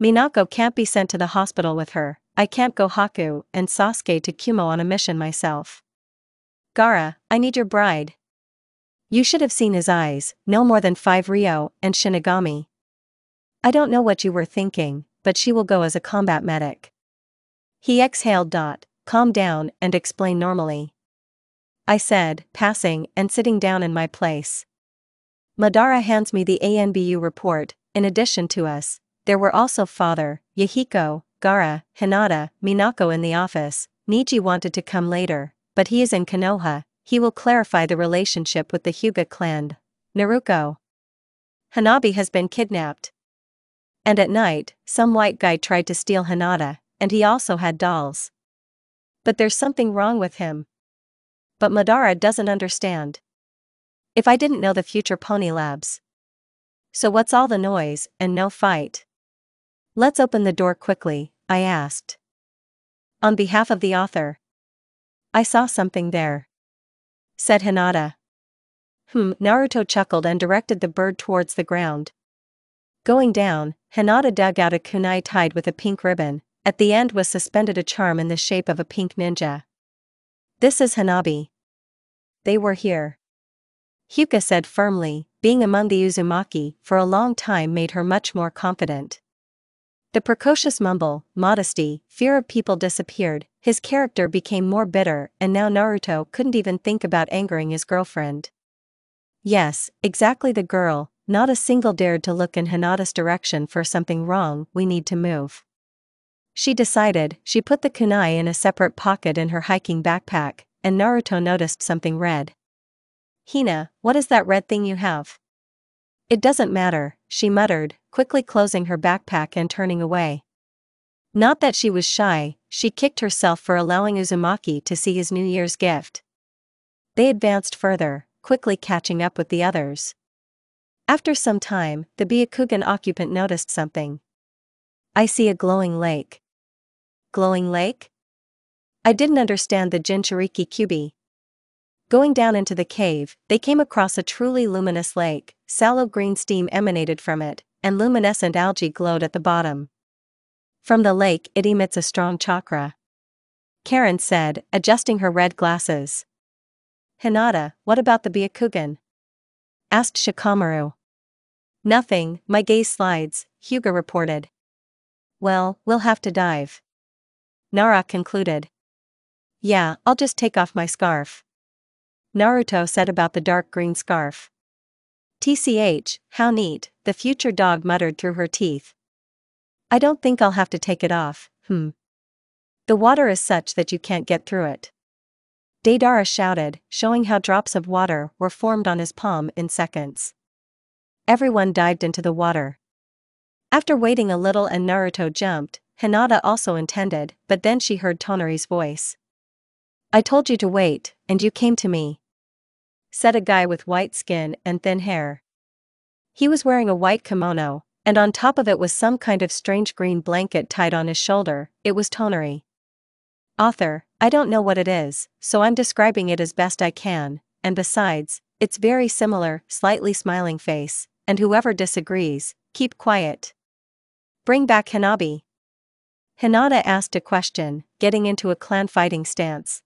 Minako can't be sent to the hospital with her. I can't go Haku and Sasuke to Kumo on a mission myself. Gaara, I need your bride. You should have seen his eyes, no more than 5 Ryo and Shinigami. I don't know what you were thinking, but she will go as a combat medic. He exhaled. Calm down and explain normally. I said, passing and sitting down in my place. Madara hands me the ANBU report. In addition to us, there were also Father, Yahiko, Gaara, Hinata, Minako in the office. Niji wanted to come later, but he is in Konoha. He will clarify the relationship with the Hyuga clan. Naruko. Hanabi has been kidnapped. And at night, some white guy tried to steal Hinata, and he also had dolls. But there's something wrong with him. But Madara doesn't understand. If I didn't know the future Pony Labs. So what's all the noise, and no fight? Let's open the door quickly, I asked. On behalf of the author. I saw something there, said Hinata. Naruto chuckled and directed the bird towards the ground. Going down, Hinata dug out a kunai tied with a pink ribbon. At the end was suspended a charm in the shape of a pink ninja. This is Hanabi. They were here. Hyuga said firmly. Being among the Uzumaki for a long time made her much more confident. The precocious mumble, modesty, fear of people disappeared, his character became more bitter, and now Naruto couldn't even think about angering his girlfriend. Yes, exactly the girl, not a single dared to look in Hinata's direction for something wrong, we need to move. She decided. She put the kunai in a separate pocket in her hiking backpack, and Naruto noticed something red. Hina, what is that red thing you have? It doesn't matter, she muttered, quickly closing her backpack and turning away. Not that she was shy, she kicked herself for allowing Uzumaki to see his New Year's gift. They advanced further, quickly catching up with the others. After some time, the Byakugan occupant noticed something. I see a glowing lake. Glowing lake? I didn't understand the Jinchuriki Kyubi. Going down into the cave, they came across a truly luminous lake. Sallow green steam emanated from it, and luminescent algae glowed at the bottom. From the lake it emits a strong chakra. Karen said, adjusting her red glasses. Hinata, what about the Byakugan? Asked Shikamaru. Nothing, my gaze slides, Hyuga reported. Well, we'll have to dive. Nara concluded. Yeah, I'll just take off my scarf. Naruto said about the dark green scarf. TCH, how neat, the future dog muttered through her teeth. I don't think I'll have to take it off, The water is such that you can't get through it. Deidara shouted, showing how drops of water were formed on his palm in seconds. Everyone dived into the water. After waiting a little and Naruto jumped, Hinata also intended, but then she heard Tonari's voice. I told you to wait, and you came to me, said a guy with white skin and thin hair. He was wearing a white kimono, and on top of it was some kind of strange green blanket tied on his shoulder. It was Tonari. Author, I don't know what it is, so I'm describing it as best I can, and besides, it's very similar, slightly smiling face, and whoever disagrees, keep quiet. Bring back Hanabi. Hinata asked a question, getting into a clan fighting stance.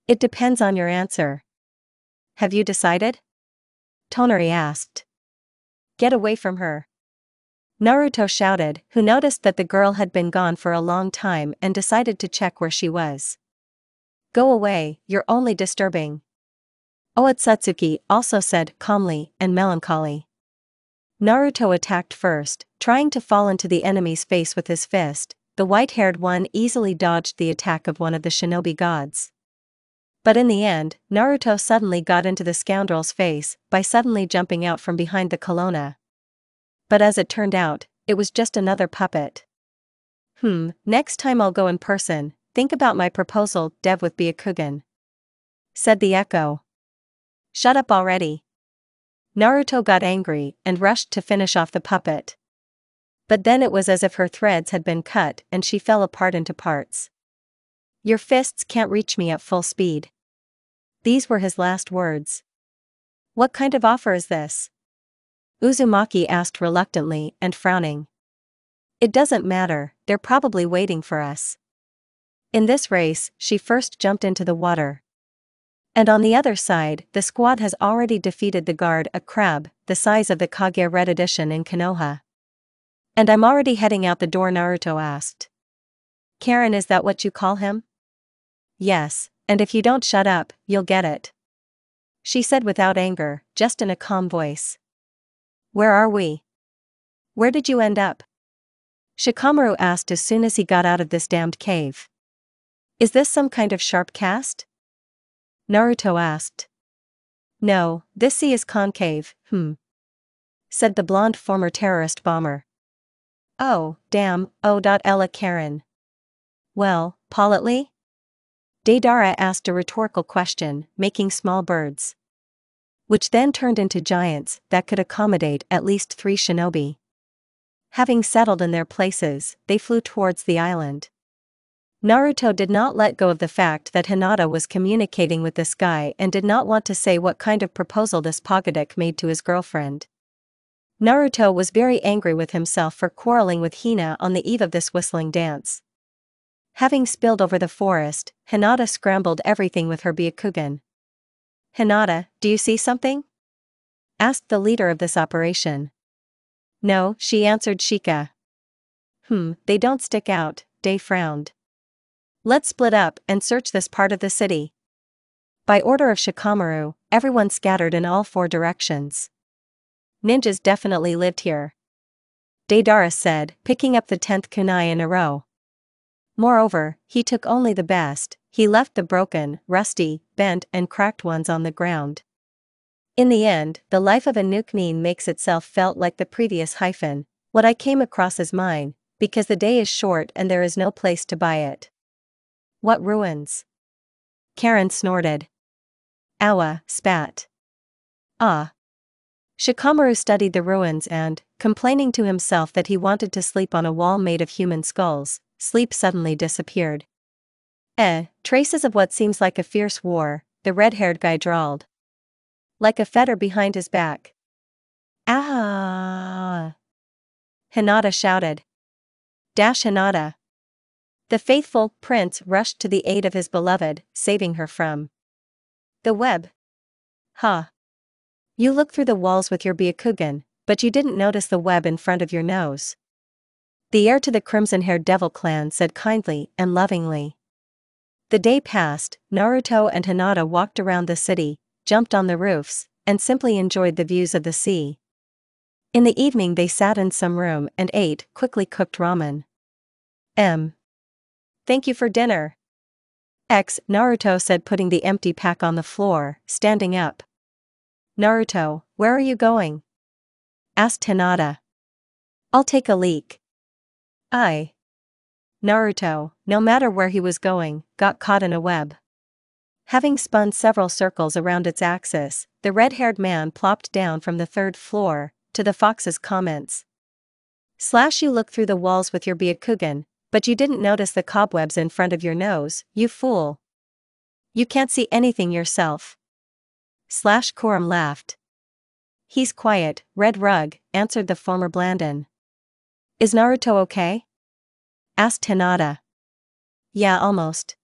It depends on your answer. Have you decided? Tonari asked. Get away from her. Naruto shouted, who noticed that the girl had been gone for a long time and decided to check where she was. Go away, you're only disturbing. Otsutsuki also said, calmly and melancholy. Naruto attacked first, trying to fall into the enemy's face with his fist. The white-haired one easily dodged the attack of one of the shinobi gods. But in the end, Naruto suddenly got into the scoundrel's face by suddenly jumping out from behind the colonna. But as it turned out, it was just another puppet. Next time I'll go in person, think about my proposal, Dev with Byakugan, said the echo. Shut up already. Naruto got angry and rushed to finish off the puppet. But then it was as if her threads had been cut and she fell apart into parts. Your fists can't reach me at full speed. These were his last words. What kind of offer is this? Uzumaki asked reluctantly and frowning. It doesn't matter, they're probably waiting for us. In this race, she first jumped into the water. And on the other side, the squad has already defeated the guard, a crab, the size of the Kage Red Edition in Konoha. And I'm already heading out the door, Naruto asked. Karen, is that what you call him? Yes, and if you don't shut up, you'll get it. She said without anger, just in a calm voice. Where are we? Where did you end up? Shikamaru asked as soon as he got out of this damned cave. Is this some kind of sharp cast? Naruto asked. No, this sea is concave, said the blonde former terrorist bomber. Oh, damn, Ella Karen. Well, politely? Deidara asked a rhetorical question, making small birds. Which then turned into giants that could accommodate at least 3 shinobi. Having settled in their places, they flew towards the island. Naruto did not let go of the fact that Hinata was communicating with this guy and did not want to say what kind of proposal this Pogadik made to his girlfriend. Naruto was very angry with himself for quarreling with Hina on the eve of this whistling dance. Having spilled over the forest, Hinata scrambled everything with her Byakugan. Hinata, do you see something? Asked the leader of this operation. No, she answered Shika. They don't stick out, Day frowned. Let's split up and search this part of the city. By order of Shikamaru, everyone scattered in all 4 directions. Ninjas definitely lived here, Deidara said, picking up the 10th kunai in a row. Moreover, he took only the best, he left the broken, rusty, bent and cracked ones on the ground. In the end, the life of a Nuknin makes itself felt like the previous hyphen, what I came across is mine, because the day is short and there is no place to buy it. What ruins? Karen snorted. Awa, spat. Ah. Shikamaru studied the ruins and, complaining to himself that he wanted to sleep on a wall made of human skulls, sleep suddenly disappeared. Traces of what seems like a fierce war, the red-haired guy drawled. Like a fetter behind his back. Ah! Hinata shouted. Hinata. The faithful prince rushed to the aid of his beloved, saving her from the web. Huh. You looked through the walls with your Byakugan, but you didn't notice the web in front of your nose. The heir to the crimson-haired devil clan said kindly and lovingly. The day passed, Naruto and Hinata walked around the city, jumped on the roofs, and simply enjoyed the views of the sea. In the evening they sat in some room and ate quickly cooked ramen. Thank you for dinner. Naruto said, putting the empty pack on the floor, standing up. Naruto, where are you going? Asked Hinata. I'll take a leak. Naruto, no matter where he was going, got caught in a web. Having spun several circles around its axis, the red-haired man plopped down from the 3rd floor, to the fox's comments. You look through the walls with your Byakugan, but you didn't notice the cobwebs in front of your nose, you fool. You can't see anything yourself. Kuram laughed. He's quiet, Red Rug, answered the former Blandon. Is Naruto okay? Asked Hinata. Yeah, almost.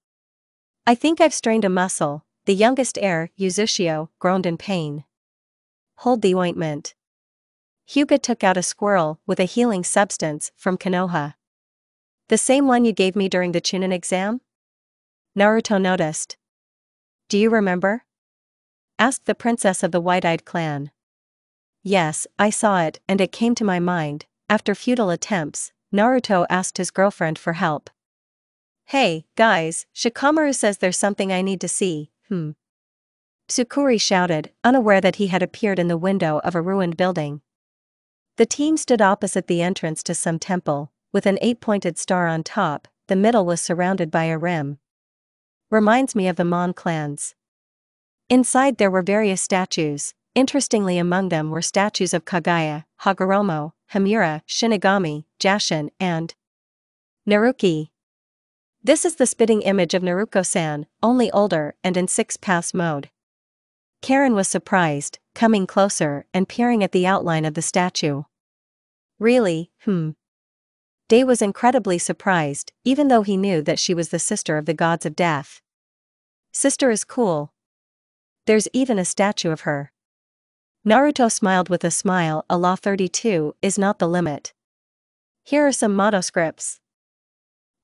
I think I've strained a muscle, the youngest heir, Uzushio, groaned in pain. Hold the ointment. Hyuga took out a squirrel with a healing substance from Konoha. The same one you gave me during the Chunin exam? Naruto noticed. Do you remember? Asked the princess of the White-Eyed clan. Yes, I saw it and it came to my mind. After futile attempts, Naruto asked his girlfriend for help. Hey, guys, Shikamaru says there's something I need to see, Tsukuri shouted, unaware that he had appeared in the window of a ruined building. The team stood opposite the entrance to some temple, with an 8-pointed star on top, the middle was surrounded by a rim. Reminds me of the Mon clans. Inside there were various statues, interestingly among them were statues of Kagaya, Hagoromo, Hamura, Shinigami, Jashin, and Naruki. This is the spitting image of Naruko-san, only older and in 6 paths mode. Karen was surprised, coming closer and peering at the outline of the statue. Really, Day was incredibly surprised, even though he knew that she was the sister of the gods of death. Sister is cool. There's even a statue of her. Naruto smiled with a smile. Allah 32 is not the limit. Here are some motto scripts.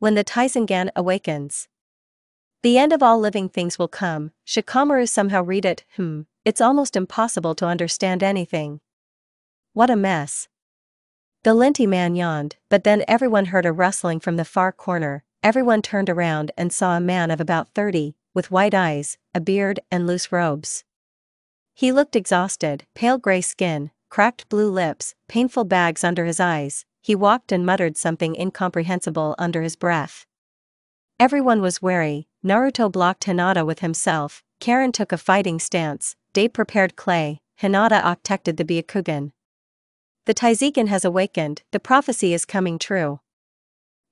When the Taizengan awakens, the end of all living things will come. Shikamaru somehow read it. It's almost impossible to understand anything. What a mess. The linty man yawned, but then everyone heard a rustling from the far corner. Everyone turned around and saw a man of about 30, with white eyes, a beard and loose robes. He looked exhausted, pale gray skin, cracked blue lips, painful bags under his eyes. He walked and muttered something incomprehensible under his breath. Everyone was wary. Naruto blocked Hinata with himself, Karen took a fighting stance, Date prepared clay, Hinata protected the Byakugan. The Taiziken has awakened, the prophecy is coming true.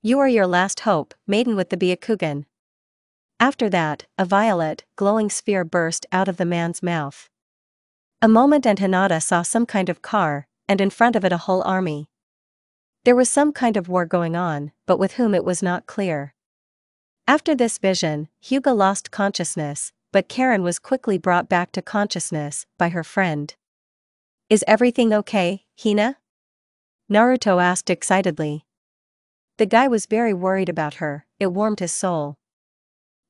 You are your last hope, maiden with the Byakugan. After that, a violet, glowing sphere burst out of the man's mouth. A moment and Hinata saw some kind of car, and in front of it a whole army. There was some kind of war going on, but with whom it was not clear. After this vision, Hyuga lost consciousness, but Karen was quickly brought back to consciousness by her friend. Is everything okay, Hina? Naruto asked excitedly. The guy was very worried about her, it warmed his soul.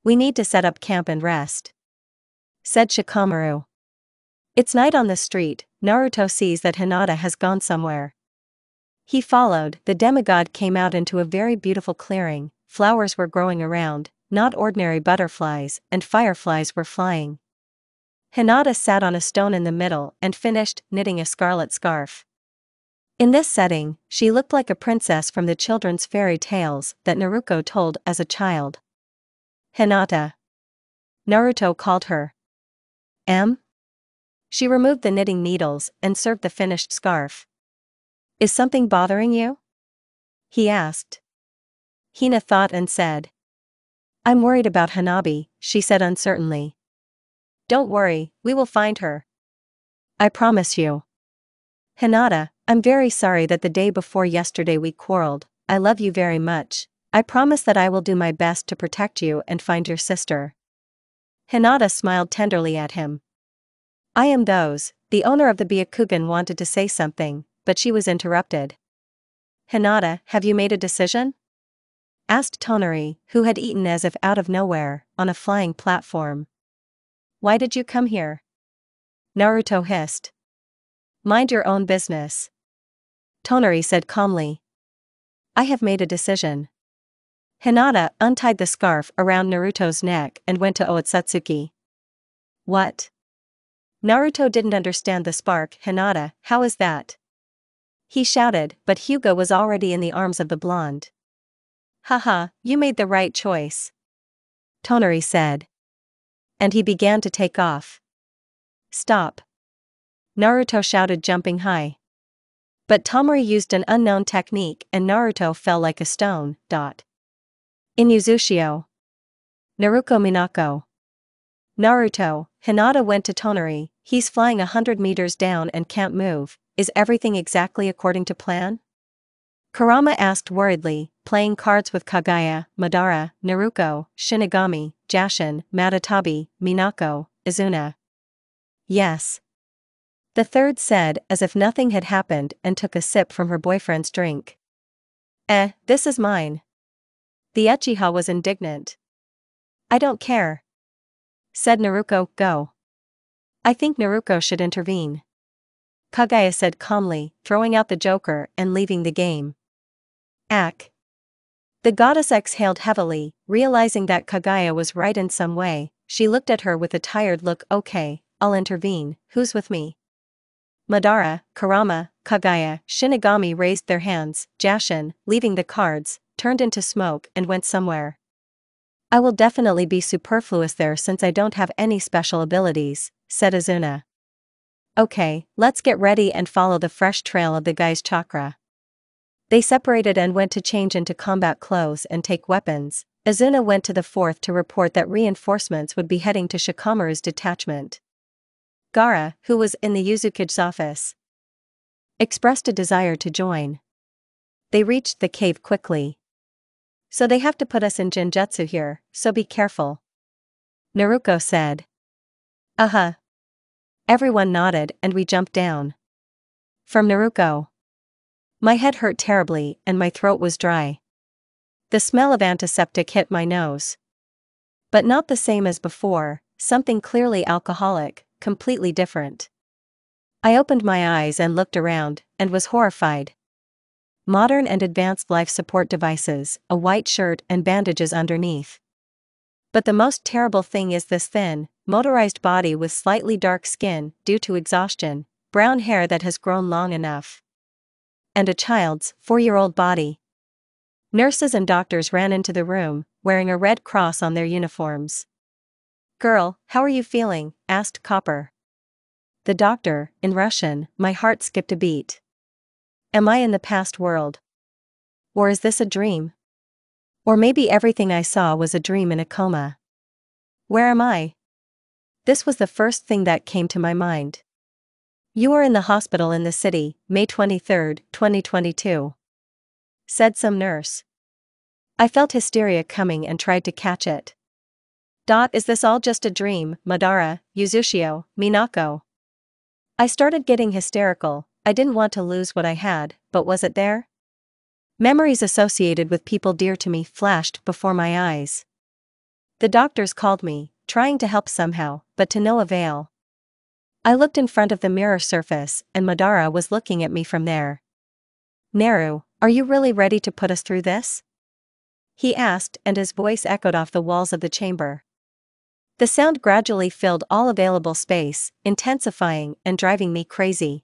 We need to set up camp and rest, said Shikamaru. It's night on the street. Naruto sees that Hinata has gone somewhere. He followed. The demigod came out into a very beautiful clearing. Flowers were growing around, not ordinary butterflies, and fireflies were flying. Hinata sat on a stone in the middle and finished knitting a scarlet scarf. In this setting, she looked like a princess from the children's fairy tales that Naruko told as a child. Hinata. Naruto called her. She removed the knitting needles and served the finished scarf. Is something bothering you? He asked. Hina thought and said. I'm worried about Hanabi, she said uncertainly. Don't worry, we will find her. I promise you. Hinata, I'm very sorry that the day before yesterday we quarreled. I love you very much. I promise that I will do my best to protect you and find your sister. Hinata smiled tenderly at him. I am those. The owner of the Byakugan wanted to say something, but she was interrupted. Hinata, have you made a decision? Asked Tonari, who had eaten as if out of nowhere, on a flying platform. Why did you come here? Naruto hissed. Mind your own business. Tonari said calmly. I have made a decision. Hinata untied the scarf around Naruto's neck and went to Otsutsuki. What? Naruto didn't understand the spark. Hinata, how is that? He shouted, but Hyuga was already in the arms of the blonde. Haha, you made the right choice. Tonari said. And he began to take off. Stop. Naruto shouted, jumping high. But Tonari used an unknown technique and Naruto fell like a stone. In Yuzushio. Naruko Minako. Naruto, Hinata went to Tonari, he's flying 100 meters down and can't move, is everything exactly according to plan? Kurama asked worriedly, playing cards with Kagaya, Madara, Naruko, Shinigami, Jashin, Matatabi, Minako, Izuna. Yes. The third said as if nothing had happened and took a sip from her boyfriend's drink. This is mine. The Uchiha was indignant. I don't care. Said Naruko, go. I think Naruko should intervene. Kagaya said calmly, throwing out the joker and leaving the game. Ack. The goddess exhaled heavily, realizing that Kagaya was right in some way. She looked at her with a tired look. Okay, I'll intervene. Who's with me? Madara, Kurama, Kagaya, Shinigami raised their hands. Jashin, leaving the cards, turned into smoke and went somewhere. I will definitely be superfluous there since I don't have any special abilities, said Izuna. Okay, let's get ready and follow the fresh trail of the guy's chakra. They separated and went to change into combat clothes and take weapons. Izuna went to the fourth to report that reinforcements would be heading to Shikamaru's detachment. Gaara, who was in the Yuzuki's office, expressed a desire to join. They reached the cave quickly. So they have to put us in Genjutsu here, so be careful. Naruko said. Everyone nodded and we jumped down. From Naruko. My head hurt terribly and my throat was dry. The smell of antiseptic hit my nose. But not the same as before, something clearly alcoholic, completely different. I opened my eyes and looked around, and was horrified. Modern and advanced life support devices, a white shirt and bandages underneath. But the most terrible thing is this thin, motorized body with slightly dark skin due to exhaustion, brown hair that has grown long enough. And a child's 4-year-old body. Nurses and doctors ran into the room, wearing a red cross on their uniforms. "Girl, how are you feeling?" asked Copper. The doctor, in Russian. My heart skipped a beat. Am I in the past world? Or is this a dream? Or maybe everything I saw was a dream in a coma. Where am I? This was the first thing that came to my mind. "You are in the hospital in the city, May 23, 2022. Said some nurse. I felt hysteria coming and tried to catch it. Is this all just a dream, Madara, Yuzushio, Minako? I started getting hysterical. I didn't want to lose what I had, but was it there? Memories associated with people dear to me flashed before my eyes. The doctors called me, trying to help somehow, but to no avail. I looked in front of the mirror surface, and Madara was looking at me from there. Naru, are you really ready to put us through this? He asked, and his voice echoed off the walls of the chamber. The sound gradually filled all available space, intensifying and driving me crazy.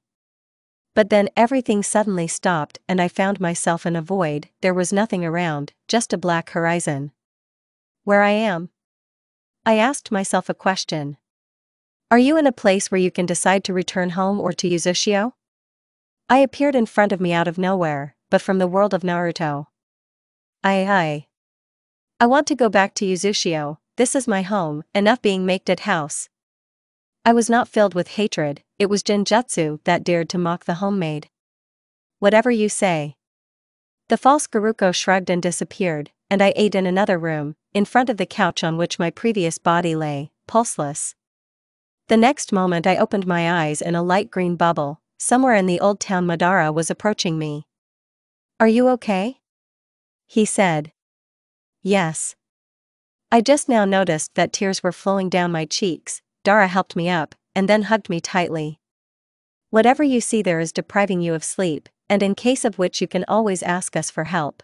But then everything suddenly stopped and I found myself in a void. There was nothing around, just a black horizon. Where I am? I asked myself a question. Are you in a place where you can decide to return home or to Yuzushio? I appeared in front of me out of nowhere, but from the world of Naruto. I want to go back to Yuzushio. This is my home, enough being maked at house. I was not filled with hatred, it was genjutsu that dared to mock the homemade. Whatever you say. The false Naruko shrugged and disappeared, and I ate in another room, in front of the couch on which my previous body lay, pulseless. The next moment I opened my eyes in a light green bubble. Somewhere in the old town Madara was approaching me. Are you okay? He said. Yes. I just now noticed that tears were flowing down my cheeks. Dara helped me up, and then hugged me tightly. Whatever you see there is depriving you of sleep, and in case of which you can always ask us for help.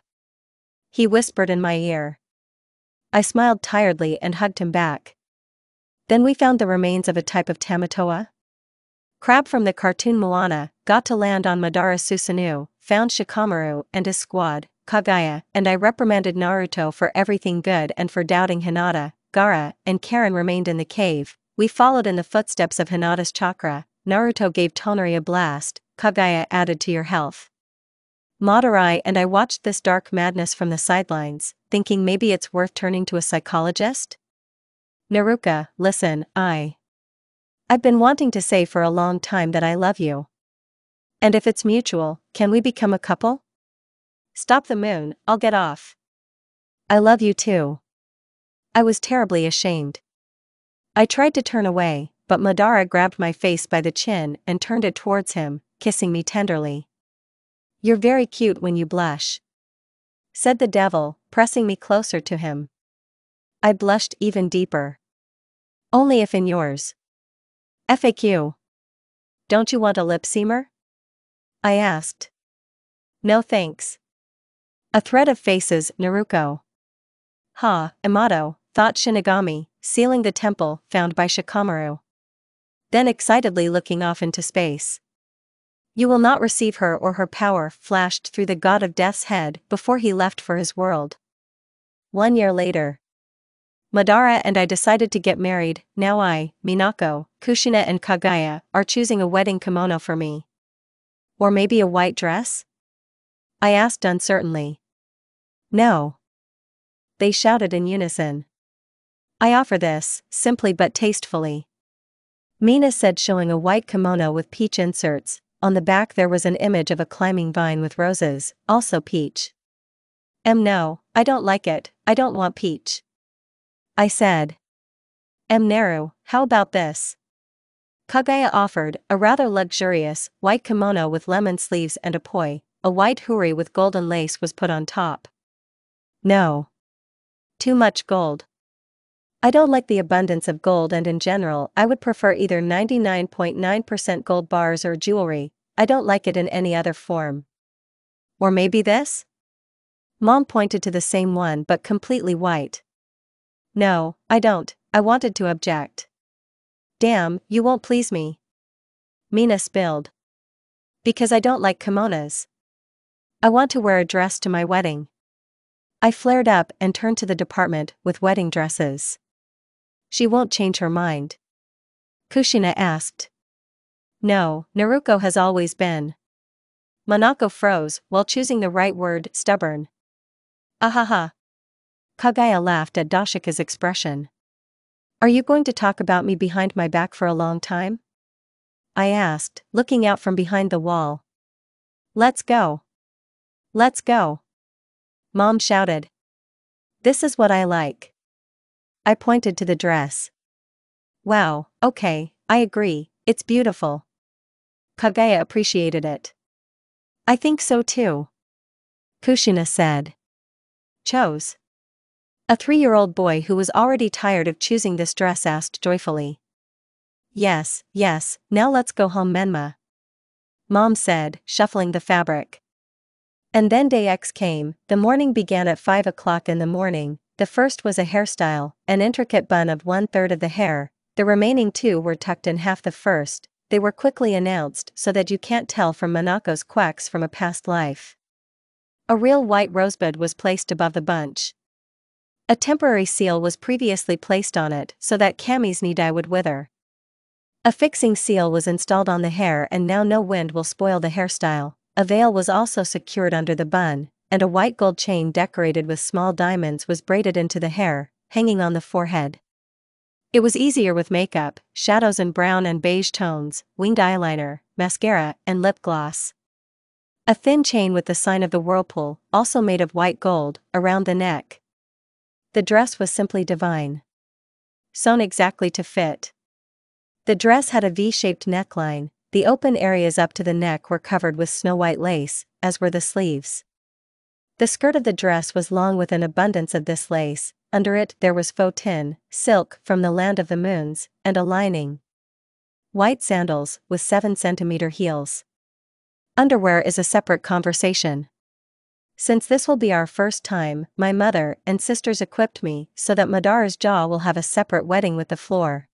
He whispered in my ear. I smiled tiredly and hugged him back. Then we found the remains of a type of tamatoa. Crab from the cartoon Moana, got to land on Madara Susanoo, found Shikamaru and his squad, Kagaya, and I reprimanded Naruto for everything good and for doubting Hinata. Gaara and Karen remained in the cave. We followed in the footsteps of Hinata's chakra. Naruto gave Tonari a blast. Kagaya added to your health. Madara and I watched this dark madness from the sidelines, thinking maybe it's worth turning to a psychologist? Naruka, listen, I've been wanting to say for a long time that I love you. And if it's mutual, can we become a couple? Stop the moon, I'll get off. I love you too. I was terribly ashamed. I tried to turn away, but Madara grabbed my face by the chin and turned it towards him, kissing me tenderly. You're very cute when you blush, said the devil, pressing me closer to him. I blushed even deeper. Only if in yours. FAQ. Don't you want a lip seamer? I asked. No thanks. A thread of faces, Naruko. Immortal, thought Shinigami, sealing the temple found by Shikamaru. Then excitedly looking off into space. You will not receive her or her power flashed through the god of death's head before he left for his world. 1 year later. Madara and I decided to get married. Now I, Minako, Kushina and Kagaya are choosing a wedding kimono for me. Or maybe a white dress? I asked uncertainly. No. They shouted in unison. I offer this, simply but tastefully. Mina said, showing a white kimono with peach inserts. On the back there was an image of a climbing vine with roses, also peach. No, I don't like it, I don't want peach. I said. Naru, how about this? Kagaya offered, a rather luxurious, white kimono with lemon sleeves and a poi, a white huri with golden lace was put on top. No. Too much gold. I don't like the abundance of gold, and in general I would prefer either 99.9% gold bars or jewelry. I don't like it in any other form. Or maybe this? Mom pointed to the same one but completely white. No, I don't, I wanted to object. Damn, you won't please me. Mina spilled. Because I don't like kimonos. I want to wear a dress to my wedding. I flared up and turned to the department with wedding dresses. She won't change her mind. Kushina asked. No, Naruko has always been. Monako froze while choosing the right word, stubborn. Ahaha. Kagaya laughed at Dashika's expression. Are you going to talk about me behind my back for a long time? I asked, looking out from behind the wall. Let's go. Let's go. Mom shouted. This is what I like. I pointed to the dress. Wow, okay, I agree, it's beautiful. Kagaya appreciated it. I think so too. Kushina said. Chose. A 3-year-old boy who was already tired of choosing this dress asked joyfully. Yes, yes, now let's go home, Menma. Mom said, shuffling the fabric. And then day X came. The morning began at 5 o'clock in the morning. The first was a hairstyle, an intricate bun of 1/3 of the hair. The remaining 2 were tucked in half the first. They were quickly announced so that you can't tell from Monaco's quacks from a past life. A real white rosebud was placed above the bunch. A temporary seal was previously placed on it so that Cammy's knee-dye would wither. A fixing seal was installed on the hair and now no wind will spoil the hairstyle. A veil was also secured under the bun, and a white gold chain decorated with small diamonds was braided into the hair, hanging on the forehead. It was easier with makeup, shadows in brown and beige tones, winged eyeliner, mascara, and lip gloss. A thin chain with the sign of the whirlpool, also made of white gold, around the neck. The dress was simply divine. Sewn exactly to fit. The dress had a V-shaped neckline. The open areas up to the neck were covered with snow-white lace, as were the sleeves. The skirt of the dress was long with an abundance of this lace. Under it there was faux tin, silk from the land of the moons, and a lining. White sandals, with 7-centimeter heels. Underwear is a separate conversation. Since this will be our first time, my mother and sisters equipped me so that Madara's jaw will have a separate wedding with the floor.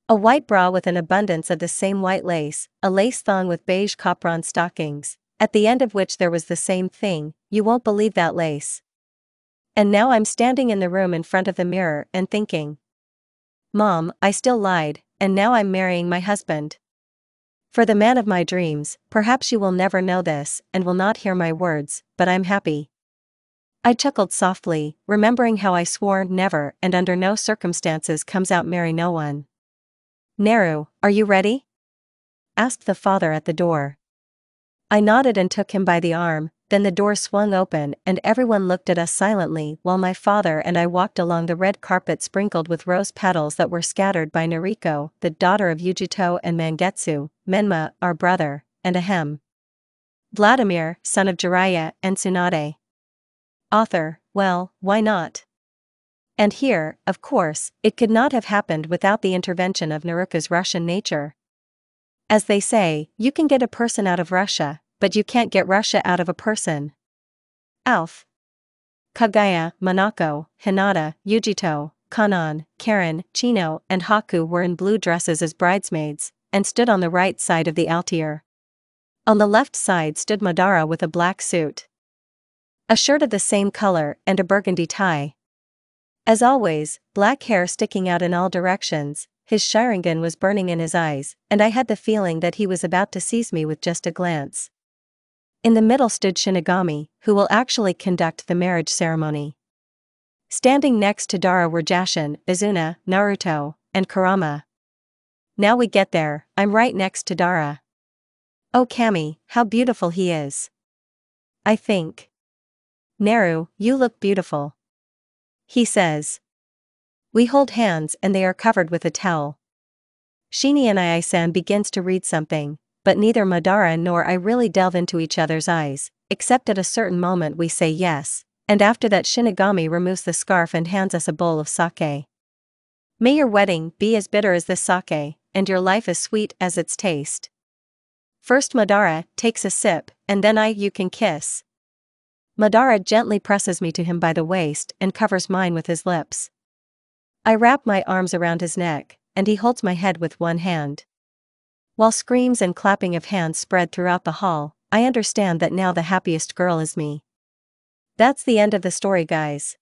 A white bra with an abundance of the same white lace, a lace thong with beige copron stockings, at the end of which there was the same thing. You won't believe that lace. And now I'm standing in the room in front of the mirror and thinking, Mom, I still lied, and now I'm marrying my husband. For the man of my dreams. Perhaps you will never know this and will not hear my words, but I'm happy. I chuckled softly, remembering how I swore never and under no circumstances comes out marry no one. Naru, are you ready? Asked the father at the door. I nodded and took him by the arm, then the door swung open and everyone looked at us silently while my father and I walked along the red carpet sprinkled with rose petals that were scattered by Naruko, the daughter of Yujito and Mangetsu, Menma, our brother, and Ahem. Vladimir, son of Jiraiya and Tsunade. Author, well, why not? And here, of course, it could not have happened without the intervention of Naruko's Russian nature. As they say, you can get a person out of Russia, but you can't get Russia out of a person. Alf. Kagaya, Monako, Hinata, Yujito, Kanan, Karen, Chino, and Haku were in blue dresses as bridesmaids, and stood on the right side of the altar. On the left side stood Madara with a black suit, a shirt of the same color, and a burgundy tie. As always, black hair sticking out in all directions. His Sharingan was burning in his eyes, and I had the feeling that he was about to seize me with just a glance. In the middle stood Shinigami, who will actually conduct the marriage ceremony. Standing next to Dara were Jashin, Izuna, Naruto, and Kurama. Now we get there, I'm right next to Dara. Oh Kami, how beautiful he is. I think. Naru, you look beautiful. He says. We hold hands and they are covered with a towel. Shini and I-san begins to read something, but neither Madara nor I really delve into each other's eyes, except at a certain moment we say yes, and after that Shinigami removes the scarf and hands us a bowl of sake. May your wedding be as bitter as this sake, and your life as sweet as its taste. First Madara takes a sip, and then you can kiss. Madara gently presses me to him by the waist and covers mine with his lips. I wrap my arms around his neck, and he holds my head with one hand. While screams and clapping of hands spread throughout the hall, I understand that now the happiest girl is me. That's the end of the story, guys.